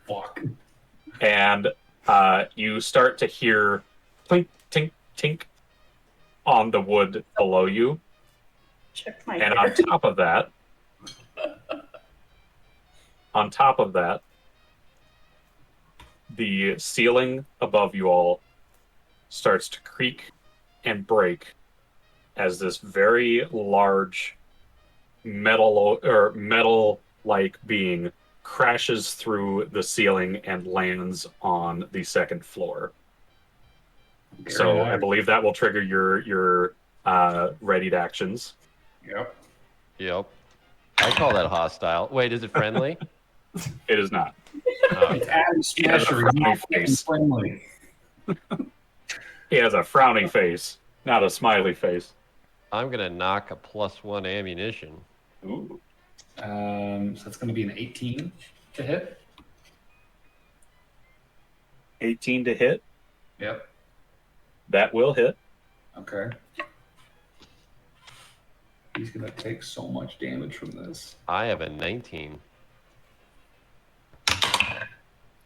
Speaker 4: Fuck.
Speaker 1: And you start to hear clink, tink, tink on the wood below you.
Speaker 5: Check my
Speaker 1: And
Speaker 5: hair.
Speaker 1: on top of that, the ceiling above you all starts to creak and break as this very large metal-like being crashes through the ceiling and lands on the second floor. So I believe that will trigger your readied actions.
Speaker 4: Yep.
Speaker 3: Yep. I call that hostile. Wait, is it friendly?
Speaker 1: It is not.
Speaker 4: It's Adam Smasher. He's not fucking friendly.
Speaker 1: He has a frowny face, not a smiley face.
Speaker 3: I'm gonna knock a +1 ammunition.
Speaker 1: Ooh.
Speaker 4: So that's going to be an 18 to hit.
Speaker 1: 18 to hit.
Speaker 4: Yep.
Speaker 1: That will hit.
Speaker 4: Okay. He's going to take so much damage from this.
Speaker 3: I have a 19.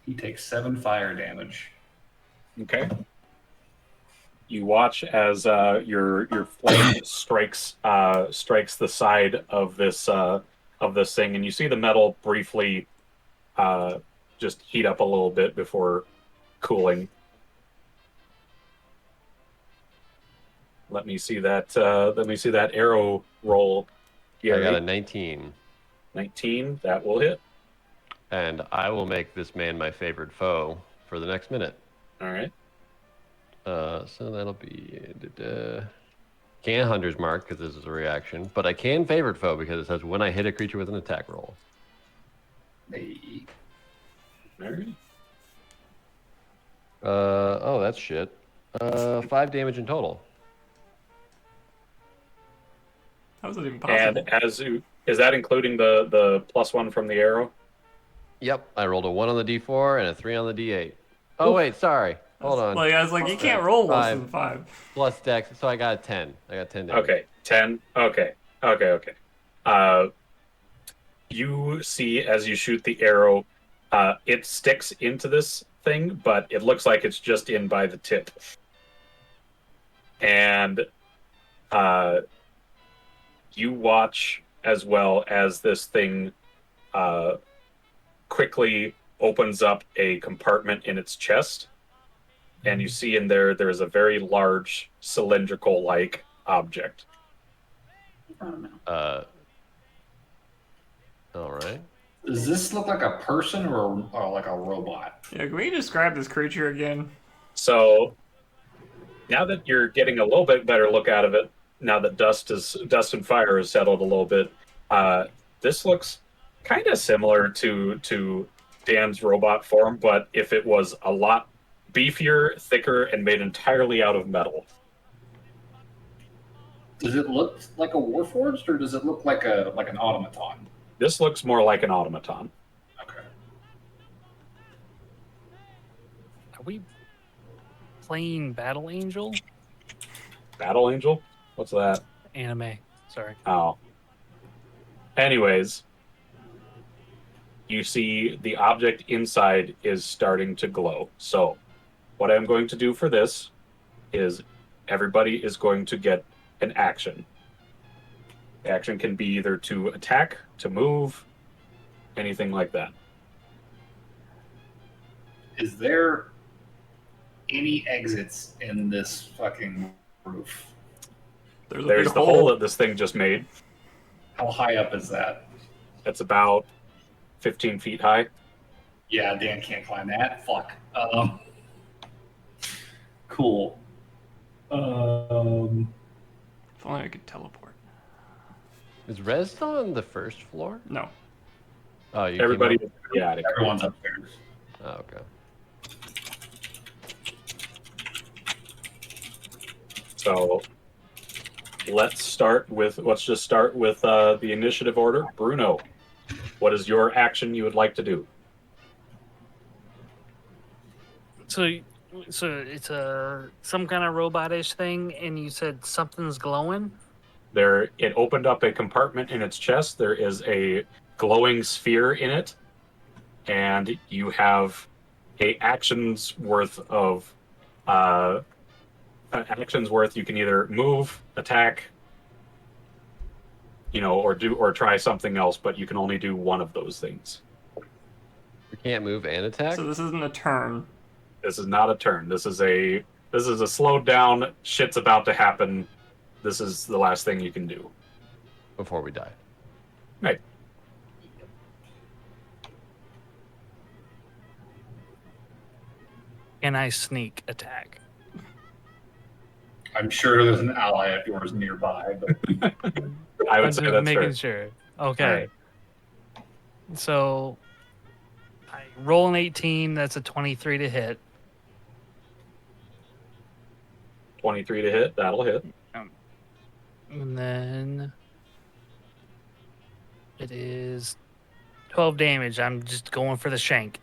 Speaker 4: He takes 7 fire damage.
Speaker 1: Okay. You watch as your flame strikes the side of this thing, and you see the metal briefly just heat up a little bit before cooling. Let me see that. Let me see that arrow roll.
Speaker 3: I got a 19.
Speaker 1: 19. That will hit.
Speaker 3: And I will make this man my favorite foe for the next minute.
Speaker 1: All right.
Speaker 3: So that'll be can't Hunter's Mark because this is a reaction, but I can favorite foe because it says when I hit a creature with an attack roll.
Speaker 4: Hey.
Speaker 1: All right.
Speaker 3: Oh, that's shit. 5 damage in total.
Speaker 2: How is it even possible?
Speaker 1: And is that including the +1 from the arrow?
Speaker 3: Yep, I rolled a 1 on the d4 and a 3 on the d8. Oh wait, sorry. Hold on.
Speaker 2: Like I was like, you can't roll less than 5.
Speaker 3: Plus dex, so I got a 10. I got 10 damage.
Speaker 1: Okay, 10. Okay. You see as you shoot the arrow, it sticks into this thing, but it looks like it's just in by the tip. And you watch as well as this thing quickly opens up a compartment in its chest. And you see in there is a very large cylindrical-like object.
Speaker 5: Oh no.
Speaker 3: All right.
Speaker 4: Does this look like a person or like a robot?
Speaker 2: Yeah, can we describe this creature again?
Speaker 1: So now that you're getting a little bit better look out of it, now that dust and fire has settled a little bit, this looks kind of similar to Dan's robot form, but if it was a lot beefier, thicker, and made entirely out of metal.
Speaker 4: Does it look like a Warforged, or does it look like an automaton?
Speaker 1: This looks more like an automaton.
Speaker 4: Okay.
Speaker 6: Are we playing Battle Angel?
Speaker 1: Battle Angel? What's that?
Speaker 6: Anime. Sorry.
Speaker 1: Oh. Anyways, you see the object inside is starting to glow. So, what I'm going to do for this is everybody is going to get an action. The action can be either to attack, to move, anything like that.
Speaker 4: Is there any exits in this fucking roof?
Speaker 2: There's a
Speaker 1: There's
Speaker 2: big
Speaker 1: the
Speaker 2: hole.
Speaker 1: hole that this thing just made.
Speaker 4: How high up is that?
Speaker 1: It's about 15 feet high.
Speaker 4: Yeah, Dan can't climb that. Fuck. Cool.
Speaker 2: If only I could teleport.
Speaker 3: Is Rez on the first floor?
Speaker 2: No.
Speaker 3: Oh, you
Speaker 1: Everybody,
Speaker 3: came
Speaker 1: yeah,
Speaker 4: Everyone's upstairs.
Speaker 3: up? Oh, okay.
Speaker 1: So let's just start with the initiative order. Bruno, what is your action you would like to do?
Speaker 6: So it's some kind of robotish thing, and you said something's glowing.
Speaker 1: It opened up a compartment in its chest. There is a glowing sphere in it, and you have a action's worth of You can either move, attack, or try something else, but you can only do one of those things.
Speaker 3: We can't move and attack?
Speaker 2: So this isn't a turn.
Speaker 1: This is not a turn. This is a slowed down. Shit's about to happen. This is the last thing you can do.
Speaker 3: Before we die.
Speaker 1: Right.
Speaker 6: Can I sneak attack?
Speaker 4: I'm sure there's an ally of yours nearby, but
Speaker 1: I
Speaker 6: I'm
Speaker 1: would say
Speaker 6: just
Speaker 1: that's
Speaker 6: making
Speaker 1: fair.
Speaker 6: sure. Okay.
Speaker 1: All right.
Speaker 6: So I roll an 18. That's a 23 to hit.
Speaker 1: 23 to hit. That'll hit.
Speaker 6: And then It is 12 damage. I'm just going for the shank.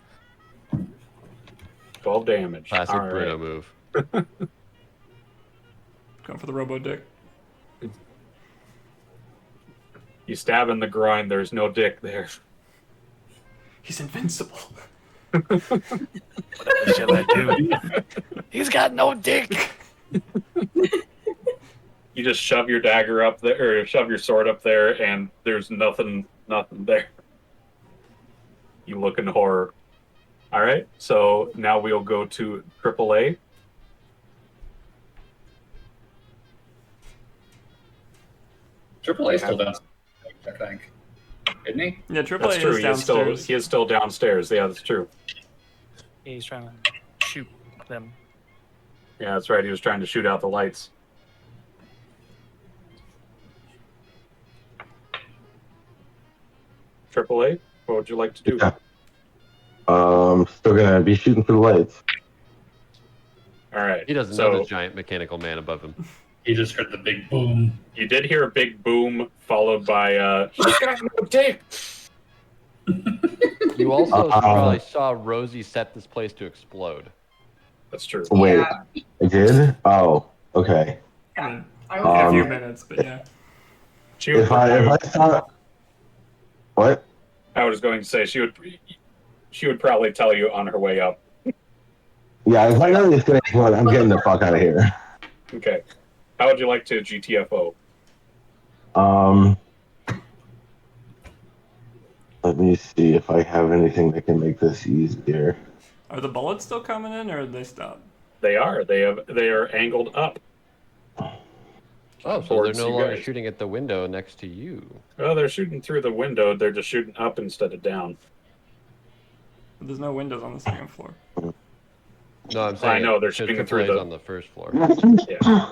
Speaker 1: 12 damage.
Speaker 3: Classic
Speaker 1: All
Speaker 3: Bruno
Speaker 1: right.
Speaker 3: move.
Speaker 2: Going for the robo dick.
Speaker 1: You stab in the groin. There's no dick there.
Speaker 2: He's invincible.
Speaker 6: What shall I do? He's got no dick.
Speaker 1: You just shove your dagger up there, or shove your sword up there, and there's nothing there. You look in horror. All right, so now we'll go to AAA.
Speaker 4: Triple A still down, I think. Isn't he?
Speaker 2: Yeah, Triple A
Speaker 1: That's true.
Speaker 2: is downstairs.
Speaker 1: He is still downstairs. Yeah, that's true.
Speaker 6: He's trying to shoot them.
Speaker 1: Yeah, that's right. He was trying to shoot out the lights. AAA, what would you like to do?
Speaker 7: Yeah. Still gonna be shooting for the lights.
Speaker 1: All right.
Speaker 3: He doesn't
Speaker 1: so
Speaker 3: know the giant mechanical man above him.
Speaker 4: He just heard the big boom.
Speaker 1: You did hear a big boom, followed by "She's got no dick."
Speaker 3: You also
Speaker 7: Uh-oh.
Speaker 3: probably saw Rosie set this place to explode.
Speaker 1: That's true.
Speaker 7: Wait,
Speaker 5: Yeah.
Speaker 7: I did? Oh, okay.
Speaker 2: I mean,
Speaker 5: I
Speaker 2: in
Speaker 5: was
Speaker 2: a few
Speaker 7: Um,
Speaker 2: minutes, but yeah.
Speaker 1: She would
Speaker 7: If I saw what?
Speaker 1: I was going to say she would probably tell you on her way up.
Speaker 7: Yeah, if I know these things, well, I'm getting the fuck out of here.
Speaker 1: Okay. How would you like to GTFO?
Speaker 7: Let me see if I have anything that can make this easier.
Speaker 2: Are the bullets still coming in, or did they stop?
Speaker 1: They are. They are angled up.
Speaker 3: Oh, so they're
Speaker 1: Towards
Speaker 3: no
Speaker 1: you
Speaker 3: longer
Speaker 1: guys.
Speaker 3: shooting at the window next to you.
Speaker 1: Well, they're shooting through the window. They're just shooting up instead of down.
Speaker 2: There's no windows on the second floor.
Speaker 3: No, I'm saying
Speaker 1: know, they're
Speaker 3: because
Speaker 1: shooting through
Speaker 3: AAA's
Speaker 1: the-
Speaker 3: on the first floor.
Speaker 1: Yeah.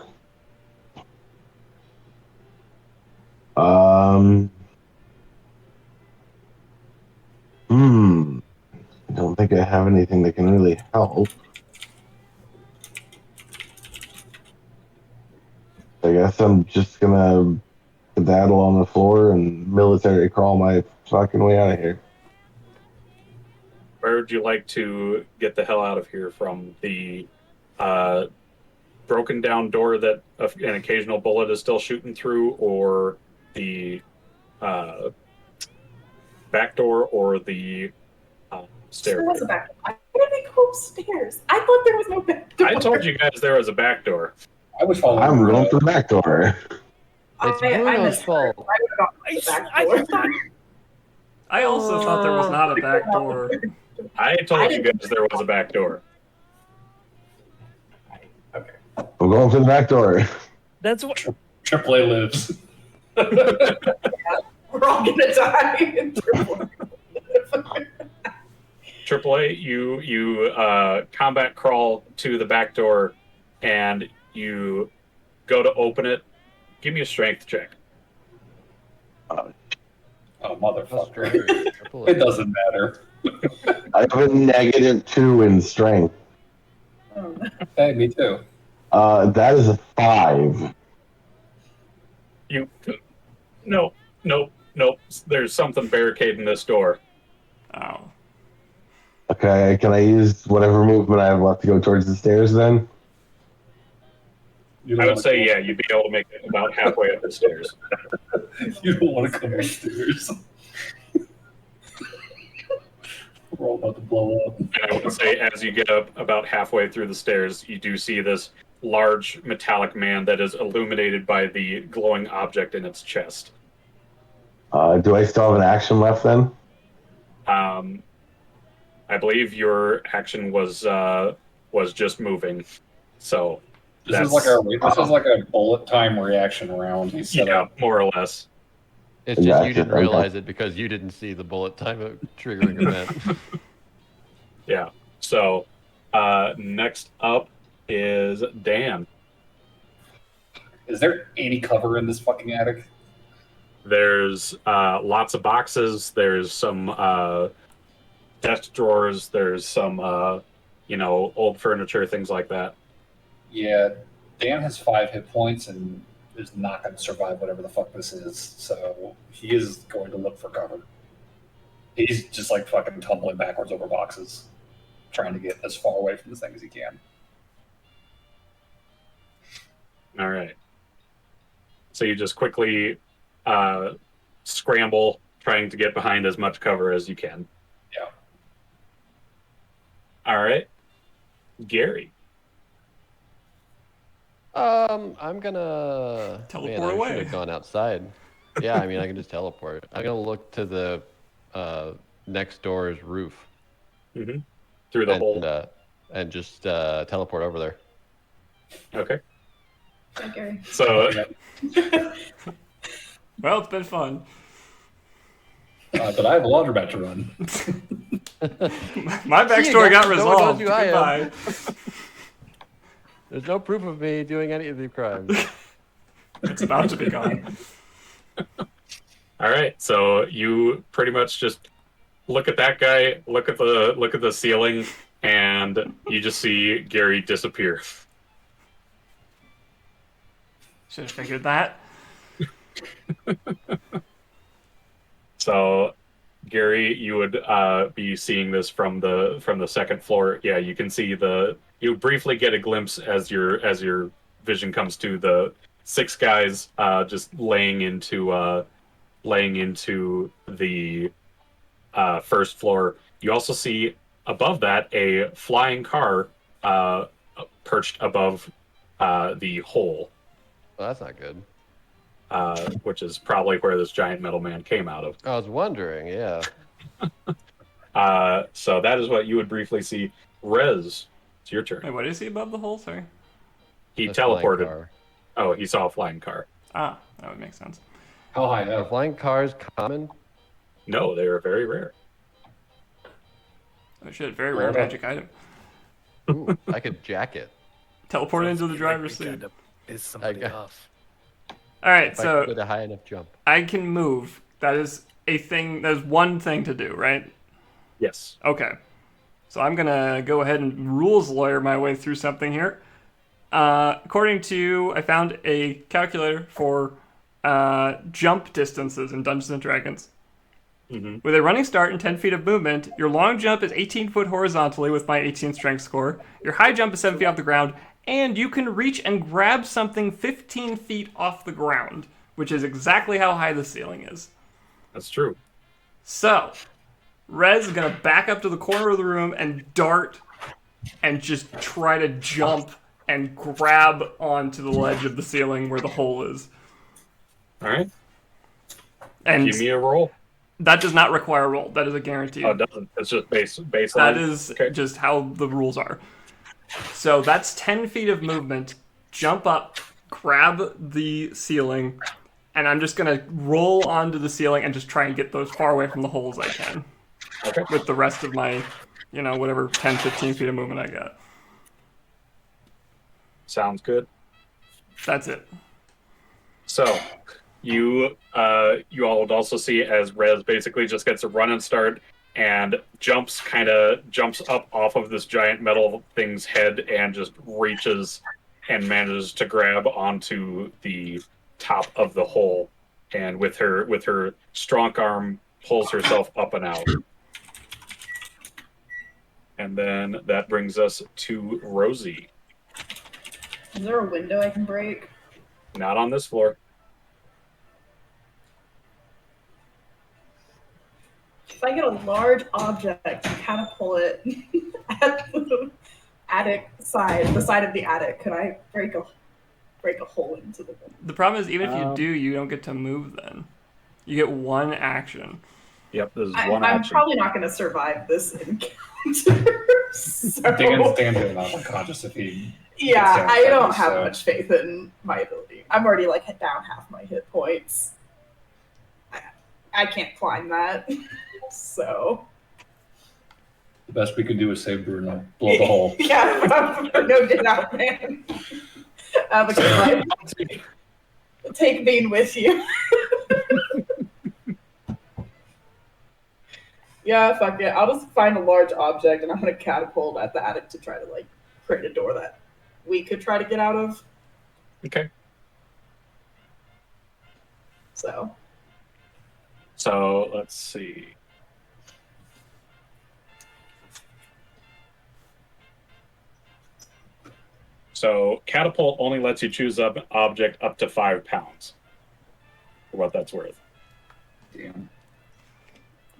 Speaker 7: I don't think I have anything that can really help. I guess I'm just gonna skedaddle on the floor and military crawl my fucking way out of here.
Speaker 1: Where would you like to get the hell out of here from? The broken down door that an occasional bullet is still shooting through, or the back door, or the
Speaker 5: There
Speaker 1: stairway?
Speaker 5: was a back door. Why did they go upstairs? I thought there was no back door.
Speaker 1: I told you guys there was a back door.
Speaker 4: I was following
Speaker 7: I'm
Speaker 4: Bruno.
Speaker 7: going for the back door.
Speaker 3: It's
Speaker 5: I
Speaker 3: Bruno's
Speaker 5: misheard.
Speaker 3: fault.
Speaker 5: I would have gone for the back door.
Speaker 2: I also thought there was not a back door.
Speaker 1: I told you guys there was a back door.
Speaker 5: Okay.
Speaker 7: I'm going for the back door.
Speaker 6: That's what.
Speaker 4: Triple A lives.
Speaker 5: We're all gonna die.
Speaker 1: AAA, you combat crawl to the back door, and you go to open it. Give me a strength check.
Speaker 4: Oh,
Speaker 3: That's
Speaker 4: motherfucker.
Speaker 3: right. AAA.
Speaker 4: It doesn't matter.
Speaker 7: I have a -2 in strength.
Speaker 4: Hey, me too.
Speaker 7: That is a 5.
Speaker 1: You, no. There's something barricading this door.
Speaker 2: Oh.
Speaker 7: Okay, can I use whatever movement I have left to go towards the stairs then?
Speaker 4: You don't
Speaker 1: I would
Speaker 4: wanna
Speaker 1: say,
Speaker 4: come-
Speaker 1: yeah, you'd be able to make it about halfway up the stairs.
Speaker 4: You don't want to come upstairs. We're all about to blow up.
Speaker 1: And I would say, as you get up about halfway through the stairs, you do see this large metallic man that is illuminated by the glowing object in its chest.
Speaker 7: Do I still have an action left then?
Speaker 1: I believe your action was just moving. So
Speaker 4: This is like a bullet time reaction round. He set
Speaker 1: yeah,
Speaker 4: up.
Speaker 1: more or less.
Speaker 3: It's just
Speaker 7: Gotcha,
Speaker 3: you didn't
Speaker 7: okay.
Speaker 3: realize it because you didn't see the bullet time triggering event.
Speaker 1: Yeah. So next up is Dan.
Speaker 4: Is there any cover in this fucking attic?
Speaker 1: There's lots of boxes. There's some desk drawers. There's some old furniture, things like that.
Speaker 4: Yeah, Dan has 5 hit points, and is not going to survive whatever the fuck this is. So he is going to look for cover. He's just like fucking tumbling backwards over boxes, trying to get as far away from this thing as he can.
Speaker 1: All right. So you just quickly scramble, trying to get behind as much cover as you can.
Speaker 4: Yeah.
Speaker 1: All right. Gary.
Speaker 3: I'm gonna
Speaker 2: Teleport
Speaker 3: man, I
Speaker 2: away.
Speaker 3: should have gone outside. Yeah, I mean, I can just teleport. I'm gonna look to the next door's roof.
Speaker 1: Mm-hmm. Through the hole.
Speaker 3: And just teleport over there.
Speaker 1: Okay.
Speaker 5: Hi, Gary.
Speaker 1: So,
Speaker 2: Well, it's been fun.
Speaker 4: But I have a laundromat to run.
Speaker 2: My backstory got resolved.
Speaker 3: who I am.
Speaker 2: Goodbye.
Speaker 3: There's no proof of me doing any of the crimes.
Speaker 2: It's about to be gone.
Speaker 1: all right. So you pretty much just look at that guy, look at the ceiling, and you just see Gary disappear.
Speaker 2: Should have figured that.
Speaker 1: So, Gary, you would be seeing this from the second floor. Yeah, you can see you briefly get a glimpse as your vision comes to the 6 guys just laying into the first floor. You also see above that a flying car perched above the hole.
Speaker 3: Well, that's not good.
Speaker 1: Which is probably where this giant metal man came out of.
Speaker 3: I was wondering, yeah.
Speaker 1: So that is what you would briefly see. Rez, it's your turn.
Speaker 2: Wait, what is he above the hole? Sorry.
Speaker 1: He
Speaker 3: A flying
Speaker 1: teleported.
Speaker 3: car.
Speaker 1: Oh, he saw a flying car.
Speaker 2: Ah, that would make sense.
Speaker 4: How high
Speaker 3: Are
Speaker 4: up?
Speaker 3: flying cars common?
Speaker 1: No, they are very rare.
Speaker 2: Oh shit, very rare magic item.
Speaker 3: Ooh, I could jack it.
Speaker 2: Teleport into the driver's
Speaker 6: Like we
Speaker 2: seat.
Speaker 6: gotta piss somebody
Speaker 3: got-
Speaker 6: off.
Speaker 2: All right,
Speaker 3: If I
Speaker 2: so
Speaker 3: could a high enough jump.
Speaker 2: I can move. That is a thing. That is one thing to do, right?
Speaker 1: Yes.
Speaker 2: Okay. So I'm gonna go ahead and rules lawyer my way through something here. According to, I found a calculator for jump distances in Dungeons and Dragons.
Speaker 1: Mm-hmm.
Speaker 2: With a running start and 10 feet of movement, your long jump is 18 foot horizontally with my 18 strength score. Your high jump is 7 feet off the ground, and you can reach and grab something 15 feet off the ground, which is exactly how high the ceiling is.
Speaker 1: That's true.
Speaker 2: So, Rez is going to back up to the corner of the room and dart and just try to jump and grab onto the ledge of the ceiling where the hole is.
Speaker 1: All right.
Speaker 2: And
Speaker 1: Give me a roll.
Speaker 2: that does not require a roll. That is a guarantee.
Speaker 1: Oh, it doesn't. It's just baseline.
Speaker 2: That is
Speaker 1: Okay.
Speaker 2: just how the rules are. So that's 10 feet of movement. Jump up, grab the ceiling, and I'm just going to roll onto the ceiling and just try and get those far away from the hole as I can.
Speaker 1: Okay.
Speaker 2: With the rest of my, whatever 10, 15 feet of movement I got.
Speaker 1: Sounds good.
Speaker 2: That's it.
Speaker 1: So, you all would also see as Rez basically just gets a run and start and jumps up off of this giant metal thing's head and just reaches and manages to grab onto the top of the hole, and with her strong arm pulls herself up and out. And then that brings us to Rosie.
Speaker 5: Is there a window I can break?
Speaker 1: Not on this floor.
Speaker 5: If I get a large object and catapult it at the attic side, the side of the attic, could I break a hole into the window?
Speaker 2: The problem is, even if you do, you don't get to move then. You get one action.
Speaker 1: Yep, this is
Speaker 5: I'm
Speaker 1: one action.
Speaker 5: probably not going to survive this encounter. So,
Speaker 4: Dan's not unconscious if he.
Speaker 5: yeah,
Speaker 4: gets
Speaker 5: I
Speaker 4: down
Speaker 5: don't
Speaker 4: seconds,
Speaker 5: have
Speaker 4: so-
Speaker 5: much faith in my ability. I'm already down half my hit points. I can't climb that. So.
Speaker 4: The best we could do is save Bruno. Blow the hole.
Speaker 5: Yeah, no, get out, man. Because take Bean with you. Yeah, fuck it. I'll just find a large object and I'm gonna catapult at the attic to try to create a door that we could try to get out of.
Speaker 1: Okay. So let's see. So catapult only lets you choose an object up to 5 pounds. For what that's worth.
Speaker 4: Damn.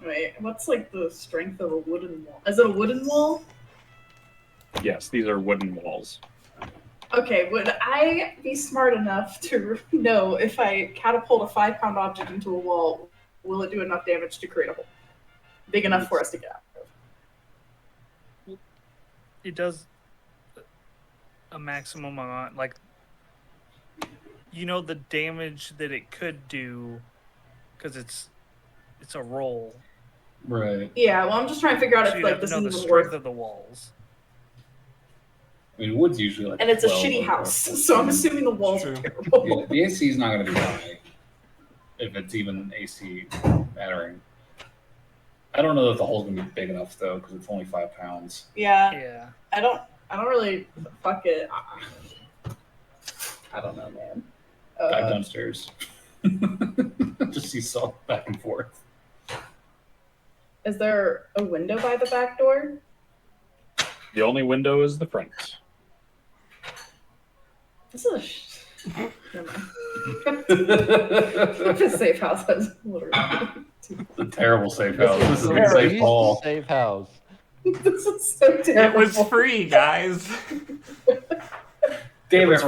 Speaker 5: Wait, what's like the strength of a wooden wall? Is it a wooden wall?
Speaker 1: Yes, these are wooden walls.
Speaker 5: Okay, would I be smart enough to know if I catapult a 5-pound object into a wall, will it do enough damage to create a hole? Big enough for us to get out of?
Speaker 6: It does a maximum amount, like, you know, the damage that it could do, because it's a roll.
Speaker 4: Right.
Speaker 5: Yeah, well, I'm just trying to figure out
Speaker 6: So
Speaker 5: if
Speaker 6: you'd
Speaker 5: like
Speaker 6: have to
Speaker 5: this
Speaker 6: know
Speaker 5: is
Speaker 6: the
Speaker 5: even
Speaker 6: strength
Speaker 5: worth.
Speaker 6: of the walls.
Speaker 4: I mean, wood's usually like.
Speaker 5: And it's a
Speaker 4: 12
Speaker 5: shitty
Speaker 4: or-
Speaker 5: house, so I'm assuming the walls are
Speaker 2: True.
Speaker 5: terrible.
Speaker 4: Yeah, the AC is not going to be high, if it's even AC mattering. I don't know that the hole's going to be big enough though, because it's only 5 pounds.
Speaker 5: Yeah,
Speaker 6: Yeah.
Speaker 5: I don't really fuck it. I don't know, man.
Speaker 4: Dive downstairs. Just see salt back and forth.
Speaker 5: Is there a window by the back door?
Speaker 1: The only window is the front.
Speaker 5: This is never mind. The safe house has literally.
Speaker 4: A terrible safe house. This is a
Speaker 5: Very
Speaker 4: safe hall.
Speaker 3: Safe house.
Speaker 5: This is so
Speaker 2: It
Speaker 5: terrible.
Speaker 2: was free, guys.
Speaker 4: Damn it,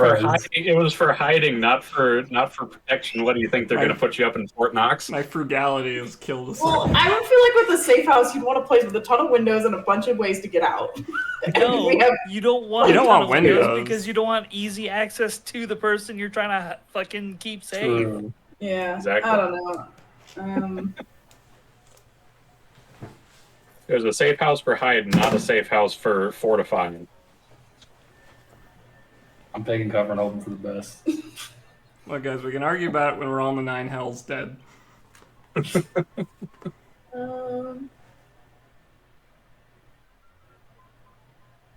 Speaker 1: It was for hiding, not for protection. What do you think they're
Speaker 2: Right.
Speaker 1: going to put you up in Fort Knox?
Speaker 2: My frugality has killed us
Speaker 5: Well,
Speaker 2: all.
Speaker 5: I would feel like with a safe house, you'd want a place with a ton of windows and a bunch of ways to get out. And
Speaker 6: No,
Speaker 5: we have
Speaker 6: you don't want.
Speaker 2: You don't
Speaker 6: a ton
Speaker 2: want
Speaker 6: of windows
Speaker 2: windows.
Speaker 6: because you don't want easy access to the person you're trying to fucking keep safe.
Speaker 4: True.
Speaker 5: yeah.
Speaker 1: Exactly.
Speaker 5: I don't know.
Speaker 1: There's a safe house for hiding, not a safe house for fortifying.
Speaker 4: I'm taking cover and hoping for the best.
Speaker 2: Look, guys, we can argue about it when we're all in the 9 hells dead.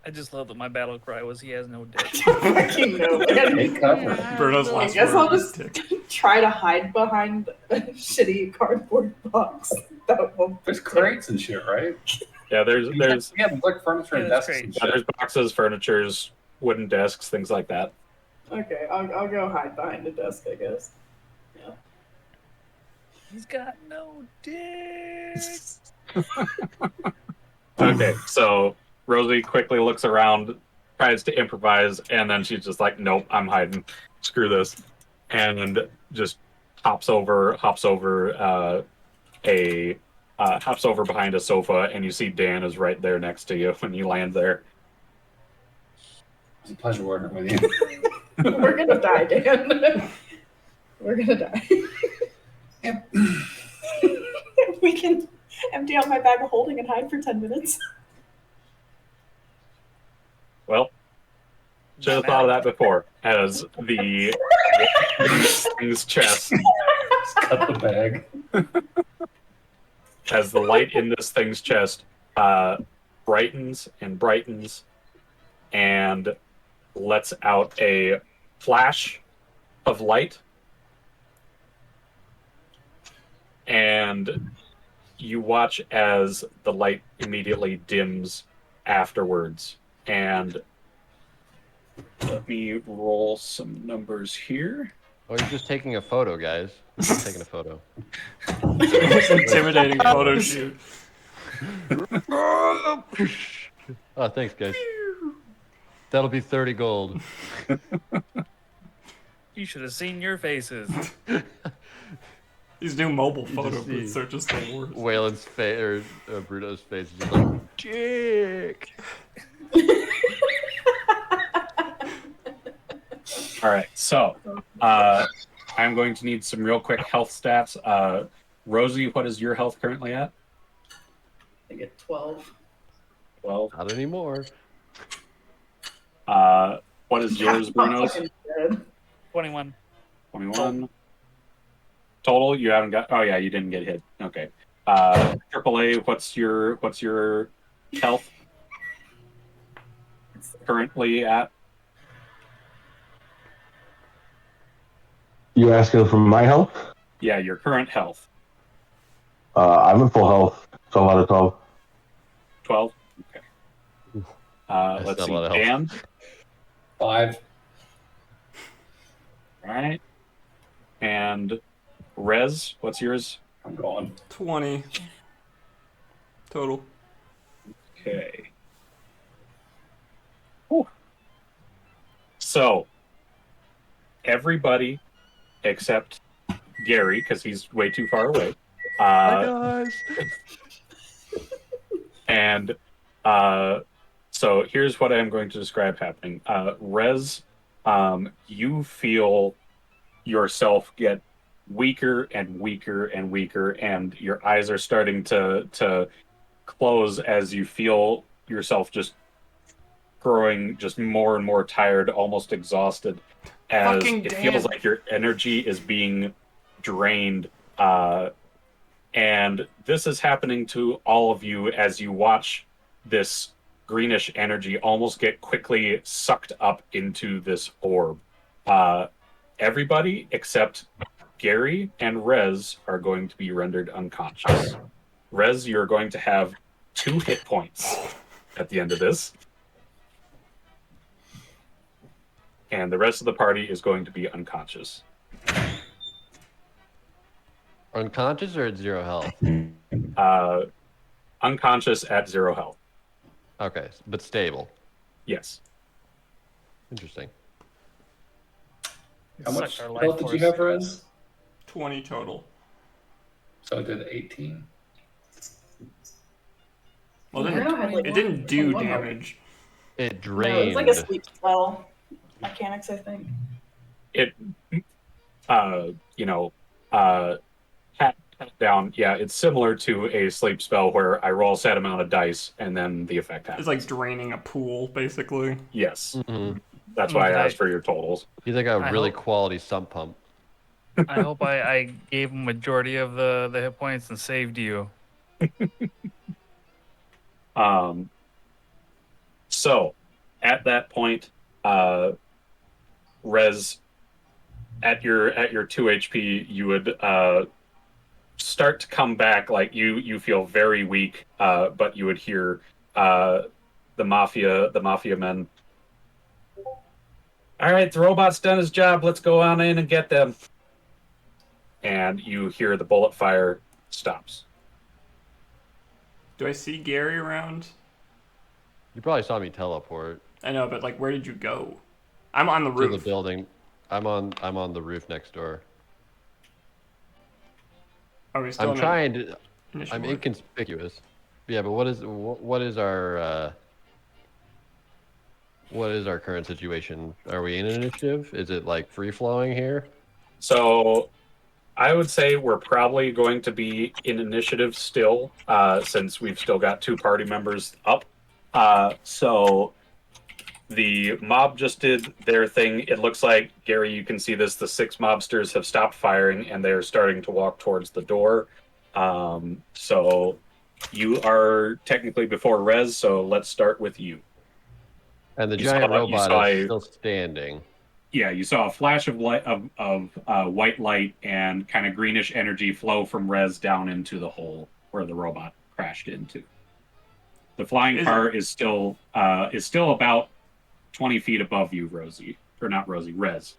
Speaker 6: I just love that my battle cry was "He has no dick."
Speaker 5: Fucking no, man.
Speaker 4: Take cover.
Speaker 2: Bruno's
Speaker 5: I
Speaker 2: last
Speaker 5: guess
Speaker 2: word
Speaker 5: I'll
Speaker 2: was
Speaker 5: just
Speaker 2: tick.
Speaker 5: try to hide behind a shitty cardboard box. That won't.
Speaker 4: There's crates and shit, right?
Speaker 1: Yeah, there's
Speaker 4: Yeah, there's like furniture and
Speaker 6: Yeah, there's
Speaker 4: desks and
Speaker 6: crates.
Speaker 1: yeah,
Speaker 4: shit.
Speaker 1: there's boxes, furnitures, wooden desks, things like that.
Speaker 5: Okay, I'll go hide behind a desk, I guess.
Speaker 6: He's got no dick.
Speaker 1: Okay, so Rosie quickly looks around, tries to improvise, and then she's just like, "Nope, I'm hiding. Screw this," and just hops over behind a sofa, and you see Dan is right there next to you when you land there.
Speaker 4: It's a pleasure working with you.
Speaker 5: We're gonna die, Dan. We're gonna die.
Speaker 4: Yep.
Speaker 5: We can empty out my bag of holding and hide for 10 minutes.
Speaker 1: Well, should have thought of that before. As the thing's chest,
Speaker 4: Cut the bag.
Speaker 1: as the light in this thing's chest brightens and brightens, and lets out a flash of light, and you watch as the light immediately dims afterwards. And let me roll some numbers here.
Speaker 3: Oh, you're just taking a photo, guys. Just taking a photo.
Speaker 2: Intimidating photo shoot.
Speaker 3: Oh, thanks, guys. That'll be 30 gold.
Speaker 6: You should have seen your faces.
Speaker 2: These new mobile
Speaker 3: You
Speaker 2: photo
Speaker 3: just
Speaker 2: booths
Speaker 3: see
Speaker 2: are just the worst.
Speaker 3: Wayland's face, or Bruno's face, is just like, Dick.
Speaker 1: All right, so I'm going to need some real quick health stats. Rosie, what is your health currently at?
Speaker 5: I get 12.
Speaker 1: 12.
Speaker 3: Not anymore.
Speaker 1: What is yours, Bruno's?
Speaker 5: I'm dead.
Speaker 6: 21.
Speaker 1: 21. Total, you haven't got. Oh yeah, you didn't get hit. Okay. AAA, what's your health currently at?
Speaker 7: You asking for my health?
Speaker 1: Yeah, your current health.
Speaker 7: I'm in full health. 12 out of 12.
Speaker 1: 12? Okay.
Speaker 3: That's
Speaker 1: Let's
Speaker 3: not a
Speaker 1: see.
Speaker 3: lot of health.
Speaker 1: Dan?
Speaker 4: 5.
Speaker 1: All right. And Rez, what's yours?
Speaker 4: I'm going.
Speaker 2: 20 total.
Speaker 1: Okay. Whew. So, everybody except Gary, because he's way too far away.
Speaker 3: Hi guys.
Speaker 1: And so here's what I'm going to describe happening. Rez, you feel yourself get weaker and weaker and weaker, and your eyes are starting to close as you feel yourself just growing just more and more tired, almost exhausted, as
Speaker 2: Fucking
Speaker 1: it
Speaker 2: Dan.
Speaker 1: feels like your energy is being drained. And this is happening to all of you as you watch this greenish energy almost get quickly sucked up into this orb. Everybody except Gary and Rez are going to be rendered unconscious. Rez, you're going to have 2 hit points at the end of this. And the rest of the party is going to be unconscious.
Speaker 3: Unconscious or at 0 health?
Speaker 1: Unconscious at 0 health.
Speaker 3: Okay, but stable.
Speaker 1: Yes.
Speaker 3: Interesting.
Speaker 4: How
Speaker 6: Suck
Speaker 4: much
Speaker 6: our life
Speaker 4: health did you
Speaker 6: force.
Speaker 4: have, Rez?
Speaker 2: 20 total.
Speaker 4: So I did 18.
Speaker 2: Well, it
Speaker 5: Bruno had, like,
Speaker 2: didn't do
Speaker 5: 21 already.
Speaker 2: damage.
Speaker 3: It
Speaker 5: No,
Speaker 3: drained.
Speaker 5: it's like a sleep spell mechanics, I think.
Speaker 1: It, hat down. Yeah, it's similar to a sleep spell where I roll a set amount of dice and then the effect happens.
Speaker 2: It's like draining a pool, basically.
Speaker 1: Yes.
Speaker 3: Mhm.
Speaker 1: That's why I
Speaker 6: Okay.
Speaker 1: asked for your totals.
Speaker 3: He's like a
Speaker 6: I
Speaker 3: really
Speaker 6: hope-
Speaker 3: quality sump pump.
Speaker 6: I hope I gave him majority of the hit points and saved you.
Speaker 1: So at that point, Rez, at your 2 HP, you would start to come back. Like you feel very weak, but you would hear the mafia men. All right, the robot's done his job. Let's go on in and get them. And you hear the bullet fire stops.
Speaker 2: Do I see Gary around?
Speaker 3: You probably saw me teleport
Speaker 2: I know, but like, where did you go? I'm on the
Speaker 3: to
Speaker 2: roof.
Speaker 3: the building. I'm on the roof next door.
Speaker 2: Are we still
Speaker 3: I'm
Speaker 2: in
Speaker 3: trying to.
Speaker 2: initial
Speaker 3: I'm
Speaker 2: order?
Speaker 3: inconspicuous. Yeah, but what is our current situation? Are we in initiative? Is it like free flowing here?
Speaker 1: So I would say we're probably going to be in initiative still, since we've still got 2 party members up. So the mob just did their thing. It looks like, Gary, you can see this. The 6 mobsters have stopped firing and they're starting to walk towards the door. So you are technically before Rez, so let's start with you.
Speaker 3: And the
Speaker 1: You
Speaker 3: giant
Speaker 1: saw- you
Speaker 3: robot
Speaker 1: saw
Speaker 3: is
Speaker 1: a-
Speaker 3: still standing.
Speaker 1: Yeah, you saw a flash of light of white light and kind of greenish energy flow from Rez down into the hole where the robot crashed into. The flying car is still about 20 feet above you, Rosie, or not Rosie, Rez.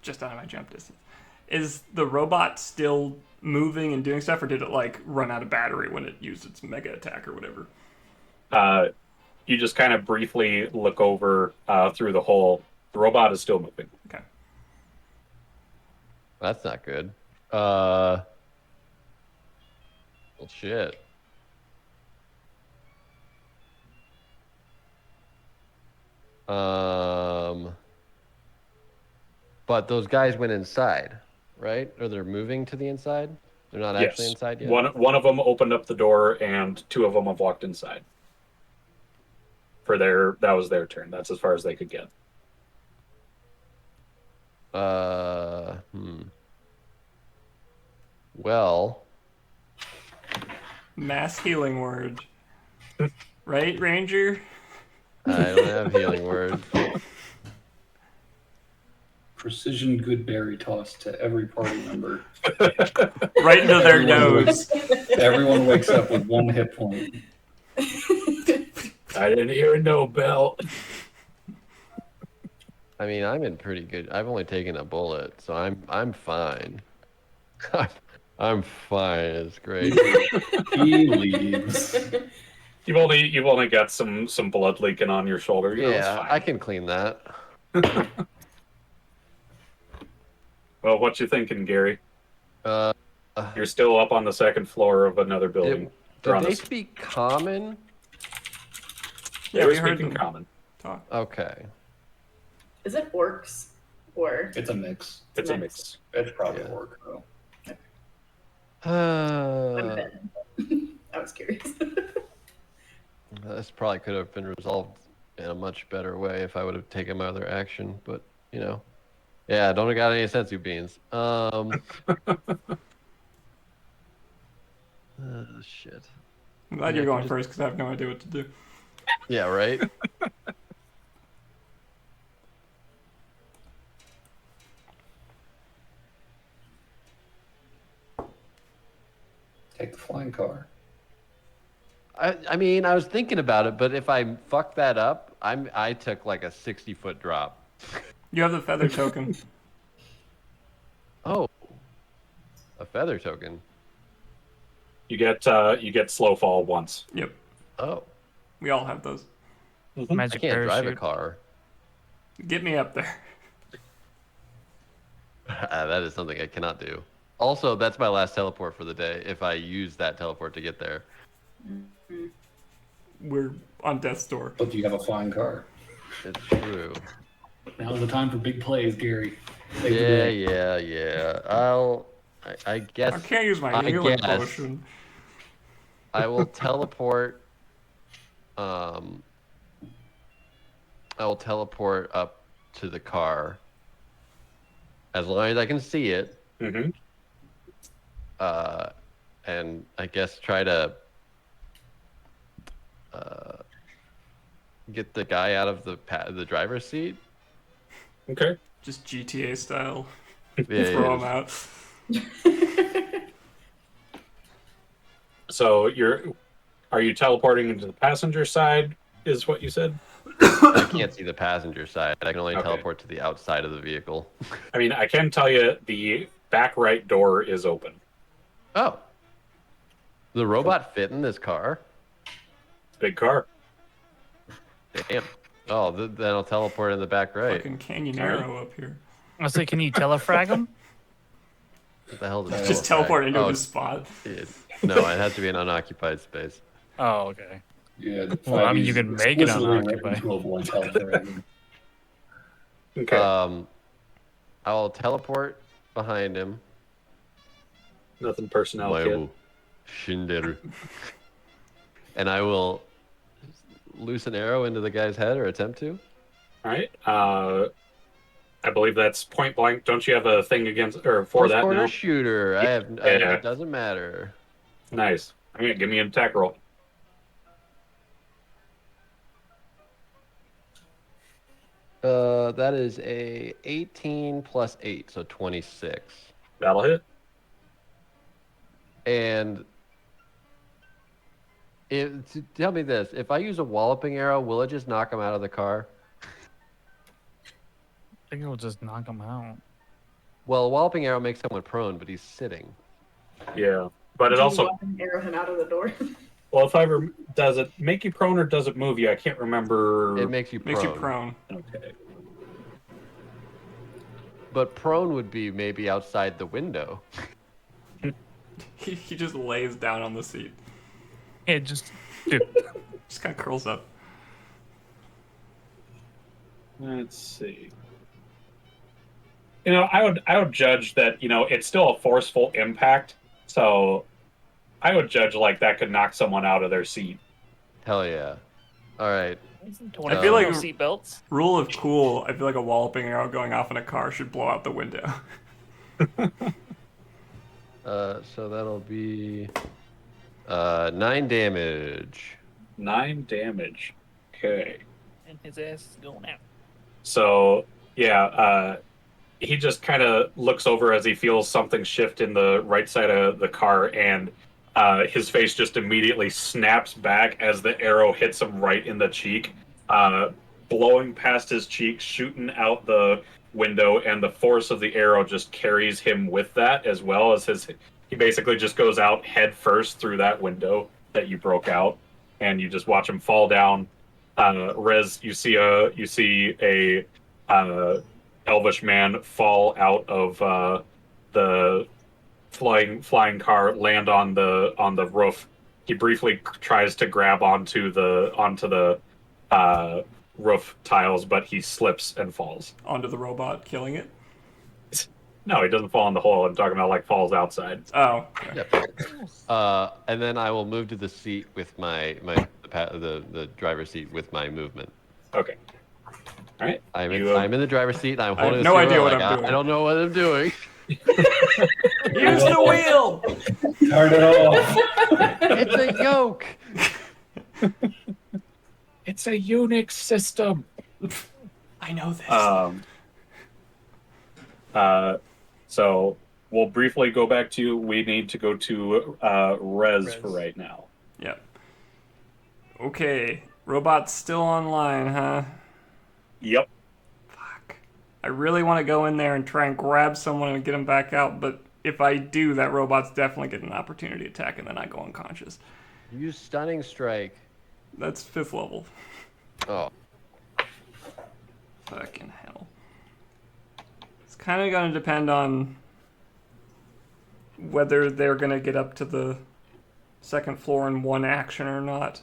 Speaker 2: Just out of my jump distance. Is the robot still moving and doing stuff, or did it like run out of battery when it used its mega attack or whatever?
Speaker 1: You just kind of briefly look over through the hole. The robot is still moving.
Speaker 2: Okay.
Speaker 3: That's not good. Well, shit. But those guys went inside, right? Or they're moving to the inside? They're not actually
Speaker 1: Yes.
Speaker 3: inside yet?
Speaker 1: One of them opened up the door, and 2 of them have walked inside. That was their turn. That's as far as they could get.
Speaker 3: Well,
Speaker 2: Mass healing word. Right, Ranger?
Speaker 3: I don't have healing word.
Speaker 4: precision good berry toss to every party member.
Speaker 2: Right into their
Speaker 4: Everyone
Speaker 2: nose.
Speaker 4: Everyone wakes up with 1 hit point.
Speaker 1: I didn't hear a no bell.
Speaker 3: I mean, I'm in pretty good. I've only taken a bullet, so I'm fine. I'm fine. It's great.
Speaker 4: He leaves.
Speaker 1: You've only got some blood leaking on your shoulder. You know, it's
Speaker 3: Yeah,
Speaker 1: fine.
Speaker 3: I can clean that.
Speaker 1: Well, what you thinking, Gary?
Speaker 3: Uh,
Speaker 1: You're still up on the second floor of another building.
Speaker 3: did they speak common?
Speaker 1: They
Speaker 2: Yeah,
Speaker 1: were
Speaker 2: we heard
Speaker 1: speaking
Speaker 2: them
Speaker 1: common.
Speaker 2: talk.
Speaker 3: Okay.
Speaker 5: Is it orcs or?
Speaker 4: It's a mix.
Speaker 1: It's a mix.
Speaker 4: It's probably
Speaker 3: Yeah.
Speaker 4: orc, though.
Speaker 5: I was curious.
Speaker 3: This probably could have been resolved in a much better way if I would have taken my other action, but you know, yeah, don't got any sense, you beans. Shit.
Speaker 2: I'm glad you're going first because I have no idea what to do.
Speaker 3: Yeah, right.
Speaker 4: Take the flying car.
Speaker 3: I mean, I was thinking about it, but if I fuck that up, I took like a 60-foot drop.
Speaker 2: You have the feather token.
Speaker 3: Oh, a feather token.
Speaker 1: You get slow fall once.
Speaker 2: Yep.
Speaker 3: Oh,
Speaker 2: We all have those.
Speaker 3: I
Speaker 6: Magic
Speaker 3: can't drive a
Speaker 6: parachute.
Speaker 3: car.
Speaker 2: Get me up there.
Speaker 3: That is something I cannot do. Also, that's my last teleport for the day. If I use that teleport to get there.
Speaker 2: We're on death's door.
Speaker 4: But you have a flying car.
Speaker 3: It's true.
Speaker 4: Now's the time for big plays, Gary. Take the
Speaker 3: Yeah,
Speaker 4: bait.
Speaker 3: yeah. I guess
Speaker 2: I can't use my
Speaker 3: I
Speaker 2: healing
Speaker 3: guess.
Speaker 2: potion.
Speaker 3: I will teleport. I will teleport up to the car. As long as I can see it.
Speaker 1: Mm-hmm.
Speaker 3: And I guess try to get the guy out of the driver's seat.
Speaker 1: Okay.
Speaker 2: Just GTA style.
Speaker 3: Yeah,
Speaker 2: Throw him
Speaker 3: yeah.
Speaker 2: out.
Speaker 1: So are you teleporting into the passenger side? Is what you said?
Speaker 3: I can't see the passenger side. I can only
Speaker 1: Okay.
Speaker 3: teleport to the outside of the vehicle.
Speaker 1: I mean, I can tell you the back right door is open.
Speaker 3: Oh. The robot fit in this car?
Speaker 1: Big car.
Speaker 3: Damn. Oh, then I'll teleport in the back right.
Speaker 2: Fucking Canyon Arrow up here.
Speaker 6: I was like, can you telefrag him?
Speaker 3: What the hell does
Speaker 2: Just teleport into his spot.
Speaker 3: No, it has to be an unoccupied space.
Speaker 6: Oh, okay.
Speaker 4: Yeah, the
Speaker 6: Well, I mean,
Speaker 4: 5e
Speaker 6: you
Speaker 4: is
Speaker 6: can make it
Speaker 4: explicitly
Speaker 6: unoccupied.
Speaker 4: written to avoid teleporting.
Speaker 1: Okay.
Speaker 3: I'll teleport behind him.
Speaker 1: Nothing personnel kit.
Speaker 3: Maibu. Shinderu. And I will loose an arrow into the guy's head or attempt to.
Speaker 1: All right. I believe that's point blank. Don't you have a thing against or for that
Speaker 3: Corner
Speaker 1: now?
Speaker 3: shooter.
Speaker 1: Yeah.
Speaker 3: It doesn't matter.
Speaker 1: Nice. All right, give me an attack roll.
Speaker 3: That is a 18 plus 8, so 26.
Speaker 1: That'll hit.
Speaker 3: And tell me this: if I use a walloping arrow, will it just knock him out of the car?
Speaker 6: I think it'll just knock him out.
Speaker 3: Well, a walloping arrow makes someone prone, but he's sitting.
Speaker 1: Yeah, but it
Speaker 5: Do you
Speaker 1: also
Speaker 5: want to arrow him out of the door?
Speaker 1: well, if I does it make you prone or does it move you? I can't remember.
Speaker 3: It makes you prone.
Speaker 2: Makes you prone.
Speaker 1: Okay.
Speaker 3: But prone would be maybe outside the window.
Speaker 2: He just lays down on the seat.
Speaker 6: Yeah, just dude.
Speaker 2: Just kind of curls up.
Speaker 1: Let's see. You know, I would judge that, you know, it's still a forceful impact, so I would judge like that could knock someone out of their seat.
Speaker 3: Hell yeah! All right.
Speaker 2: I feel like
Speaker 6: seatbelts.
Speaker 2: Rule of cool, I feel like a walloping arrow going off in a car should blow out the window.
Speaker 3: So that'll be 9 damage.
Speaker 1: 9 damage. Okay.
Speaker 6: And his ass is going out.
Speaker 1: So yeah, he just kind of looks over as he feels something shift in the right side of the car, and his face just immediately snaps back as the arrow hits him right in the cheek, blowing past his cheek, shooting out the window, and the force of the arrow just carries him with that, as well as he basically just goes out head first through that window that you broke out, and you just watch him fall down. Rez, you see a elvish man fall out of the flying car, land on the roof. He briefly tries to grab onto the roof tiles, but he slips and falls.
Speaker 2: Onto the robot, killing it?
Speaker 1: No, he doesn't fall in the hole. I'm talking about like falls outside.
Speaker 2: Oh.
Speaker 3: Yep. And then I will move to the seat with the driver's seat with my movement.
Speaker 1: Okay. All right.
Speaker 3: I'm in the driver's seat. And I'm
Speaker 2: I have
Speaker 3: holding
Speaker 2: no
Speaker 3: the steering
Speaker 2: idea
Speaker 3: wheel,
Speaker 2: what I'm doing.
Speaker 3: I don't know what I'm doing.
Speaker 2: Use the wheel!
Speaker 4: Turn it off.
Speaker 3: It's a yoke.
Speaker 1: It's a Unix system.
Speaker 2: I know this.
Speaker 1: So we'll briefly go back to. We need to go to Rez for right now.
Speaker 2: Yep. Okay. Robot's still online, huh?
Speaker 1: Yep.
Speaker 2: Fuck. I really want to go in there and try and grab someone and get him back out, but if I do, that robot's definitely getting an opportunity attack and then I go unconscious.
Speaker 3: Use stunning strike.
Speaker 2: That's 5th level.
Speaker 3: Oh.
Speaker 2: Fucking hell. It's kind of going to depend on whether they're going to get up to the 2nd floor in one action or not.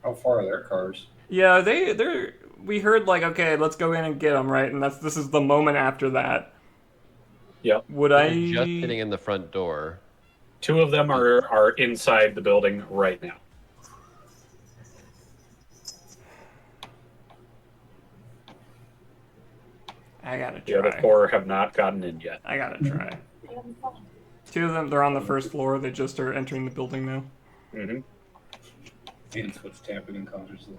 Speaker 4: How far are their cars?
Speaker 2: Yeah, they're. We heard like, okay, let's go in and get them, right? And this is the moment after that.
Speaker 1: Yep.
Speaker 2: Would
Speaker 3: They're
Speaker 2: I
Speaker 3: just getting in the front door.
Speaker 1: 2 of them are inside the building right now.
Speaker 2: I gotta
Speaker 1: The other
Speaker 2: try.
Speaker 1: 4 have not gotten in yet.
Speaker 2: I gotta try. 2 of them, they're on the 1st floor. They just are entering the building now.
Speaker 1: Mm-hmm.
Speaker 4: And switch tapping unconsciously.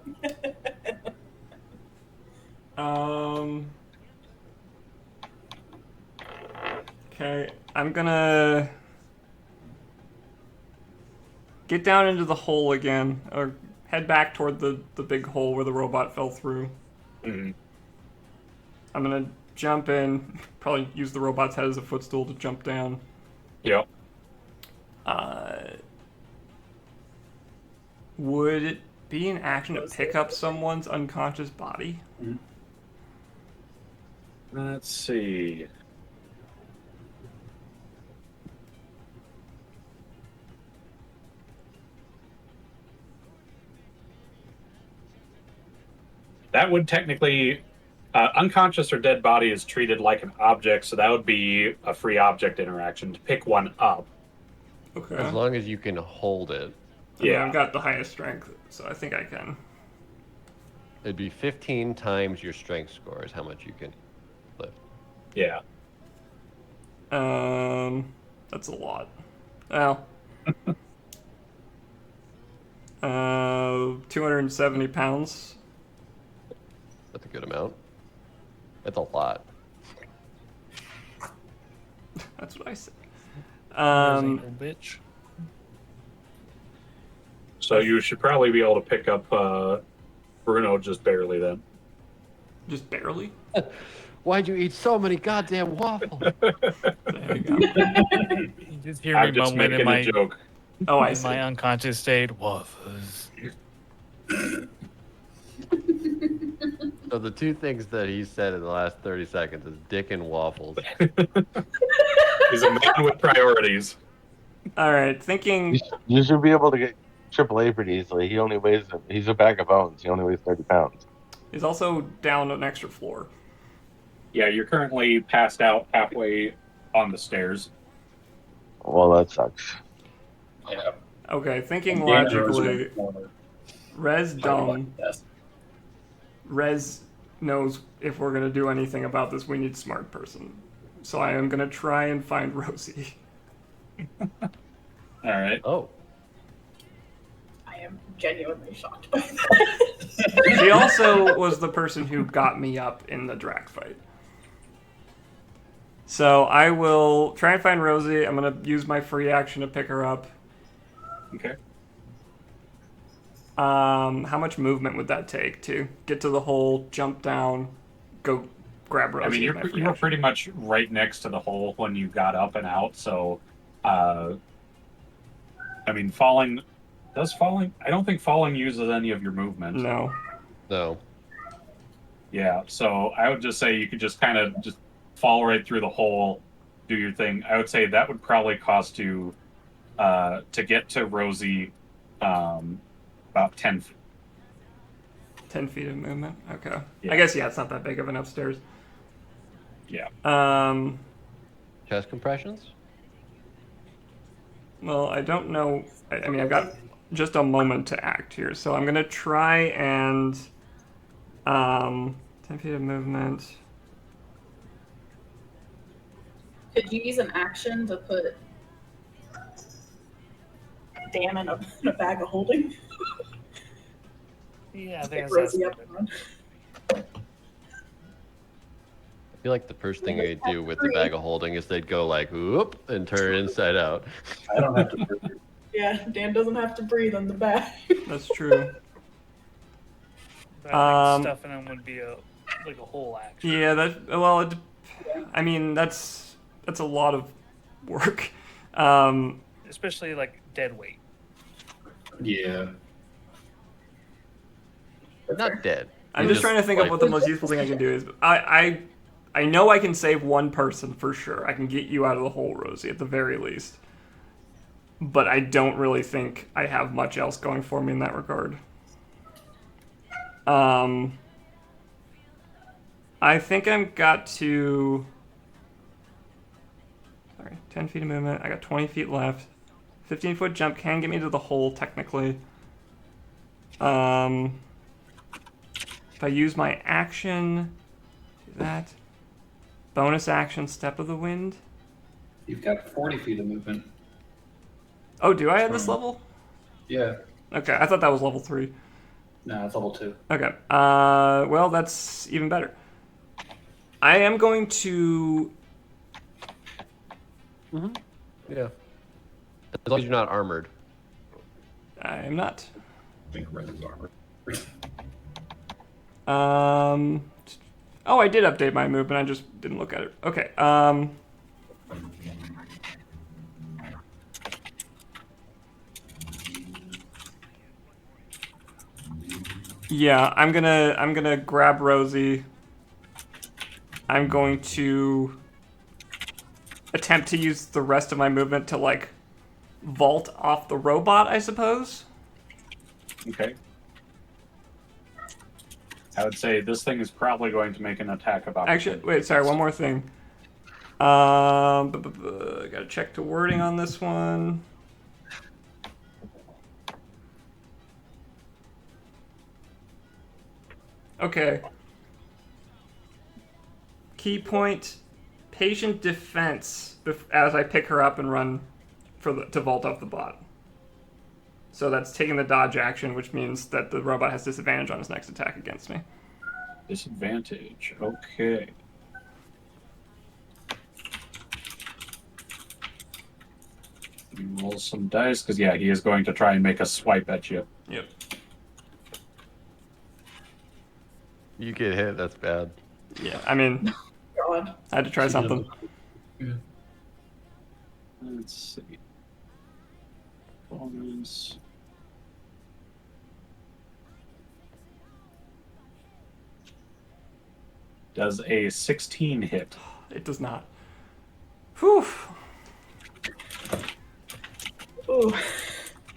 Speaker 2: Okay, I'm gonna get down into the hole again, or head back toward the big hole where the robot fell through.
Speaker 1: Mm-hmm.
Speaker 2: I'm gonna jump in, probably use the robot's head as a footstool to jump down.
Speaker 1: Yep.
Speaker 2: Would it be an action to pick up someone's unconscious body?
Speaker 1: Let's see. That would technically, unconscious or dead body is treated like an object, so that would be a free object interaction to pick one up.
Speaker 2: Okay.
Speaker 3: As long as you can hold it.
Speaker 2: I mean,
Speaker 1: Yeah.
Speaker 2: I've got the highest strength, so I think I can.
Speaker 3: It'd be 15 times your strength score is how much you can lift.
Speaker 1: Yeah.
Speaker 2: That's a lot. Well. 270 pounds.
Speaker 3: That's a good amount. That's a lot.
Speaker 2: That's what I said.
Speaker 6: Little bitch.
Speaker 1: So you should probably be able to pick up Bruno just barely then.
Speaker 2: Just barely?
Speaker 3: Why'd you eat so many goddamn waffles?
Speaker 2: There you go.
Speaker 6: You just hear me
Speaker 1: I'm just
Speaker 6: mumbling
Speaker 1: making a joke.
Speaker 2: Oh, I
Speaker 6: in
Speaker 2: see.
Speaker 6: my unconscious state. Waffles.
Speaker 3: So the 2 things that he said in the last 30 seconds is dick and waffles.
Speaker 1: He's a man with priorities.
Speaker 2: Alright, thinking...
Speaker 7: You should be able to get AAA pretty easily. He's a bag of bones. He only weighs 30 pounds.
Speaker 2: He's also down an extra floor.
Speaker 1: Yeah, you're currently passed out halfway on the stairs.
Speaker 7: Well, that sucks.
Speaker 4: Yeah.
Speaker 2: Okay, thinking
Speaker 4: Dangerous
Speaker 2: logically,
Speaker 4: corner.
Speaker 2: Rez dumb.
Speaker 4: Yes.
Speaker 2: Rez knows if we're gonna do anything about this, we need smart person. So I am gonna try and find Rosie.
Speaker 1: All right.
Speaker 3: Oh.
Speaker 5: I am genuinely shocked by that.
Speaker 2: She also was the person who got me up in the Drac fight. So I will try and find Rosie. I'm gonna use my free action to pick her up.
Speaker 1: Okay.
Speaker 2: How much movement would that take to get to the hole, jump down, go grab Rosie?
Speaker 1: I mean,
Speaker 2: with my free
Speaker 1: you were
Speaker 2: action?
Speaker 1: pretty much right next to the hole when you got up and out. So, I mean, falling. Does falling? I don't think falling uses any of your movement.
Speaker 2: No.
Speaker 3: No.
Speaker 1: Yeah. So I would just say you could just kind of just fall right through the hole, do your thing. I would say that would probably cost you to get to Rosie about 10 feet.
Speaker 2: 10 feet of movement. Okay.
Speaker 1: Yeah.
Speaker 2: I guess it's not that big of an upstairs.
Speaker 1: Yeah.
Speaker 3: Chest compressions?
Speaker 2: Well, I don't know. I mean, I've got just a moment to act here, so I'm gonna try and 10 feet of movement.
Speaker 5: Could you use an action to put Dan in a bag of holding?
Speaker 6: Yeah, I
Speaker 5: Pick
Speaker 6: think that's
Speaker 5: Rosie up and run.
Speaker 3: I feel like the first thing they'd do with the bag of holding is they'd go like, whoop, and turn it inside out.
Speaker 4: I don't have to prove it.
Speaker 5: Yeah, Dan doesn't have to breathe on the bag.
Speaker 2: That's true.
Speaker 6: But I think
Speaker 2: Um,
Speaker 6: stuffing them would be a whole action.
Speaker 2: Yeah, I mean, that's a lot of work.
Speaker 6: Especially like dead weight.
Speaker 4: Yeah.
Speaker 3: Not dead.
Speaker 2: I'm
Speaker 3: You're
Speaker 2: just trying to think of
Speaker 3: like-
Speaker 2: what the most useful thing I can do is. I know I can save one person for sure. I can get you out of the hole, Rosie, at the very least. But I don't really think I have much else going for me in that regard. I think I've got to... Sorry, 10 feet of movement. I got 20 feet left. 15-foot jump can get me to the hole, technically. If I use my action... Do that. Bonus action, Step of the Wind.
Speaker 4: You've got 40 feet of movement.
Speaker 2: Oh, do I at this level?
Speaker 4: Yeah.
Speaker 2: Okay, I thought that was level 3.
Speaker 4: No, it's level 2.
Speaker 2: Okay. Well, that's even better. I am going to...
Speaker 3: Yeah. As long as you're not armored.
Speaker 2: I am not.
Speaker 4: I think red is armor.
Speaker 2: Oh, I did update my movement. I just didn't look at it. Okay. Yeah, I'm gonna grab Rosie. I'm going to attempt to use the rest of my movement to like vault off the robot, I suppose.
Speaker 1: Okay. I would say this thing is probably going to make an attack of opportunity.
Speaker 2: Actually, wait, sorry, one more thing. Gotta check the wording on this one. Okay. Key point, patient defense as I pick her up and run to vault off the bot. So that's taking the dodge action, which means that the robot has disadvantage on his next attack against me.
Speaker 1: Disadvantage. Okay. Roll some dice, because yeah, he is going to try and make a swipe at you.
Speaker 2: Yep.
Speaker 3: You get hit, that's bad.
Speaker 2: Yeah, I mean,
Speaker 5: God.
Speaker 2: I had to try something.
Speaker 1: Let's see. Bonus. Does a 16 hit?
Speaker 2: It does not. Whew.
Speaker 5: Ooh.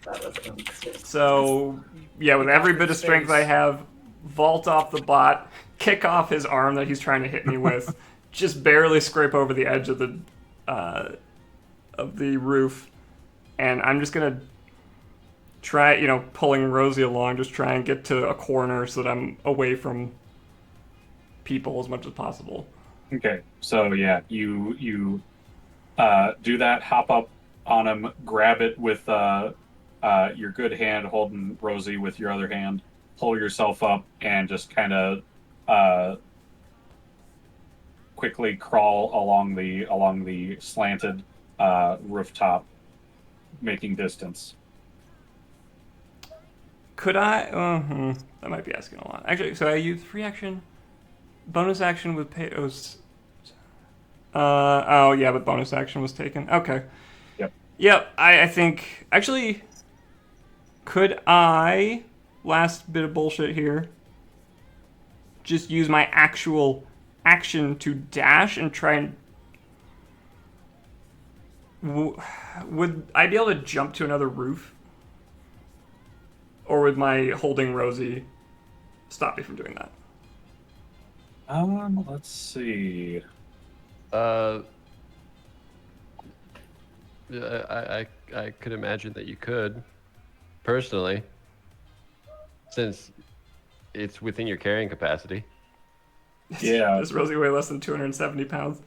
Speaker 5: That was an
Speaker 2: So, yeah, with every bit of strength I have, vault off the bot, kick off his arm that he's trying to hit me with, just barely scrape over the edge of the roof, and I'm just gonna try, pulling Rosie along, just try and get to a corner so that I'm away from people as much as possible.
Speaker 1: Okay, so yeah, you do that, hop up on him, grab it with your good hand, holding Rosie with your other hand, pull yourself up, and just kind of quickly crawl along the slanted rooftop, making distance.
Speaker 2: Could I? That might be asking a lot. Actually, so I used free action, bonus action with pay. Oh yeah, but bonus action was taken. Okay.
Speaker 1: Yep.
Speaker 2: Yep. I think actually, could I? Last bit of bullshit here. Just use my actual action to dash and try and. Would I be able to jump to another roof? Or would my holding Rosie stop me from doing that?
Speaker 1: Let's see.
Speaker 3: I could imagine that you could, personally, since it's within your carrying capacity.
Speaker 1: Yeah.
Speaker 2: Does Rosie weigh less than 270 pounds?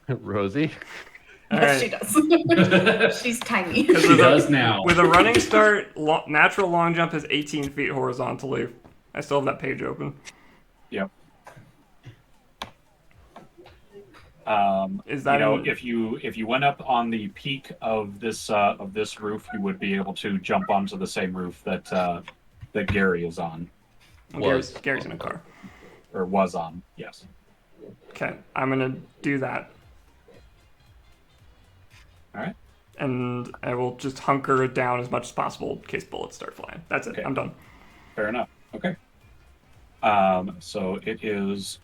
Speaker 3: Rosie?
Speaker 2: All
Speaker 5: Yes,
Speaker 2: right.
Speaker 5: she does. She's tiny.
Speaker 4: She does now.
Speaker 2: With a running start, natural long jump is 18 feet horizontally. I still have that page open.
Speaker 1: Yep.
Speaker 2: Is that
Speaker 1: if you went up on the peak of this roof, you would be able to jump onto the same roof that Gary is on,
Speaker 2: Gary's in a car.
Speaker 1: or was on. Yes.
Speaker 2: Okay, I'm gonna do that.
Speaker 1: All right.
Speaker 2: And I will just hunker it down as much as possible in case bullets start flying. That's it.
Speaker 1: Okay.
Speaker 2: I'm done.
Speaker 1: Fair enough. Okay. So it is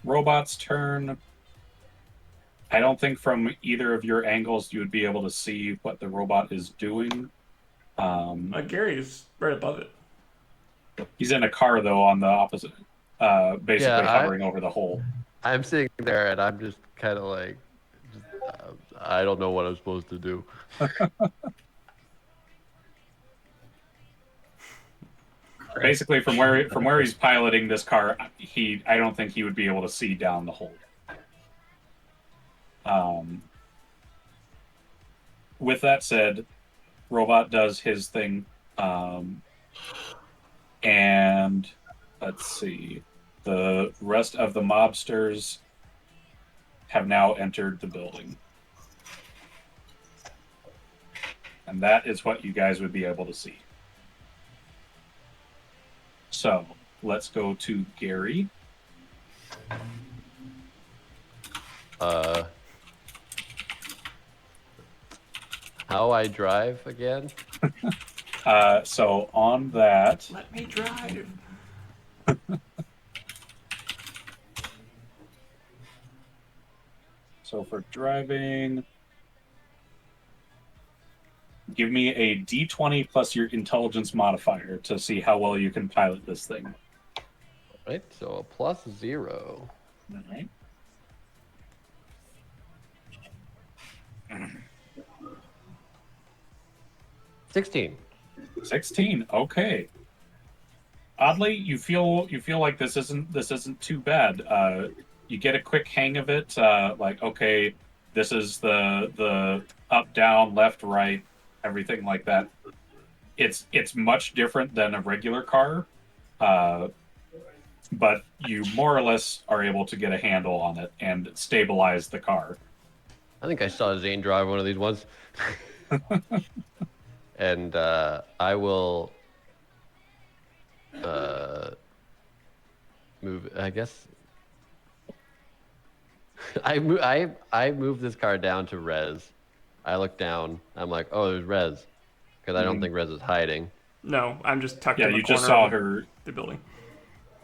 Speaker 1: Robot's turn. I don't think from either of your angles you would be able to see what the robot is doing.
Speaker 2: Gary's right above it.
Speaker 1: He's in a car though on the opposite, basically hovering over the hole.
Speaker 3: I'm sitting there and I'm just kind of like, I don't know what I'm supposed to do.
Speaker 1: Basically, from where he's piloting this car, I don't think he would be able to see down the hole. With that said, Robot does his thing, and let's see, the rest of the mobsters have now entered the building, and that is what you guys would be able to see. So let's go to Gary.
Speaker 3: How I drive again?
Speaker 1: So on that,
Speaker 2: Let me drive.
Speaker 1: so for driving, give me a D20 plus your intelligence modifier to see how well you can pilot this thing.
Speaker 3: Right, so a +0.
Speaker 1: All right.
Speaker 3: Mm. 16.
Speaker 1: 16. Okay. Oddly, you feel like this isn't too bad. You get a quick hang of it. Like, okay, this is the up, down, left, right, everything like that. It's much different than a regular car, but you more or less are able to get a handle on it and stabilize the car.
Speaker 3: I think I saw Zane drive one of these once. And I will move. I guess I move this car down to Rez. I look down. I'm like, oh, there's Rez, because I don't think Rez is hiding.
Speaker 2: No, I'm just tucked
Speaker 1: Yeah,
Speaker 2: in the
Speaker 1: you
Speaker 2: corner
Speaker 1: just saw
Speaker 2: of
Speaker 1: her.
Speaker 2: the building.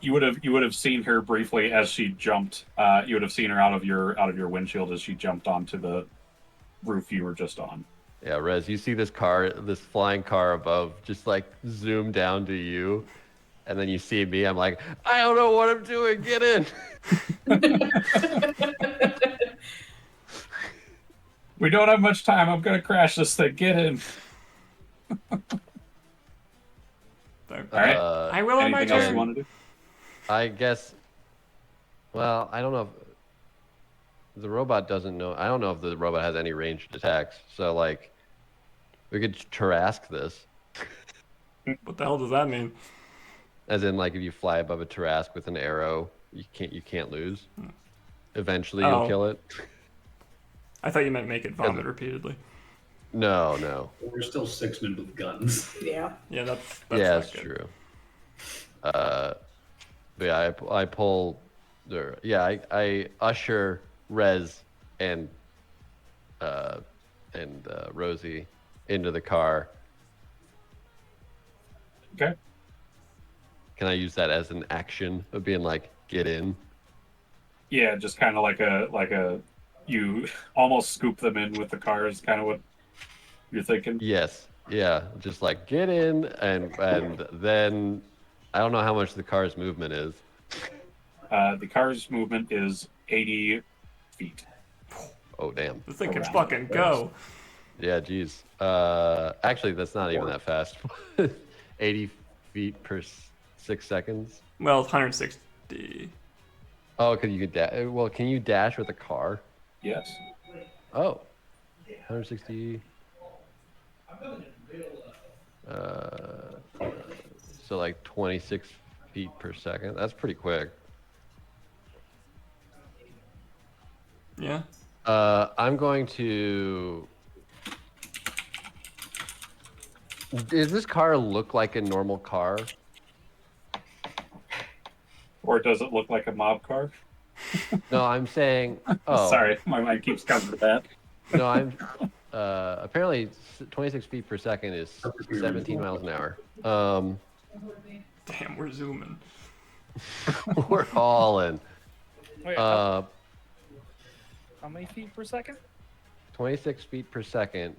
Speaker 1: You would have seen her briefly as she jumped. You would have seen her out of your windshield as she jumped onto the roof you were just on.
Speaker 3: Yeah, Rez, you see this car, this flying car above, just like zoom down to you, and then you see me. I'm like, I don't know what I'm doing. Get in.
Speaker 1: We don't have much time. I'm gonna crash this thing. Get in. All right.
Speaker 2: I will on my
Speaker 1: Anything else you
Speaker 2: turn.
Speaker 1: want to do?
Speaker 3: I guess. Well, I don't know if the robot doesn't know. I don't know if the robot has any ranged attacks. So like, we could Tarrasque this,
Speaker 2: What the hell does that mean?
Speaker 3: as in like if you fly above a Tarrasque with an arrow, you can't lose. eventually
Speaker 2: Oh.
Speaker 3: you'll kill it.
Speaker 2: I thought you meant make it vomit repeatedly.
Speaker 3: No.
Speaker 8: We're still 6 men with guns.
Speaker 5: Yeah.
Speaker 2: Yeah, that's
Speaker 3: Yeah,
Speaker 2: not
Speaker 3: that's
Speaker 2: good.
Speaker 3: true. But yeah, I pull. I usher Rez and Rosie into the car.
Speaker 1: Okay.
Speaker 3: Can I use that as an action of being like, get in?
Speaker 1: Yeah, just kind of like a you almost scoop them in with the car is kind of what you're thinking.
Speaker 3: Yes. Yeah. Just like get in, and then I don't know how much the car's movement is.
Speaker 1: The car's movement is 80 feet.
Speaker 3: Oh damn.
Speaker 2: This thing can
Speaker 1: Around
Speaker 2: fucking
Speaker 1: the
Speaker 2: go.
Speaker 3: Yeah. Geez. Actually, that's not even that fast. 80 feet per 6 seconds.
Speaker 2: Well, it's 160.
Speaker 3: Oh, because you could well, can you dash with a car?
Speaker 1: Yes.
Speaker 3: Oh, 160. So like 26 feet per second. That's pretty quick.
Speaker 2: Yeah.
Speaker 3: I'm going to. Does this car look like a normal car?
Speaker 1: Or does it look like a mob car?
Speaker 3: No, I'm saying. Oh,
Speaker 1: Sorry, my mind keeps coming to that.
Speaker 3: No, I'm. Apparently, 26 feet per second is 17 miles an hour.
Speaker 2: Damn, we're zooming.
Speaker 3: We're all in.
Speaker 6: Wait, how many feet per second?
Speaker 3: 26 feet per second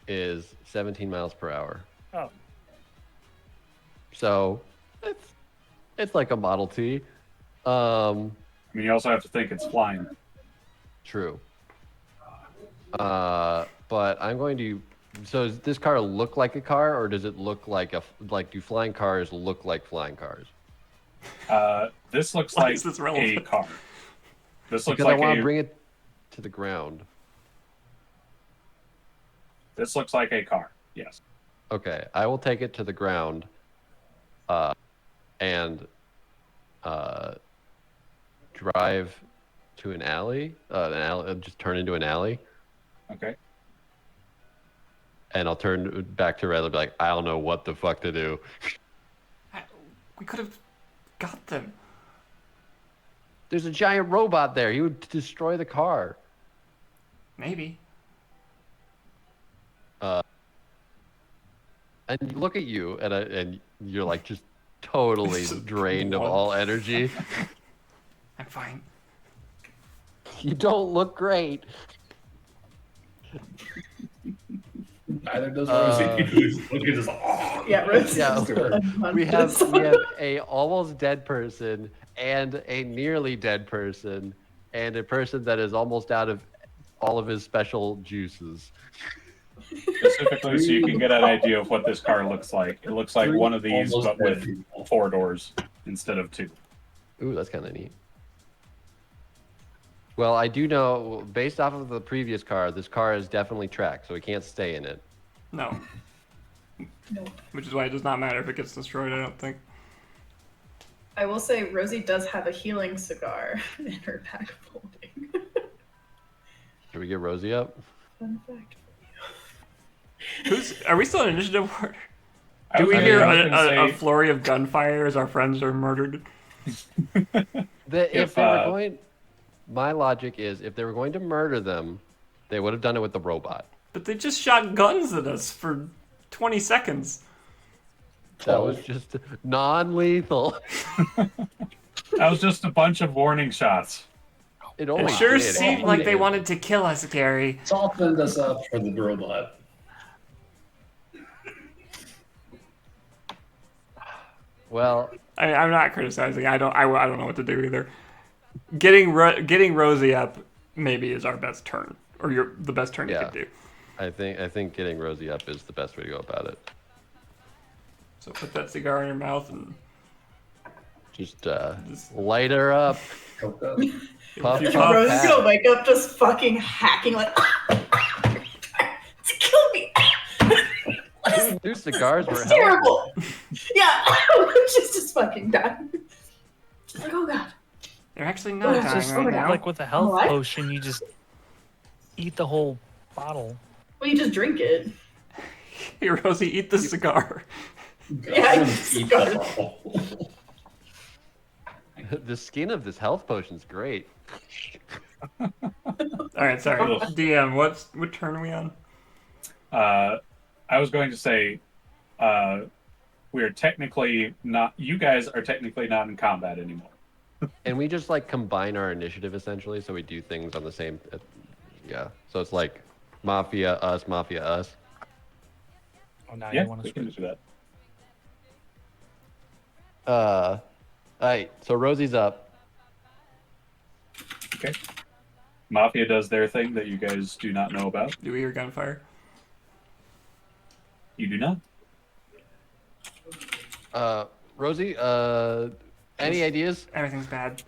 Speaker 3: is 17 miles per hour.
Speaker 6: Oh,
Speaker 3: So it's like a Model T.
Speaker 1: I mean, you also have to think it's flying.
Speaker 3: True. But I'm going to. So does this car look like a car, or does it look like do flying cars look like flying cars?
Speaker 1: This looks
Speaker 2: Why
Speaker 1: like
Speaker 2: is this
Speaker 1: a
Speaker 2: relevant?
Speaker 1: car. This looks
Speaker 3: Because I
Speaker 1: like
Speaker 3: want
Speaker 1: a.
Speaker 3: to bring it to the ground.
Speaker 1: This looks like a car. Yes.
Speaker 3: Okay, I will take it to the ground, and drive to an alley. Just turn into an alley,
Speaker 1: Okay.
Speaker 3: and I'll turn back to Red and be like, I don't know what the fuck to do.
Speaker 2: We could have got them.
Speaker 3: There's a giant robot there. He would destroy the car.
Speaker 2: Maybe.
Speaker 3: And look at you, and you're like just totally
Speaker 2: Just
Speaker 3: drained of
Speaker 2: one.
Speaker 3: all energy.
Speaker 2: I'm fine.
Speaker 3: You don't look great.
Speaker 8: Neither does Rosie. He's looking just
Speaker 5: Yeah, Rose.
Speaker 3: Yeah,
Speaker 5: is
Speaker 3: we have a almost dead person and a nearly dead person and a person that is almost out of all of his special juices.
Speaker 1: Specifically, so you can get an idea of what this car looks like. It looks like one of these,
Speaker 8: almost
Speaker 1: but
Speaker 8: dead
Speaker 1: with
Speaker 8: people.
Speaker 1: 4 doors instead of 2.
Speaker 3: Ooh, that's kind of neat. Well, I do know, based off of the previous car, this car is definitely tracked, so we can't stay in it.
Speaker 2: No.
Speaker 5: No.
Speaker 2: Which is why it does not matter if it gets destroyed, I don't think.
Speaker 5: I will say Rosie does have a healing cigar in her bag of holding.
Speaker 3: Should we get Rosie up?
Speaker 5: Fun fact.
Speaker 2: Are we still in initiative order?
Speaker 1: I
Speaker 2: Do
Speaker 1: was
Speaker 2: we
Speaker 1: gonna-
Speaker 2: hear
Speaker 1: I was gonna
Speaker 2: a
Speaker 1: say-
Speaker 2: flurry of gunfire as our friends are murdered?
Speaker 3: If
Speaker 1: If,
Speaker 3: they were going, my logic is, if they were going to murder them, they would have done it with the robot.
Speaker 2: But they just shot guns at us for 20 seconds.
Speaker 3: That was just non-lethal.
Speaker 1: That was just a bunch of warning shots.
Speaker 3: It
Speaker 2: It
Speaker 3: only
Speaker 2: sure
Speaker 3: did.
Speaker 2: seemed like they wanted to kill us, Gary.
Speaker 8: softened us up for the robot.
Speaker 3: Well,
Speaker 2: I'm not criticizing. I don't know what to do either. Getting Rosie up maybe is our best turn, or the best turn you
Speaker 3: Yeah.
Speaker 2: could do.
Speaker 3: I think getting Rosie up is the best way to go about it.
Speaker 2: So put that cigar in your mouth and
Speaker 3: Just light her up.
Speaker 8: Choked up.
Speaker 3: Puff,
Speaker 2: you
Speaker 3: puff,
Speaker 2: puff,
Speaker 5: Rosie's
Speaker 3: pass.
Speaker 5: gonna wake up just fucking hacking like kill me.
Speaker 3: New cigars were
Speaker 5: It's
Speaker 3: helpful.
Speaker 5: terrible. Yeah, she's just fucking done. She's like, oh god.
Speaker 2: They're actually not
Speaker 6: It's
Speaker 2: dying
Speaker 6: just
Speaker 2: right now.
Speaker 6: like with a health
Speaker 5: What?
Speaker 6: potion, you just eat the whole bottle.
Speaker 5: Well, you just drink it.
Speaker 2: Hey, Rosie, eat the cigar.
Speaker 5: Yeah,
Speaker 4: I
Speaker 5: I
Speaker 4: wouldn't
Speaker 5: just
Speaker 4: eat
Speaker 5: got
Speaker 4: the
Speaker 5: it.
Speaker 4: bottle.
Speaker 3: The skin of this health potion's great.
Speaker 2: All right, sorry. DM, what turn are we on?
Speaker 1: I was going to say, we are technically not. You guys are technically not in combat anymore.
Speaker 3: And we just like combine our initiative essentially, so we do things on the same. Yeah, so it's like mafia us, mafia us.
Speaker 6: Oh, now
Speaker 1: Yeah,
Speaker 6: you want
Speaker 1: we
Speaker 6: to
Speaker 1: can
Speaker 6: switch.
Speaker 1: do that.
Speaker 3: All right. So Rosie's up.
Speaker 1: Okay. Mafia does their thing that you guys do not know about.
Speaker 2: Do we hear gunfire?
Speaker 1: You do not.
Speaker 3: Rosie, any ideas?
Speaker 2: Everything's bad.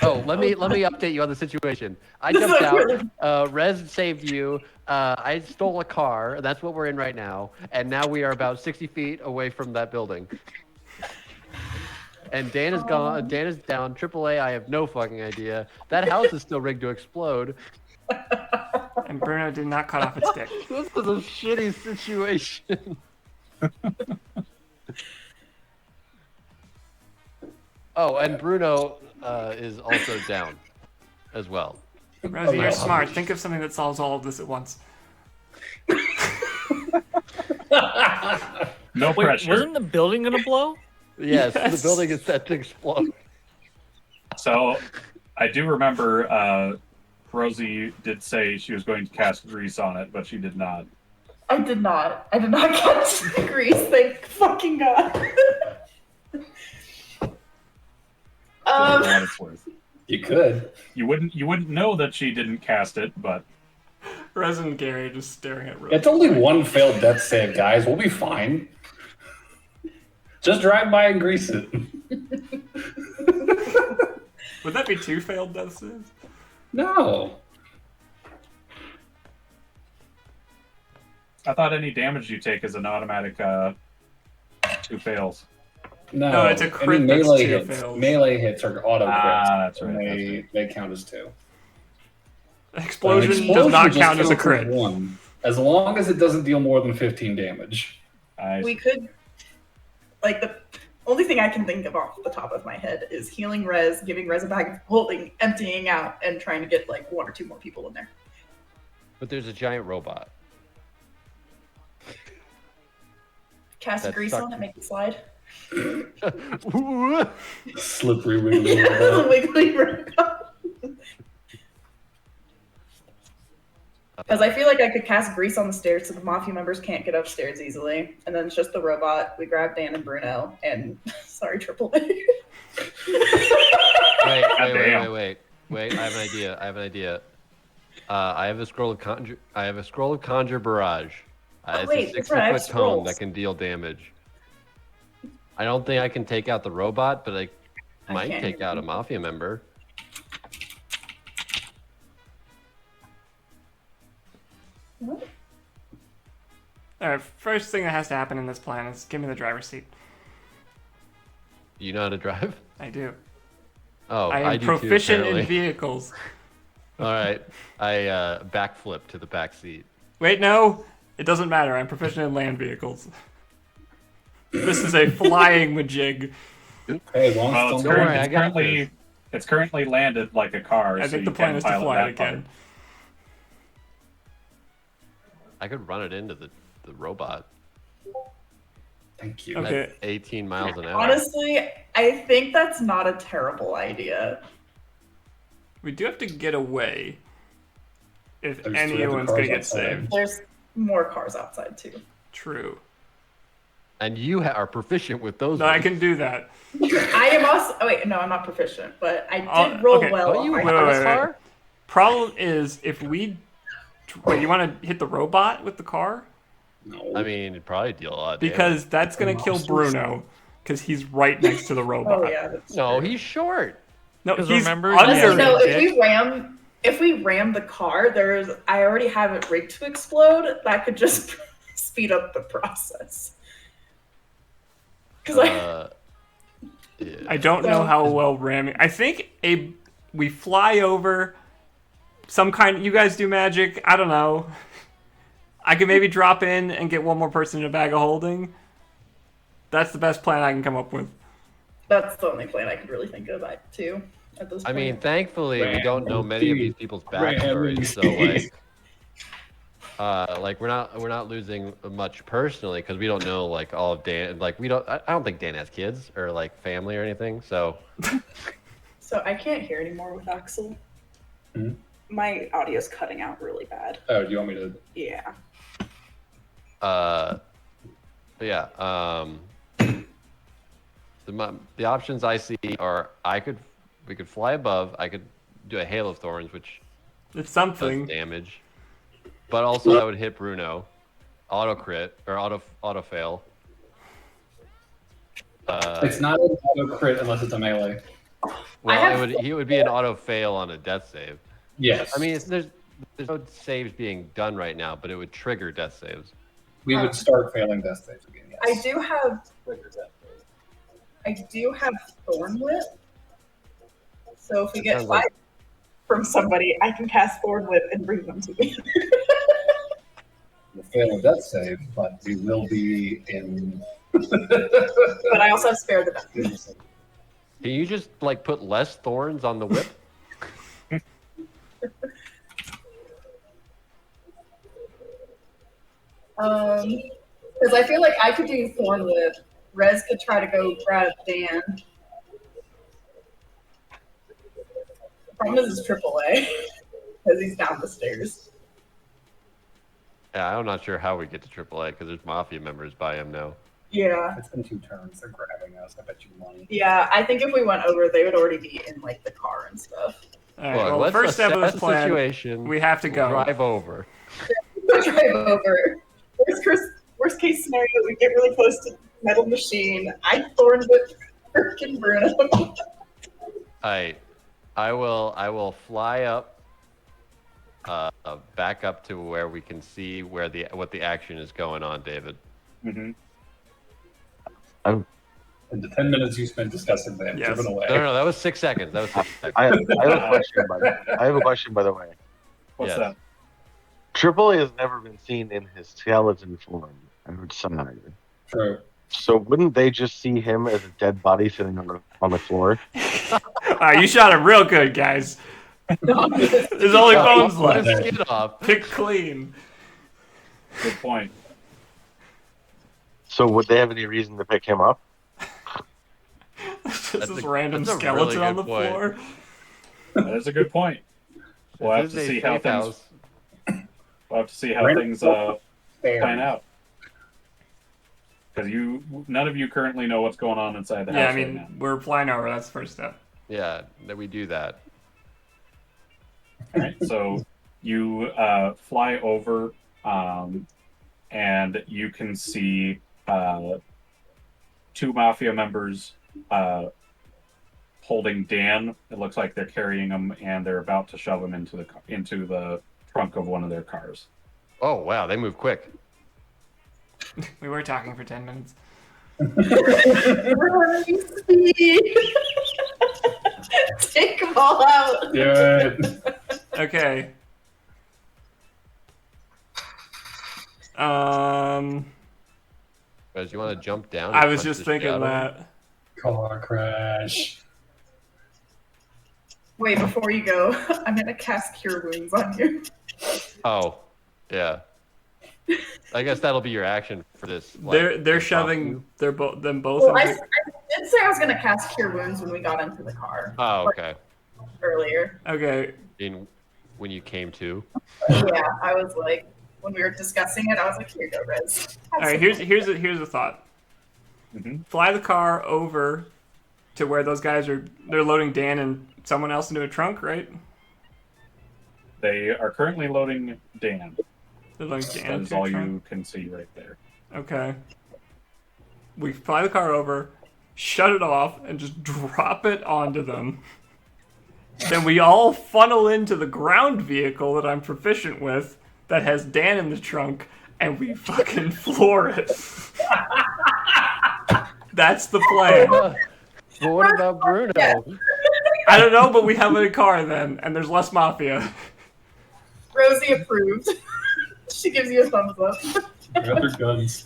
Speaker 3: Oh, let me update you on the situation. I
Speaker 5: This is
Speaker 3: jumped
Speaker 5: like
Speaker 3: out. Rez saved you. I stole a car. And that's what we're in right now. And now we are about 60 feet away from that building. And Dan is gone. Dan is down. AAA. I have no fucking idea. That house is still rigged to explode.
Speaker 2: And Bruno did not cut off its dick.
Speaker 3: This is a shitty situation. Oh, and Bruno is also down as well.
Speaker 2: Rosie,
Speaker 4: Oh,
Speaker 2: you're
Speaker 4: no.
Speaker 2: smart. Think of something that solves all of this at once.
Speaker 1: No
Speaker 6: Wait,
Speaker 1: pressure.
Speaker 6: wasn't the building gonna blow?
Speaker 3: Yes,
Speaker 2: Yes.
Speaker 3: the building is set to explode.
Speaker 1: So, I do remember Rosie did say she was going to cast grease on it, but she did not.
Speaker 5: I did not. I did not catch the grease. Thank fucking God.
Speaker 1: For what it's worth.
Speaker 4: You could.
Speaker 1: You wouldn't know that she didn't cast it, but
Speaker 2: Rez and Gary just staring at Rosie.
Speaker 4: It's only one failed death save, guys. We'll be fine. Just drive by and grease it.
Speaker 2: Would that be 2 failed death saves?
Speaker 4: No.
Speaker 1: I thought any damage you take is an automatic 2 fails.
Speaker 4: No,
Speaker 2: No, it's a
Speaker 4: any
Speaker 2: crit that's
Speaker 4: melee
Speaker 2: 2
Speaker 4: hits.
Speaker 2: fails.
Speaker 4: Melee hits are auto crits.
Speaker 1: That's right.
Speaker 4: And they count as 2.
Speaker 2: Explosion,
Speaker 4: Explosion
Speaker 2: does not
Speaker 4: just
Speaker 2: count as a
Speaker 4: counts
Speaker 2: crit.
Speaker 4: 1, as long as it doesn't deal more than 15 damage.
Speaker 5: We could, like, the only thing I can think of off the top of my head is healing Rez, giving Rez a bag of holding, emptying out, and trying to get like 1 or 2 more people in there.
Speaker 3: But there's a giant robot.
Speaker 5: Cast
Speaker 3: That
Speaker 5: grease
Speaker 3: sucks.
Speaker 5: on it, make it slide.
Speaker 4: Slippery wiggly.
Speaker 5: Wiggly robot. Because I feel like I could cast grease on the stairs so the mafia members can't get upstairs easily. And then it's just the robot. We grab Dan and Bruno and sorry, Triple A.
Speaker 3: Wait,
Speaker 1: Goddamn.
Speaker 3: wait. I have an idea. I have a scroll of conjure barrage.
Speaker 5: Wait,
Speaker 3: It's
Speaker 5: that's
Speaker 3: a
Speaker 5: right, I have
Speaker 3: 6-foot cone
Speaker 5: scrolls.
Speaker 3: that can deal damage. I don't think I can take out the robot, but I might
Speaker 5: can't
Speaker 3: take out a
Speaker 5: either.
Speaker 3: mafia member.
Speaker 2: Alright, first thing that has to happen in this plan is give me the driver's seat.
Speaker 3: You know how to drive?
Speaker 2: I do.
Speaker 3: Oh,
Speaker 2: I am
Speaker 3: do
Speaker 2: proficient
Speaker 3: too,
Speaker 2: in
Speaker 3: apparently.
Speaker 2: vehicles.
Speaker 3: All right, I backflip to the back seat.
Speaker 2: Wait, no, it doesn't matter. I'm proficient in land vehicles. This is a flying majig.
Speaker 4: Hey, long
Speaker 1: Well,
Speaker 4: as
Speaker 3: Don't worry, I got
Speaker 1: currently it's currently landed like a car.
Speaker 2: I
Speaker 1: so
Speaker 2: think
Speaker 1: you
Speaker 2: the plan
Speaker 1: can
Speaker 2: is to
Speaker 1: pilot
Speaker 2: fly
Speaker 1: that
Speaker 2: it again.
Speaker 3: I could run it into the robot
Speaker 4: Thank you.
Speaker 2: Okay.
Speaker 3: at 18 miles an hour.
Speaker 5: Honestly, I think that's not a terrible idea.
Speaker 2: We do have to get away if
Speaker 4: There's 3 other
Speaker 2: anyone's
Speaker 4: cars
Speaker 2: gonna get
Speaker 4: outside.
Speaker 2: saved.
Speaker 5: There's more cars outside too.
Speaker 2: True.
Speaker 3: And you are proficient with those.
Speaker 2: No, I
Speaker 3: ones.
Speaker 2: can do that.
Speaker 5: I am also. Oh wait, no, I'm not proficient, but I did
Speaker 2: Oh,
Speaker 5: roll
Speaker 2: okay.
Speaker 5: well.
Speaker 3: Don't you
Speaker 5: on
Speaker 3: have
Speaker 5: my
Speaker 2: wait,
Speaker 3: a
Speaker 2: wait.
Speaker 3: car?
Speaker 2: Problem is, if we wait, you want to hit the robot with the car
Speaker 4: No.
Speaker 3: I mean, it'd probably deal a lot of
Speaker 2: because that's gonna kill Bruno because he's right next to the robot.
Speaker 5: Oh yeah, that's
Speaker 3: damage. No,
Speaker 5: true.
Speaker 3: he's short.
Speaker 2: No,
Speaker 6: Because
Speaker 2: he's
Speaker 6: remember,
Speaker 2: under
Speaker 6: yeah,
Speaker 5: Honestly, no.
Speaker 2: me.
Speaker 5: If we ram the car, I already have it rigged to explode. That could just speed up the process. Because
Speaker 3: Yeah.
Speaker 2: I don't know how well ramming. I think we fly over some kind. You guys do magic. I don't know. I could maybe drop in and get one more person in a bag of holding. That's the best plan I can come up with.
Speaker 5: That's the only plan I could really think of, too, at this point.
Speaker 3: I mean, thankfully, we don't know many of these people's backstories, so like we're not losing much personally because we don't know like all of Dan. Like I don't think Dan has kids or like family or anything. So.
Speaker 9: So I can't hear anymore with Axel.
Speaker 4: Mm-hmm.
Speaker 9: My audio's cutting out really bad.
Speaker 4: Oh, do you want me to?
Speaker 9: Yeah.
Speaker 3: But yeah. The options I see are we could fly above. I could do a hail of thorns, which
Speaker 2: it's something
Speaker 3: does damage, but also that would hit Bruno, auto crit or auto fail.
Speaker 4: It's not an auto crit unless it's a melee.
Speaker 3: Well, he would be an auto fail on a death save.
Speaker 4: Yes.
Speaker 3: I mean, there's no saves being done right now, but it would trigger death saves.
Speaker 4: We would start failing death saves again. Yes.
Speaker 5: I do have Thorn Whip. So if we get
Speaker 3: sounds like-
Speaker 5: from somebody, I can cast Thorn Whip and bring them to me.
Speaker 4: We'll fail a death save, but we will be in.
Speaker 5: But I also have Spare the Death.
Speaker 3: Can you just like put less thorns on the whip?
Speaker 5: Because I feel like I could do Thorn Whip. Rez could try to go grab Dan. The problem is it's AAA because he's down the stairs.
Speaker 3: Yeah, I'm not sure how we get to AAA because there's mafia members by him now.
Speaker 5: Yeah.
Speaker 4: It's been 2 turns. They're grabbing us. I bet you money.
Speaker 5: Yeah, I think if we went over, they would already be in like the car and stuff.
Speaker 2: All right, well,
Speaker 3: let's
Speaker 2: first step of
Speaker 3: assess
Speaker 2: this
Speaker 3: the
Speaker 2: plan,
Speaker 3: situation.
Speaker 2: we have to go.
Speaker 3: Drive over.
Speaker 5: Drive over. Worst case scenario, we get really close to Metal Machine. I Thorn Whip freaking Bruno.
Speaker 3: I will fly up, back up to where we can see what the action is going on, David.
Speaker 1: Mm-hmm.
Speaker 4: In the 10 minutes you spent discussing them,
Speaker 2: Yes.
Speaker 4: driven away.
Speaker 3: No, that was 6 seconds. That was 6 seconds.
Speaker 7: I have a question. I have a question, by the way.
Speaker 1: What's
Speaker 3: Yes.
Speaker 1: that?
Speaker 7: Triple A has never been seen in his skeleton form outside.
Speaker 4: True.
Speaker 7: So wouldn't they just see him as a dead body sitting on the floor?
Speaker 2: You shot him real good, guys. There's only bones
Speaker 3: Put
Speaker 2: left.
Speaker 3: his skin off.
Speaker 2: Pick clean.
Speaker 1: Good point.
Speaker 7: So would they have any reason to pick him up?
Speaker 2: Just
Speaker 3: That's
Speaker 2: this
Speaker 3: a-
Speaker 2: random
Speaker 3: that's a
Speaker 2: skeleton
Speaker 3: really
Speaker 2: on the
Speaker 3: good point.
Speaker 2: floor.
Speaker 1: That is a good point. We'll have
Speaker 3: This
Speaker 1: to
Speaker 3: is a
Speaker 1: see how
Speaker 3: safe
Speaker 1: things.
Speaker 3: house.
Speaker 1: We'll have to see how
Speaker 4: Random
Speaker 1: things
Speaker 4: Fair.
Speaker 1: pan out. Because none of you currently know what's going on inside the
Speaker 2: Yeah,
Speaker 1: house
Speaker 2: I mean,
Speaker 1: right now.
Speaker 2: we're flying over. That's the first step.
Speaker 3: Yeah, that we do that.
Speaker 1: All right, so you fly over, and you can see 2 mafia members holding Dan. It looks like they're carrying him, and they're about to shove him into the trunk of one of their cars.
Speaker 3: Oh wow, they move quick.
Speaker 2: We were talking for 10 minutes.
Speaker 5: Take them all out.
Speaker 4: Good.
Speaker 2: Okay.
Speaker 3: Guys, you want to jump down?
Speaker 2: I
Speaker 3: and
Speaker 2: was
Speaker 3: punch
Speaker 2: just
Speaker 3: the
Speaker 2: thinking
Speaker 3: shit out of him?
Speaker 2: that.
Speaker 4: Car crash.
Speaker 5: Wait, before you go, I'm gonna cast Cure Wounds on you.
Speaker 3: Oh, yeah. I guess that'll be your action for this. like,
Speaker 2: They're
Speaker 3: impromptu.
Speaker 2: shoving them both.
Speaker 5: Well, I
Speaker 2: into...
Speaker 5: did say I was gonna cast Cure Wounds when we got into the car
Speaker 3: Oh, okay.
Speaker 5: earlier.
Speaker 2: Okay.
Speaker 3: When you came to.
Speaker 5: Yeah, I was like, when we were discussing it, I was like, here you go, Rez.
Speaker 2: All right. Here's a thought.
Speaker 1: Mm-hmm.
Speaker 2: Fly the car over to where those guys are. They're loading Dan and someone else into a trunk, right?
Speaker 1: They are currently loading Dan.
Speaker 2: They're loading Dan
Speaker 1: That is
Speaker 2: into a
Speaker 1: all
Speaker 2: trunk.
Speaker 1: you can see right there.
Speaker 2: Okay. We fly the car over, shut it off, and just drop it onto them. Then we all funnel into the ground vehicle that I'm proficient with that has Dan in the trunk, and we fucking floor it. That's the plan.
Speaker 3: But what about Bruno?
Speaker 5: Yeah.
Speaker 2: I don't know, but we have a car then, and there's less mafia.
Speaker 5: Rosie approved. She gives you a thumbs up.
Speaker 8: I got their guns.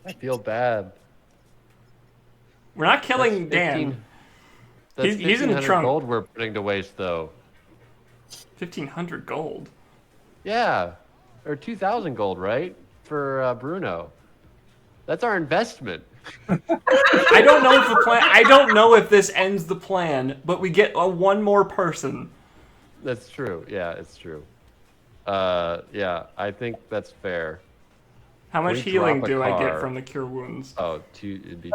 Speaker 3: I feel bad.
Speaker 2: We're not killing
Speaker 3: That's 15
Speaker 2: Dan.
Speaker 3: That's
Speaker 2: He's in the
Speaker 3: 1,500
Speaker 2: trunk.
Speaker 3: gold we're putting to waste, though.
Speaker 2: 1,500 gold.
Speaker 3: Yeah, or 2,000 gold, right? For Bruno. That's our investment.
Speaker 2: I don't know if the plan. I don't know if this ends the plan, but we get one more person.
Speaker 3: That's true. Yeah, it's true. Yeah, I think that's fair.
Speaker 2: How much
Speaker 3: We
Speaker 2: healing
Speaker 3: drop a
Speaker 2: do I get
Speaker 3: car.
Speaker 2: from the cure wounds?
Speaker 3: Oh, it'd be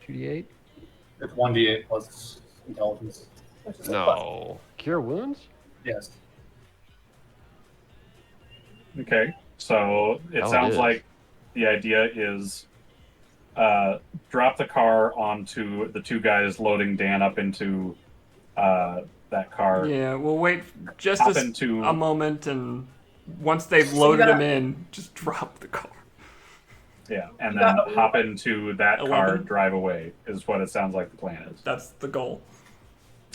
Speaker 3: 2d8?
Speaker 4: It's 1d8 plus intelligence.
Speaker 5: Which is a plus.
Speaker 3: No. Cure wounds?
Speaker 4: Yes.
Speaker 1: Okay, so it
Speaker 3: Oh, it
Speaker 1: sounds
Speaker 3: is.
Speaker 1: like the idea is drop the car onto the two guys loading Dan up into that car.
Speaker 2: Yeah, we'll wait just
Speaker 1: Hop
Speaker 2: a
Speaker 1: into-
Speaker 2: moment, and once they've
Speaker 5: So you
Speaker 2: loaded
Speaker 5: gotta-
Speaker 2: him in, just drop the car.
Speaker 1: Yeah, and
Speaker 5: You
Speaker 1: then
Speaker 5: got-
Speaker 1: hop into that car,
Speaker 2: 11?
Speaker 1: drive away, is what it sounds like the plan is.
Speaker 2: That's the goal.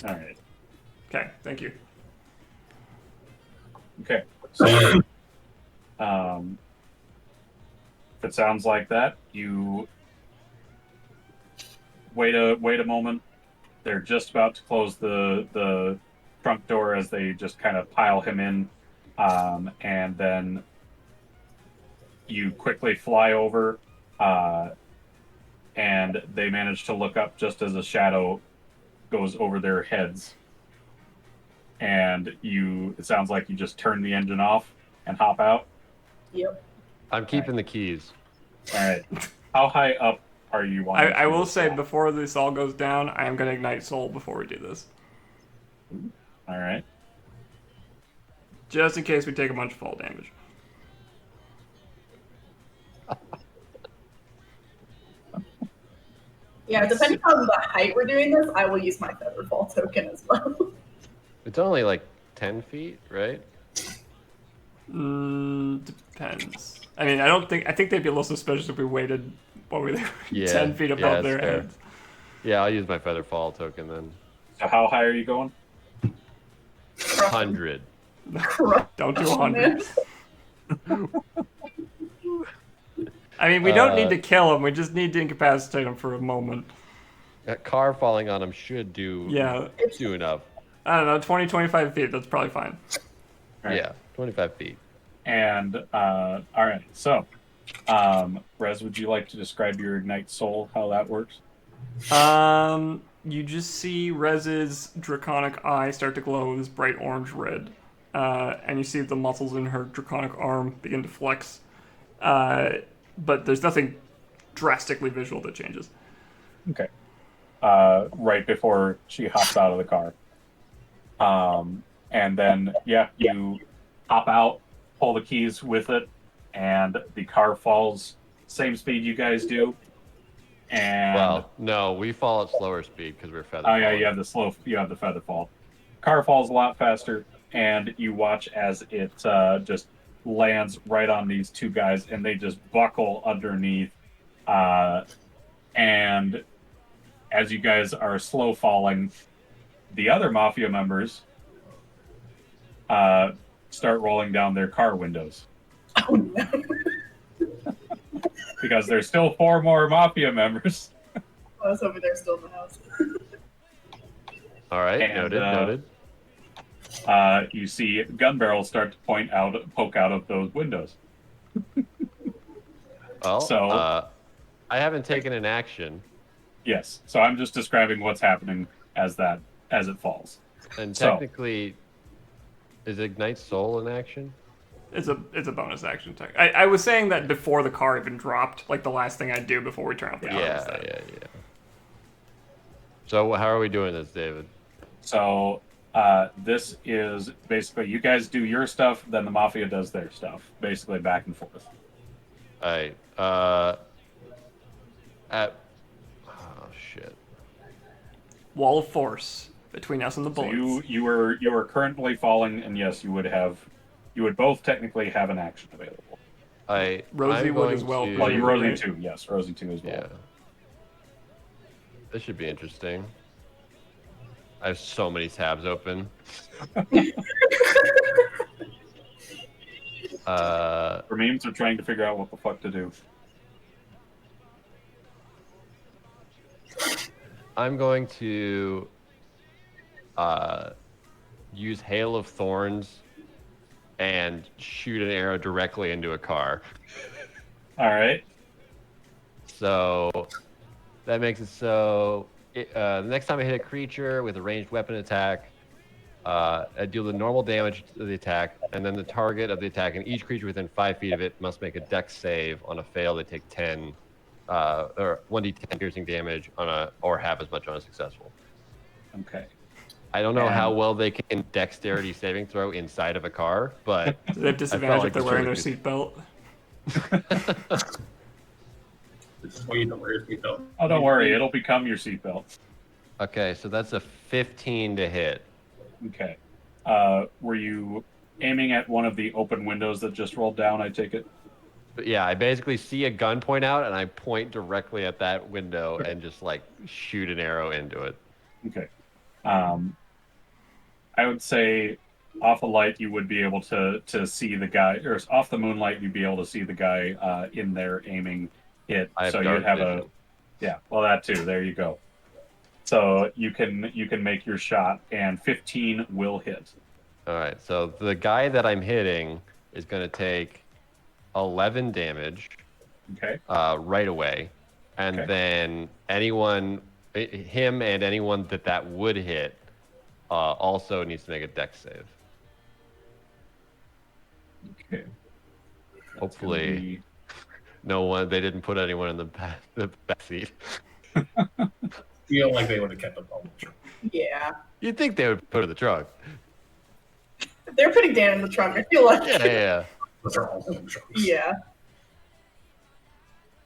Speaker 1: All right.
Speaker 2: Okay, thank you.
Speaker 1: Okay. So, if it sounds like that, you wait a moment. They're just about to close the trunk door as they just kind of pile him in, and then you quickly fly over, and they manage to look up just as a shadow goes over their heads. And it sounds like you just turn the engine off and hop out.
Speaker 5: Yep.
Speaker 3: I'm keeping the keys.
Speaker 1: All right. How high up are you wanting
Speaker 2: I
Speaker 1: to
Speaker 2: will say,
Speaker 1: fly?
Speaker 2: before this all goes down, I am going to ignite soul before we do this.
Speaker 1: All right.
Speaker 2: Just in case we take a bunch of fall damage.
Speaker 5: Yeah, depending on the height we're doing this, I will use my featherfall token as well.
Speaker 3: It's only like 10 feet, right?
Speaker 2: Depends. I mean, I think they'd be a little suspicious if we waited while we were
Speaker 3: Yeah,
Speaker 2: 10 feet
Speaker 3: yeah,
Speaker 2: above
Speaker 3: that's
Speaker 2: their
Speaker 3: fair.
Speaker 2: heads.
Speaker 3: Yeah, I'll use my feather fall token then.
Speaker 1: So how high are you going?
Speaker 3: 100.
Speaker 2: Don't do 100. I mean, we don't need to kill him. We just need to incapacitate him for a moment.
Speaker 3: That car falling on him should do enough.
Speaker 2: I don't know, 20, 25 feet. That's probably fine.
Speaker 1: All right.
Speaker 3: Yeah, 25 feet.
Speaker 1: And all right. So, Rez, would you like to describe your ignite soul? How that works?
Speaker 2: You just see Rez's draconic eye start to glow with this bright orange red. And you see the muscles in her draconic arm begin to flex. But there's nothing drastically visual that changes.
Speaker 1: Okay. Right before she hops out of the car. And then, you hop out, pull the keys with it, and the car falls same speed you guys do. And
Speaker 3: Well, no, we fall at slower speed because we're feather.
Speaker 1: oh yeah, you have the feather fall. Car falls a lot faster, and you watch as it just lands right on these two guys, and they just buckle underneath. And as you guys are slow falling, the other mafia members start rolling down their car windows.
Speaker 5: Oh no.
Speaker 1: Because there's still 4 more mafia members.
Speaker 5: I was hoping they're still in the house.
Speaker 3: All right,
Speaker 1: And,
Speaker 3: noted.
Speaker 1: You see gun barrels start to poke out of those windows.
Speaker 3: Well,
Speaker 1: So-
Speaker 3: I haven't taken an action,
Speaker 1: Yes, so I'm just describing what's happening as it falls.
Speaker 3: and
Speaker 1: So-
Speaker 3: technically, is Ignite Soul an action?
Speaker 2: It's a bonus action tech. I was saying that before the car even dropped, like the last thing I'd do before we turn off the car. was that.
Speaker 3: Yeah. So how are we doing this, David?
Speaker 1: So this is basically you guys do your stuff, then the mafia does their stuff, basically back and forth.
Speaker 3: All right. Oh shit.
Speaker 2: Wall of force between us and the
Speaker 1: So
Speaker 2: bullets.
Speaker 1: you were currently falling, and yes, you would both technically have an action available.
Speaker 2: Rosie
Speaker 3: I'm
Speaker 2: would
Speaker 3: going
Speaker 2: as well.
Speaker 3: to-
Speaker 1: Well, you
Speaker 2: presumably,
Speaker 1: Rosie
Speaker 2: right?
Speaker 1: too. Yes, Rosie too as well.
Speaker 3: Yeah. This should be interesting. I have so many tabs open.
Speaker 1: For memes are trying to figure out what the fuck to do.
Speaker 3: I'm going to use Hail of Thorns and shoot an arrow directly into a car.
Speaker 1: All right.
Speaker 3: So that makes it so the next time I hit a creature with a ranged weapon attack, I deal the normal damage to the attack, and then the target of the attack and each creature within 5 feet of it must make a dex save. On a fail, they take 10 or 1d10 piercing damage or half as much on a successful.
Speaker 1: Okay.
Speaker 3: I don't know
Speaker 1: And-
Speaker 3: how well they can dexterity saving throw inside of a car, but
Speaker 2: Do they have disadvantage
Speaker 3: like
Speaker 2: if they're
Speaker 3: this
Speaker 2: wearing their
Speaker 3: was a
Speaker 2: seatbelt?
Speaker 4: This is why you don't wear your seatbelt.
Speaker 1: Oh, don't worry. It'll become your seatbelt.
Speaker 3: okay, so that's a 15 to hit.
Speaker 1: Okay. Were you aiming at one of the open windows that just rolled down, I take it?
Speaker 3: But yeah, I basically see a gun point out and I point directly at that window and just like shoot an arrow into it.
Speaker 1: Okay. I would say off the light you would be able to see the guy, or off the moonlight you'd be able to see the guy in there aiming it.
Speaker 3: I have
Speaker 1: So
Speaker 3: dark
Speaker 1: you'd have
Speaker 3: vision.
Speaker 1: well, that too. There you go. So you can make your shot, and 15 will hit.
Speaker 3: All right, so the guy that I'm hitting is going to take 11 damage
Speaker 1: Okay.
Speaker 3: right away, and
Speaker 1: Okay.
Speaker 3: then him and anyone that would hit also needs to make a dex save.
Speaker 1: Okay.
Speaker 3: Hopefully, they didn't put anyone in the back seat.
Speaker 4: Feel like they would have kept the ball.
Speaker 9: Yeah.
Speaker 3: You'd think they would put it in the trunk.
Speaker 9: They're putting Dan in the trunk. I feel like.
Speaker 3: Yeah.
Speaker 4: Those are all home shows.
Speaker 9: Yeah.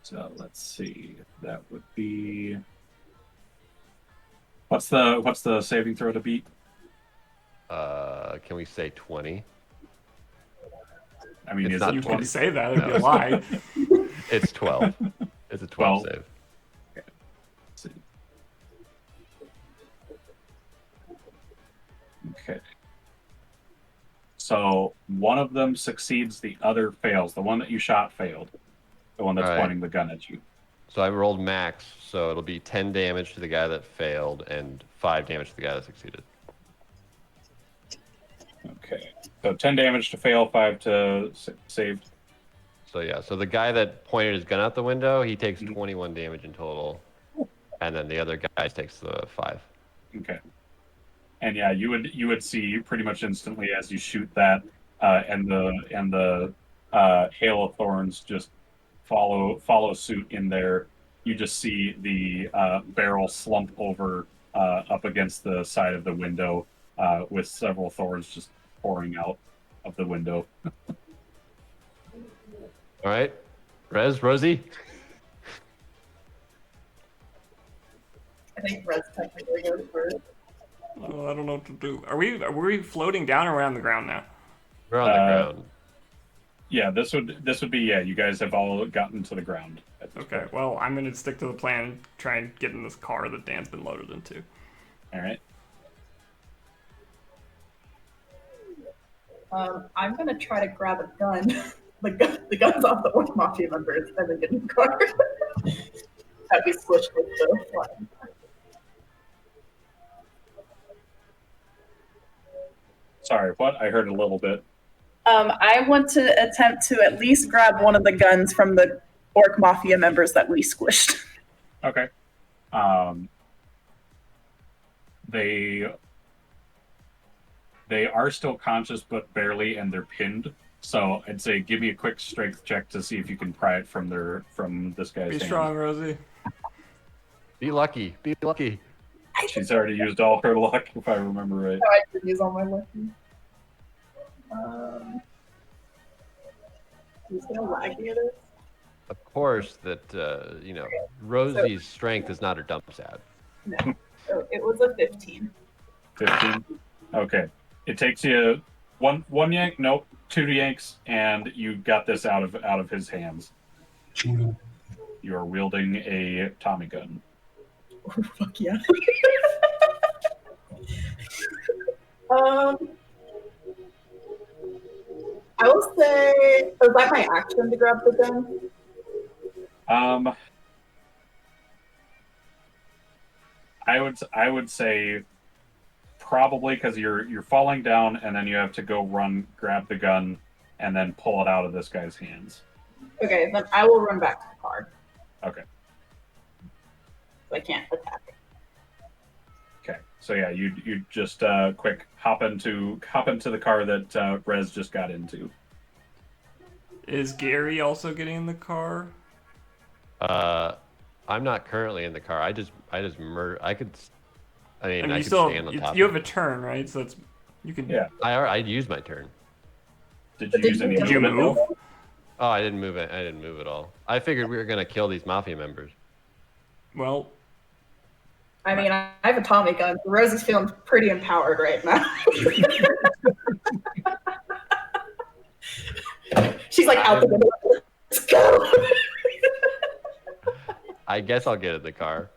Speaker 1: So let's see. That would be. What's the saving throw to beat?
Speaker 3: Can we say 20?
Speaker 1: I mean,
Speaker 3: It's
Speaker 1: is
Speaker 3: not
Speaker 1: it
Speaker 2: You
Speaker 1: 20?
Speaker 2: can say that, it'd be a lie.
Speaker 3: It's 12. It's a 12
Speaker 1: 12.
Speaker 3: save.
Speaker 1: Let's see. Okay. So one of them succeeds, the other fails. The one that you shot failed. The one that's
Speaker 3: All right.
Speaker 1: pointing the gun at you.
Speaker 3: So I rolled max, so it'll be 10 damage to the guy that failed and 5 damage to the guy that succeeded.
Speaker 1: Okay. So 10 damage to fail, 5 to save.
Speaker 3: So yeah, so the guy that pointed his gun out the window, he takes
Speaker 1: Mhm.
Speaker 3: 21 damage in total, and then the other guy takes the 5.
Speaker 1: Okay. And yeah, you would see pretty much instantly as you shoot that, and the hail of thorns just follow suit in there. You just see the barrel slump over up against the side of the window, with several thorns just pouring out of the window.
Speaker 3: All right, Rosie.
Speaker 9: I think Red's technically goes first.
Speaker 2: Oh, I don't know what to do. Are we floating down or around the ground now?
Speaker 3: We're on the ground.
Speaker 1: Yeah, this would be you guys have all gotten to the ground. At this
Speaker 2: Okay,
Speaker 1: point.
Speaker 2: well, I'm gonna stick to the plan and try and get in this car that Dan's been loaded into.
Speaker 1: All right.
Speaker 9: I'm gonna try to grab a gun. the guns off the Orc Mafia members and then get in the car. That'd be squished with the flying.
Speaker 1: Sorry, what? I heard a little bit.
Speaker 9: I want to attempt to at least grab one of the guns from the Orc Mafia members that we squished.
Speaker 1: Okay. They are still conscious, but barely, and they're pinned. So I'd say give me a quick strength check to see if you can pry it from this guy's
Speaker 2: Be
Speaker 1: hand.
Speaker 2: strong, Rosie.
Speaker 3: Be lucky. Be lucky.
Speaker 1: She's already used all her luck, if I remember right.
Speaker 9: I did use all my lucky. Who's gonna lag me at this?
Speaker 3: Of course, that Rosie's strength is not her dump stat.
Speaker 9: No. So it was a 15.
Speaker 1: 15. Okay. It takes you one yank. Nope. two yanks, and you got this out of his hands.
Speaker 8: Judo.
Speaker 1: You are wielding a Tommy gun.
Speaker 9: Oh, fuck yeah. um, I will say, is that my action to grab the gun?
Speaker 1: I would say probably because you're falling down, and then you have to go run, grab the gun, and then pull it out of this guy's hands.
Speaker 9: Okay, then I will run back to the car.
Speaker 1: Okay.
Speaker 9: So I can't attack.
Speaker 1: Okay. So yeah, you just quick hop into the car that Rez just got into.
Speaker 2: Is Gary also getting in the car?
Speaker 3: I'm not currently in the car. I just murder. I could
Speaker 2: You
Speaker 3: could
Speaker 2: still
Speaker 3: stand on top.
Speaker 2: you
Speaker 3: of
Speaker 2: have a turn, right? So that's you can.
Speaker 1: Yeah.
Speaker 3: I used my turn.
Speaker 1: Did you use any?
Speaker 2: Did you move?
Speaker 3: Oh, I didn't move it. I didn't move at all. I figured we were gonna kill these mafia members.
Speaker 2: Well,
Speaker 9: I mean, I have a Tommy gun. So Rosie's feeling pretty empowered right now. She's like out the window. Let's go.
Speaker 3: I guess I'll get in the car.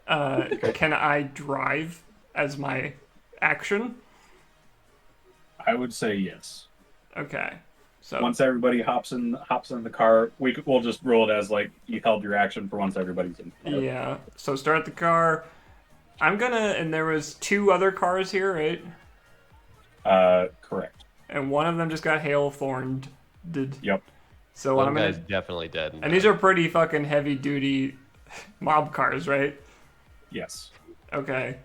Speaker 2: can I drive as my action?
Speaker 1: I would say yes.
Speaker 2: Okay. So
Speaker 1: Once everybody hops in the car, we'll just roll it as like you held your action for once everybody's in the car.
Speaker 2: yeah. So start the car. I'm gonna, and there was 2 other cars here, right?
Speaker 1: Correct.
Speaker 2: And one of them just got hail thorned.
Speaker 1: Yep.
Speaker 2: So what
Speaker 3: One
Speaker 2: I'm
Speaker 3: guy's
Speaker 2: gonna,
Speaker 3: definitely dead.
Speaker 2: and these are pretty fucking heavy duty mob cars, right?
Speaker 1: Yes.
Speaker 2: Okay.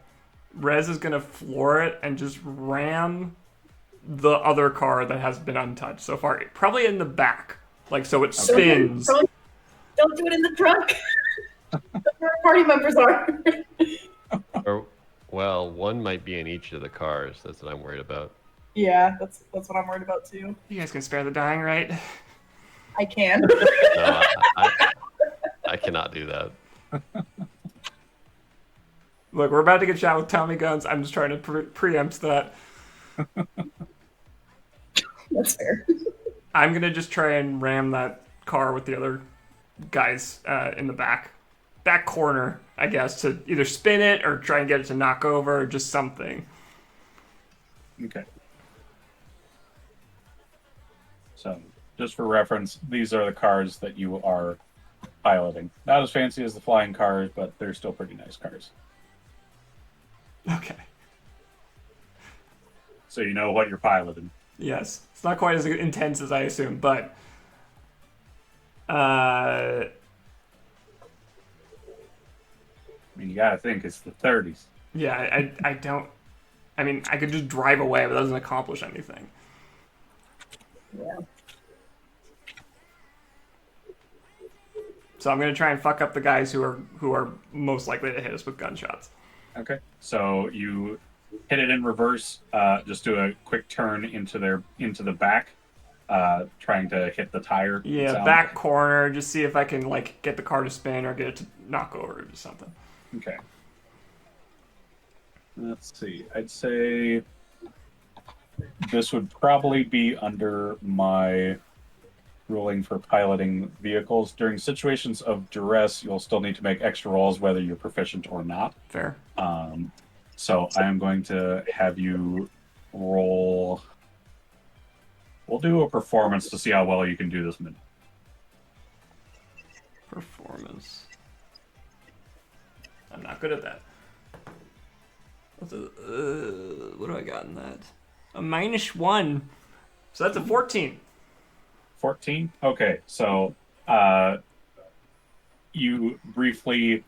Speaker 2: Rez is gonna floor it and just ram the other car that has been untouched so far. Probably in the back, like so it spins.
Speaker 9: Don't do it in the trunk. Where party members are.
Speaker 3: Well, one might be in each of the cars. That's what I'm worried about.
Speaker 9: Yeah, that's what I'm worried about too.
Speaker 2: You guys can spare the dying, right?
Speaker 9: I can.
Speaker 3: No, I cannot do that.
Speaker 2: Look, we're about to get shot with Tommy guns. I'm just trying to preempt that.
Speaker 9: That's fair.
Speaker 2: I'm gonna just try and ram that car with the other guys in the back corner, I guess, to either spin it or try and get it to knock over or just something.
Speaker 1: Okay. So, just for reference, these are the cars that you are piloting. Not as fancy as the flying cars, but they're still pretty nice cars.
Speaker 2: Okay.
Speaker 1: So you know what you're piloting.
Speaker 2: Yes. It's not quite as intense as I assumed, but
Speaker 1: I mean, you gotta think it's the 30s.
Speaker 2: yeah, I don't. I mean, I could just drive away, but that doesn't accomplish anything.
Speaker 9: Yeah.
Speaker 2: So I'm gonna try and fuck up the guys who are most likely to hit us with gunshots.
Speaker 1: Okay. So you hit it in reverse, just do a quick turn into the back, trying to hit the tire.
Speaker 2: Yeah, back corner, just see if I can like get the car to spin or get it to knock over or something.
Speaker 1: Okay. Let's see. I'd say this would probably be under my ruling for piloting vehicles. During situations of duress, you'll still need to make extra rolls whether you're proficient or not.
Speaker 2: Fair.
Speaker 1: So I am going to have you roll. We'll do a performance to see how well you can do this minute.
Speaker 2: Performance. I'm not good at that. What do I got in that? A -1. So that's a 14.
Speaker 1: 14? Okay, so you briefly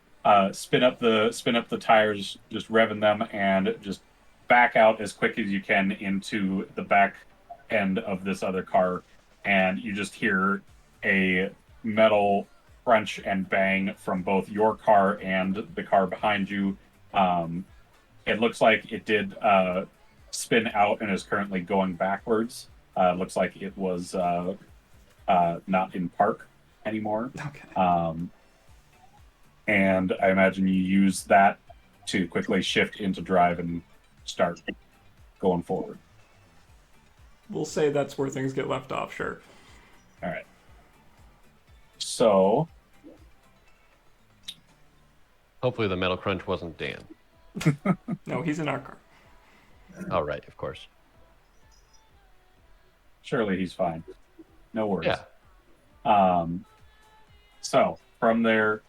Speaker 1: spin up the tires, just revving them, and just back out as quick as you can into the back end of this other car, and you just hear a metal crunch and bang from both your car and the car behind you. It looks like it did spin out and is currently going backwards. Looks like it was not in park anymore.
Speaker 2: Okay.
Speaker 1: And I imagine you use that to quickly shift into drive and start going forward.
Speaker 2: We'll say that's where things get left off. Sure.
Speaker 1: All right. So
Speaker 3: Hopefully the metal crunch wasn't Dan.
Speaker 2: No, he's in our car.
Speaker 3: Oh, right, of course.
Speaker 1: surely he's fine. No worries.
Speaker 3: Yeah.
Speaker 1: So from there,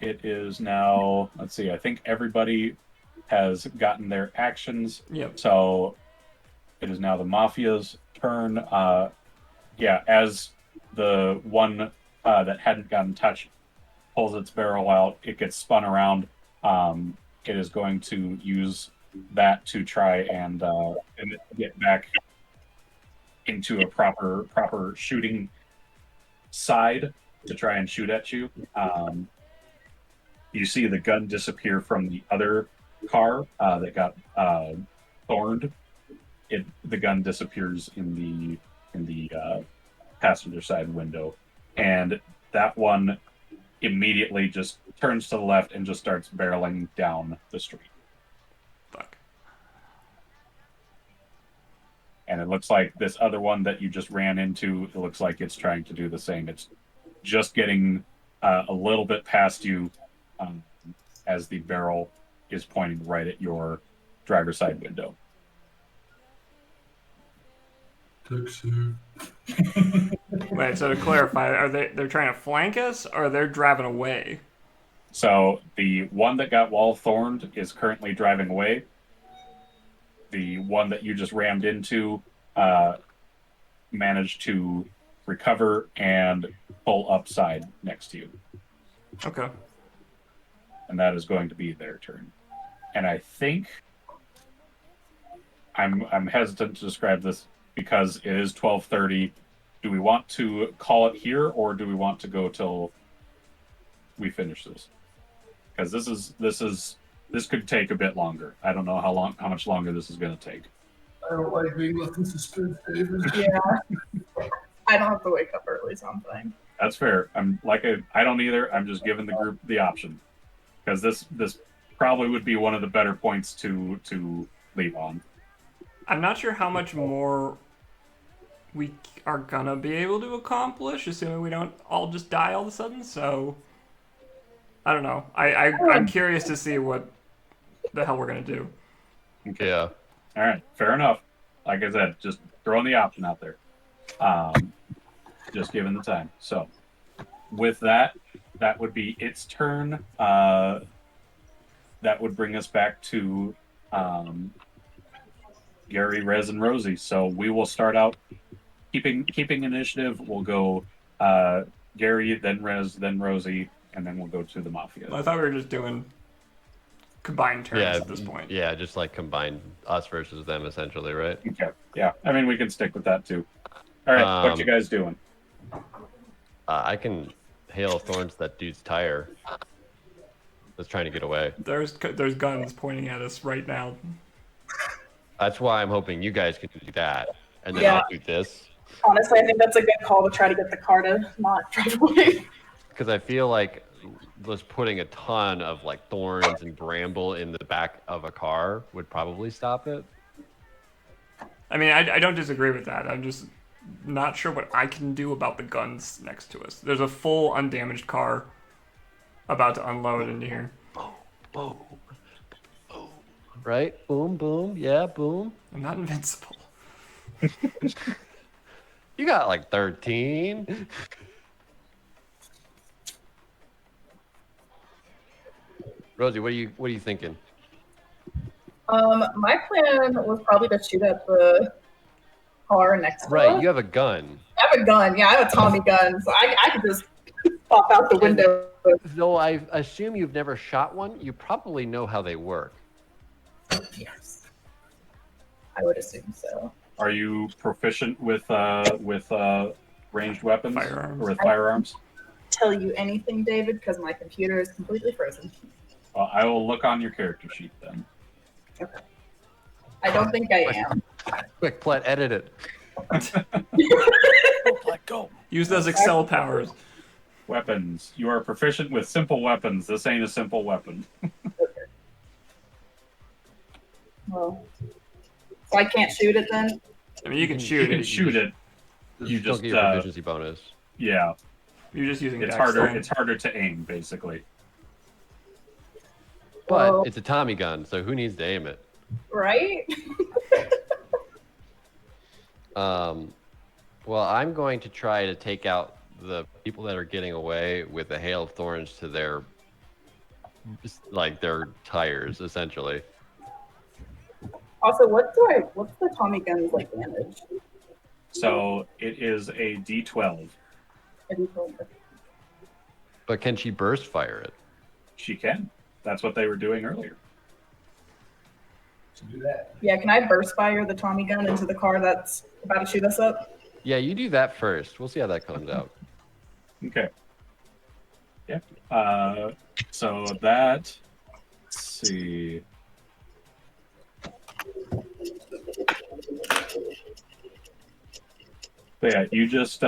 Speaker 1: it is now. Let's see. I think everybody has gotten their actions.
Speaker 2: Yep.
Speaker 1: So it is now the Mafia's turn. As the one that hadn't gotten touched pulls its barrel out, it gets spun around. It is going to use that to try and get back into a proper shooting side to try and shoot at you. You see the gun disappear from the other car that got thorned. The gun disappears in the passenger side window, and that one immediately just turns to the left and just starts barreling down the street.
Speaker 2: Fuck.
Speaker 1: And it looks like this other one that you just ran into, it looks like it's trying to do the same. It's just getting a little bit past you as the barrel is pointing right at your driver's side window.
Speaker 2: Wait, so to clarify, they're trying to flank us, or they're driving away?
Speaker 1: So the one that got wall thorned is currently driving away. The one that you just rammed into managed to recover and pull upside next to you.
Speaker 2: Okay.
Speaker 1: And that is going to be their turn. And I think I'm hesitant to describe this because it is 12:30. Do we want to call it here, or do we want to go till we finish this? Because this could take a bit longer. I don't know how much longer this is going to take.
Speaker 8: I don't like being left in suspense, David.
Speaker 9: Yeah. I don't have to wake up early, so I'm fine.
Speaker 1: That's fair. I don't either. I'm just giving the group the option because this probably would be one of the better points to leave on.
Speaker 2: I'm not sure how much more we are gonna be able to accomplish, assuming we don't all just die all of a sudden. So I don't know. I'm curious to see what the hell we're gonna do.
Speaker 1: Okay.
Speaker 3: Yeah.
Speaker 1: All right. Fair enough. Like I said, just throwing the option out there. Just given the time. So with that would be its turn. That would bring us back to Gary, Rez, and Rosie. So we will start out keeping initiative. We'll go Gary, then Rez, then Rosie, and then we'll go to the Mafia.
Speaker 2: I thought we were just doing combined turns
Speaker 3: Yeah,
Speaker 2: at this point.
Speaker 3: Yeah, just like combine us versus them, essentially, right?
Speaker 1: Okay. Yeah. I mean, we can stick with that too. All right. What you guys doing?
Speaker 3: I can hail thorns that dude's tire. That's trying to get away.
Speaker 2: There's guns pointing at us right now.
Speaker 3: That's why I'm hoping you guys can do that, and then
Speaker 9: Yeah.
Speaker 3: I'll do this.
Speaker 9: Honestly, I think that's a good call to try to get the car to not drive away.
Speaker 3: Because I feel like just putting a ton of like thorns and bramble in the back of a car would probably stop it.
Speaker 2: I mean, I don't disagree with that. I'm just not sure what I can do about the guns next to us. There's a full undamaged car about to unload into here.
Speaker 3: Boom, boom, boom. Right? Boom, boom. Yeah, boom.
Speaker 2: I'm not invincible.
Speaker 3: You got like 13. Rosie, what are you thinking?
Speaker 9: My plan was probably to shoot at the car next to
Speaker 3: Right,
Speaker 9: us.
Speaker 3: you have a gun.
Speaker 9: I have a gun. Yeah, I have a Tommy gun, so I could just pop out the window.
Speaker 3: Though I assume you've never shot one, you probably know how they work.
Speaker 9: Yes, I would assume so.
Speaker 1: Are you proficient with ranged weapons
Speaker 2: Firearms.
Speaker 1: or with firearms?
Speaker 9: Tell you anything, David, because my computer is completely frozen.
Speaker 1: Well, I will look on your character sheet then.
Speaker 9: Okay. I don't think I am.
Speaker 3: Quick, Plette, edit it.
Speaker 6: Let go.
Speaker 2: Use those Excel powers.
Speaker 1: Weapons. You are proficient with simple weapons. This ain't a simple weapon.
Speaker 9: Well, So I can't shoot it then?
Speaker 2: I mean, you can
Speaker 1: You
Speaker 2: shoot
Speaker 1: can
Speaker 2: it.
Speaker 1: shoot it.
Speaker 3: You don't get your proficiency bonus.
Speaker 1: Yeah,
Speaker 2: You're just using
Speaker 1: it's
Speaker 2: dex
Speaker 1: harder.
Speaker 2: then.
Speaker 1: It's harder to aim, basically.
Speaker 3: But
Speaker 9: Well-
Speaker 3: it's a Tommy gun, so who needs to aim it?
Speaker 9: Right?
Speaker 3: Well, I'm going to try to take out the people that are getting away with a hail of thorns to their, their tires, essentially.
Speaker 9: Also, what's the Tommy gun's like damage?
Speaker 1: So it is a D12.
Speaker 3: But can she burst fire it?
Speaker 1: She can. That's what they were doing earlier.
Speaker 4: So do that.
Speaker 9: Yeah, can I burst fire the Tommy gun into the car that's about to shoot us up?
Speaker 3: Yeah, you do that first. We'll see how that comes out.
Speaker 1: Okay. Yeah. So that. Let's see. But yeah, you just.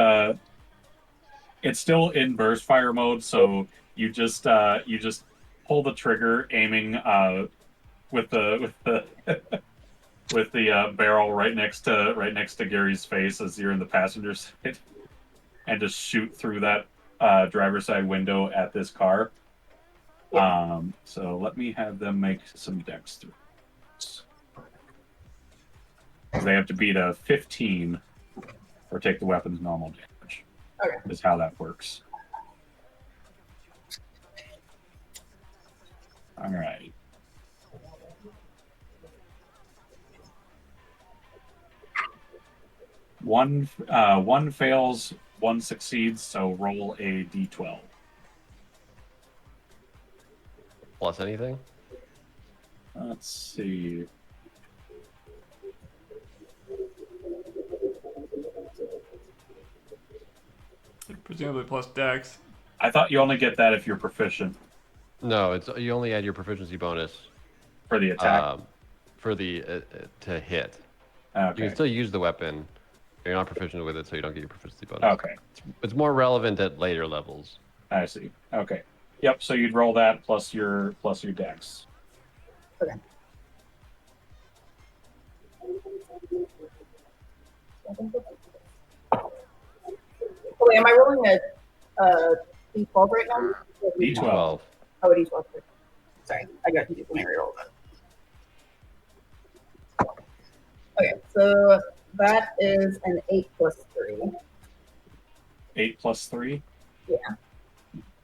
Speaker 1: It's still in burst fire mode, so you just pull the trigger, aiming with the with the barrel right next to Gary's face as you're in the passenger side, and just shoot through that driver's side window at this car. So let me have them make some dex throws. They have to beat a 15 or take the weapon's normal damage.
Speaker 9: Okay.
Speaker 1: Is how that works. All right. One fails, one succeeds, so roll a d12.
Speaker 3: Plus anything?
Speaker 1: Let's see.
Speaker 2: Presumably plus dex.
Speaker 1: I thought you only get that if you're proficient
Speaker 3: No, it's you only add your proficiency bonus
Speaker 1: for the attack.
Speaker 3: for the to hit. You
Speaker 1: Okay.
Speaker 3: can still use the weapon. You're not proficient with it, so you don't get your proficiency bonus.
Speaker 1: Okay.
Speaker 3: It's more relevant at later levels.
Speaker 1: I see. Okay. Yep. So you'd roll that plus your dex.
Speaker 9: Okay. Oh, wait, am I rolling a D12 right now?
Speaker 1: D12.
Speaker 9: Oh, a D12. Sorry, I got confused when I rolled that. Okay, so that is an 8 plus 3.
Speaker 1: 8 plus 3?
Speaker 9: Yeah.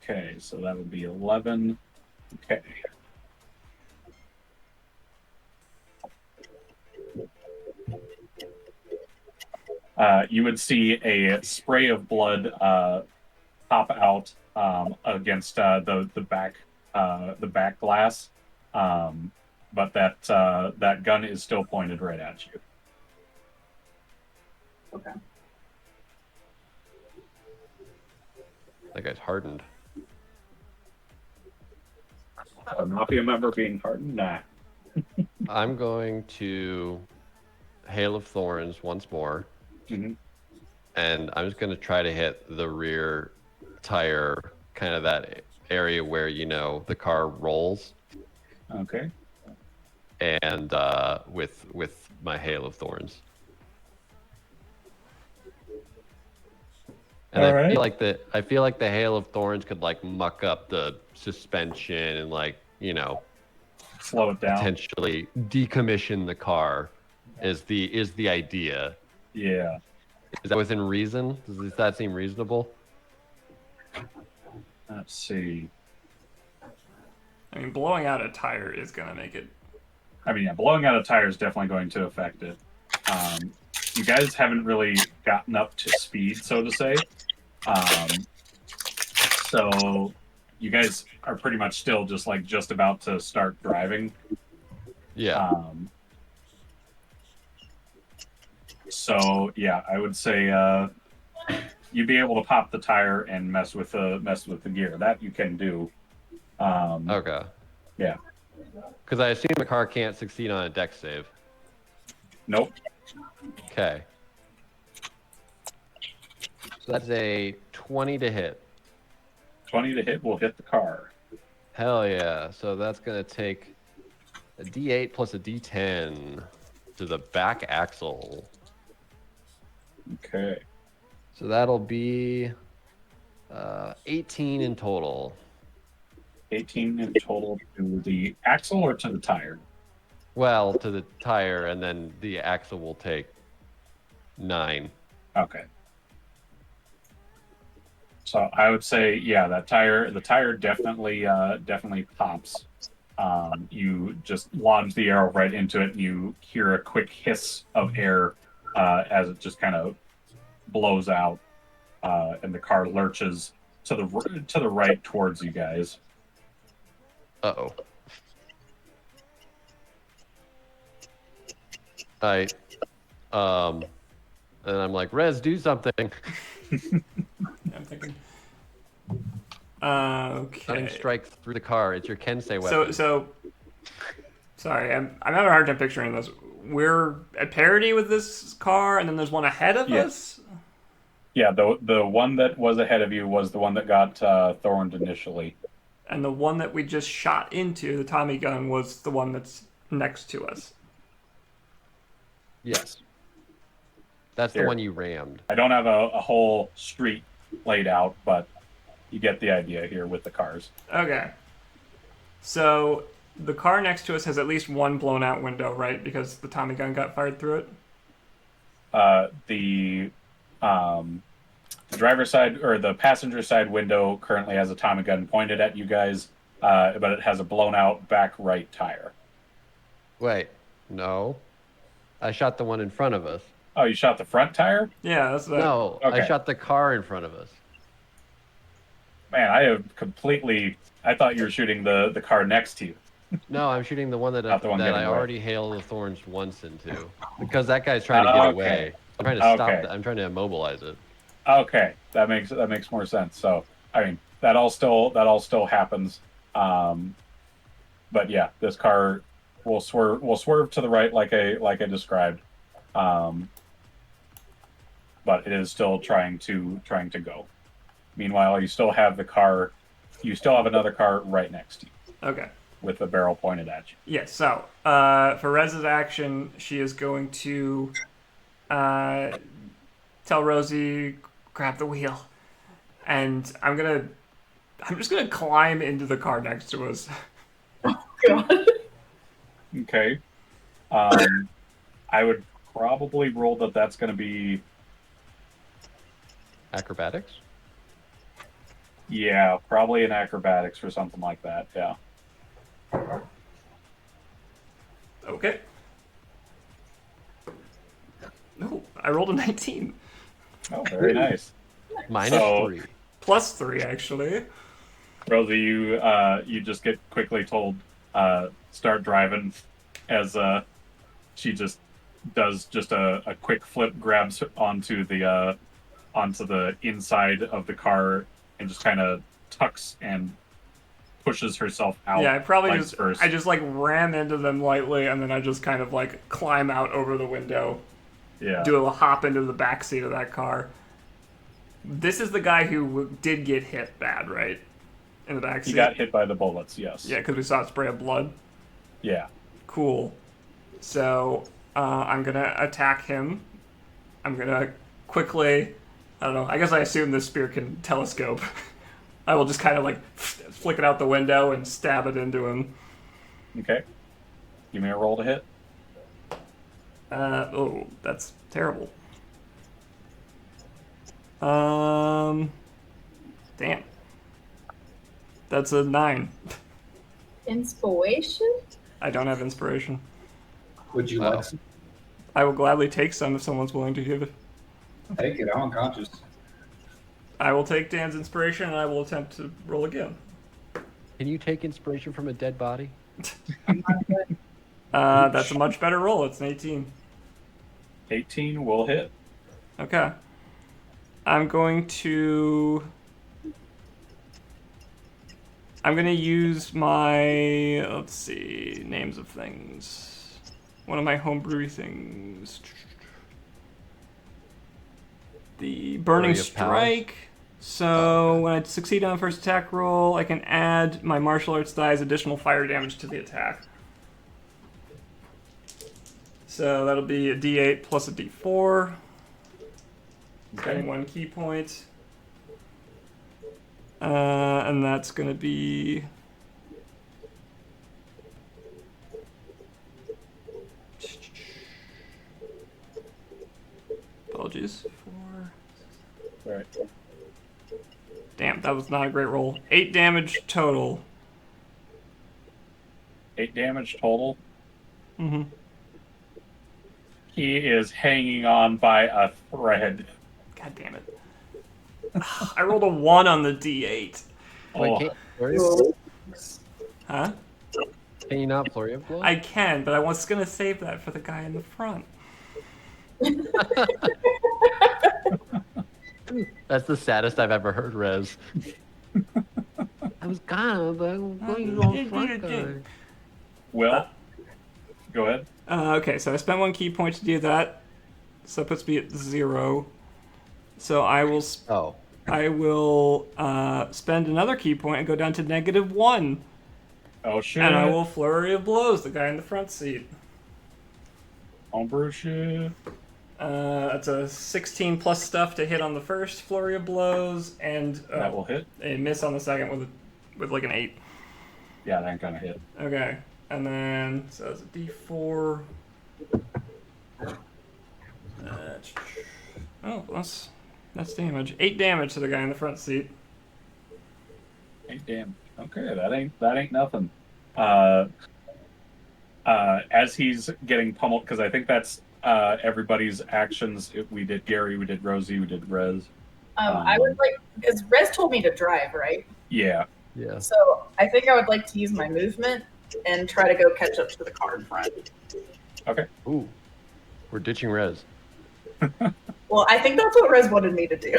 Speaker 1: Okay, so that would be 11. Okay. You would see a spray of blood pop out against the back glass, but that gun is still pointed right at you.
Speaker 9: Okay.
Speaker 3: That guy's hardened.
Speaker 1: A mafia member being hardened? Nah.
Speaker 3: I'm going to Hail of Thorns once more.
Speaker 1: Mhm.
Speaker 3: And I'm just going to try to hit the rear tire, kind of that area where, the car rolls.
Speaker 1: Okay.
Speaker 3: And with my Hail of Thorns. And
Speaker 1: All
Speaker 3: I
Speaker 1: right.
Speaker 3: feel like the Hail of Thorns could muck up the suspension and
Speaker 1: Slow it down.
Speaker 3: potentially decommission the car is the idea.
Speaker 1: Yeah.
Speaker 3: Is that within reason? Does that seem reasonable?
Speaker 1: Let's see.
Speaker 2: I mean, blowing out a tire is going to make it.
Speaker 1: I mean, yeah, blowing out a tire is definitely going to affect it. You guys haven't really gotten up to speed, so to say. So you guys are pretty much still just about to start driving.
Speaker 3: Yeah.
Speaker 1: So yeah, I would say you'd be able to pop the tire and mess with the gear. That you can do.
Speaker 3: Okay.
Speaker 1: Yeah.
Speaker 3: Because I assume the car can't succeed on a dex save.
Speaker 1: Nope.
Speaker 3: Okay. So that's a 20 to hit.
Speaker 1: 20 to hit will hit the car.
Speaker 3: Hell yeah. So that's going to take a D8 plus a D10. to the back axle.
Speaker 1: Okay.
Speaker 3: So that'll be 18 in total.
Speaker 1: 18 in total to the axle or to the tire?
Speaker 3: Well, to the tire, and then the axle will take 9.
Speaker 1: Okay. So I would say, yeah, the tire definitely pops. You just lodge the arrow right into it, and you hear a quick hiss of air as it just kind of blows out, and the car lurches to the right towards you guys.
Speaker 3: Uh-oh. I, and I'm like, Rez, do something.
Speaker 2: I'm thinking. Okay.
Speaker 3: Cutting strike through the car. It's your Kensei weapon.
Speaker 2: So, sorry, I'm having a hard time picturing this. We're at parity with this car, and then there's one ahead of us.
Speaker 1: Yeah, the one that was ahead of you was the one that got thorned initially.
Speaker 2: And the one that we just shot into, the Tommy gun, was the one that's next to us.
Speaker 3: Yes. That's
Speaker 1: Here.
Speaker 3: the one you rammed.
Speaker 1: I don't have a whole street laid out, but you get the idea here with the cars.
Speaker 2: Okay. So the car next to us has at least one blown out window, right? Because the Tommy gun got fired through it?
Speaker 1: The driver's side or the passenger side window currently has a Tommy gun pointed at you guys, but it has a blown out back right tire.
Speaker 3: Wait, no. I shot the one in front of us.
Speaker 1: Oh, you shot the front tire?
Speaker 2: Yeah, that's that.
Speaker 3: No,
Speaker 1: Okay.
Speaker 3: I shot the car in front of us.
Speaker 1: Man, I thought you were shooting the car next to you.
Speaker 3: No, I'm shooting the one that,
Speaker 1: Not the one
Speaker 3: that
Speaker 1: getting
Speaker 3: I
Speaker 1: away.
Speaker 3: already hailed the thorns once into. Because that guy's trying to get
Speaker 1: Okay.
Speaker 3: away. I'm trying to stop
Speaker 1: Okay.
Speaker 3: that. I'm trying to immobilize it.
Speaker 1: Okay, that makes more sense. So, I mean, that all still happens. But yeah, this car will swerve to the right like I described. But it is still trying to go. Meanwhile, you still have another car right next to you
Speaker 2: Okay.
Speaker 1: with the barrel pointed at you.
Speaker 2: Yeah, so for Rez's action, she is going to tell Rosie, grab the wheel. And I'm just gonna climb into the car next to us.
Speaker 9: God.
Speaker 1: Okay. I would probably roll that's going to be,
Speaker 3: Acrobatics?
Speaker 1: yeah, probably an acrobatics or something like that. Yeah.
Speaker 2: Okay. No, I rolled a 19.
Speaker 1: Oh, very nice.
Speaker 3: Minus
Speaker 1: So-
Speaker 3: 3.
Speaker 2: Plus 3, actually.
Speaker 1: Rosie, you just get quickly told start driving as she just does just a quick flip, grabs onto the inside of the car and just kind of tucks and pushes herself out.
Speaker 2: Yeah, I probably
Speaker 1: legs first.
Speaker 2: I just like ram into them lightly, and then I just kind of like climb out over the window,
Speaker 1: Yeah.
Speaker 2: do a hop into the back seat of that car. This is the guy who did get hit bad, right? In the back seat.
Speaker 1: He got hit by the bullets. Yes.
Speaker 2: Yeah, because we saw a spray of blood.
Speaker 1: Yeah.
Speaker 2: Cool. So I'm gonna attack him. I'm gonna quickly. I don't know. I guess I assume this spear can telescope. I will just kind of like flick it out the window and stab it into him.
Speaker 1: Okay. Give me a roll to hit.
Speaker 2: Oh, that's terrible. Damn. That's a 9.
Speaker 9: Inspiration?
Speaker 2: I don't have inspiration.
Speaker 8: Would you
Speaker 3: Oh.
Speaker 8: like some?
Speaker 2: I will gladly take some if someone's willing to give it.
Speaker 8: Take it. I'm unconscious.
Speaker 2: I will take Dan's inspiration and I will attempt to roll again.
Speaker 3: Can you take inspiration from a dead body?
Speaker 2: That's a much better roll. It's an 18.
Speaker 1: 18 will hit.
Speaker 2: Okay. I'm going to use my, let's see, names of things. One of my homebrew things. The Burning
Speaker 3: Flurry of Powers?
Speaker 2: Strike. So when I succeed on the first attack roll, I can add my martial arts die's additional fire damage to the attack. So that'll be a D8 plus a D4. Getting 1 key point. And that's going to be... Apologies. 4...
Speaker 1: All right.
Speaker 2: Damn, that was not a great roll. 8 damage total.
Speaker 1: 8 damage total.
Speaker 2: Mm-hmm.
Speaker 1: He is hanging on by a thread.
Speaker 2: God damn it. I rolled a 1 on the D8.
Speaker 3: Wait,
Speaker 1: Oh.
Speaker 2: Huh?
Speaker 3: can you not flurry of blow?
Speaker 2: I can, but I was going to save that for the guy in the front.
Speaker 3: That's the saddest I've ever heard, Rez. I was gonna, but I'm going on front guy.
Speaker 1: Well, go ahead.
Speaker 2: Okay, so I spent 1 key point to do that. So that puts me at 0. So I will
Speaker 3: Oh.
Speaker 2: spend another key point and go down to -1.
Speaker 1: Oh shit.
Speaker 2: And I will flurry of blows the guy in the front seat.
Speaker 1: Homebrew shit.
Speaker 2: That's a 16 plus stuff to hit on the first flurry of blows, and
Speaker 1: That will hit.
Speaker 2: a miss on the second with like an 8.
Speaker 1: Yeah, that ain't gonna hit.
Speaker 2: Okay, and then so it's a D4. Oh, that's damage. 8 damage to the guy in the front seat.
Speaker 1: 8 damage. Okay, that ain't nothing. As he's getting pummeled, because I think that's everybody's actions. We did Gary, we did Rosie, we did Rez.
Speaker 9: I would like, because Rez told me to drive, right?
Speaker 1: Yeah.
Speaker 3: Yeah.
Speaker 9: So I think I would like to use my movement and try to go catch up to the car in front.
Speaker 1: Okay.
Speaker 3: Ooh. We're ditching Rez.
Speaker 9: Well, I think that's what Rez wanted me to do.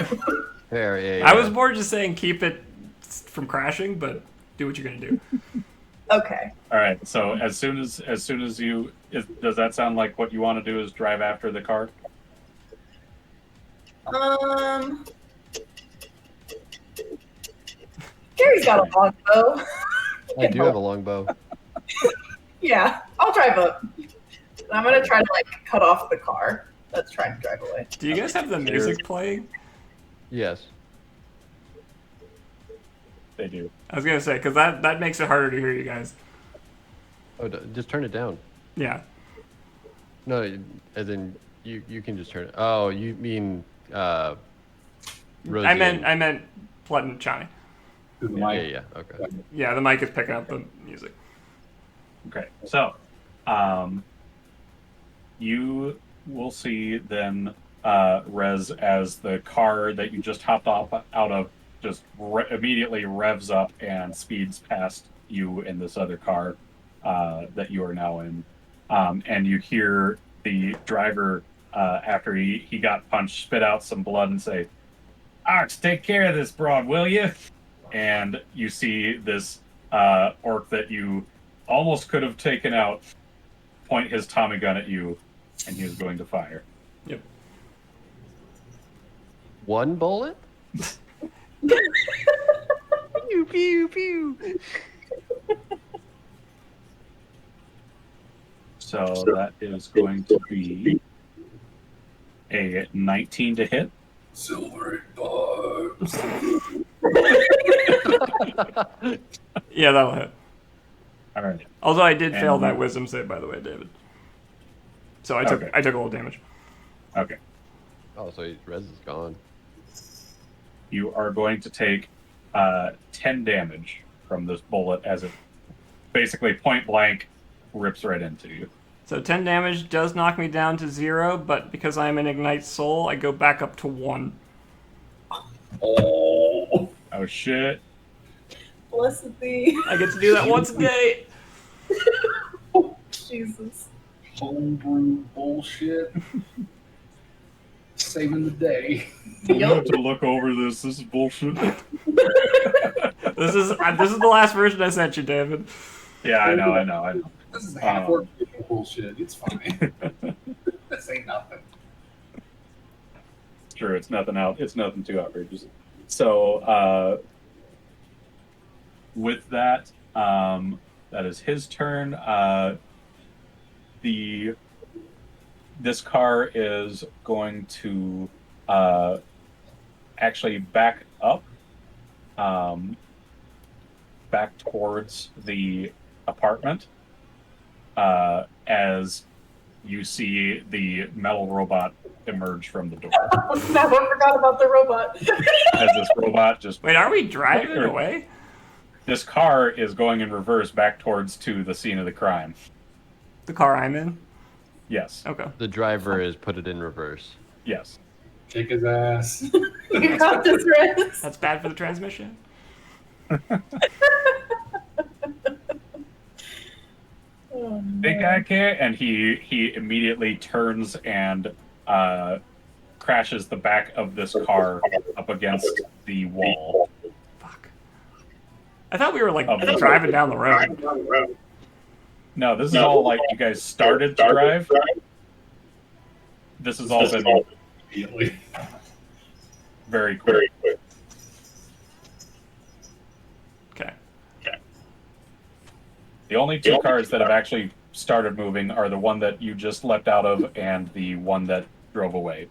Speaker 3: There, yeah.
Speaker 2: I was more just saying keep it from crashing, but do what you're gonna do.
Speaker 9: Okay.
Speaker 1: All right. So as soon as you does that sound like what you want to do is drive after the car?
Speaker 9: Gary's got a longbow.
Speaker 3: I do have a long bow.
Speaker 9: Yeah, I'll drive up. I'm gonna try to like cut off the car that's trying to drive away.
Speaker 2: Do you guys have the music playing?
Speaker 3: Yes.
Speaker 1: They do.
Speaker 2: I was gonna say because that makes it harder to hear you guys.
Speaker 3: Oh, just turn it down.
Speaker 2: Yeah.
Speaker 3: No, as in you can just turn it. Oh, you mean Rosie?
Speaker 2: I meant Plette and Chani.
Speaker 3: Yeah. Okay.
Speaker 2: Yeah, the mic is picking up the music.
Speaker 1: Okay. So, you will see then Rez as the car that you just hopped off out of just immediately revs up and speeds past you in this other car that you are now in. And you hear the driver, after he got punched, spit out some blood and say, "Ox, take care of this broad, will you?" And you see this orc that you almost could have taken out point his Tommy gun at you, and he is going to fire.
Speaker 2: Yep.
Speaker 3: One bullet? Pew, pew, pew.
Speaker 1: So that is going to be a 19 to hit.
Speaker 8: Silvery barbs.
Speaker 2: Yeah, that'll hit.
Speaker 1: All right.
Speaker 2: Although I did fail
Speaker 1: And-
Speaker 2: that wisdom save, by the way, David. So I took
Speaker 1: Okay.
Speaker 2: a little damage.
Speaker 1: Okay.
Speaker 3: Oh, so Rez is gone.
Speaker 1: You are going to take 10 damage from this bullet as it basically point blank rips right into you.
Speaker 2: So 10 damage does knock me down to 0, but because I'm an Ignite Soul, I go back up to 1.
Speaker 8: Oh.
Speaker 1: Oh shit.
Speaker 9: Blessed be.
Speaker 2: I get to do that once a day.
Speaker 9: Jesus.
Speaker 8: Homebrew bullshit. Saving the day.
Speaker 1: You have to look over this. This is bullshit.
Speaker 2: This is the last version I sent you, David.
Speaker 1: Yeah, I know.
Speaker 8: This is half-work bullshit. It's fine. This ain't nothing.
Speaker 1: Sure, it's nothing out. It's nothing too outrageous. So, with that, that is his turn. The this car is going to actually back up, back towards the apartment as you see the metal robot emerge from the door.
Speaker 9: No, I forgot about the robot.
Speaker 1: As this robot just...
Speaker 2: Wait, are we driving away?
Speaker 1: This car is going in reverse back towards to the scene of the crime.
Speaker 2: The car I'm in?
Speaker 1: Yes.
Speaker 2: Okay.
Speaker 3: The driver is put it in reverse.
Speaker 1: Yes.
Speaker 8: Kick his ass.
Speaker 9: You got this, Riz.
Speaker 2: That's bad for the transmission.
Speaker 9: Oh,
Speaker 1: Think
Speaker 9: no.
Speaker 1: I care? And he immediately turns and crashes the back of this car up against the wall.
Speaker 2: Fuck. I thought we were like
Speaker 1: Of the-
Speaker 2: driving down the road.
Speaker 1: No, this is all like you guys started to drive. This has all been
Speaker 8: Immediately.
Speaker 1: very quick.
Speaker 2: Okay.
Speaker 1: The only two cars that have actually started moving are the one that you just leapt out of and the one that drove away.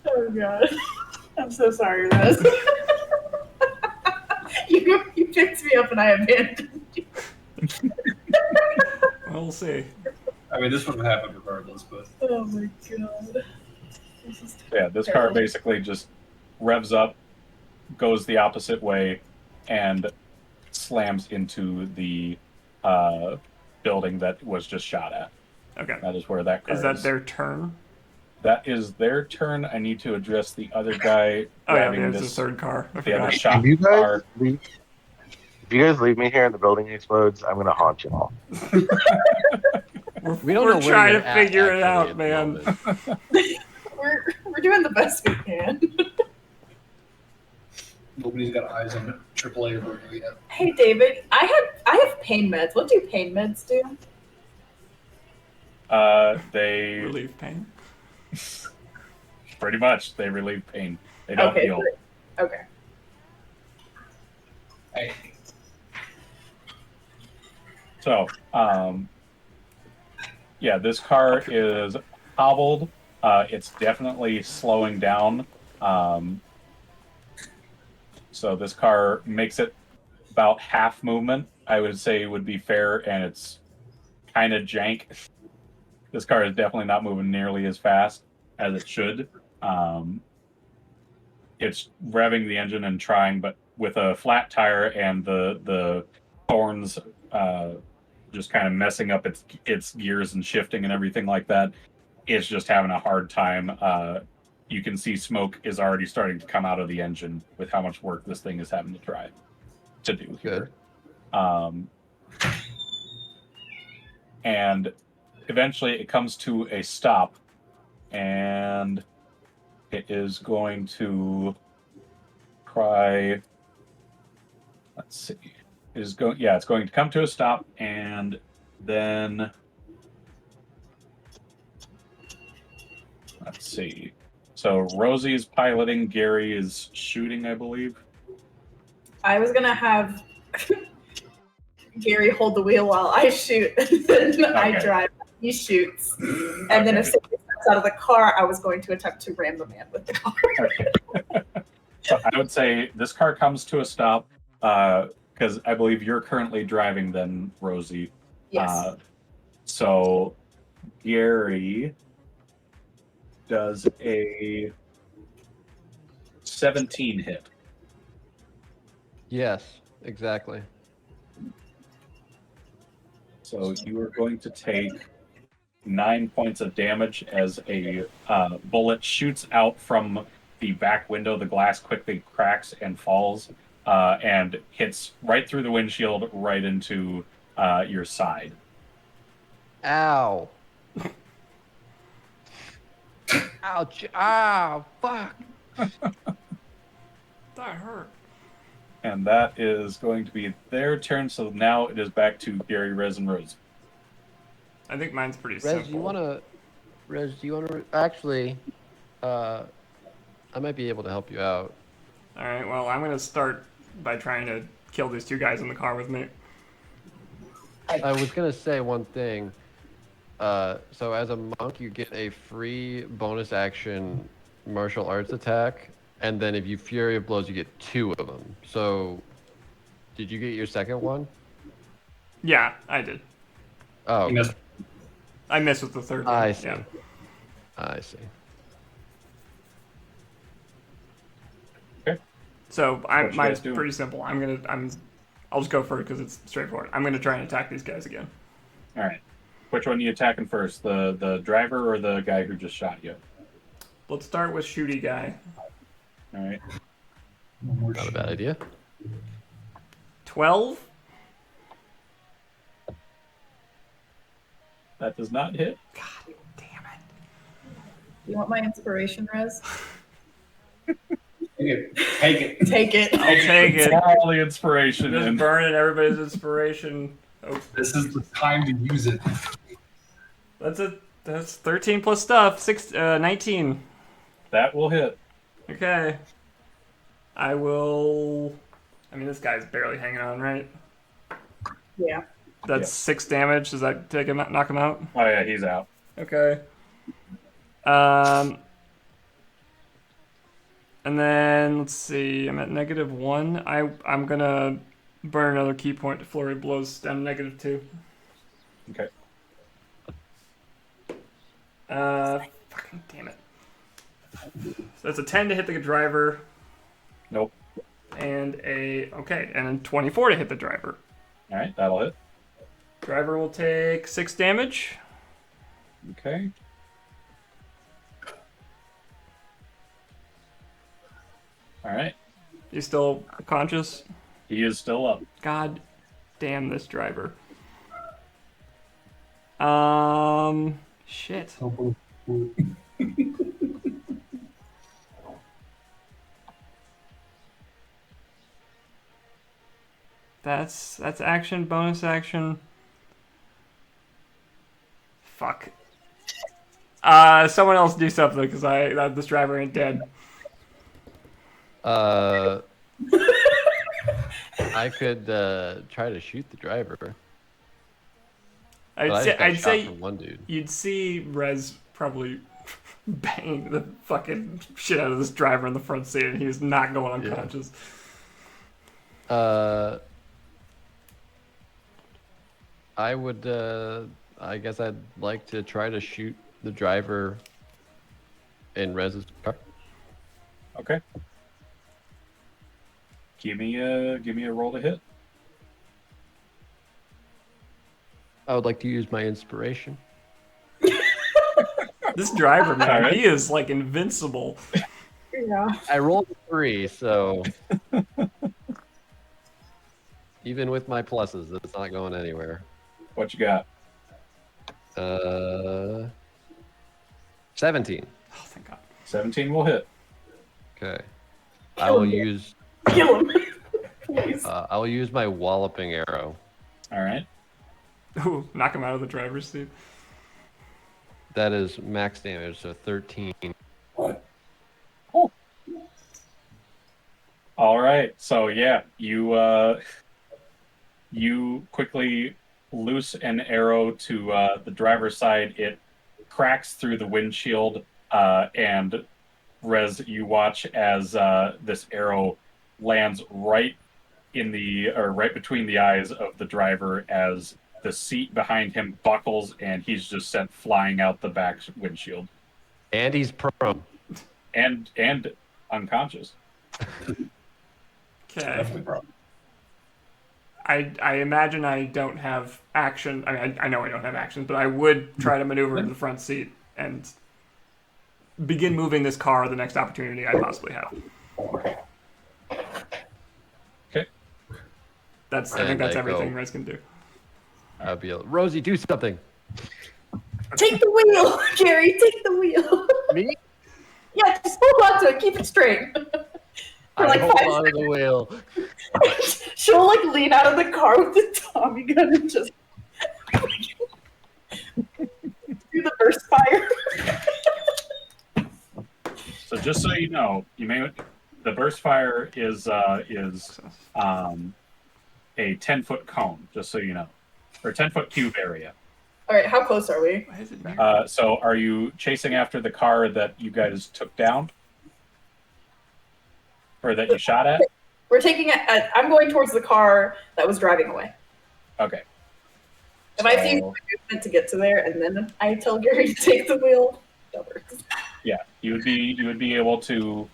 Speaker 9: Oh god. I'm so sorry, Riz. you picked me up and I abandoned you.
Speaker 2: Well, we'll see.
Speaker 8: I mean, this would have happened regardless, but
Speaker 9: Oh my god. This is
Speaker 1: Yeah, this car
Speaker 9: terrible.
Speaker 1: basically just revs up, goes the opposite way, and slams into the building that was just shot at.
Speaker 2: Okay.
Speaker 1: That is where that car
Speaker 2: Is that their turn?
Speaker 1: That is their turn. I need to address the other guy
Speaker 2: Oh yeah,
Speaker 1: driving
Speaker 2: there's the
Speaker 1: this.
Speaker 2: third car. I
Speaker 1: The other
Speaker 2: forgot.
Speaker 1: shot
Speaker 7: If you guys
Speaker 1: car.
Speaker 7: leave, if you guys leave me here and the building explodes, I'm gonna haunt you all.
Speaker 3: We don't know
Speaker 2: We're
Speaker 3: where
Speaker 2: trying
Speaker 3: you're
Speaker 2: to
Speaker 3: at,
Speaker 2: figure it
Speaker 3: actually,
Speaker 2: out,
Speaker 3: at the
Speaker 2: man.
Speaker 3: moment.
Speaker 9: We're doing the best we can.
Speaker 8: nobody's got eyes on AAA or Bruno yet.
Speaker 9: Hey David, I have pain meds. What do pain meds do?
Speaker 1: They
Speaker 2: Relieve pain.
Speaker 1: pretty much they relieve pain. They don't
Speaker 9: Okay,
Speaker 1: heal.
Speaker 9: great. Okay.
Speaker 8: Hey,
Speaker 1: So, yeah, this car is hobbled. It's definitely slowing down. So this car makes it about half movement, I would say would be fair, and it's kind of jank. This car is definitely not moving nearly as fast as it should. It's revving the engine and trying, but with a flat tire and the thorns just kind of messing up its gears and shifting and everything like that, it's just having a hard time. You can see smoke is already starting to come out of the engine with how much work this thing is having to try to do here. And eventually it comes to a stop, and it is going to try. Let's see. It's going to come to a stop, and then let's see. So Rosie is piloting, Gary is shooting, I believe.
Speaker 9: I was gonna have Gary hold the wheel while I shoot, and then I
Speaker 1: Okay.
Speaker 9: drive. He shoots, and then if somebody steps out of the car, I was going to attempt to ram the man with the car.
Speaker 1: So I would say this car comes to a stop because I believe you're currently driving then, Rosie.
Speaker 9: Yes.
Speaker 1: So Gary does a 17 hit.
Speaker 3: Yes, exactly.
Speaker 1: So you are going to take 9 points of damage as a bullet shoots out from the back window. The glass quickly cracks and falls and hits right through the windshield, right into your side.
Speaker 3: Ow. Ouch. Ah, fuck.
Speaker 2: That hurt.
Speaker 1: And that is going to be their turn. So now it is back to Gary, Rez, and Rose.
Speaker 2: I think mine's pretty
Speaker 3: Rez,
Speaker 2: simple.
Speaker 3: do you want to, actually, I might be able to help you out.
Speaker 2: All right. Well, I'm gonna start by trying to kill these two guys in the car with me.
Speaker 3: I was going to say one thing. So as a monk, you get a free bonus action martial arts attack, and then if you Fury of Blows, you get 2 of them. So, did you get your second one?
Speaker 2: Yeah, I did.
Speaker 3: Oh,
Speaker 4: You missed.
Speaker 2: I missed with the third one.
Speaker 3: I see.
Speaker 2: Yeah.
Speaker 3: I see.
Speaker 2: So
Speaker 1: What you
Speaker 2: mine's
Speaker 1: guys doing?
Speaker 2: pretty simple. I'll just go for it because it's straightforward. I'm gonna try and attack these guys again.
Speaker 1: All right. Which one are you attacking first? The driver or the guy who just shot you?
Speaker 2: Let's start with shooty guy.
Speaker 1: All right.
Speaker 3: Not a bad idea.
Speaker 2: 12.
Speaker 1: That does not hit.
Speaker 2: God damn it.
Speaker 9: You want my inspiration, Rez?
Speaker 4: Take it.
Speaker 9: Take it.
Speaker 2: I'll take it.
Speaker 1: All the inspiration
Speaker 2: Just
Speaker 1: in.
Speaker 2: burning everybody's inspiration. Oh,
Speaker 8: This is the time to use it.
Speaker 2: that's 13 plus stuff. 19.
Speaker 1: That will hit.
Speaker 2: Okay. I will. I mean, this guy's barely hanging on, right?
Speaker 9: Yeah.
Speaker 2: That's
Speaker 1: Yeah.
Speaker 2: 6 damage. Does that take him out, knock him out?
Speaker 1: Oh yeah, he's out.
Speaker 2: Okay. And then let's see. I'm at -1. I'm gonna burn another key point to flurry of blows down to -2.
Speaker 1: Okay.
Speaker 2: Fucking damn it. So that's a 10 to hit the driver.
Speaker 1: Nope.
Speaker 2: And then 24 to hit the driver.
Speaker 1: All right, that'll hit.
Speaker 2: Driver will take 6 damage.
Speaker 1: Okay. All right.
Speaker 2: He's still conscious.
Speaker 1: He is still up.
Speaker 2: God damn this driver. Shit. That's action, bonus action. Fuck. Someone else do something because this driver ain't dead.
Speaker 3: I could try to shoot the driver. But I just got
Speaker 2: I'd
Speaker 3: shot
Speaker 2: say
Speaker 3: from one dude.
Speaker 2: you'd see Rez probably bang the fucking shit out of this driver in the front seat, and he's not going unconscious.
Speaker 3: I would. I guess I'd like to try to shoot the driver in Rez's car.
Speaker 1: Okay. Give me a roll to hit.
Speaker 3: I would like to use my inspiration.
Speaker 2: This driver, man,
Speaker 1: Alright.
Speaker 2: he is like invincible.
Speaker 9: Yeah.
Speaker 3: I rolled a 3, so even with my pluses, it's not going anywhere.
Speaker 1: What you got?
Speaker 3: 17.
Speaker 2: Oh, thank God.
Speaker 1: 17 will hit.
Speaker 3: Okay. I will use.
Speaker 9: Kill him. Please.
Speaker 3: I will use my walloping arrow.
Speaker 1: All right.
Speaker 2: Ooh, knock him out of the driver's seat.
Speaker 3: That is max damage, so 13.
Speaker 1: All right. So yeah, you quickly loose an arrow to the driver's side. It cracks through the windshield, and Rez, you watch as this arrow lands right between the eyes of the driver as the seat behind him buckles and he's just sent flying out the back windshield.
Speaker 3: And he's prone.
Speaker 1: And unconscious.
Speaker 2: Okay.
Speaker 8: Definitely wrong.
Speaker 2: I imagine I don't have action. I mean, I know I don't have actions, but I would try to maneuver into the front seat and begin moving this car the next opportunity I possibly have.
Speaker 1: Okay.
Speaker 2: I think
Speaker 3: And
Speaker 2: that's
Speaker 3: I
Speaker 2: everything
Speaker 3: go.
Speaker 2: Rez can do.
Speaker 3: I'll be like, Rosie, do something.
Speaker 9: Take the wheel, Jerry. Take the wheel.
Speaker 3: Me?
Speaker 9: Yeah, just hold on to it. Keep it straight. For
Speaker 3: I
Speaker 9: like
Speaker 3: hold
Speaker 9: 5
Speaker 3: on to the wheel.
Speaker 9: seconds. She'll like lean out of the car with the Tommy gun and just do the burst fire.
Speaker 1: So just so you know, the burst fire is a 10-foot cone, just so you know, or 10-foot cube area.
Speaker 9: All right, how close are we?
Speaker 2: Why is it mirrored?
Speaker 1: So are you chasing after the car that you guys took down? Or that you shot at?
Speaker 9: We're taking it. I'm going towards the car that was driving away.
Speaker 1: Okay.
Speaker 9: If I see movement to get to there, and then I tell Gary to take the wheel, that works.
Speaker 1: Yeah, you would be able to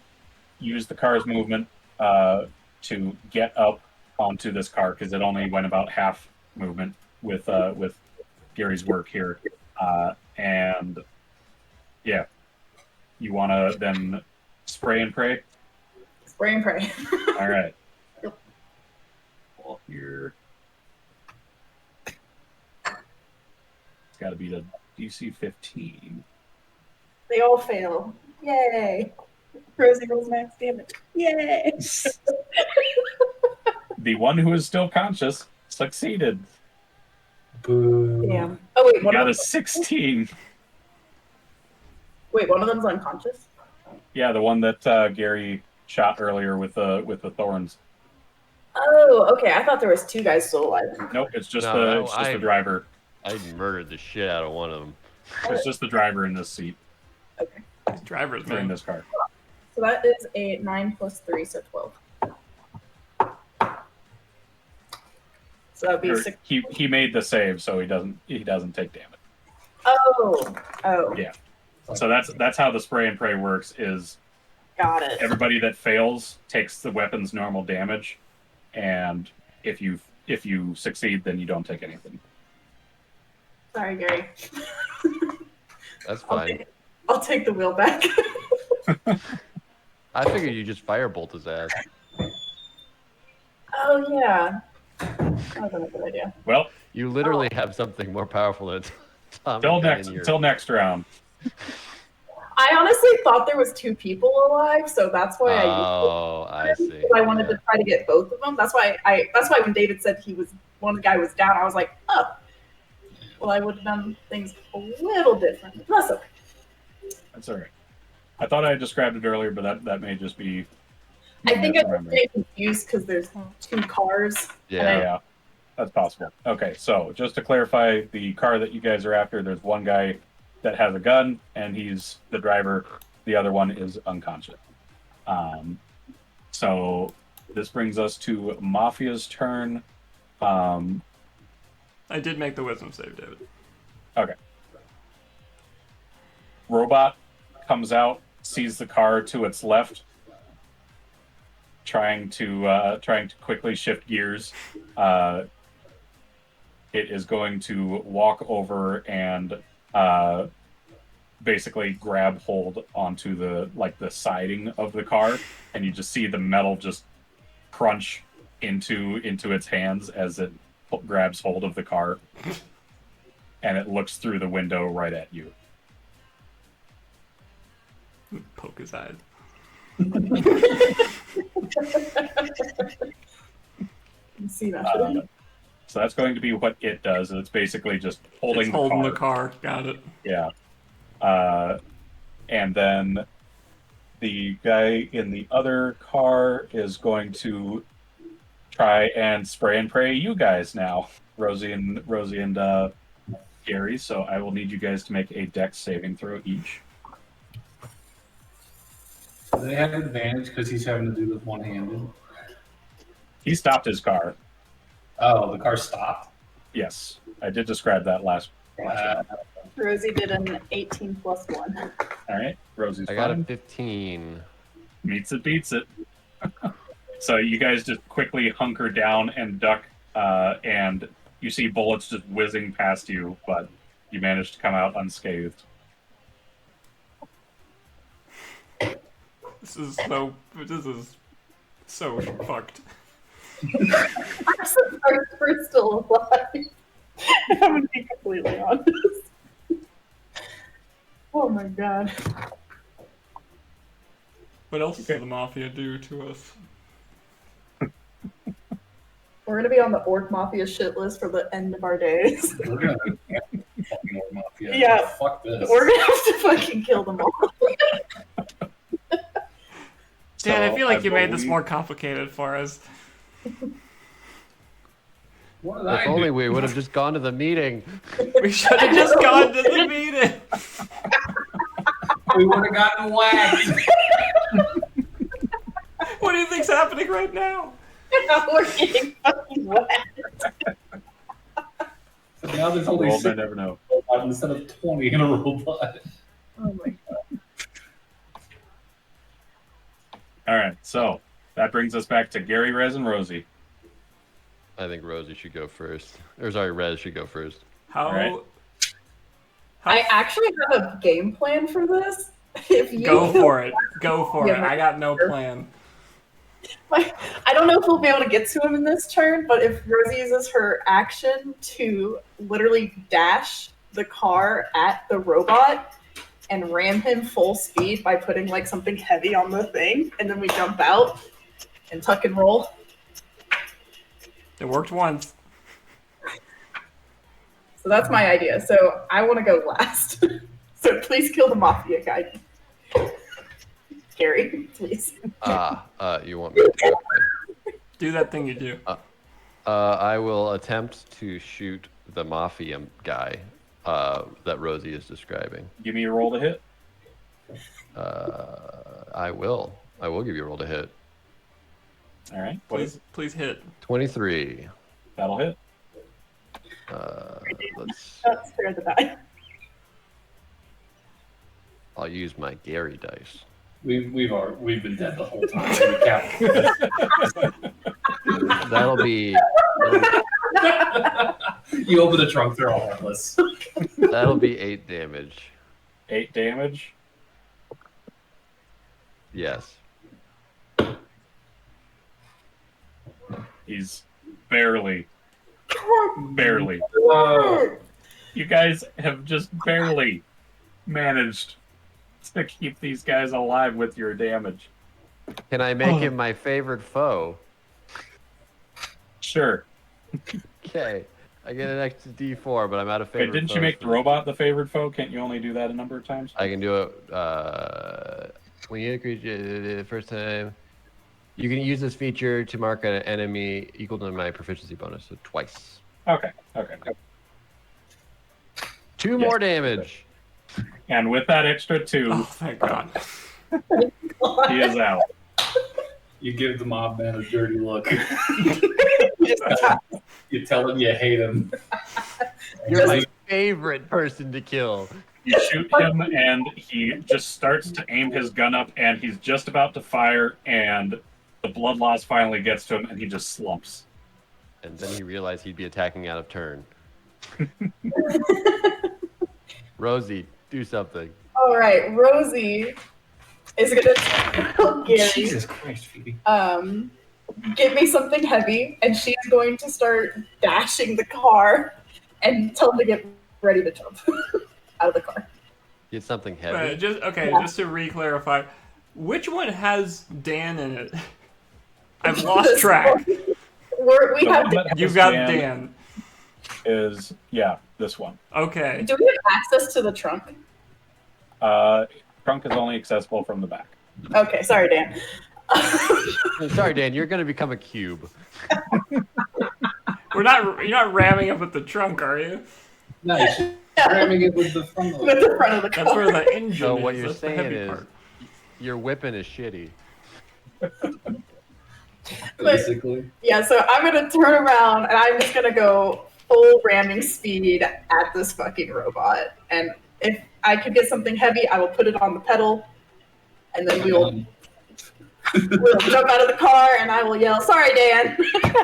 Speaker 1: use the car's movement to get up onto this car because it only went about half movement with Gary's work here, and yeah, you want to then spray and pray.
Speaker 9: Spray and pray.
Speaker 1: All right.
Speaker 9: Yep.
Speaker 1: Well, here it's got to be the DC 15.
Speaker 9: They all fail. Yay! Rosie rolls max damage. Yay!
Speaker 1: The one who is still conscious succeeded.
Speaker 8: Boo.
Speaker 9: Damn. Oh wait,
Speaker 1: You
Speaker 9: one
Speaker 1: got
Speaker 9: of
Speaker 1: a
Speaker 9: them.
Speaker 1: 16.
Speaker 9: Wait, one of them's unconscious.
Speaker 1: Yeah, the one that Gary shot earlier with the thorns.
Speaker 9: Oh, okay. I thought there was two guys still alive.
Speaker 1: Nope, it's just
Speaker 3: No,
Speaker 1: the driver.
Speaker 3: I murdered the shit out of one of them.
Speaker 1: It's just the driver in this seat
Speaker 9: Okay.
Speaker 2: These drivers,
Speaker 1: during
Speaker 2: man.
Speaker 1: this car.
Speaker 9: So that is a 9 plus 3, so 12. So that'd be
Speaker 1: Or
Speaker 9: 6.
Speaker 1: he made the save, so he doesn't take damage.
Speaker 9: Oh.
Speaker 1: Yeah. So that's how the spray and pray works. Is
Speaker 9: Got it.
Speaker 1: everybody that fails takes the weapon's normal damage, and if you succeed, then you don't take anything.
Speaker 9: Sorry, Gary.
Speaker 3: That's
Speaker 9: I'll
Speaker 3: fine.
Speaker 9: take the wheel back.
Speaker 3: I figured you just firebolt his ass.
Speaker 9: Oh, yeah. That was a good idea.
Speaker 1: Well,
Speaker 3: You literally have something more powerful than Tom.
Speaker 1: till next round.
Speaker 9: I honestly thought there was 2 people alive, so that's why
Speaker 3: I see.
Speaker 9: I wanted to try to get both of them. That's why when David said one guy was down, I was like, oh. Well, I would have done things a little different. That's okay.
Speaker 1: That's all right. I thought I described it earlier, but that may just be.
Speaker 9: I think I'm
Speaker 1: misremembering.
Speaker 9: getting confused because there's 2 cars.
Speaker 3: Yeah.
Speaker 1: Yeah, that's possible. Okay, so just to clarify, the car that you guys are after, there's one guy that has a gun, and he's the driver. The other one is unconscious. So this brings us to Mafia's turn.
Speaker 2: I did make the wisdom save, David.
Speaker 1: Okay. Robot comes out, sees the car to its left, trying to quickly shift gears. It is going to walk over and basically grab hold onto the siding of the car, and you just see the metal just crunch into its hands as it grabs hold of the car, and it looks through the window right at you.
Speaker 2: Poke his eye.
Speaker 9: You see that?
Speaker 1: So that's going to be what it does. It's basically just holding
Speaker 2: The car. Got it.
Speaker 1: Yeah. And then the guy in the other car is going to try and spray and pray you guys now, Rosie and Gary. So I will need you guys to make a dex saving throw each.
Speaker 8: Do they have advantage because he's having to do this one-handed?
Speaker 1: He stopped his car.
Speaker 8: Oh, the car stopped.
Speaker 1: Yes, I did describe that last round.
Speaker 9: Rosie did an 18 plus 1.
Speaker 1: All right, Rosie's
Speaker 3: I got a
Speaker 1: fine.
Speaker 3: 15.
Speaker 1: Meets it, beats it. So you guys just quickly hunker down and duck, and you see bullets just whizzing past you, but you manage to come out unscathed.
Speaker 2: This is so fucked.
Speaker 9: I'm surprised we're still alive. I'm gonna be completely honest. Oh my god.
Speaker 2: What else does the mafia do to us?
Speaker 9: We're gonna be on the Orc Mafia shit list for the end of our days.
Speaker 8: We're gonna fucking Orc Mafia.
Speaker 9: Yeah.
Speaker 8: Fuck this.
Speaker 9: We're gonna have to fucking kill them all.
Speaker 2: Dan, I feel like you made this
Speaker 1: believe-
Speaker 2: more complicated for us.
Speaker 4: What did I
Speaker 3: If only
Speaker 4: do?
Speaker 3: we would have just gone to the meeting.
Speaker 2: We should have just gone to the meeting.
Speaker 4: We would have gotten whacked.
Speaker 2: What do you think's happening right now?
Speaker 9: We're getting fucking wet.
Speaker 4: So now there's only
Speaker 1: World may
Speaker 4: 6
Speaker 1: never know.
Speaker 4: instead of 20 in a robot.
Speaker 9: Oh my god.
Speaker 1: All right, so that brings us back to Gary, Rez, and Rosie.
Speaker 3: I think Rosie should go first. Or sorry, Rez should go first.
Speaker 2: How?
Speaker 1: Right.
Speaker 9: I actually have a game plan for this. If you
Speaker 2: Go for it. Go for it.
Speaker 9: Yeah.
Speaker 2: I got no plan.
Speaker 9: I don't know if we'll be able to get to him in this turn, but if Rosie uses her action to literally dash the car at the robot and ram him full speed by putting like something heavy on the thing, and then we jump out and tuck and roll.
Speaker 2: It worked once.
Speaker 9: So that's my idea. So I want to go last. So please kill the mafia guy. Gary, please.
Speaker 3: You want me to?
Speaker 2: Do that thing you do.
Speaker 3: I will attempt to shoot the mafia guy that Rosie is describing.
Speaker 1: Give me a roll to hit.
Speaker 3: I will. I will give you a roll to hit.
Speaker 1: All right, please.
Speaker 2: Please hit.
Speaker 3: 23.
Speaker 1: That'll hit.
Speaker 3: Let's.
Speaker 9: Don't spare the die.
Speaker 3: I'll use my Gary dice.
Speaker 4: We've been dead the whole time. We can't-
Speaker 3: That'll be
Speaker 4: You open the trunk, they're all headless.
Speaker 3: 8 damage.
Speaker 1: 8 damage.
Speaker 3: Yes.
Speaker 1: He's barely.
Speaker 4: Whoa.
Speaker 1: You guys have just barely managed to keep these guys alive with your damage.
Speaker 3: Can I make him my favorite foe?
Speaker 1: Sure.
Speaker 3: Okay. I get an extra D4, but I'm out of
Speaker 1: Wait,
Speaker 3: favorite
Speaker 1: didn't you
Speaker 3: foes
Speaker 1: make the
Speaker 3: for-
Speaker 1: robot the favored foe? Can't you only do that a number of times?
Speaker 3: I can do it when you agree the first time. You can use this feature to mark an enemy equal to my proficiency bonus, so twice.
Speaker 1: Okay.
Speaker 3: 2
Speaker 1: Yes.
Speaker 3: more damage.
Speaker 1: And with that extra 2,
Speaker 2: Oh, thank God.
Speaker 1: he is out.
Speaker 4: You give the mob man a dirty look.
Speaker 9: Just
Speaker 4: You tell him you hate him.
Speaker 3: You're my favorite person to kill.
Speaker 1: You shoot him, and he just starts to aim his gun up, and he's just about to fire, and the blood loss finally gets to him, and he just slumps.
Speaker 3: And then he realized he'd be attacking out of turn. Rosie, do something.
Speaker 9: All right, Rosie is gonna tell Gary,
Speaker 4: Jesus Christ, Phoebe.
Speaker 9: give me something heavy, and she's going to start dashing the car and tell him to get ready to jump out of the car.
Speaker 3: Get something heavy.
Speaker 2: Right, just to re-clarify, which one has Dan in it? I've lost track.
Speaker 9: We
Speaker 1: The
Speaker 9: have.
Speaker 1: one that has
Speaker 2: You've got
Speaker 1: Dan
Speaker 2: Dan.
Speaker 1: is, this one.
Speaker 2: Okay.
Speaker 9: Do we have access to the trunk?
Speaker 1: Trunk is only accessible from the back.
Speaker 9: Okay, sorry, Dan.
Speaker 3: Sorry, Dan, you're going to become a cube.
Speaker 2: You're not ramming up with the trunk, are you?
Speaker 4: Nice. Ramming it with the front of
Speaker 9: With the front of the car.
Speaker 2: That's where the engine
Speaker 3: So
Speaker 2: is.
Speaker 3: what you're
Speaker 2: That's the
Speaker 3: saying
Speaker 2: heavy
Speaker 3: is
Speaker 2: part.
Speaker 3: your whipping is shitty.
Speaker 4: basically.
Speaker 9: Yeah, so I'm gonna turn around and I'm just gonna go full ramming speed at this fucking robot. And if I could get something heavy, I will put it on the pedal, and then we'll jump out of the car and I will yell, "Sorry, Dan,"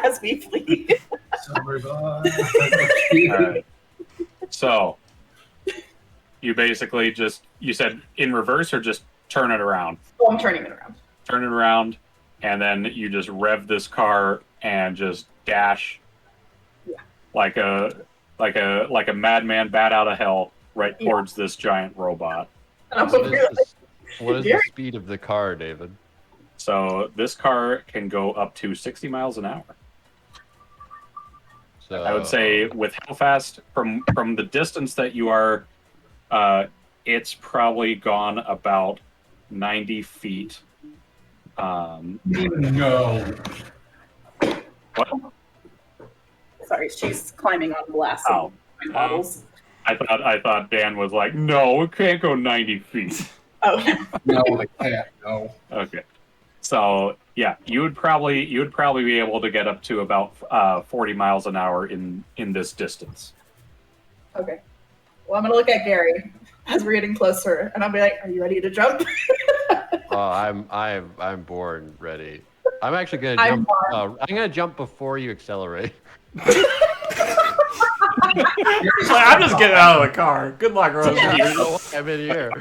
Speaker 9: as we flee.
Speaker 4: Sorry, bye.
Speaker 1: Alright. So, you basically you said in reverse or just turn it around?
Speaker 9: Oh, I'm turning it around.
Speaker 1: Turn it around, and then you just rev this car and just dash
Speaker 9: Yeah.
Speaker 1: like a madman bat out of hell right
Speaker 9: Yeah.
Speaker 1: towards this giant robot.
Speaker 9: And I'm
Speaker 3: What
Speaker 9: over
Speaker 3: is
Speaker 9: here
Speaker 3: what is the
Speaker 9: Gary?
Speaker 3: speed of the car, David?
Speaker 1: So this car can go up to 60 miles an hour.
Speaker 3: So
Speaker 1: I would say with how fast from the distance that you are, it's probably gone about 90 feet.
Speaker 4: No.
Speaker 1: What?
Speaker 9: Sorry. sorry, she's climbing on glass
Speaker 1: Oh.
Speaker 9: and bottles.
Speaker 1: I thought Dan was like, no, it can't go 90 feet.
Speaker 9: Oh,
Speaker 8: No, they can't. No.
Speaker 1: Okay. So yeah, you would probably be able to get up to about 40 miles an hour in this distance.
Speaker 9: okay. Well, I'm gonna look at Gary as we're getting closer, and I'll be like, "Are you ready to jump?"
Speaker 3: I'm born ready. I'm actually gonna
Speaker 9: I'm
Speaker 3: jump. I'm gonna jump before you accelerate.
Speaker 2: I'm just getting out of the car. Good luck, Rosie.
Speaker 3: I'm in here.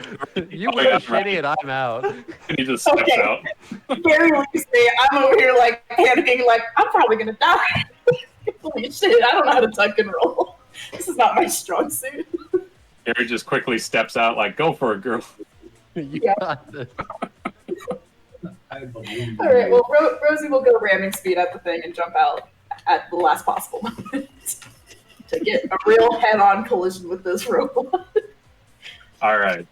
Speaker 3: You win shitty and I'm out.
Speaker 1: He just steps
Speaker 9: Okay.
Speaker 1: out.
Speaker 9: Gary leaves me. I'm over here like panicking, like I'm probably gonna die. Holy shit! I don't know how to tuck and roll. This is not my strong suit.
Speaker 1: Gary just quickly steps out, like, go for it, girl.
Speaker 3: You
Speaker 9: Yeah.
Speaker 3: got this.
Speaker 8: I believe
Speaker 9: All right. Well, Rosie will go ramming speed at the thing and jump out at the last possible moment to get a real head-on collision with this robot.
Speaker 1: All right.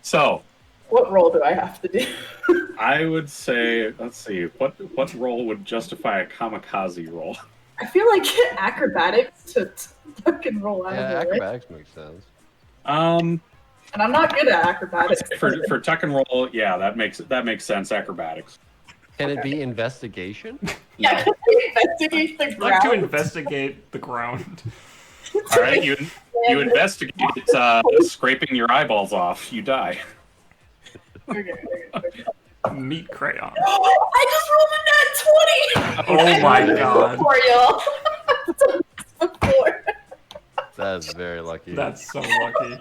Speaker 1: So
Speaker 9: What role do I have to do?
Speaker 1: I would say, let's see, what role would justify a kamikaze roll?
Speaker 9: I feel like acrobatics to tuck and roll out
Speaker 3: Yeah,
Speaker 9: of the way.
Speaker 3: acrobatics makes sense.
Speaker 9: And I'm not good at acrobatics.
Speaker 1: For tuck and roll, yeah, that makes sense. Acrobatics.
Speaker 3: Can it be investigation?
Speaker 9: Yeah, can we investigate the
Speaker 2: I'd like to
Speaker 9: ground?
Speaker 2: investigate the ground.
Speaker 1: All right, you investigate. It's scraping your eyeballs off. You die.
Speaker 9: Okay.
Speaker 2: Meat crayon.
Speaker 9: I just rolled a nat 20!
Speaker 2: Oh my god.
Speaker 9: For y'all. Before.
Speaker 3: That is very lucky.
Speaker 2: That's so lucky.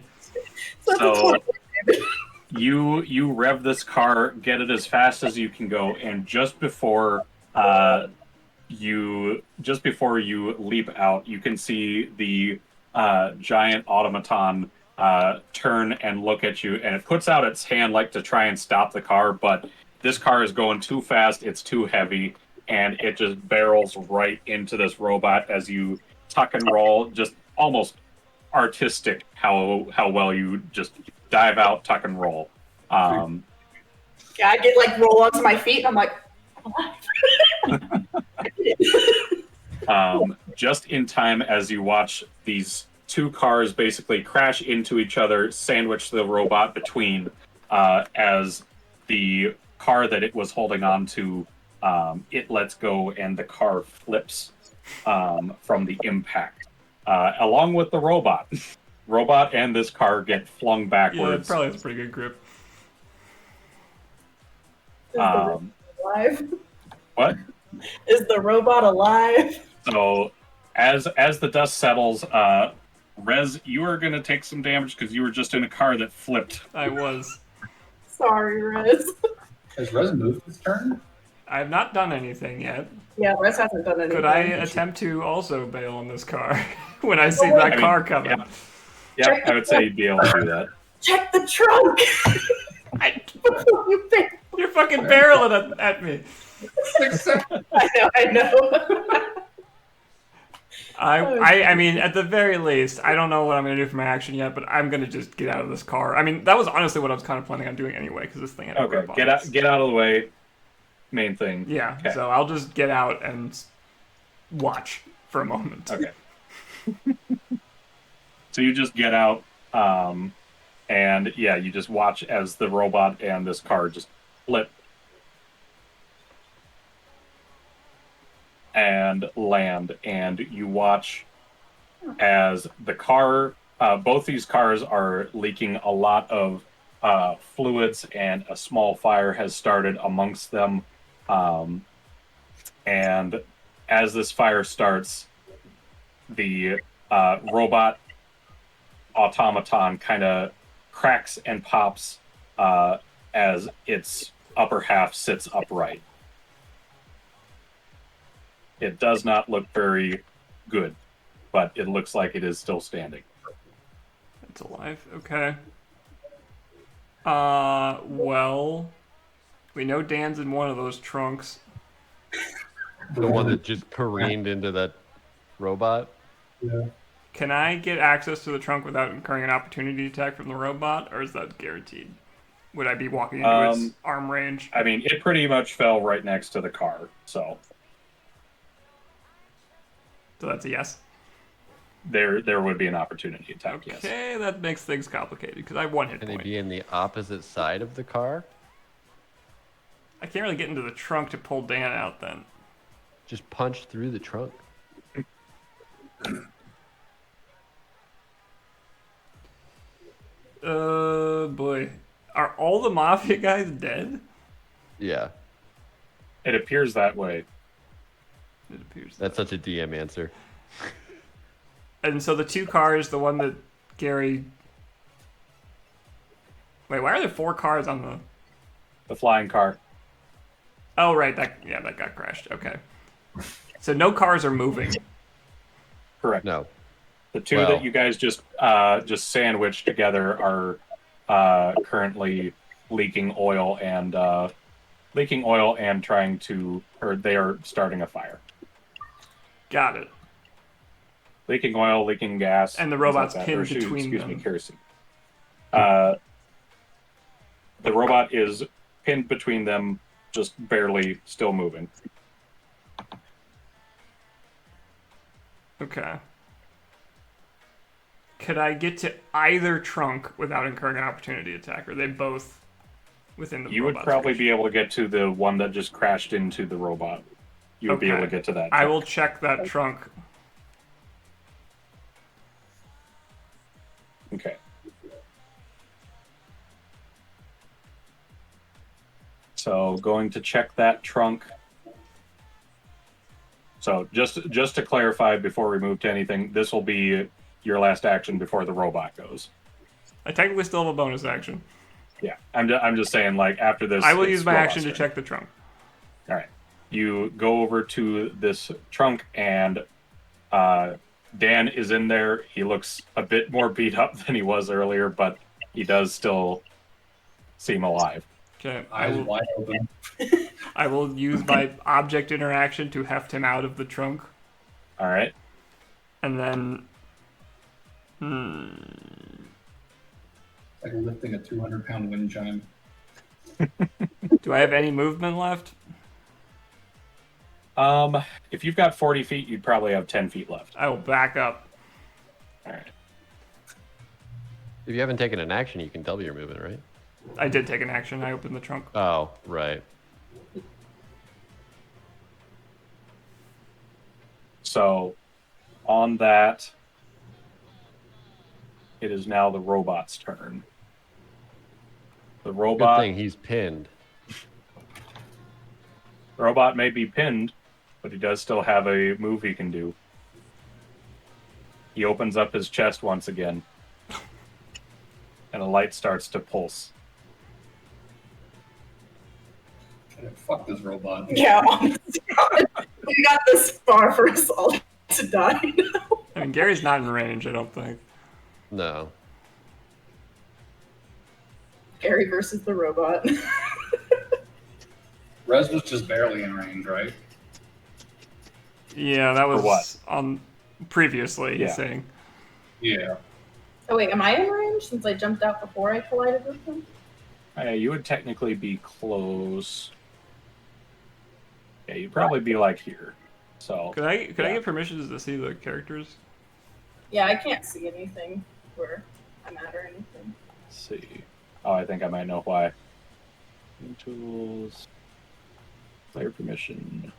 Speaker 1: So you rev this car, get it as fast as you can go, and just before you leap out, you can see the giant automaton turn and look at you, and it puts out its hand like to try and stop the car, but this car is going too fast, it's too heavy, and it just barrels right into this robot as you tuck and roll, just almost artistic how well you just dive out, tuck and roll.
Speaker 9: Yeah, I get like roll onto my feet, and I'm like,
Speaker 1: just in time as you watch these two cars basically crash into each other, sandwich the robot between, as the car that it was holding on to, it lets go and the car flips from the impact, along with the robot. Robot and this car get flung
Speaker 2: Yeah, it
Speaker 1: backwards.
Speaker 2: probably has a pretty good grip.
Speaker 9: is the robot alive?
Speaker 1: What?
Speaker 9: Is the robot alive?
Speaker 1: So, as the dust settles, Rez, you are going to take some damage because you were just in a car that flipped.
Speaker 2: I was.
Speaker 9: Sorry, Rez.
Speaker 8: Has Rez moved this turn?
Speaker 2: I have not done anything yet.
Speaker 9: Yeah, Rez hasn't done anything.
Speaker 2: Could I attempt to also bail on this car when I see that car coming?
Speaker 1: Yeah, I would say you'd be able to do that.
Speaker 9: Check the trunk! You pick-
Speaker 2: You're fucking barreling at me.
Speaker 9: I know.
Speaker 2: I mean, at the very least, I don't know what I'm going to do for my action yet, but I'm going to just get out of this car. I mean, that was honestly what I was kind of planning on doing anyway, because this thing had
Speaker 1: Okay,
Speaker 2: robots.
Speaker 1: get out of the way. Main thing.
Speaker 2: Yeah,
Speaker 1: Okay.
Speaker 2: so I'll just get out and watch for a moment.
Speaker 1: Okay. So you just get out, and yeah, you just watch as the robot and this car just flip and land, and you watch as the car, both these cars are leaking a lot of fluids, and a small fire has started amongst them. And as this fire starts, the robot automaton kind of cracks and pops as its upper half sits upright. It does not look very good, but it looks like it is still standing.
Speaker 2: It's alive. Okay. Well, we know Dan's in one of those trunks.
Speaker 3: The one that just careened into that robot.
Speaker 8: Yeah.
Speaker 2: Can I get access to the trunk without incurring an opportunity attack from the robot, or is that guaranteed? Would I be walking into its arm range?
Speaker 1: I mean, it pretty much fell right next to the car, so.
Speaker 2: So that's a yes.
Speaker 1: There would be an opportunity attack, yes.
Speaker 2: Okay, that makes things complicated because I have 1 hit
Speaker 3: Can they
Speaker 2: point.
Speaker 3: be in the opposite side of the car?
Speaker 2: I can't really get into the trunk to pull Dan out then.
Speaker 3: Just punch through the trunk.
Speaker 2: Boy. Are all the Mafia guys dead?
Speaker 3: Yeah,
Speaker 1: It appears that way.
Speaker 2: It appears.
Speaker 3: that's such a DM answer.
Speaker 2: And so the 2 cars, the one that Gary... Wait, why are there 4 cars on the...
Speaker 1: The flying car.
Speaker 2: Oh, right, that got crashed. Okay. So no cars are moving.
Speaker 1: Correct.
Speaker 3: No.
Speaker 1: The 2
Speaker 3: Well-
Speaker 1: that you guys just sandwiched together are currently leaking oil and trying to, or they are starting a fire.
Speaker 2: Got it.
Speaker 1: Leaking oil, leaking gas,
Speaker 2: And the
Speaker 1: things
Speaker 2: robot's
Speaker 1: that.
Speaker 2: pinned
Speaker 1: Or,
Speaker 2: between
Speaker 1: excuse
Speaker 2: them.
Speaker 1: me, kerosene. The robot is pinned between them, just barely still moving.
Speaker 2: Okay. Could I get to either trunk without incurring an opportunity attack? Or are they both within the
Speaker 1: You would
Speaker 2: robot's
Speaker 1: probably
Speaker 2: reach?
Speaker 1: be able to get to the one that just crashed into the robot. You would be able to
Speaker 2: Okay.
Speaker 1: get to that.
Speaker 2: I will check that trunk.
Speaker 1: Okay. So going to check that trunk. So just to clarify before we move to anything, this will be your last action before the robot goes.
Speaker 2: I technically still have a bonus action.
Speaker 1: Yeah, I'm just saying, like, after this,
Speaker 2: I will
Speaker 1: it's
Speaker 2: use my
Speaker 1: robot's
Speaker 2: action to
Speaker 1: turn.
Speaker 2: check the trunk.
Speaker 1: All right, you go over to this trunk, and Dan is in there. He looks a bit more beat up than he was earlier, but he does still seem alive.
Speaker 2: Okay.
Speaker 4: Eyes wide open.
Speaker 2: I will use my object interaction to heft him out of the trunk.
Speaker 1: All right.
Speaker 2: And then...
Speaker 4: Like lifting a 200-pound wind chime.
Speaker 2: Do I have any movement left?
Speaker 1: If you've got 40 feet, you'd probably have 10 feet left.
Speaker 2: I will back up.
Speaker 1: All right.
Speaker 3: If you haven't taken an action, you can double your movement, right?
Speaker 2: I did take an action. I opened the trunk.
Speaker 3: Oh, right.
Speaker 1: So, on that, it is now the robot's turn. The
Speaker 3: Good
Speaker 1: robot
Speaker 3: thing he's pinned.
Speaker 1: robot may be pinned, but he does still have a move he can do. He opens up his chest once again, and a light starts to pulse.
Speaker 4: Fuck this robot.
Speaker 9: Yeah, honestly, we got this far for us all to die now.
Speaker 2: I mean, Gary's not in range, I don't think.
Speaker 3: No.
Speaker 9: Gary versus the robot.
Speaker 4: Rez was just barely in range, right?
Speaker 2: Yeah, that was
Speaker 1: what?
Speaker 2: on previously, he's
Speaker 1: Yeah.
Speaker 2: saying.
Speaker 4: Yeah.
Speaker 9: Oh wait, am I in range since I jumped out before I collided with him?
Speaker 1: You would technically be close. Yeah, you'd probably be like here. So
Speaker 2: Could I
Speaker 1: Yeah.
Speaker 2: get permissions to see the characters?
Speaker 9: Yeah, I can't see anything where I'm at or anything.
Speaker 1: let's see. Oh, I think I might know why. Tools, player permission.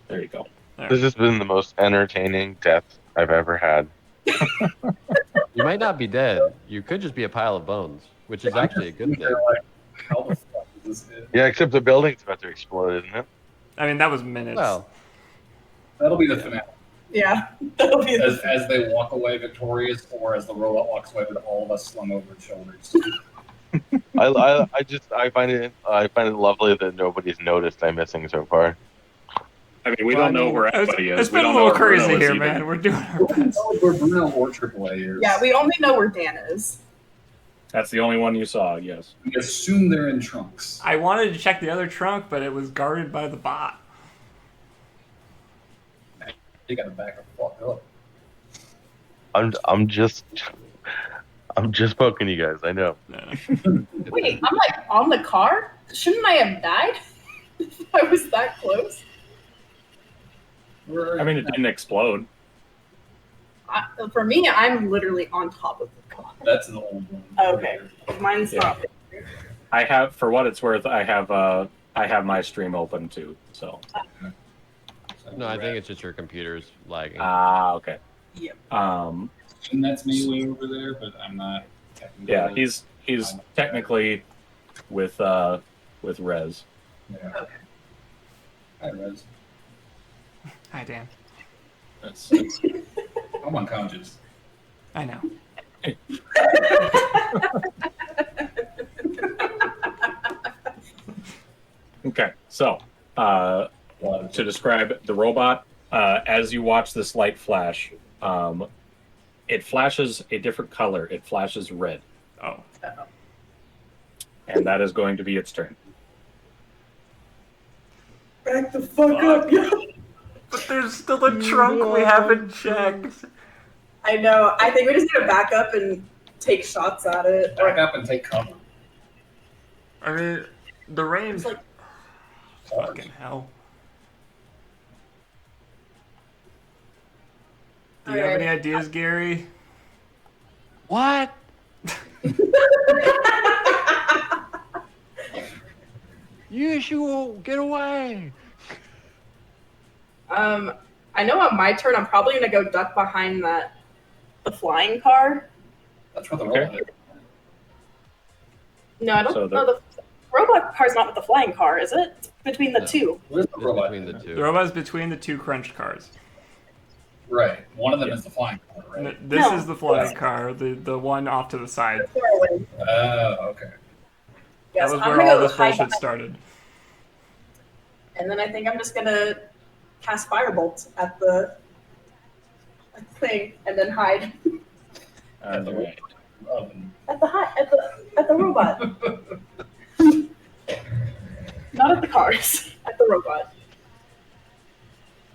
Speaker 1: There you go.
Speaker 7: This has been the most entertaining death I've ever had.
Speaker 3: You might not be dead. You could just be a pile of bones, which is actually a good thing.
Speaker 4: They're like, how the fuck is this hit?
Speaker 7: Yeah, except the building's about to explode, isn't it?
Speaker 2: I mean, that was minutes.
Speaker 3: Well,
Speaker 4: That'll be the finale.
Speaker 9: Yeah, that'll be
Speaker 4: As they walk away victorious, or as the robot walks away with all of us slung over its shoulders.
Speaker 7: I find it lovely that nobody's noticed I'm missing so far.
Speaker 1: I mean, we don't know where
Speaker 2: It's
Speaker 1: everybody is.
Speaker 2: It's
Speaker 1: We
Speaker 2: been a
Speaker 1: don't know
Speaker 2: little
Speaker 1: where Bruno
Speaker 2: crazy
Speaker 1: is
Speaker 2: here,
Speaker 1: either.
Speaker 2: man. We're doing our best.
Speaker 4: We're Bruno or AAA is.
Speaker 9: Yeah, we only know where Dan is.
Speaker 1: That's the only one you saw, yes.
Speaker 4: We assume they're in trunks.
Speaker 2: I wanted to check the other trunk, but it was guarded by the bot.
Speaker 4: You gotta back the fuck up.
Speaker 7: I'm just poking you guys. I know.
Speaker 2: No.
Speaker 9: Wait, I'm like on the car? Shouldn't I have died if I was that close?
Speaker 1: I mean, it didn't explode.
Speaker 9: For me, I'm literally on top of the car.
Speaker 8: That's an old one.
Speaker 9: Okay, mine's not.
Speaker 1: I have, for what it's worth, I have my stream open too. So.
Speaker 3: No, I think it's just your computer's lagging.
Speaker 1: Ah, okay.
Speaker 9: Yep.
Speaker 8: And that's me way over there, but I'm not.
Speaker 1: Yeah, he's technically with Rez.
Speaker 8: Yeah.
Speaker 9: Okay.
Speaker 8: Hi, Rez.
Speaker 2: Hi, Dan.
Speaker 1: That's
Speaker 8: I'm unconscious.
Speaker 2: I know.
Speaker 1: okay. So, to describe the robot, as you watch this light flash, it flashes a different color. It flashes red.
Speaker 2: Oh.
Speaker 1: And that is going to be its turn.
Speaker 9: Back the fuck up, yo.
Speaker 2: But there's still a trunk we haven't checked.
Speaker 9: I know. I think we just need to back up and take shots at it.
Speaker 8: Back up and take cover.
Speaker 2: I mean, the rain's
Speaker 9: It's like,
Speaker 2: fucking hell. Do you have any ideas, Gary?
Speaker 3: What? You won't get away.
Speaker 9: I know on my turn, I'm probably gonna go duck behind the flying car.
Speaker 8: That's where the
Speaker 1: Okay.
Speaker 8: robot is.
Speaker 9: No, I don't
Speaker 1: So
Speaker 9: know. The robot car's not with the flying car, is it? It's between the
Speaker 3: No.
Speaker 9: two.
Speaker 8: Where's the
Speaker 3: It's
Speaker 8: robot?
Speaker 3: between the two.
Speaker 2: The robot's between the two crunched cars.
Speaker 8: Right. One of them is the flying car, right?
Speaker 2: This
Speaker 9: No.
Speaker 2: is the flying car, the one off to the side.
Speaker 8: Oh, okay.
Speaker 9: Yes,
Speaker 2: That was
Speaker 9: I'm
Speaker 2: where
Speaker 9: gonna
Speaker 2: all
Speaker 9: go
Speaker 2: this
Speaker 9: hide
Speaker 2: bullshit
Speaker 9: behind-
Speaker 2: started.
Speaker 9: And then I think I'm just gonna cast firebolt at the thing and then hide
Speaker 1: All right.
Speaker 8: Oven.
Speaker 9: at the robot. Not at the cars, at the robot.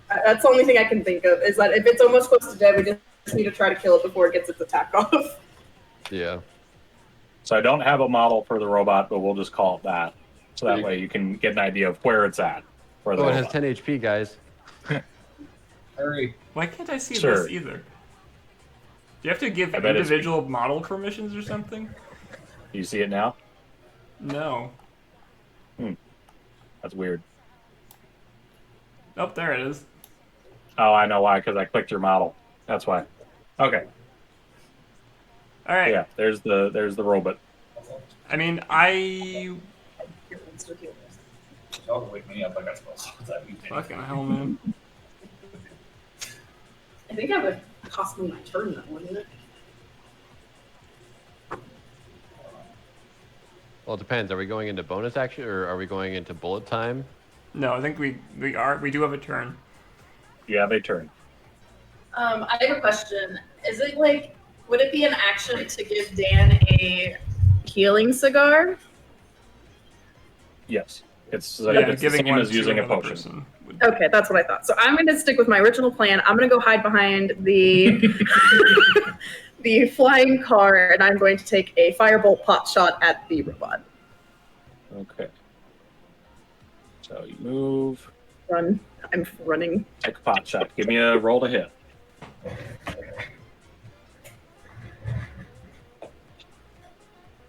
Speaker 9: That's the only thing I can think of, is that if it's almost close to dead, we just need to try to kill it before it gets its attack off.
Speaker 3: Yeah.
Speaker 1: So I don't have a model for the robot, but we'll just call it that. So that way you can get an idea of where it's at. For the
Speaker 3: Oh, it has
Speaker 1: robot.
Speaker 3: 10 HP, guys.
Speaker 8: Hurry.
Speaker 2: Why can't I see
Speaker 1: Sure.
Speaker 2: this either? Do you have to give
Speaker 1: I bet it's-
Speaker 2: individual model permissions or something?
Speaker 1: You see it now?
Speaker 2: No.
Speaker 1: That's weird.
Speaker 2: Oh, there it is.
Speaker 1: Oh, I know why, because I clicked your model. That's why. Okay.
Speaker 2: All right.
Speaker 1: Yeah, there's the robot.
Speaker 2: I mean,
Speaker 8: Y'all can wake me up. I got spells.
Speaker 2: fucking hell, man.
Speaker 9: I think that would cost me my turn, though, wouldn't it?
Speaker 3: Well, it depends. Are we going into bonus action or are we going into bullet time?
Speaker 2: No, I think we do have a turn.
Speaker 1: You have a turn.
Speaker 9: I have a question. Is it like, would it be an action to give Dan a healing cigar?
Speaker 1: Yes. It's,
Speaker 2: Yeah,
Speaker 1: it's the
Speaker 2: giving
Speaker 1: same
Speaker 2: one
Speaker 1: as
Speaker 2: to
Speaker 1: using a
Speaker 2: another
Speaker 1: potion.
Speaker 2: person would-
Speaker 9: Okay, that's what I thought. So I'm going to stick with my original plan. I'm going to go hide behind the the flying car, and I'm going to take a firebolt pot shot at the robot.
Speaker 1: Okay. So you move.
Speaker 9: Run. I'm running.
Speaker 1: Take a pot shot. Give me a roll to hit.
Speaker 9: All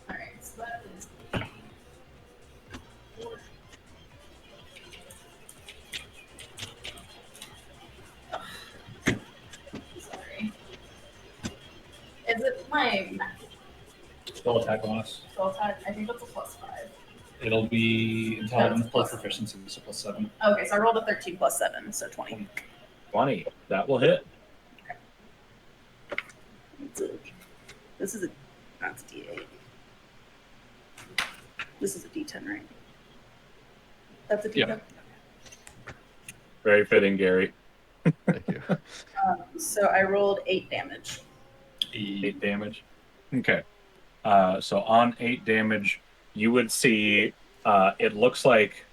Speaker 9: right, so that is sorry. Is it my
Speaker 8: Spell attack bonus.
Speaker 9: spell attack? I think that's a +5.
Speaker 8: It'll be intelligence plus proficiency, so +7.
Speaker 9: Okay, so I rolled a 13 + 7, so 20.
Speaker 1: 20. That will hit.
Speaker 9: This is a that's a D8. This is a D10, right? That's a D10.
Speaker 8: Yeah.
Speaker 1: Very fitting, Gary.
Speaker 3: Thank you.
Speaker 9: So I rolled 8 damage.
Speaker 1: 8 damage. Okay. So on 8 damage, you would see it looks like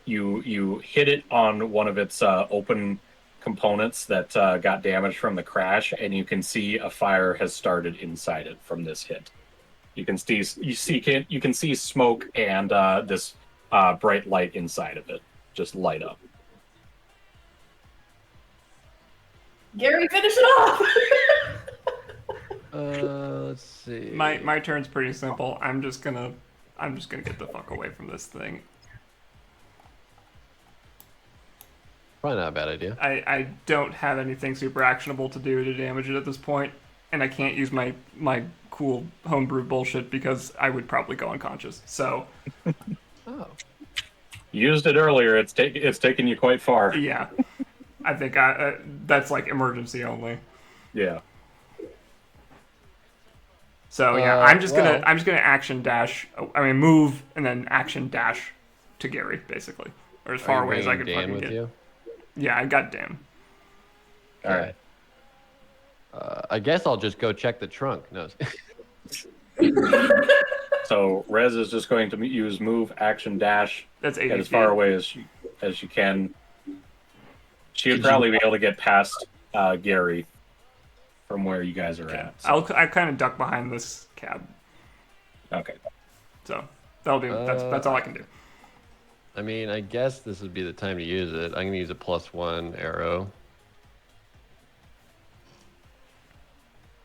Speaker 1: you hit it on one of its open components that got damaged from the crash, and you can see a fire has started inside it from this hit. You can see smoke and this bright light inside of it just light up.
Speaker 9: Gary, finish it off.
Speaker 3: Let's see.
Speaker 2: My turn's pretty simple. I'm just gonna get the fuck away from this thing.
Speaker 3: Probably not a bad idea.
Speaker 2: I don't have anything super actionable to do to damage it at this point, and I can't use my cool homebrew bullshit because I would probably go unconscious. So
Speaker 3: Oh.
Speaker 1: Used it earlier. It's taken you quite far.
Speaker 2: yeah, I think that's like emergency only.
Speaker 1: Yeah.
Speaker 2: So yeah, I'm just gonna action dash. I mean, move and then action dash to Gary, basically, or as far away as I could
Speaker 3: Dan
Speaker 2: fucking
Speaker 3: with
Speaker 2: get.
Speaker 3: you?
Speaker 2: Yeah, I got Dan.
Speaker 1: All right.
Speaker 3: I guess I'll just go check the trunk. No.
Speaker 1: So Rez is just going to use move, action, dash,
Speaker 2: That's 80
Speaker 1: get as
Speaker 2: feet.
Speaker 1: far away as you can. She would probably be able to get past Gary from where you guys are at. So.
Speaker 2: I kind of duck behind this cab,
Speaker 1: Okay.
Speaker 2: so that'll do. That's all I can do.
Speaker 3: I mean, I guess this would be the time to use it. I'm gonna use a +1 arrow.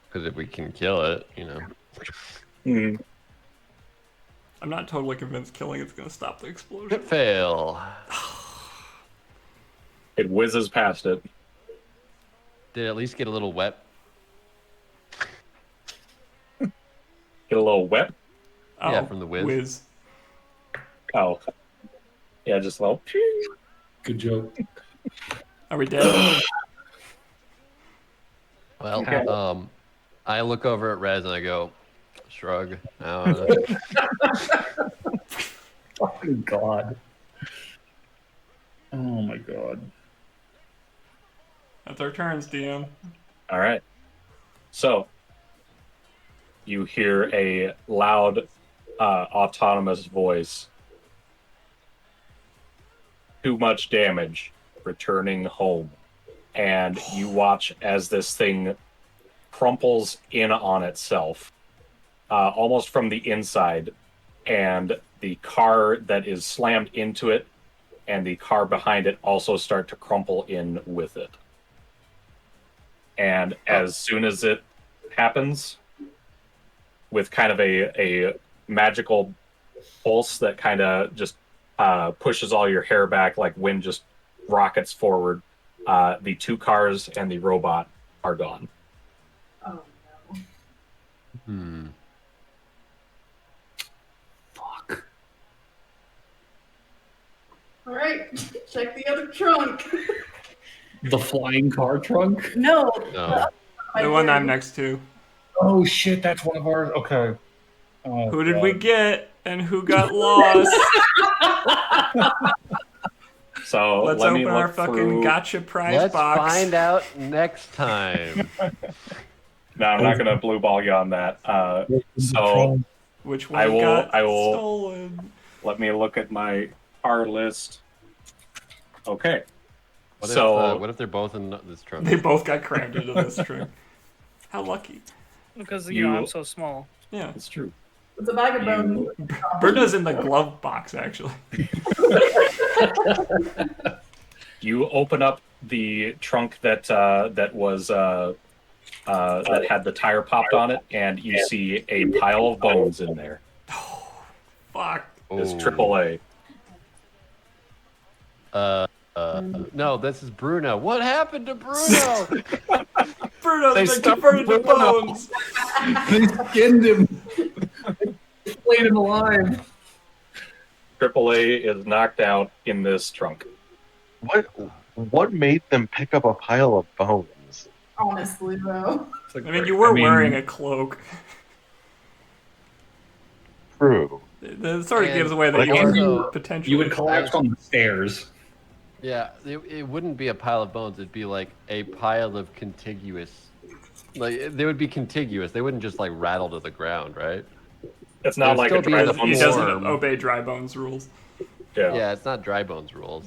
Speaker 3: Because if we can kill it, you know.
Speaker 1: Hmm.
Speaker 2: I'm not totally convinced killing it's gonna stop the explosion.
Speaker 3: Crit fail.
Speaker 1: It whizzes past it.
Speaker 3: Did it at least get a little wet?
Speaker 1: Get a little wet.
Speaker 2: Oh,
Speaker 3: Yeah, from the whiz.
Speaker 1: Oh. Yeah, just a little.
Speaker 8: Good joke.
Speaker 2: Are we dead?
Speaker 3: Well,
Speaker 1: Okay.
Speaker 3: I look over at Rez and I go, shrug.
Speaker 8: Fucking God. Oh my God.
Speaker 2: That's our turns, DM.
Speaker 1: All right. So you hear a loud, autonomous voice. Too much damage. Returning home. And you watch as this thing crumples in on itself, almost from the inside, and the car that is slammed into it and the car behind it also start to crumple in with it. And as soon as it happens, with kind of a magical pulse that kind of just pushes all your hair back, like wind just rockets forward, the two cars and the robot are gone.
Speaker 9: Oh no.
Speaker 3: Hmm.
Speaker 8: Fuck.
Speaker 9: All right, check the other trunk.
Speaker 8: The flying car trunk?
Speaker 9: No.
Speaker 3: No.
Speaker 2: The one I'm next to.
Speaker 8: Oh shit, that's one of ours. Okay. Oh,
Speaker 2: Who did
Speaker 8: God.
Speaker 2: we get and who got lost?
Speaker 1: So
Speaker 2: Let's
Speaker 1: let me
Speaker 2: open our
Speaker 1: look
Speaker 2: fucking
Speaker 1: through.
Speaker 2: gotcha prize
Speaker 3: Let's
Speaker 2: box.
Speaker 3: find out next time.
Speaker 1: No, I'm not going to blue ball you on that. So
Speaker 2: Which one
Speaker 1: I will-
Speaker 2: got
Speaker 1: I will-
Speaker 2: stolen?
Speaker 1: let me look at my car list. Okay.
Speaker 3: What if they're both in this trunk?
Speaker 2: They both got crammed into this trunk. How lucky.
Speaker 6: Because
Speaker 1: You-
Speaker 6: I'm so small.
Speaker 2: Yeah.
Speaker 1: It's true.
Speaker 9: It's a bag of bones.
Speaker 2: Bruno's in the glove box, actually.
Speaker 1: You open up the trunk that was that had the tire popped on it, and you see a pile of bones in there.
Speaker 2: Fuck.
Speaker 1: It's
Speaker 3: Oh.
Speaker 1: AAA.
Speaker 3: No, this is Bruno. What happened to Bruno?
Speaker 2: Bruno's
Speaker 1: They
Speaker 2: been
Speaker 1: stuffed
Speaker 2: converted to
Speaker 1: Bruno.
Speaker 2: bones.
Speaker 8: They skinned him. They played him alive.
Speaker 1: AAA is knocked out in this trunk.
Speaker 7: What made them pick up a pile of bones?
Speaker 9: Honestly, though.
Speaker 2: I mean, you were wearing a cloak.
Speaker 7: True.
Speaker 2: That sort of
Speaker 3: And-
Speaker 2: gives away that
Speaker 7: But
Speaker 2: you
Speaker 3: also-
Speaker 2: are potentially.
Speaker 8: You would collapse on the stairs.
Speaker 3: Yeah, it wouldn't be a pile of bones. It'd be like a pile of contiguous. Like they would be contiguous. They wouldn't just like rattle to the ground, right?
Speaker 1: It's not
Speaker 3: It'd
Speaker 1: like a
Speaker 3: still be
Speaker 1: dry
Speaker 3: in the
Speaker 1: bones.
Speaker 2: He doesn't
Speaker 3: form.
Speaker 2: obey dry bones rules.
Speaker 1: Yeah.
Speaker 3: Yeah, it's not dry bones rules.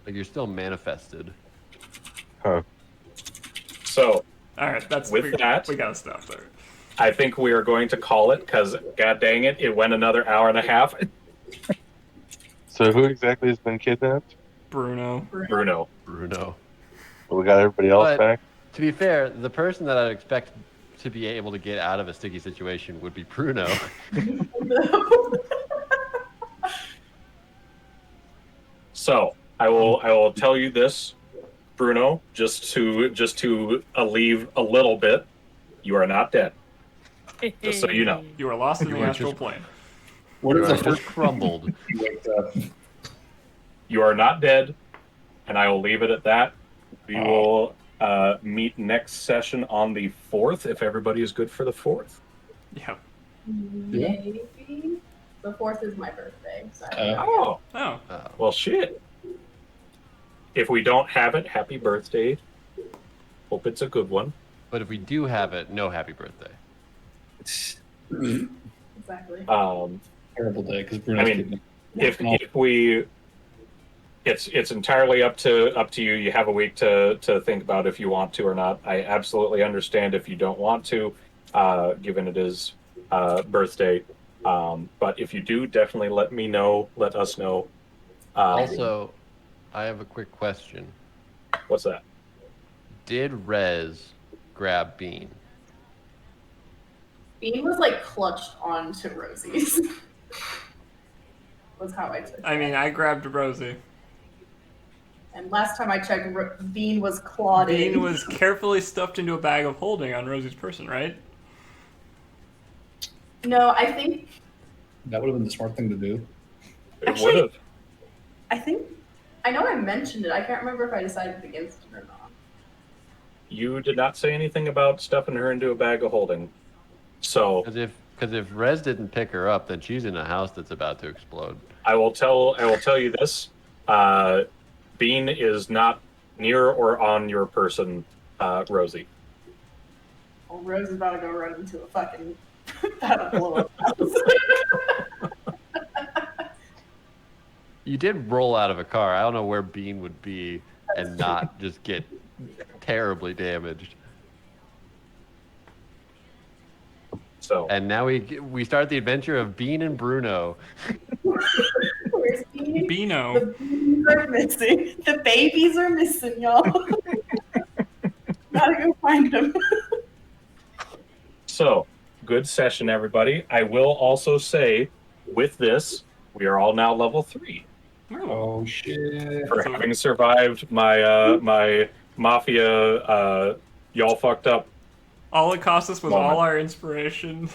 Speaker 3: Like you're still manifested.
Speaker 1: So
Speaker 2: All right, that's
Speaker 1: With that-
Speaker 2: we gotta stop there.
Speaker 1: I think we are going to call it because, god dang it, it went another hour and a half.
Speaker 7: So who exactly has been kidnapped?
Speaker 2: Bruno.
Speaker 1: Bruno.
Speaker 3: Bruno.
Speaker 7: We got everybody else
Speaker 3: But-
Speaker 7: back.
Speaker 3: To be fair, the person that I'd expect to be able to get out of a sticky situation would be Bruno.
Speaker 1: So I will tell you this, Bruno, just to alleviate a little bit. You are not dead. Just so you know.
Speaker 2: You are lost in the
Speaker 3: You are
Speaker 2: astral
Speaker 3: just-
Speaker 2: plane.
Speaker 8: What
Speaker 3: You
Speaker 8: is
Speaker 3: are
Speaker 8: the
Speaker 3: just
Speaker 8: first
Speaker 3: crumbled.
Speaker 8: you waked up?
Speaker 1: You are not dead, and I will leave it at that. We will meet next session on the 4th, if everybody is good for the 4th.
Speaker 2: Yeah.
Speaker 5: Maybe. The 4th is my birthday. So
Speaker 1: Oh,
Speaker 2: Oh.
Speaker 1: well, shit. If we don't have it, happy birthday. Hope it's a good one.
Speaker 3: But if we do have it, no happy birthday.
Speaker 5: exactly.
Speaker 8: Terrible day because Bruno's
Speaker 1: I mean,
Speaker 8: keeping
Speaker 1: if we, it's entirely up to you. You have a week to think about if you want to or not. I absolutely understand if you don't want to, given it is birthday. But if you do, definitely let me know. Let us know.
Speaker 3: Also, I have a quick question.
Speaker 1: What's that?
Speaker 3: Did Rez grab Bean?
Speaker 9: Bean was like clutched onto Rosie's. was how I took it.
Speaker 2: I mean, I grabbed Rosie.
Speaker 9: And last time I checked, Bean was clawed in.
Speaker 2: Bean was carefully stuffed into a bag of holding on Rosie's person, right?
Speaker 9: No, I think
Speaker 8: that would have been the smart thing to do.
Speaker 1: It
Speaker 9: Actually-
Speaker 1: would have.
Speaker 9: I know I mentioned it. I can't remember if I decided against it or not.
Speaker 1: You did not say anything about stuffing her into a bag of holding. So
Speaker 3: Because if Rez didn't pick her up, then she's in a house that's about to explode.
Speaker 1: I will tell you this. Bean is not near or on your person, Rosie.
Speaker 9: Well, Rose is about to go run into a fucking about to blow up house.
Speaker 3: You did roll out of a car. I don't know where Bean would be and not just get terribly
Speaker 1: So
Speaker 3: And now we start the adventure of Bean and Bruno.
Speaker 9: Where's Bean?
Speaker 2: Beano.
Speaker 9: The babies are missing. The babies are missing, y'all. Gotta go find them.
Speaker 1: So, good session, everybody. I will also say, with this, we are all now level 3
Speaker 8: Oh shit!
Speaker 1: for having survived my my mafia. Y'all fucked up.
Speaker 2: All it cost us was
Speaker 1: Moment.
Speaker 2: all our inspiration,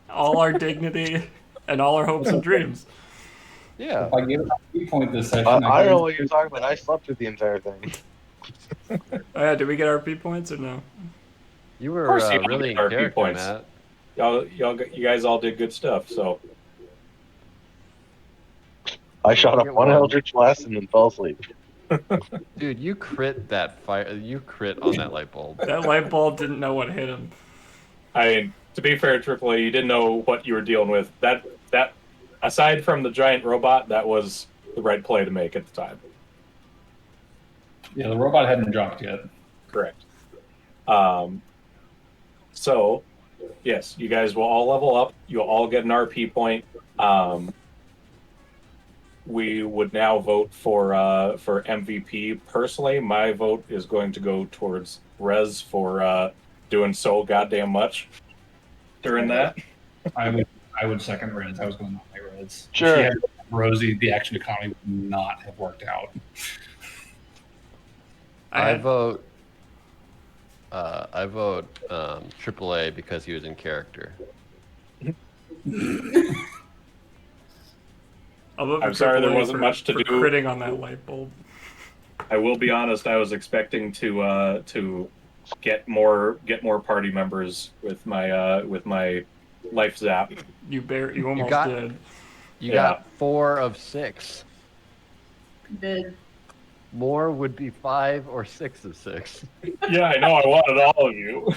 Speaker 2: all our dignity, and all our hopes and dreams.
Speaker 3: Yeah.
Speaker 8: If I give it a key point this session,
Speaker 7: I don't know what you're talking about. I slept through the entire thing.
Speaker 2: Oh yeah, did we get RP points or no?
Speaker 3: You were
Speaker 1: course you
Speaker 3: really in
Speaker 1: get RP
Speaker 3: character,
Speaker 1: points.
Speaker 3: Matt.
Speaker 1: You guys all did good stuff. So
Speaker 7: I shot up one Eldritch Blast and then fell asleep.
Speaker 3: Dude, you crit that fire. You crit on that light bulb.
Speaker 2: That light bulb didn't know what hit him.
Speaker 1: to be fair, AAA, you didn't know what you were dealing with. That aside from the giant robot, that was the right play to make at the time.
Speaker 8: Yeah, the robot hadn't dropped yet.
Speaker 1: Correct. So, yes, you guys will all level up. You'll all get an RP point. We would now vote for MVP. Personally, my vote is going to go towards Rez for doing so goddamn much during that.
Speaker 8: I would second Reds. I was going to nominate Reds.
Speaker 7: Sure.
Speaker 8: If she had Rosie, the action economy would not have worked out.
Speaker 3: I vote AAA because he was in character.
Speaker 2: I'll vote for
Speaker 1: I'm sorry there
Speaker 2: AAA
Speaker 1: wasn't much to
Speaker 2: for
Speaker 1: do.
Speaker 2: critting on that light bulb.
Speaker 1: I will be honest. I was expecting to get more party members with my life zap.
Speaker 2: You almost
Speaker 3: got-
Speaker 2: did.
Speaker 3: You
Speaker 1: Yeah.
Speaker 3: got 4 of 6.
Speaker 9: Did
Speaker 3: More would be 5 or 6 of 6.
Speaker 1: Yeah, I know. I wanted all of you.